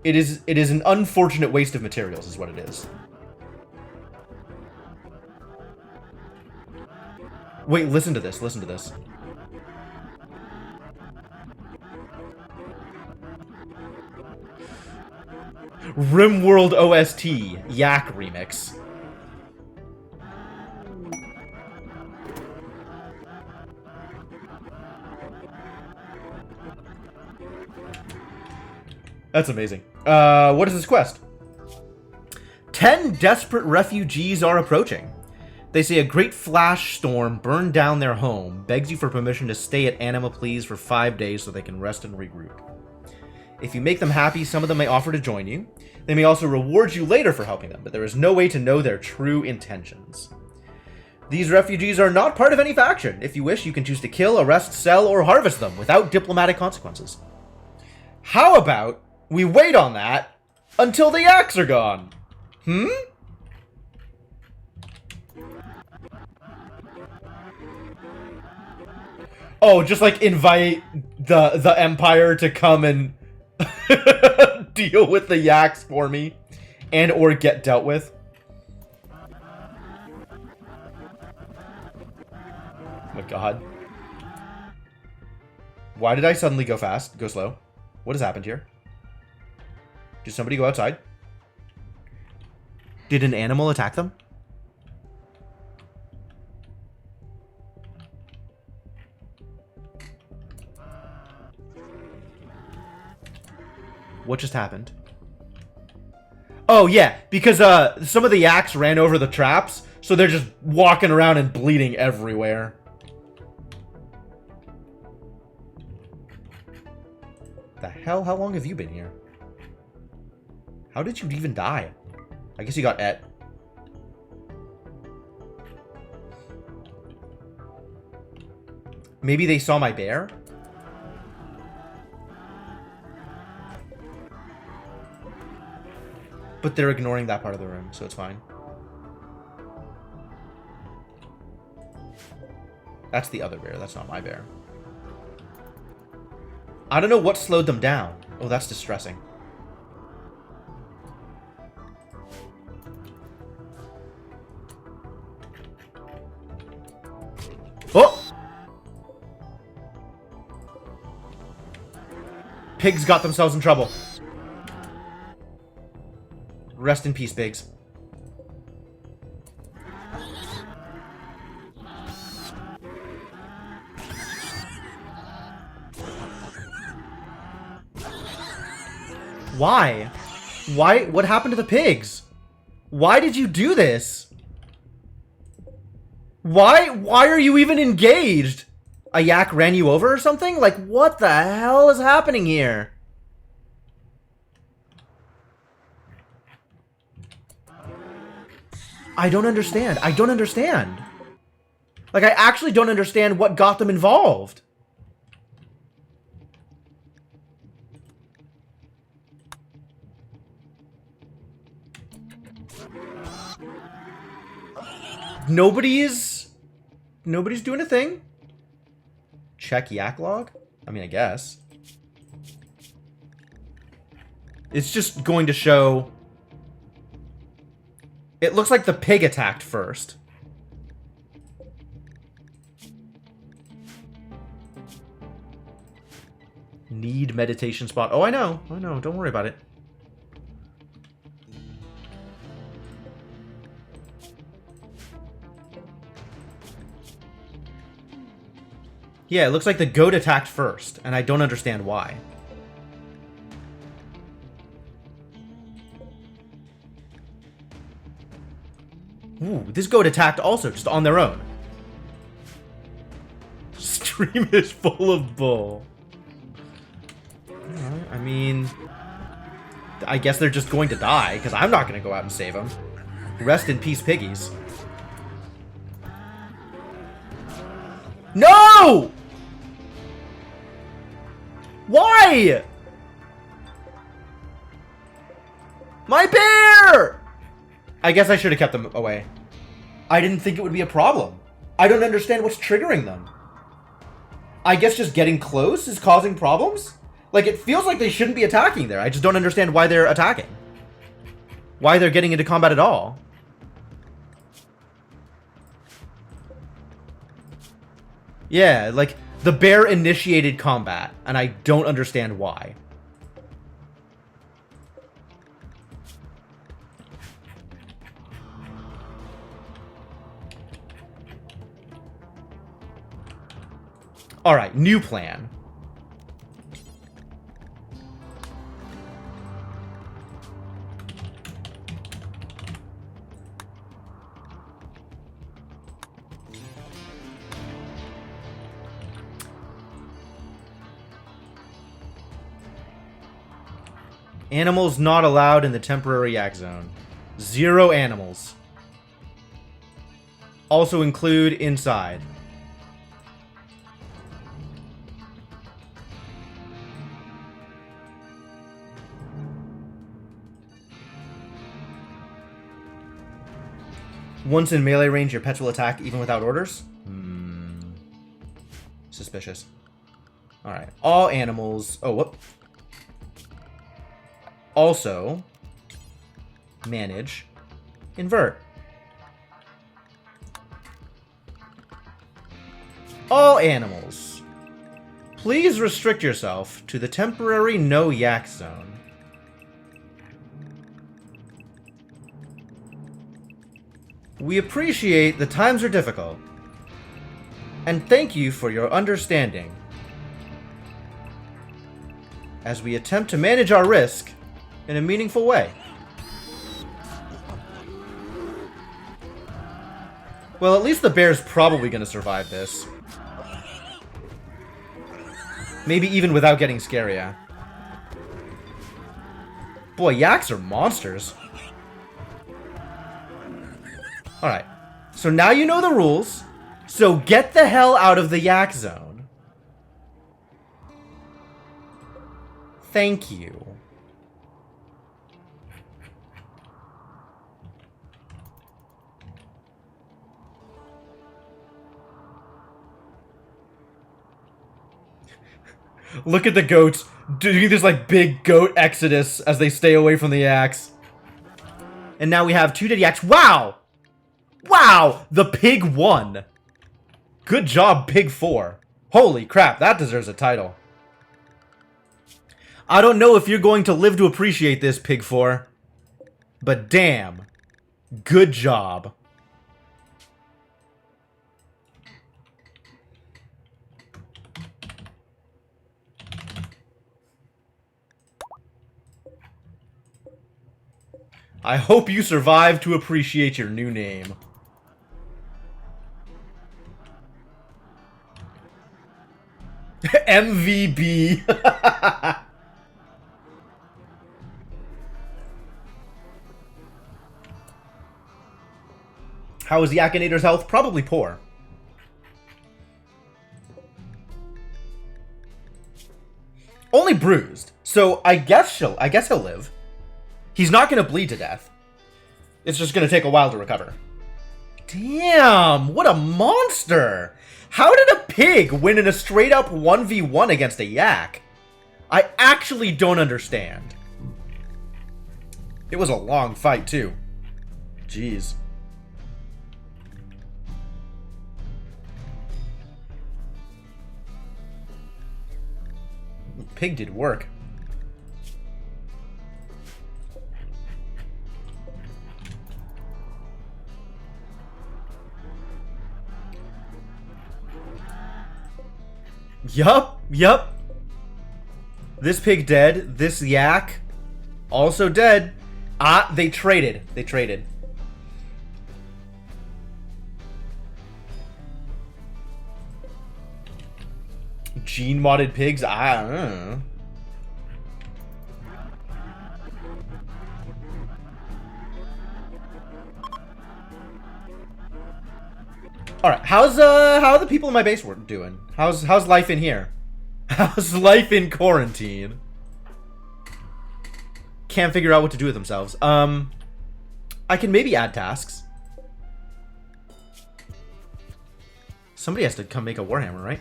It is an unfortunate waste of materials, is what it is. Wait, listen to this, listen to this. Rimworld OST, Yak Remix. That's amazing. What is this quest? 10 desperate refugees are approaching. They say a great flash storm burned down their home, begs you for permission to stay at Anima Please for 5 days so they can rest and regroup. If you make them happy, some of them may offer to join you. They may also reward you later for helping them, but there is no way to know their true intentions. These refugees are not part of any faction. If you wish, you can choose to kill, arrest, sell, or harvest them without diplomatic consequences. How about we wait on that until the yaks are gone? Oh, just like invite the Empire to come and deal with the yaks for me and or get dealt with. Oh my god. Why did I suddenly go fast? Go slow? What has happened here? Did somebody go outside? Did an animal attack them? What just happened? Oh, yeah, because some of the yaks ran over the traps, so they're just walking around and bleeding everywhere. The hell? How long have you been here? How did you even die? I guess you got et. Maybe they saw my bear? But they're ignoring that part of the room, so it's fine. That's the other bear. That's not my bear. I don't know what slowed them down. Oh, that's distressing. Oh! Pigs got themselves in trouble. Rest in peace, pigs. Why? Why? What happened to the pigs? Why did you do this? Why are you even engaged? A yak ran you over or something? Like, what the hell is happening here? I don't understand. I don't understand. Like, I actually don't understand what got them involved. Nobody's doing a thing. Check yak log? I mean, I guess. It's just going to show... It looks like the pig attacked first. Need meditation spot. Oh, I know. Don't worry about it. Yeah, it looks like the goat attacked first, and I don't understand why. Ooh, this goat attacked also, just on their own. Stream is full of bull. I mean... I guess they're just going to die, because I'm not going to go out and save them. Rest in peace, piggies. No! Why? My bear! I guess I should have kept them away. I didn't think it would be a problem. I don't understand what's triggering them. I guess just getting close is causing problems? Like, it feels like they shouldn't be attacking there. I just don't understand why they're attacking. Why they're getting into combat at all. Yeah, like, the bear initiated combat, and I don't understand why. Alright, new plan. Animals not allowed in the temporary yak zone. 0 animals. Also include inside. Once in melee range, your pets will attack even without orders? Suspicious. Alright. All animals... Oh, whoop. Also, manage, invert. All animals, please restrict yourself to the temporary no yak zone. We appreciate the times are difficult, and thank you for your understanding as we attempt to manage our risk in a meaningful way. Well, at least the bear's probably going to survive this. Maybe even without getting scarier. Boy, yaks are monsters. Alright. So now you know the rules. So get the hell out of the yak zone. Thank you. Look at the goats doing this like big goat exodus as they stay away from the yaks. And now we have 2 dead yaks. Wow! Wow! The pig won. Good job, Pig 4. Holy crap, that deserves a title. I don't know if you're going to live to appreciate this, Pig 4. But damn, good job. I hope you survive to appreciate your new name. MVB. How is the Akinator's health? Probably poor. Only bruised. So I guess he'll live. He's not gonna bleed to death. It's just gonna take a while to recover. Damn, what a monster! How did a pig win in a straight up 1v1 against a yak? I actually don't understand. It was a long fight too. Jeez. Pig did work. Yup. This pig dead. This yak also dead. Ah, they traded. Gene modded pigs? I don't know. Alright, how are the people in my base doing? How's life in here? How's life in quarantine? Can't figure out what to do with themselves. I can maybe add tasks. Somebody has to come make a Warhammer, right?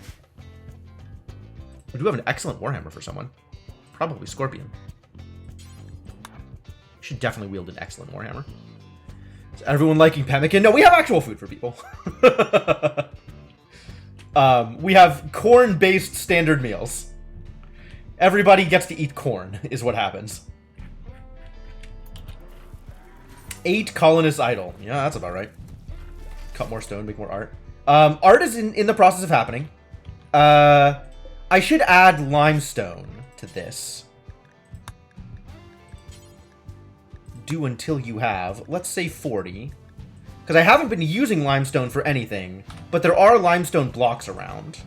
We do have an excellent Warhammer for someone. Probably Scorpion. Should definitely wield an excellent Warhammer. Is everyone liking pemmican? No, we have actual food for people. We have corn-based standard meals. Everybody gets to eat corn, is what happens. 8 colonists idle. Yeah, that's about right. Cut more stone, make more art. Art is in the process of happening. I should add limestone to this. Do until you have, let's say 40. Because I haven't been using limestone for anything, but there are limestone blocks around.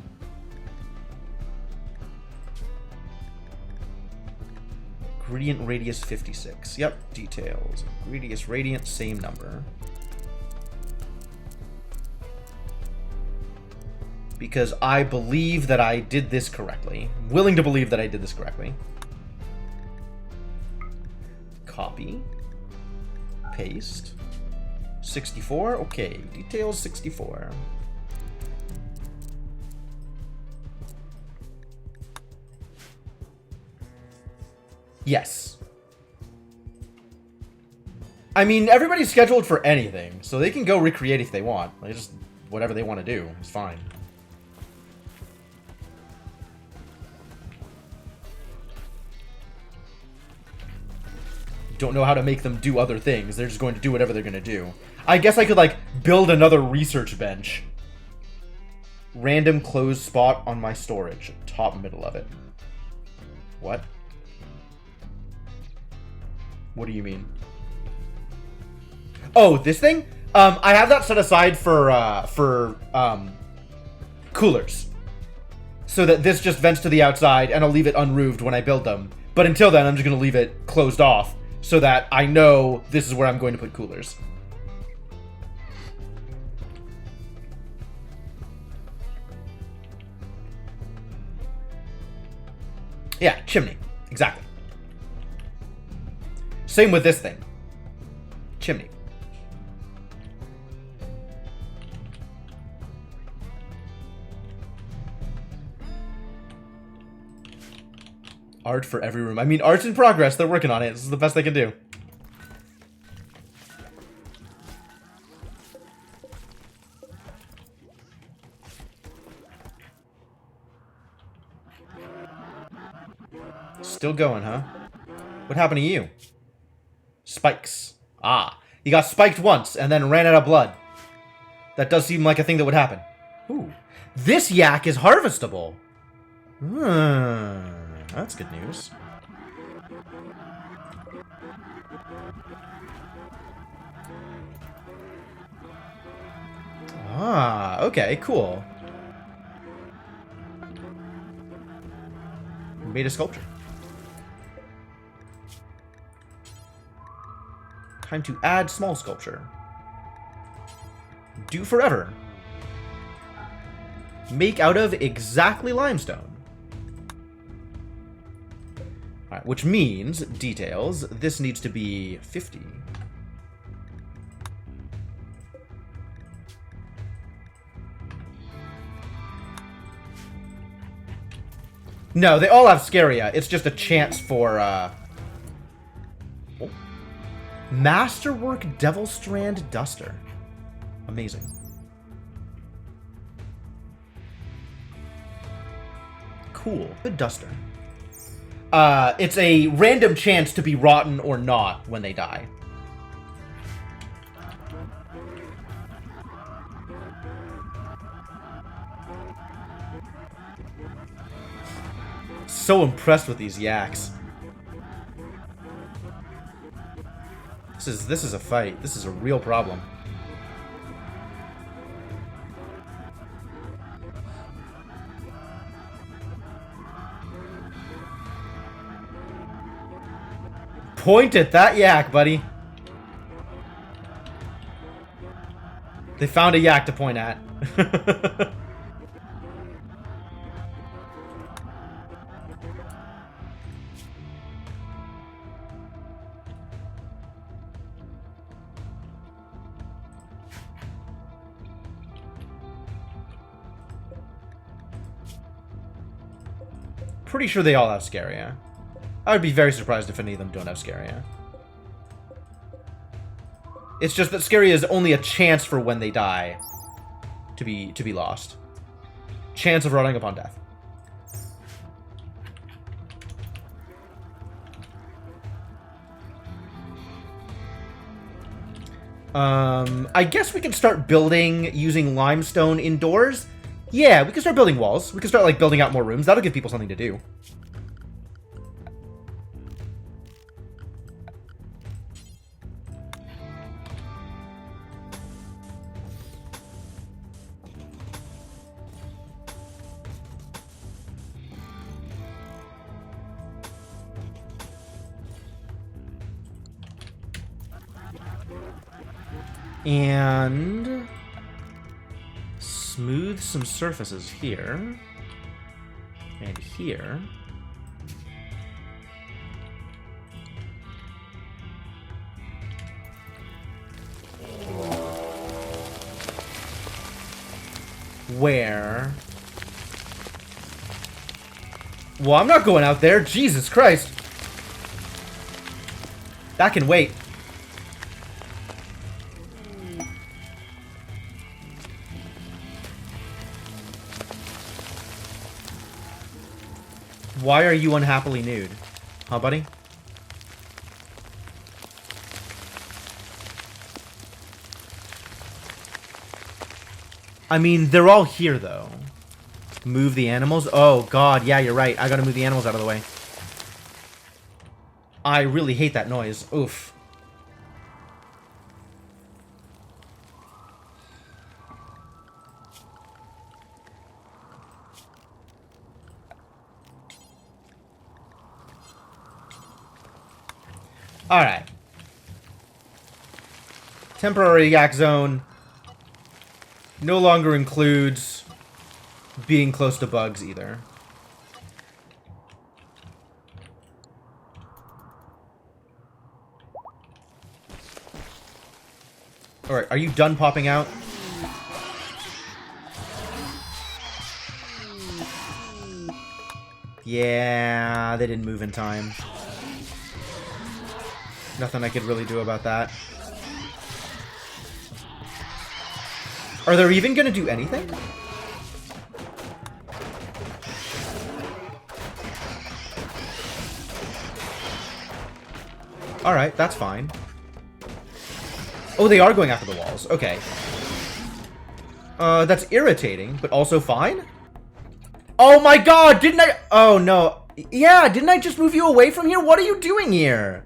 Gradient radius 56. Yep, details. Radius radiant, same number. Because I believe that I did this correctly. I'm willing to believe that I did this correctly. Copy. Paste. 64? Okay. Details 64. Yes. I mean, everybody's scheduled for anything, so they can go recreate if they want. They just, whatever they want to do, it's fine. Don't know how to make them do other things. They're just going to do whatever they're going to do. I guess I could, like, build another research bench. Random closed spot on my storage. Top middle of it. What? What do you mean? Oh, this thing? I have that set aside for coolers. So that this just vents to the outside, and I'll leave it unroofed when I build them. But until then, I'm just going to leave it closed off, so that I know this is where I'm going to put coolers. Yeah, chimney. Exactly. Same with this thing. Chimney. Art for every room. I mean, art's in progress. They're working on it. This is the best they can do. Still going, huh? What happened to you? Spikes. Ah, he got spiked once and then ran out of blood. That does seem like a thing that would happen. Ooh. This yak is harvestable. That's good news. Ah, okay, cool. Made a sculpture. Time to add small sculpture. Do forever. Make out of exactly limestone. Alright, which means, details, this needs to be 50. No, they all have Scaria. It's just a chance for, Oh. Masterwork Devil Strand Duster. Amazing. Cool. Good duster. It's a random chance to be rotten or not when they die. So impressed with these yaks. This is a fight. This is a real problem. Point at that yak, buddy. They found a yak to point at. Pretty sure they all have Scaria. I would be very surprised if any of them don't have Scaria. It's just that Scaria is only a chance for when they die to be lost. Chance of rotting upon death. I guess we can start building using limestone indoors. Yeah, we can start building walls. We can start, like, building out more rooms. That'll give people something to do. And smooth some surfaces here and here. Where? Well, I'm not going out there. Jesus Christ. That can wait. Why are you unhappily nude? Huh, buddy? I mean, they're all here, though. Move the animals? Oh, God. Yeah, you're right. I gotta move the animals out of the way. I really hate that noise. Oof. Alright. Temporary yak zone no longer includes being close to bugs either. Alright, are you done popping out? Yeah, they didn't move in time. Nothing I could really do about that. Are they even gonna do anything? Alright, that's fine. Oh, they are going after the walls. Okay. That's irritating, but also fine. Oh my god, didn't I? Oh no. Yeah, didn't I just move you away from here? What are you doing here?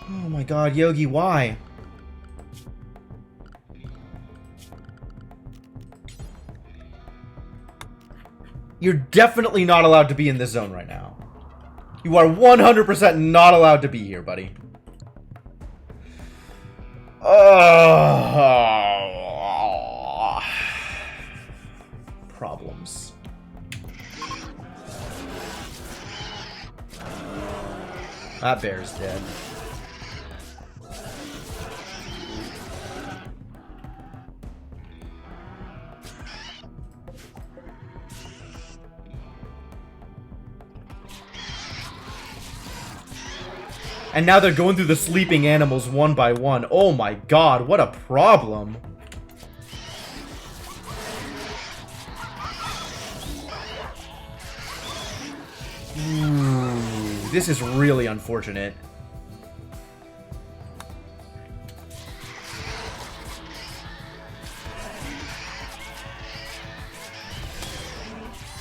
Oh my god, Yogi, why? You're definitely not allowed to be in this zone right now. You are 100% not allowed to be here, buddy. Problems. That bear's dead. And now they're going through the sleeping animals one by one. Oh my god, what a problem. Ooh, this is really unfortunate.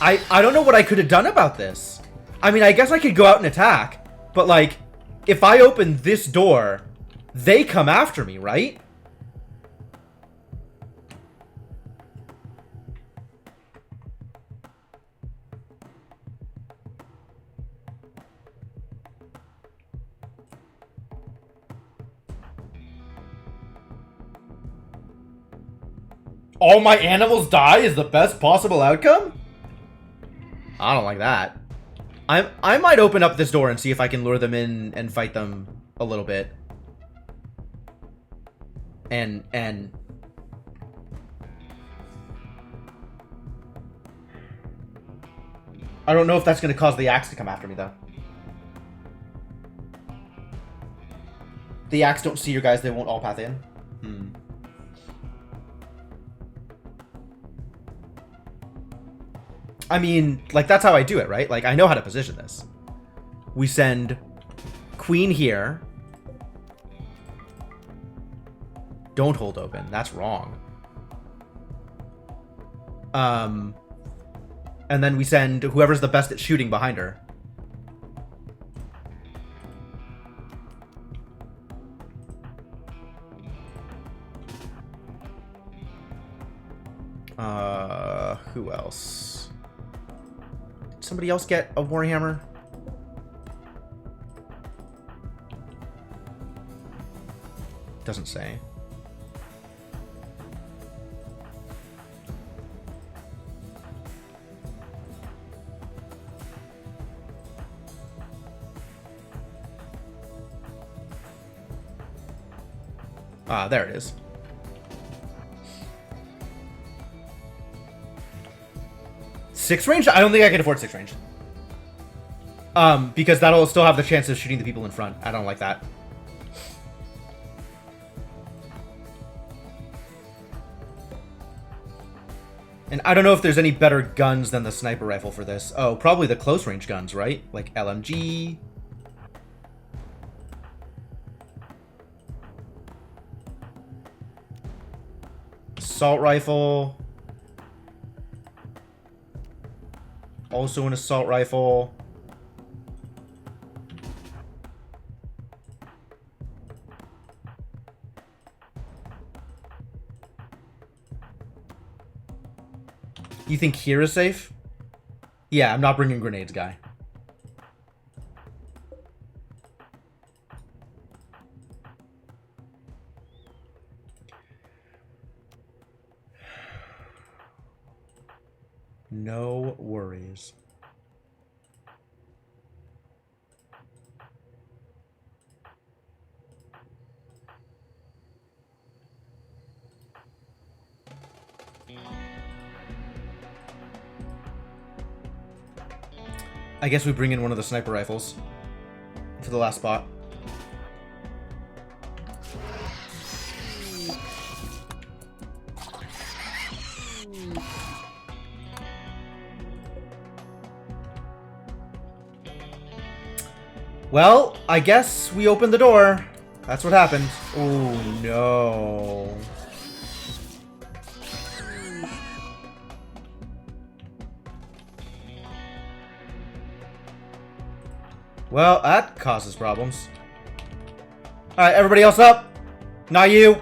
I don't know what I could have done about this. I mean, I guess I could go out and attack, but like, if I open this door, they come after me, right? All my animals die is the best possible outcome? I don't like that. I might open up this door and see if I can lure them in and fight them a little bit. And I don't know if that's going to cause the axe to come after me, though. The axe don't see your guys, they won't all path in. I mean, like, that's how I do it, right? Like, I know how to position this. We send queen here. Don't hold open. That's wrong. And then we send whoever's the best at shooting behind her. Who else? Did somebody else get a Warhammer? Doesn't say. Ah, there it is. Six range? I don't think I can afford 6 range. Because that'll still have the chance of shooting the people in front. I don't like that. And I don't know if there's any better guns than the sniper rifle for this. Oh, probably the close range guns, right? Like LMG. Assault rifle. Also an assault rifle. You think here is safe? Yeah, I'm not bringing grenades, guy. No worries. I guess we bring in one of the sniper rifles for the last spot. Well, I guess we open the door. That's what happened. Oh, no. Well, that causes problems. Alright, everybody else up. Not you.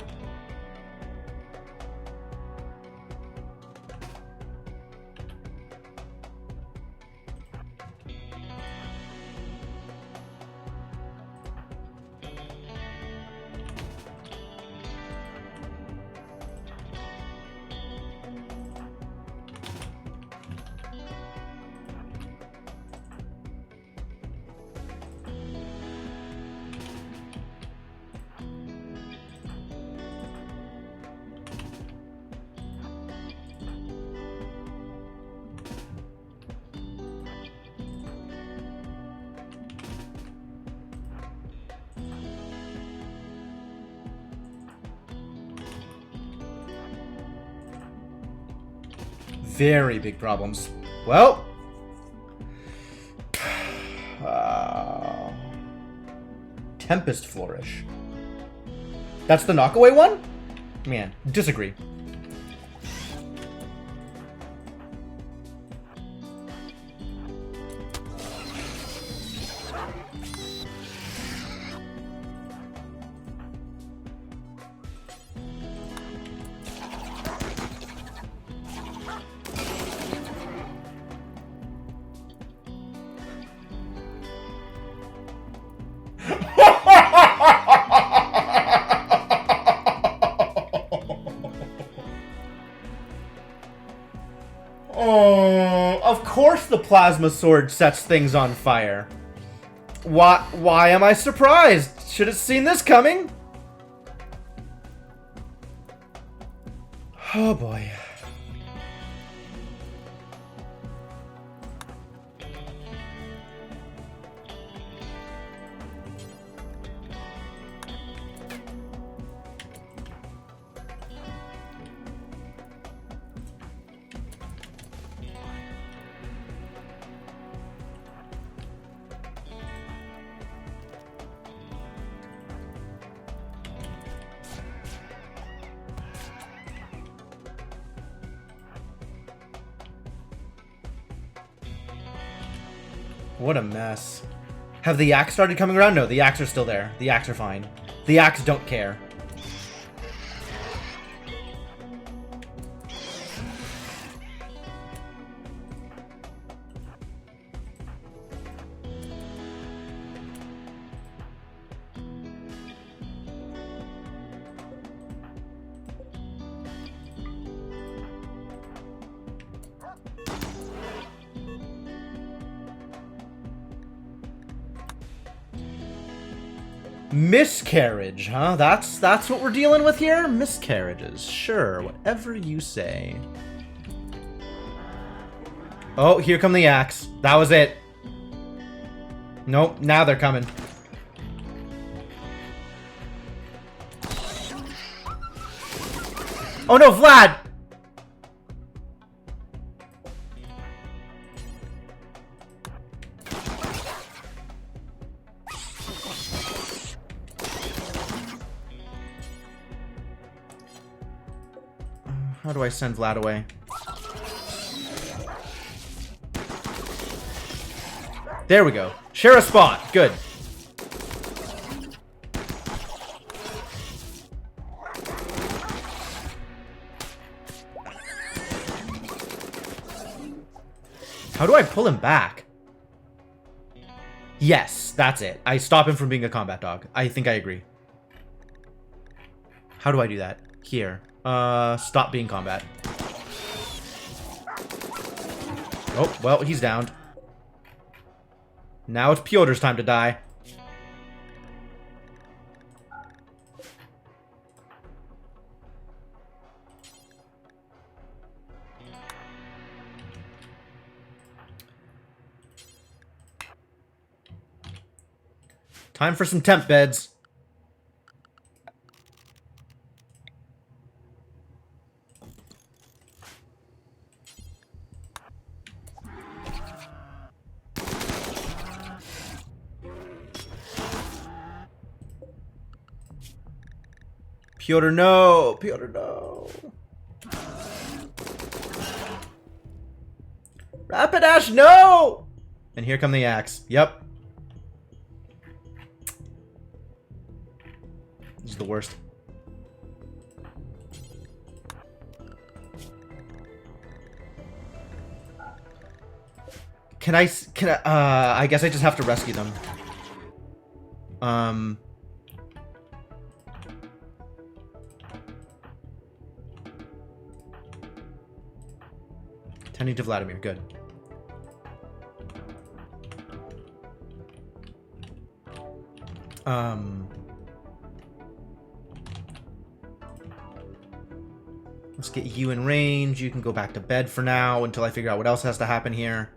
Very big problems. Well. Tempest Flourish. That's the knockaway one? Man, disagree. Oh, of course the plasma sword sets things on fire. Why am I surprised? Should have seen this coming. Oh boy. What a mess. Have the Yaks started coming around? No, the Yaks are still there. The Yaks are fine. The Yaks don't care. Miscarriage, huh? That's what we're dealing with here? Miscarriages. Sure, whatever you say. Oh, here come the Yaks. That was it. Nope, now they're coming. Oh no, Vlad! How do I send Vlad away? There we go. Share a spot. Good. How do I pull him back? Yes, that's it. I stop him from being a combat dog. I think I agree. How do I do that? Here. Stop being combat. Oh, well, he's downed. Now it's Pyotr's time to die. Time for some temp beds. Piotr, no! Piotr, no! Rapidash, no! And here come the axe. Yep. This is the worst. Can I, I guess I just have to rescue them. Tending to Vladimir, good. Let's get you in range. You can go back to bed for now until I figure out what else has to happen here.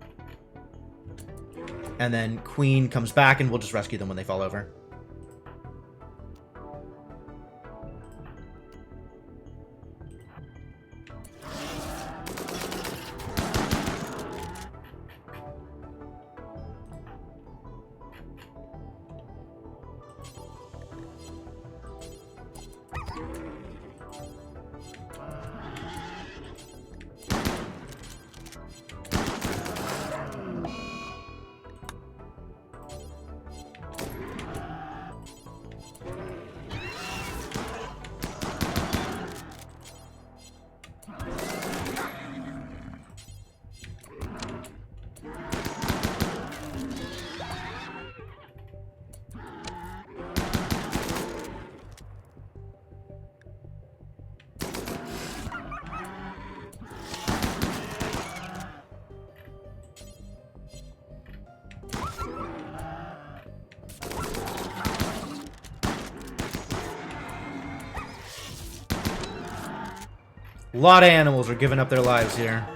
And then Queen comes back and we'll just rescue them when they fall over. A lot of animals are giving up their lives here.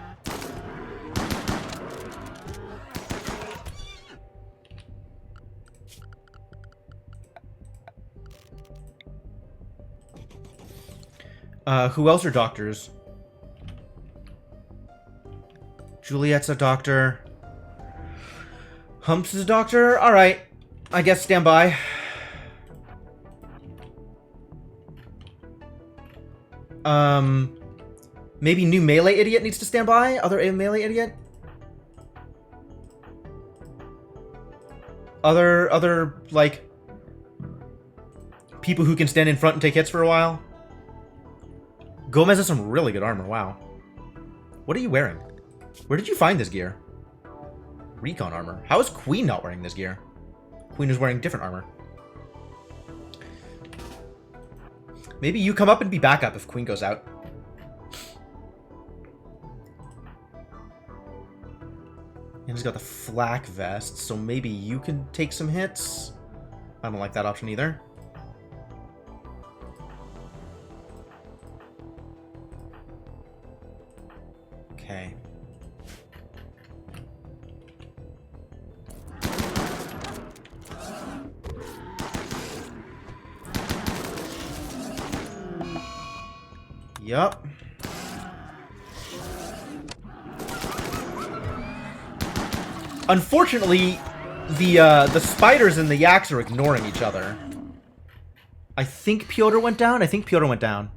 Who else are doctors? Juliet's a doctor. Humps is a doctor? Alright. I guess stand by. Maybe new melee idiot needs to stand by? Other melee idiot? Other, like, people who can stand in front and take hits for a while? Gomez has some really good armor, wow. What are you wearing? Where did you find this gear? Recon armor. How is Queen not wearing this gear? Queen is wearing different armor. Maybe you come up and be backup if Queen goes out. And he's got the flak vest, so maybe you can take some hits. I don't like that option either. Okay. Yup. Unfortunately, the spiders and the yaks are ignoring each other. I think Piotr went down. I think Piotr went down.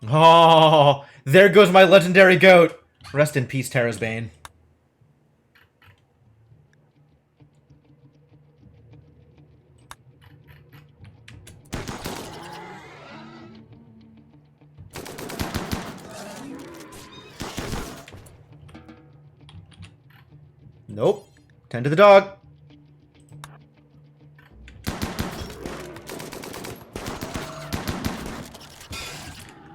Oh, there goes my legendary goat. Rest in peace, Terra's Bane. Nope. Tend to the dog.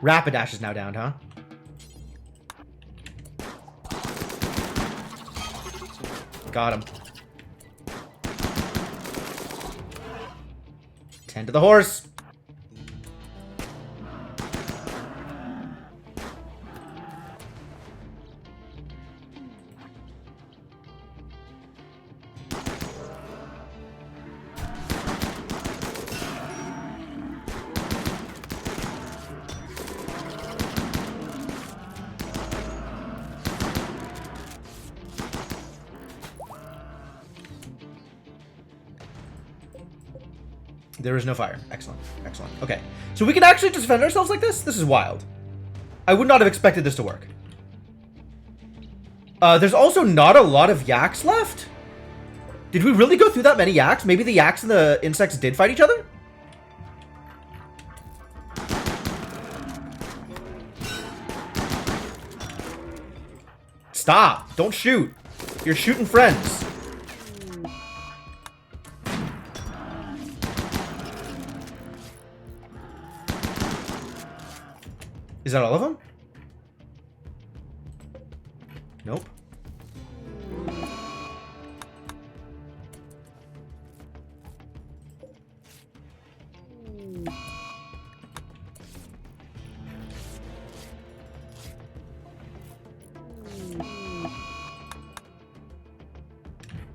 Rapidash is now down, huh? Got him. Tend to the horse. There is no fire. Excellent. Excellent. Okay. So we can actually just defend ourselves like this? This is wild. I would not have expected this to work. There's also not a lot of yaks left. Did we really go through that many yaks? Maybe the yaks and the insects did fight each other? Stop! Don't shoot! You're shooting friends. Is that all of them? Nope.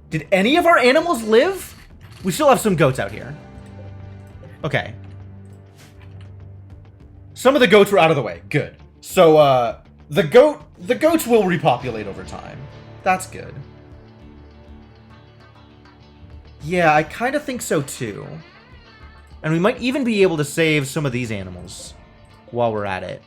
Did any of our animals live? We still have some goats out here. Okay. Some of the goats were out of the way. Good. So, the goats will repopulate over time. That's good. Yeah, I kind of think so too. And we might even be able to save some of these animals while we're at it.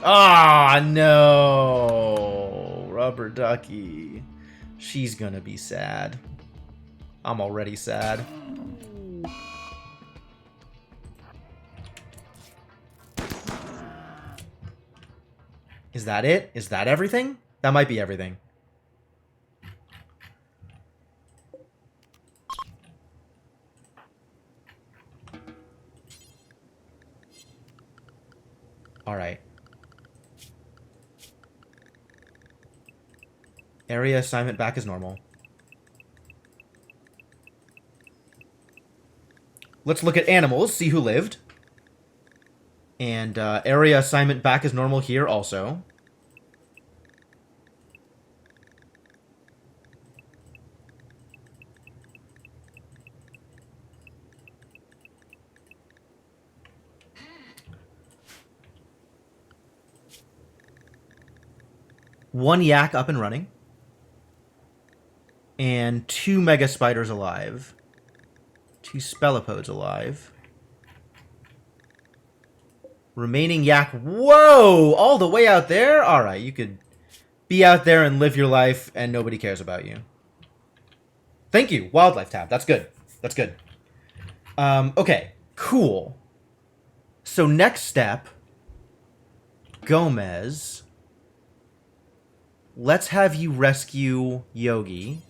Ah, no. Rubber ducky. She's gonna be sad. I'm already sad. Is that it? Is that everything? That might be everything. All right. Area assignment back as normal. Let's look at animals, see who lived. And area assignment back as normal here also. One yak up and running. And 2 mega spiders alive. 2 spellipodes alive. Remaining yak. Whoa! All the way out there? Alright, you could be out there and live your life and nobody cares about you. Thank you, wildlife tab. That's good. That's good. Okay, cool. So next step, Gomez. Let's have you rescue Yogi.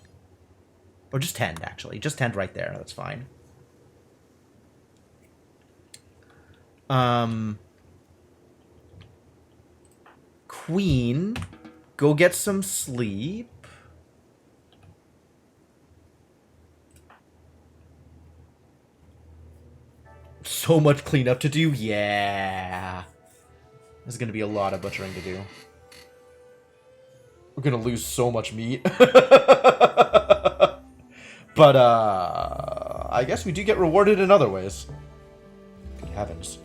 Or just tend, actually. Just tend right there. That's fine. Queen, go get some sleep. So much cleanup to do. Yeah. There's going to be a lot of butchering to do. We're going to lose so much meat. But, I guess we do get rewarded in other ways. Good heavens.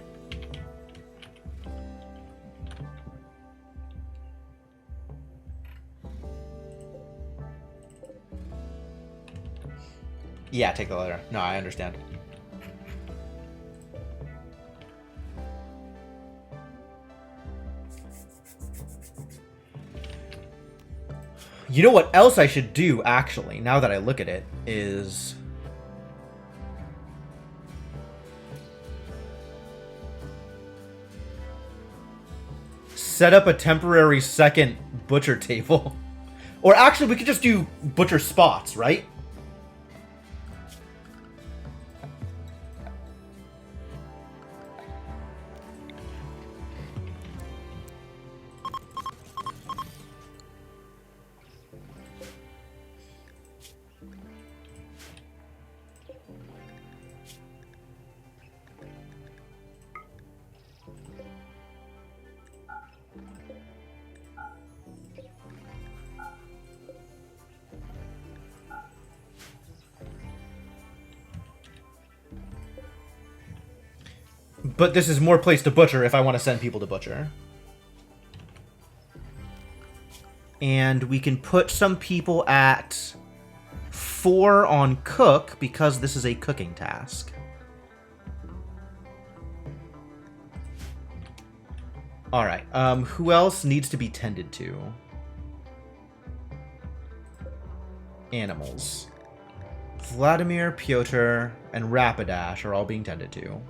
Yeah, take the letter. No, I understand. You know what else I should do, actually, now that I look at it, is... set up a temporary second butcher table. Or actually, we could just do butcher spots, right? But this is more place to butcher if I want to send people to butcher. And we can put some people at 4 on cook because this is a cooking task. Alright, who else needs to be tended to? Animals. Vladimir, Pyotr, and Rapidash are all being tended to.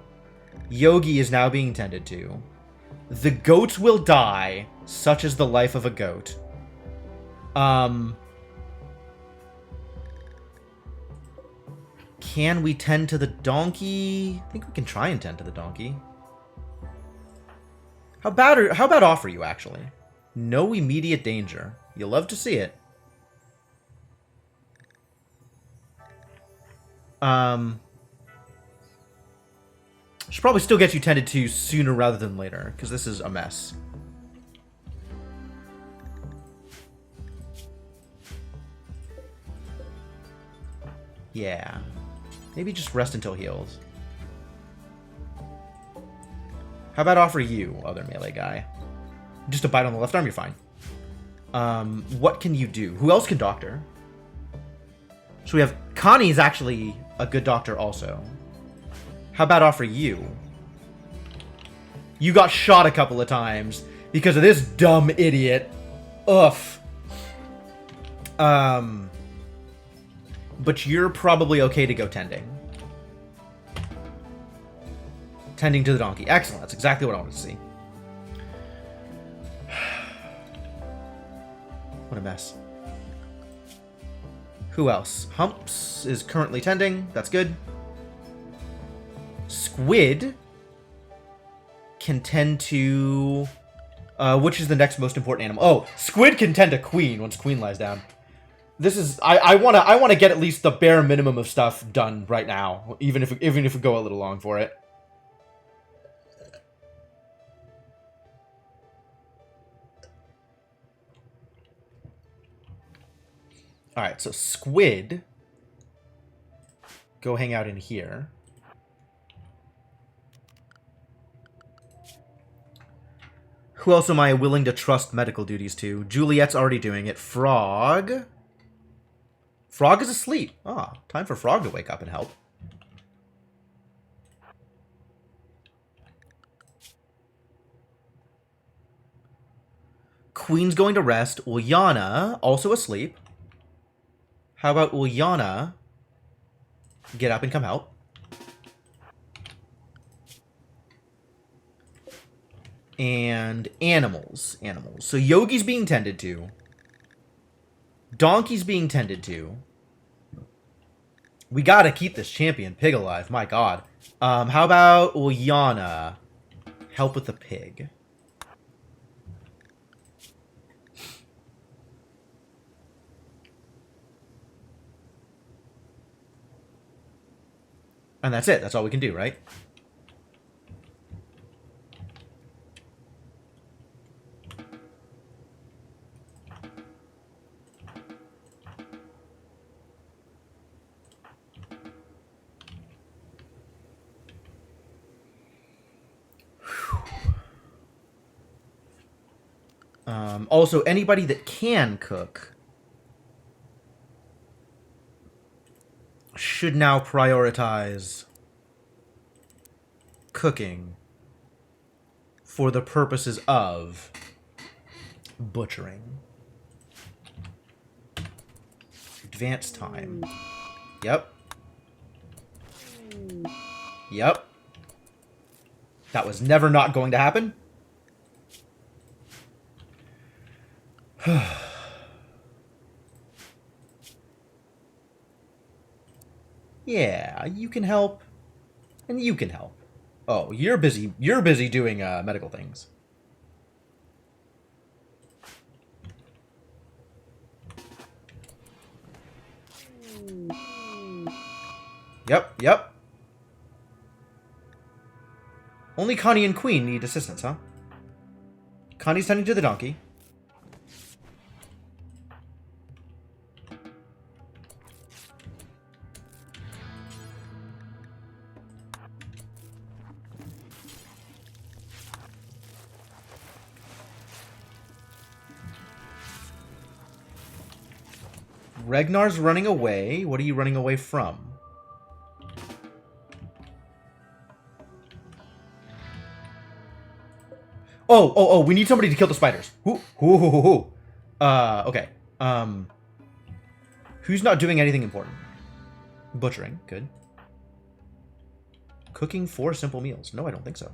Yogi is now being tended to. The goats will die, such is the life of a goat. Can we tend to the donkey? I think we can try and tend to the donkey. How bad off are you, actually? No immediate danger. You'll love to see it. Should probably still get you tended to sooner rather than later, because this is a mess. Yeah. Maybe just rest until healed. How about offer you, other melee guy? Just a bite on the left arm, you're fine. What can you do? Who else can doctor? So we have... Connie's actually a good doctor also. How about offer you? You got shot a couple of times because of this dumb idiot. Oof. But you're probably okay to go tending. Tending to the donkey. Excellent. That's exactly what I wanted to see. What a mess. Who else? Humps is currently tending. That's good. Squid can tend to... which is the next most important animal? Oh, Squid can tend to Queen once Queen lies down. This is... I wanna get at least the bare minimum of stuff done right now, even if we go a little long for it. Alright, so Squid, go hang out in here. Who else am I willing to trust medical duties to? Juliet's already doing it. Frog. Frog is asleep. Ah, time for Frog to wake up and help. Queen's going to rest. Ulyana, also asleep. How about Ulyana get up and come help? And animals. Animals. So Yogi's being tended to. Donkey's being tended to. We gotta keep this champion pig alive. My god. How about Ulyana help with the pig? And that's it. That's all we can do, right? Also, anybody that can cook should now prioritize cooking for the purposes of butchering. Advance time. Yep. Yep. That was never not going to happen. Yeah, you can help, and you can help. Oh, you're busy. You're busy doing medical things. Yep, yep. Only Connie and Queen need assistance, huh? Connie's tending to the donkey. Regnar's running away. What are you running away from? Oh, we need somebody to kill the spiders. Who? Okay. Who's not doing anything important? Butchering, good. Cooking 4 simple meals. No, I don't think so.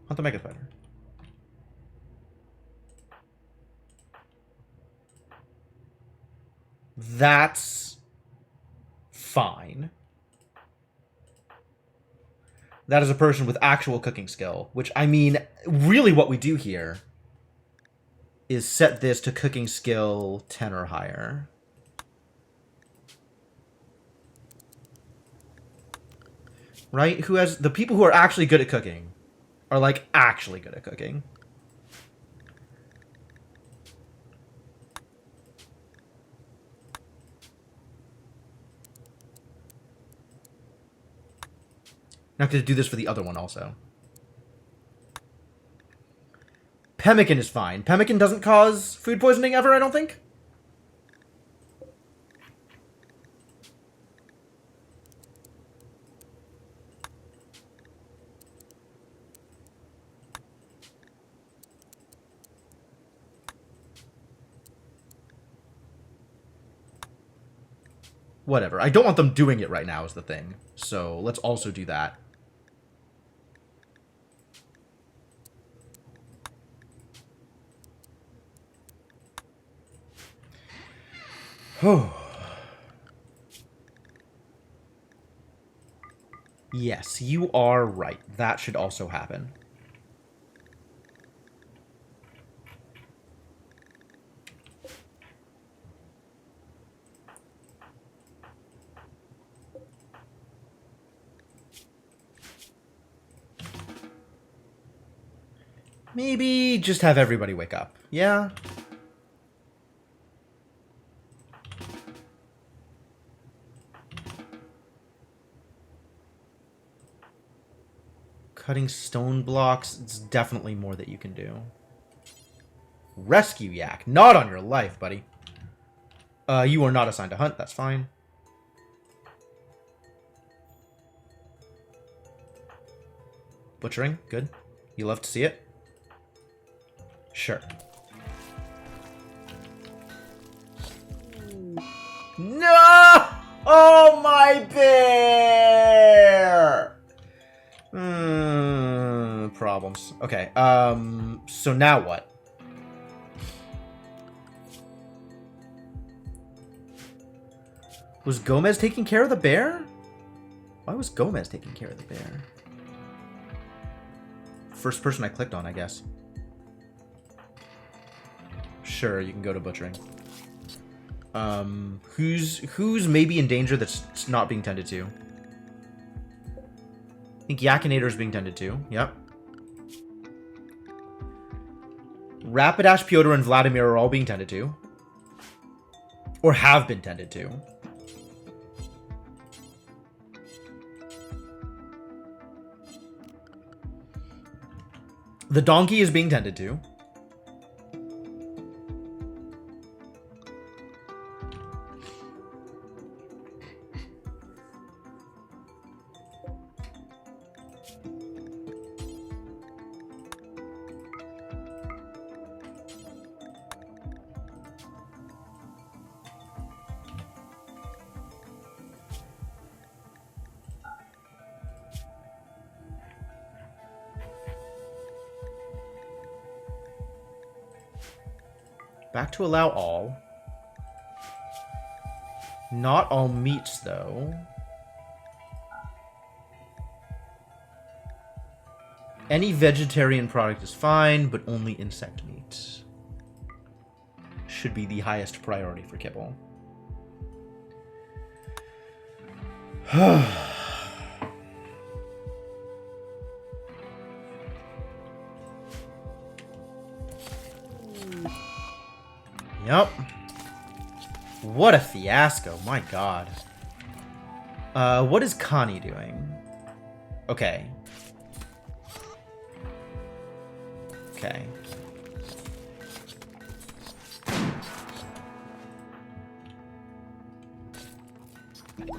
Hunt the mega spider. That's fine. That is a person with actual cooking skill, which, I mean, really what we do here is set this to cooking skill 10 or higher. Right? Who has the people who are actually good at cooking are like actually good at cooking. Not going to do this for the other one also. Pemmican is fine. Pemmican doesn't cause food poisoning ever, I don't think. Whatever. I don't want them doing it right now is the thing. So let's also do that. Yes, you are right. That should also happen. Maybe just have everybody wake up. Yeah? Cutting stone blocks, it's definitely more that you can do. Rescue yak. Not on your life, buddy. You are not assigned to hunt, that's fine. Butchering, good. You love to see it. Sure. No! Oh, my bear! Problems. Okay, so now what? Was Gomez taking care of the bear? Why was Gomez taking care of the bear? First person I clicked on, I guess. Sure, you can go to butchering. Who's maybe in danger that's not being tended to? I think Yakinator is being tended to. Yep. Rapidash, Pyotr, and Vladimir are all being tended to. Or have been tended to. The donkey is being tended to. Back to allow all. Not all meats, though. Any vegetarian product is fine, but only insect meat should be the highest priority for kibble. Yep. What a fiasco, my god. What is Connie doing? Okay. Okay.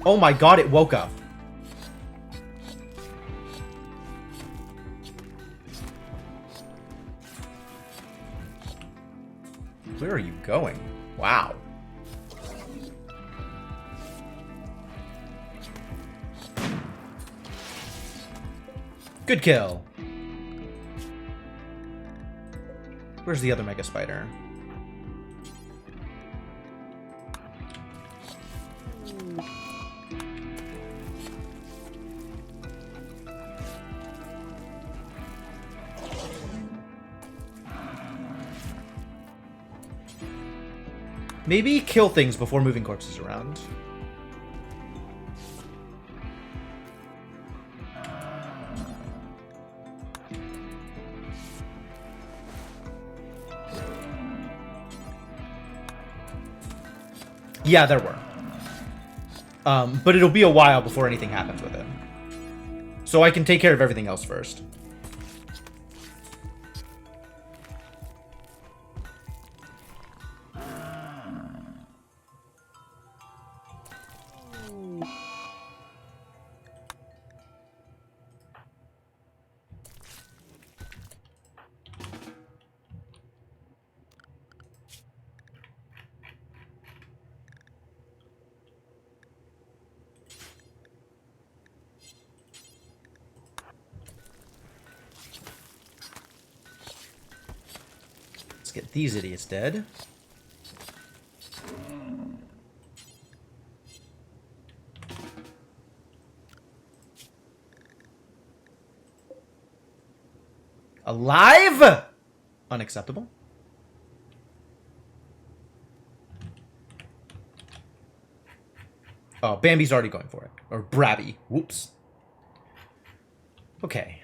Oh my god, it woke up. Where are you going? Wow. Good kill. Where's the other Mega Spider? Maybe kill things before moving corpses around. Yeah, there were. But it'll be a while before anything happens with it. So I can take care of everything else first. Let's get these idiots dead. Alive? Unacceptable. Oh, Bambi's already going for it. Or Brabby. Whoops. Okay.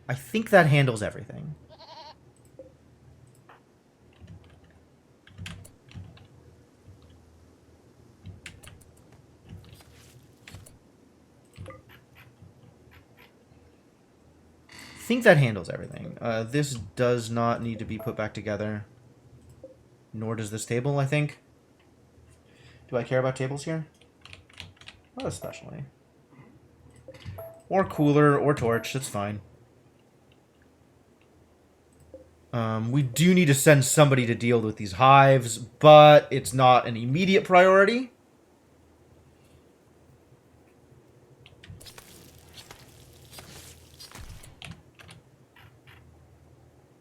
I think that handles everything. This does not need to be put back together. Nor does this table, I think. Do I care about tables here? Not especially. Or cooler, or torch, it's fine. We do need to send somebody to deal with these hives, but it's not an immediate priority.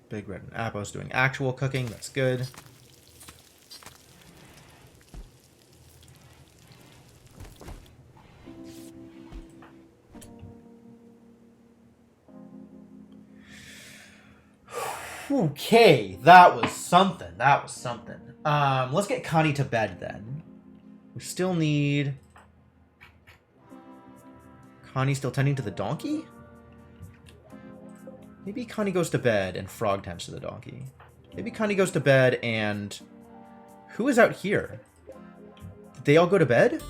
Big Red and Appo's doing actual cooking, that's good. Okay, that was something. Let's get Connie to bed then. We still need... Connie still tending to the donkey? Maybe Connie goes to bed and Frog tends to the donkey. Maybe Connie goes to bed and... Who is out here? Did they all go to bed?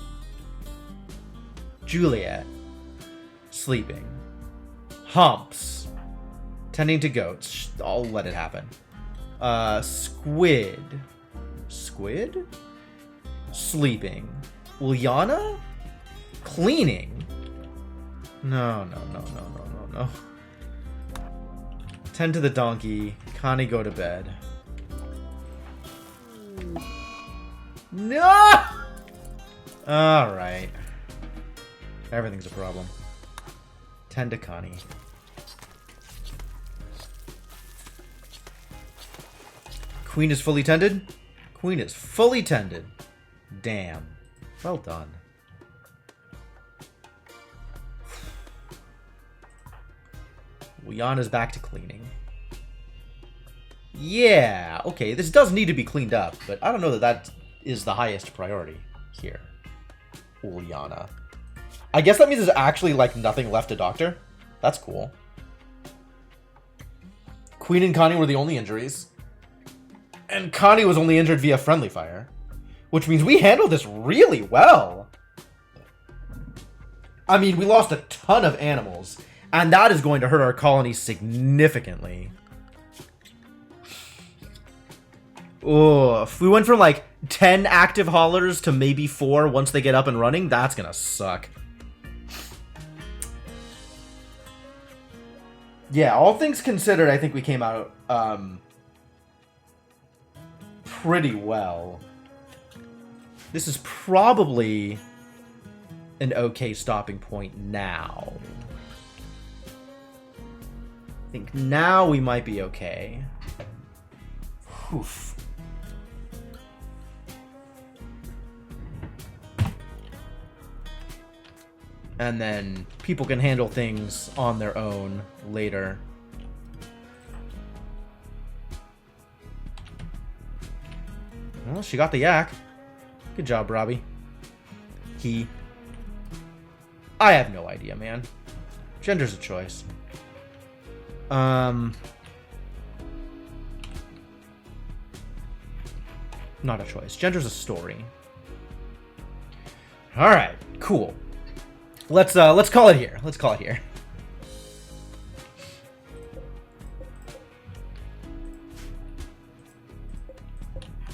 Juliet. Sleeping. Humps. Tending to goats. I'll let it happen. Squid. Squid? Sleeping. Uliana? Cleaning. No. Tend to the donkey. Connie go to bed. No! Alright. Everything's a problem. Tend to Connie. Queen is fully tended? Queen is fully tended. Damn. Well done. Liana's back to cleaning. Yeah, okay, this does need to be cleaned up, but I don't know that that is the highest priority here. Liana. I guess that means there's actually, like, nothing left to doctor. That's cool. Queen and Connie were the only injuries. And Connie was only injured via friendly fire. Which means we handled this really well. I mean, we lost a ton of animals. And that is going to hurt our colony significantly. Oh, if we went from like 10 active haulers to maybe 4 once they get up and running, that's gonna suck. Yeah, all things considered, I think we came out pretty well. This is probably an okay stopping point now. I think now we might be okay. Oof. And then people can handle things on their own later. Well, she got the yak. Good job, Robbie. I have no idea, man. Gender's a choice. Not a choice. Gender's a story. Alright, cool. Let's call it here. Let's call it here.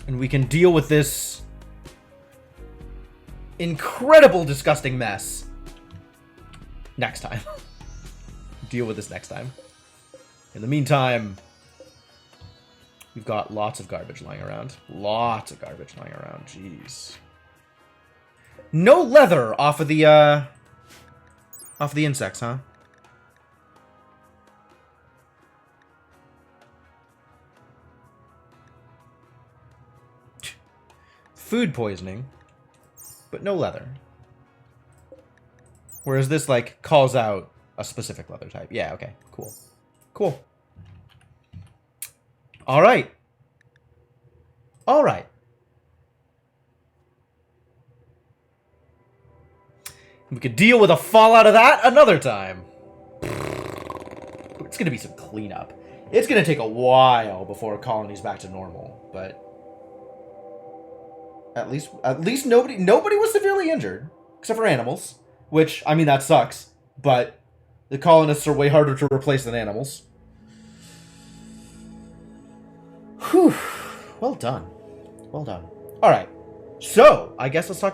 And we can deal with this incredible, disgusting mess next time. Deal with this next time. In the meantime, we've got lots of garbage lying around. Lots of garbage lying around. Jeez. No leather off of the insects, huh? Food poisoning, but no leather. Whereas this, like, calls out a specific leather type. Yeah, okay, cool. Cool. Alright. Alright. We could deal with a fallout of that another time. It's going to be some cleanup. It's going to take a while before colony's back to normal, but at least nobody was severely injured, except for animals, which, I mean, that sucks, but the colonists are way harder to replace than animals. Whew. Well done. Well done. All right. So, I guess let's talk about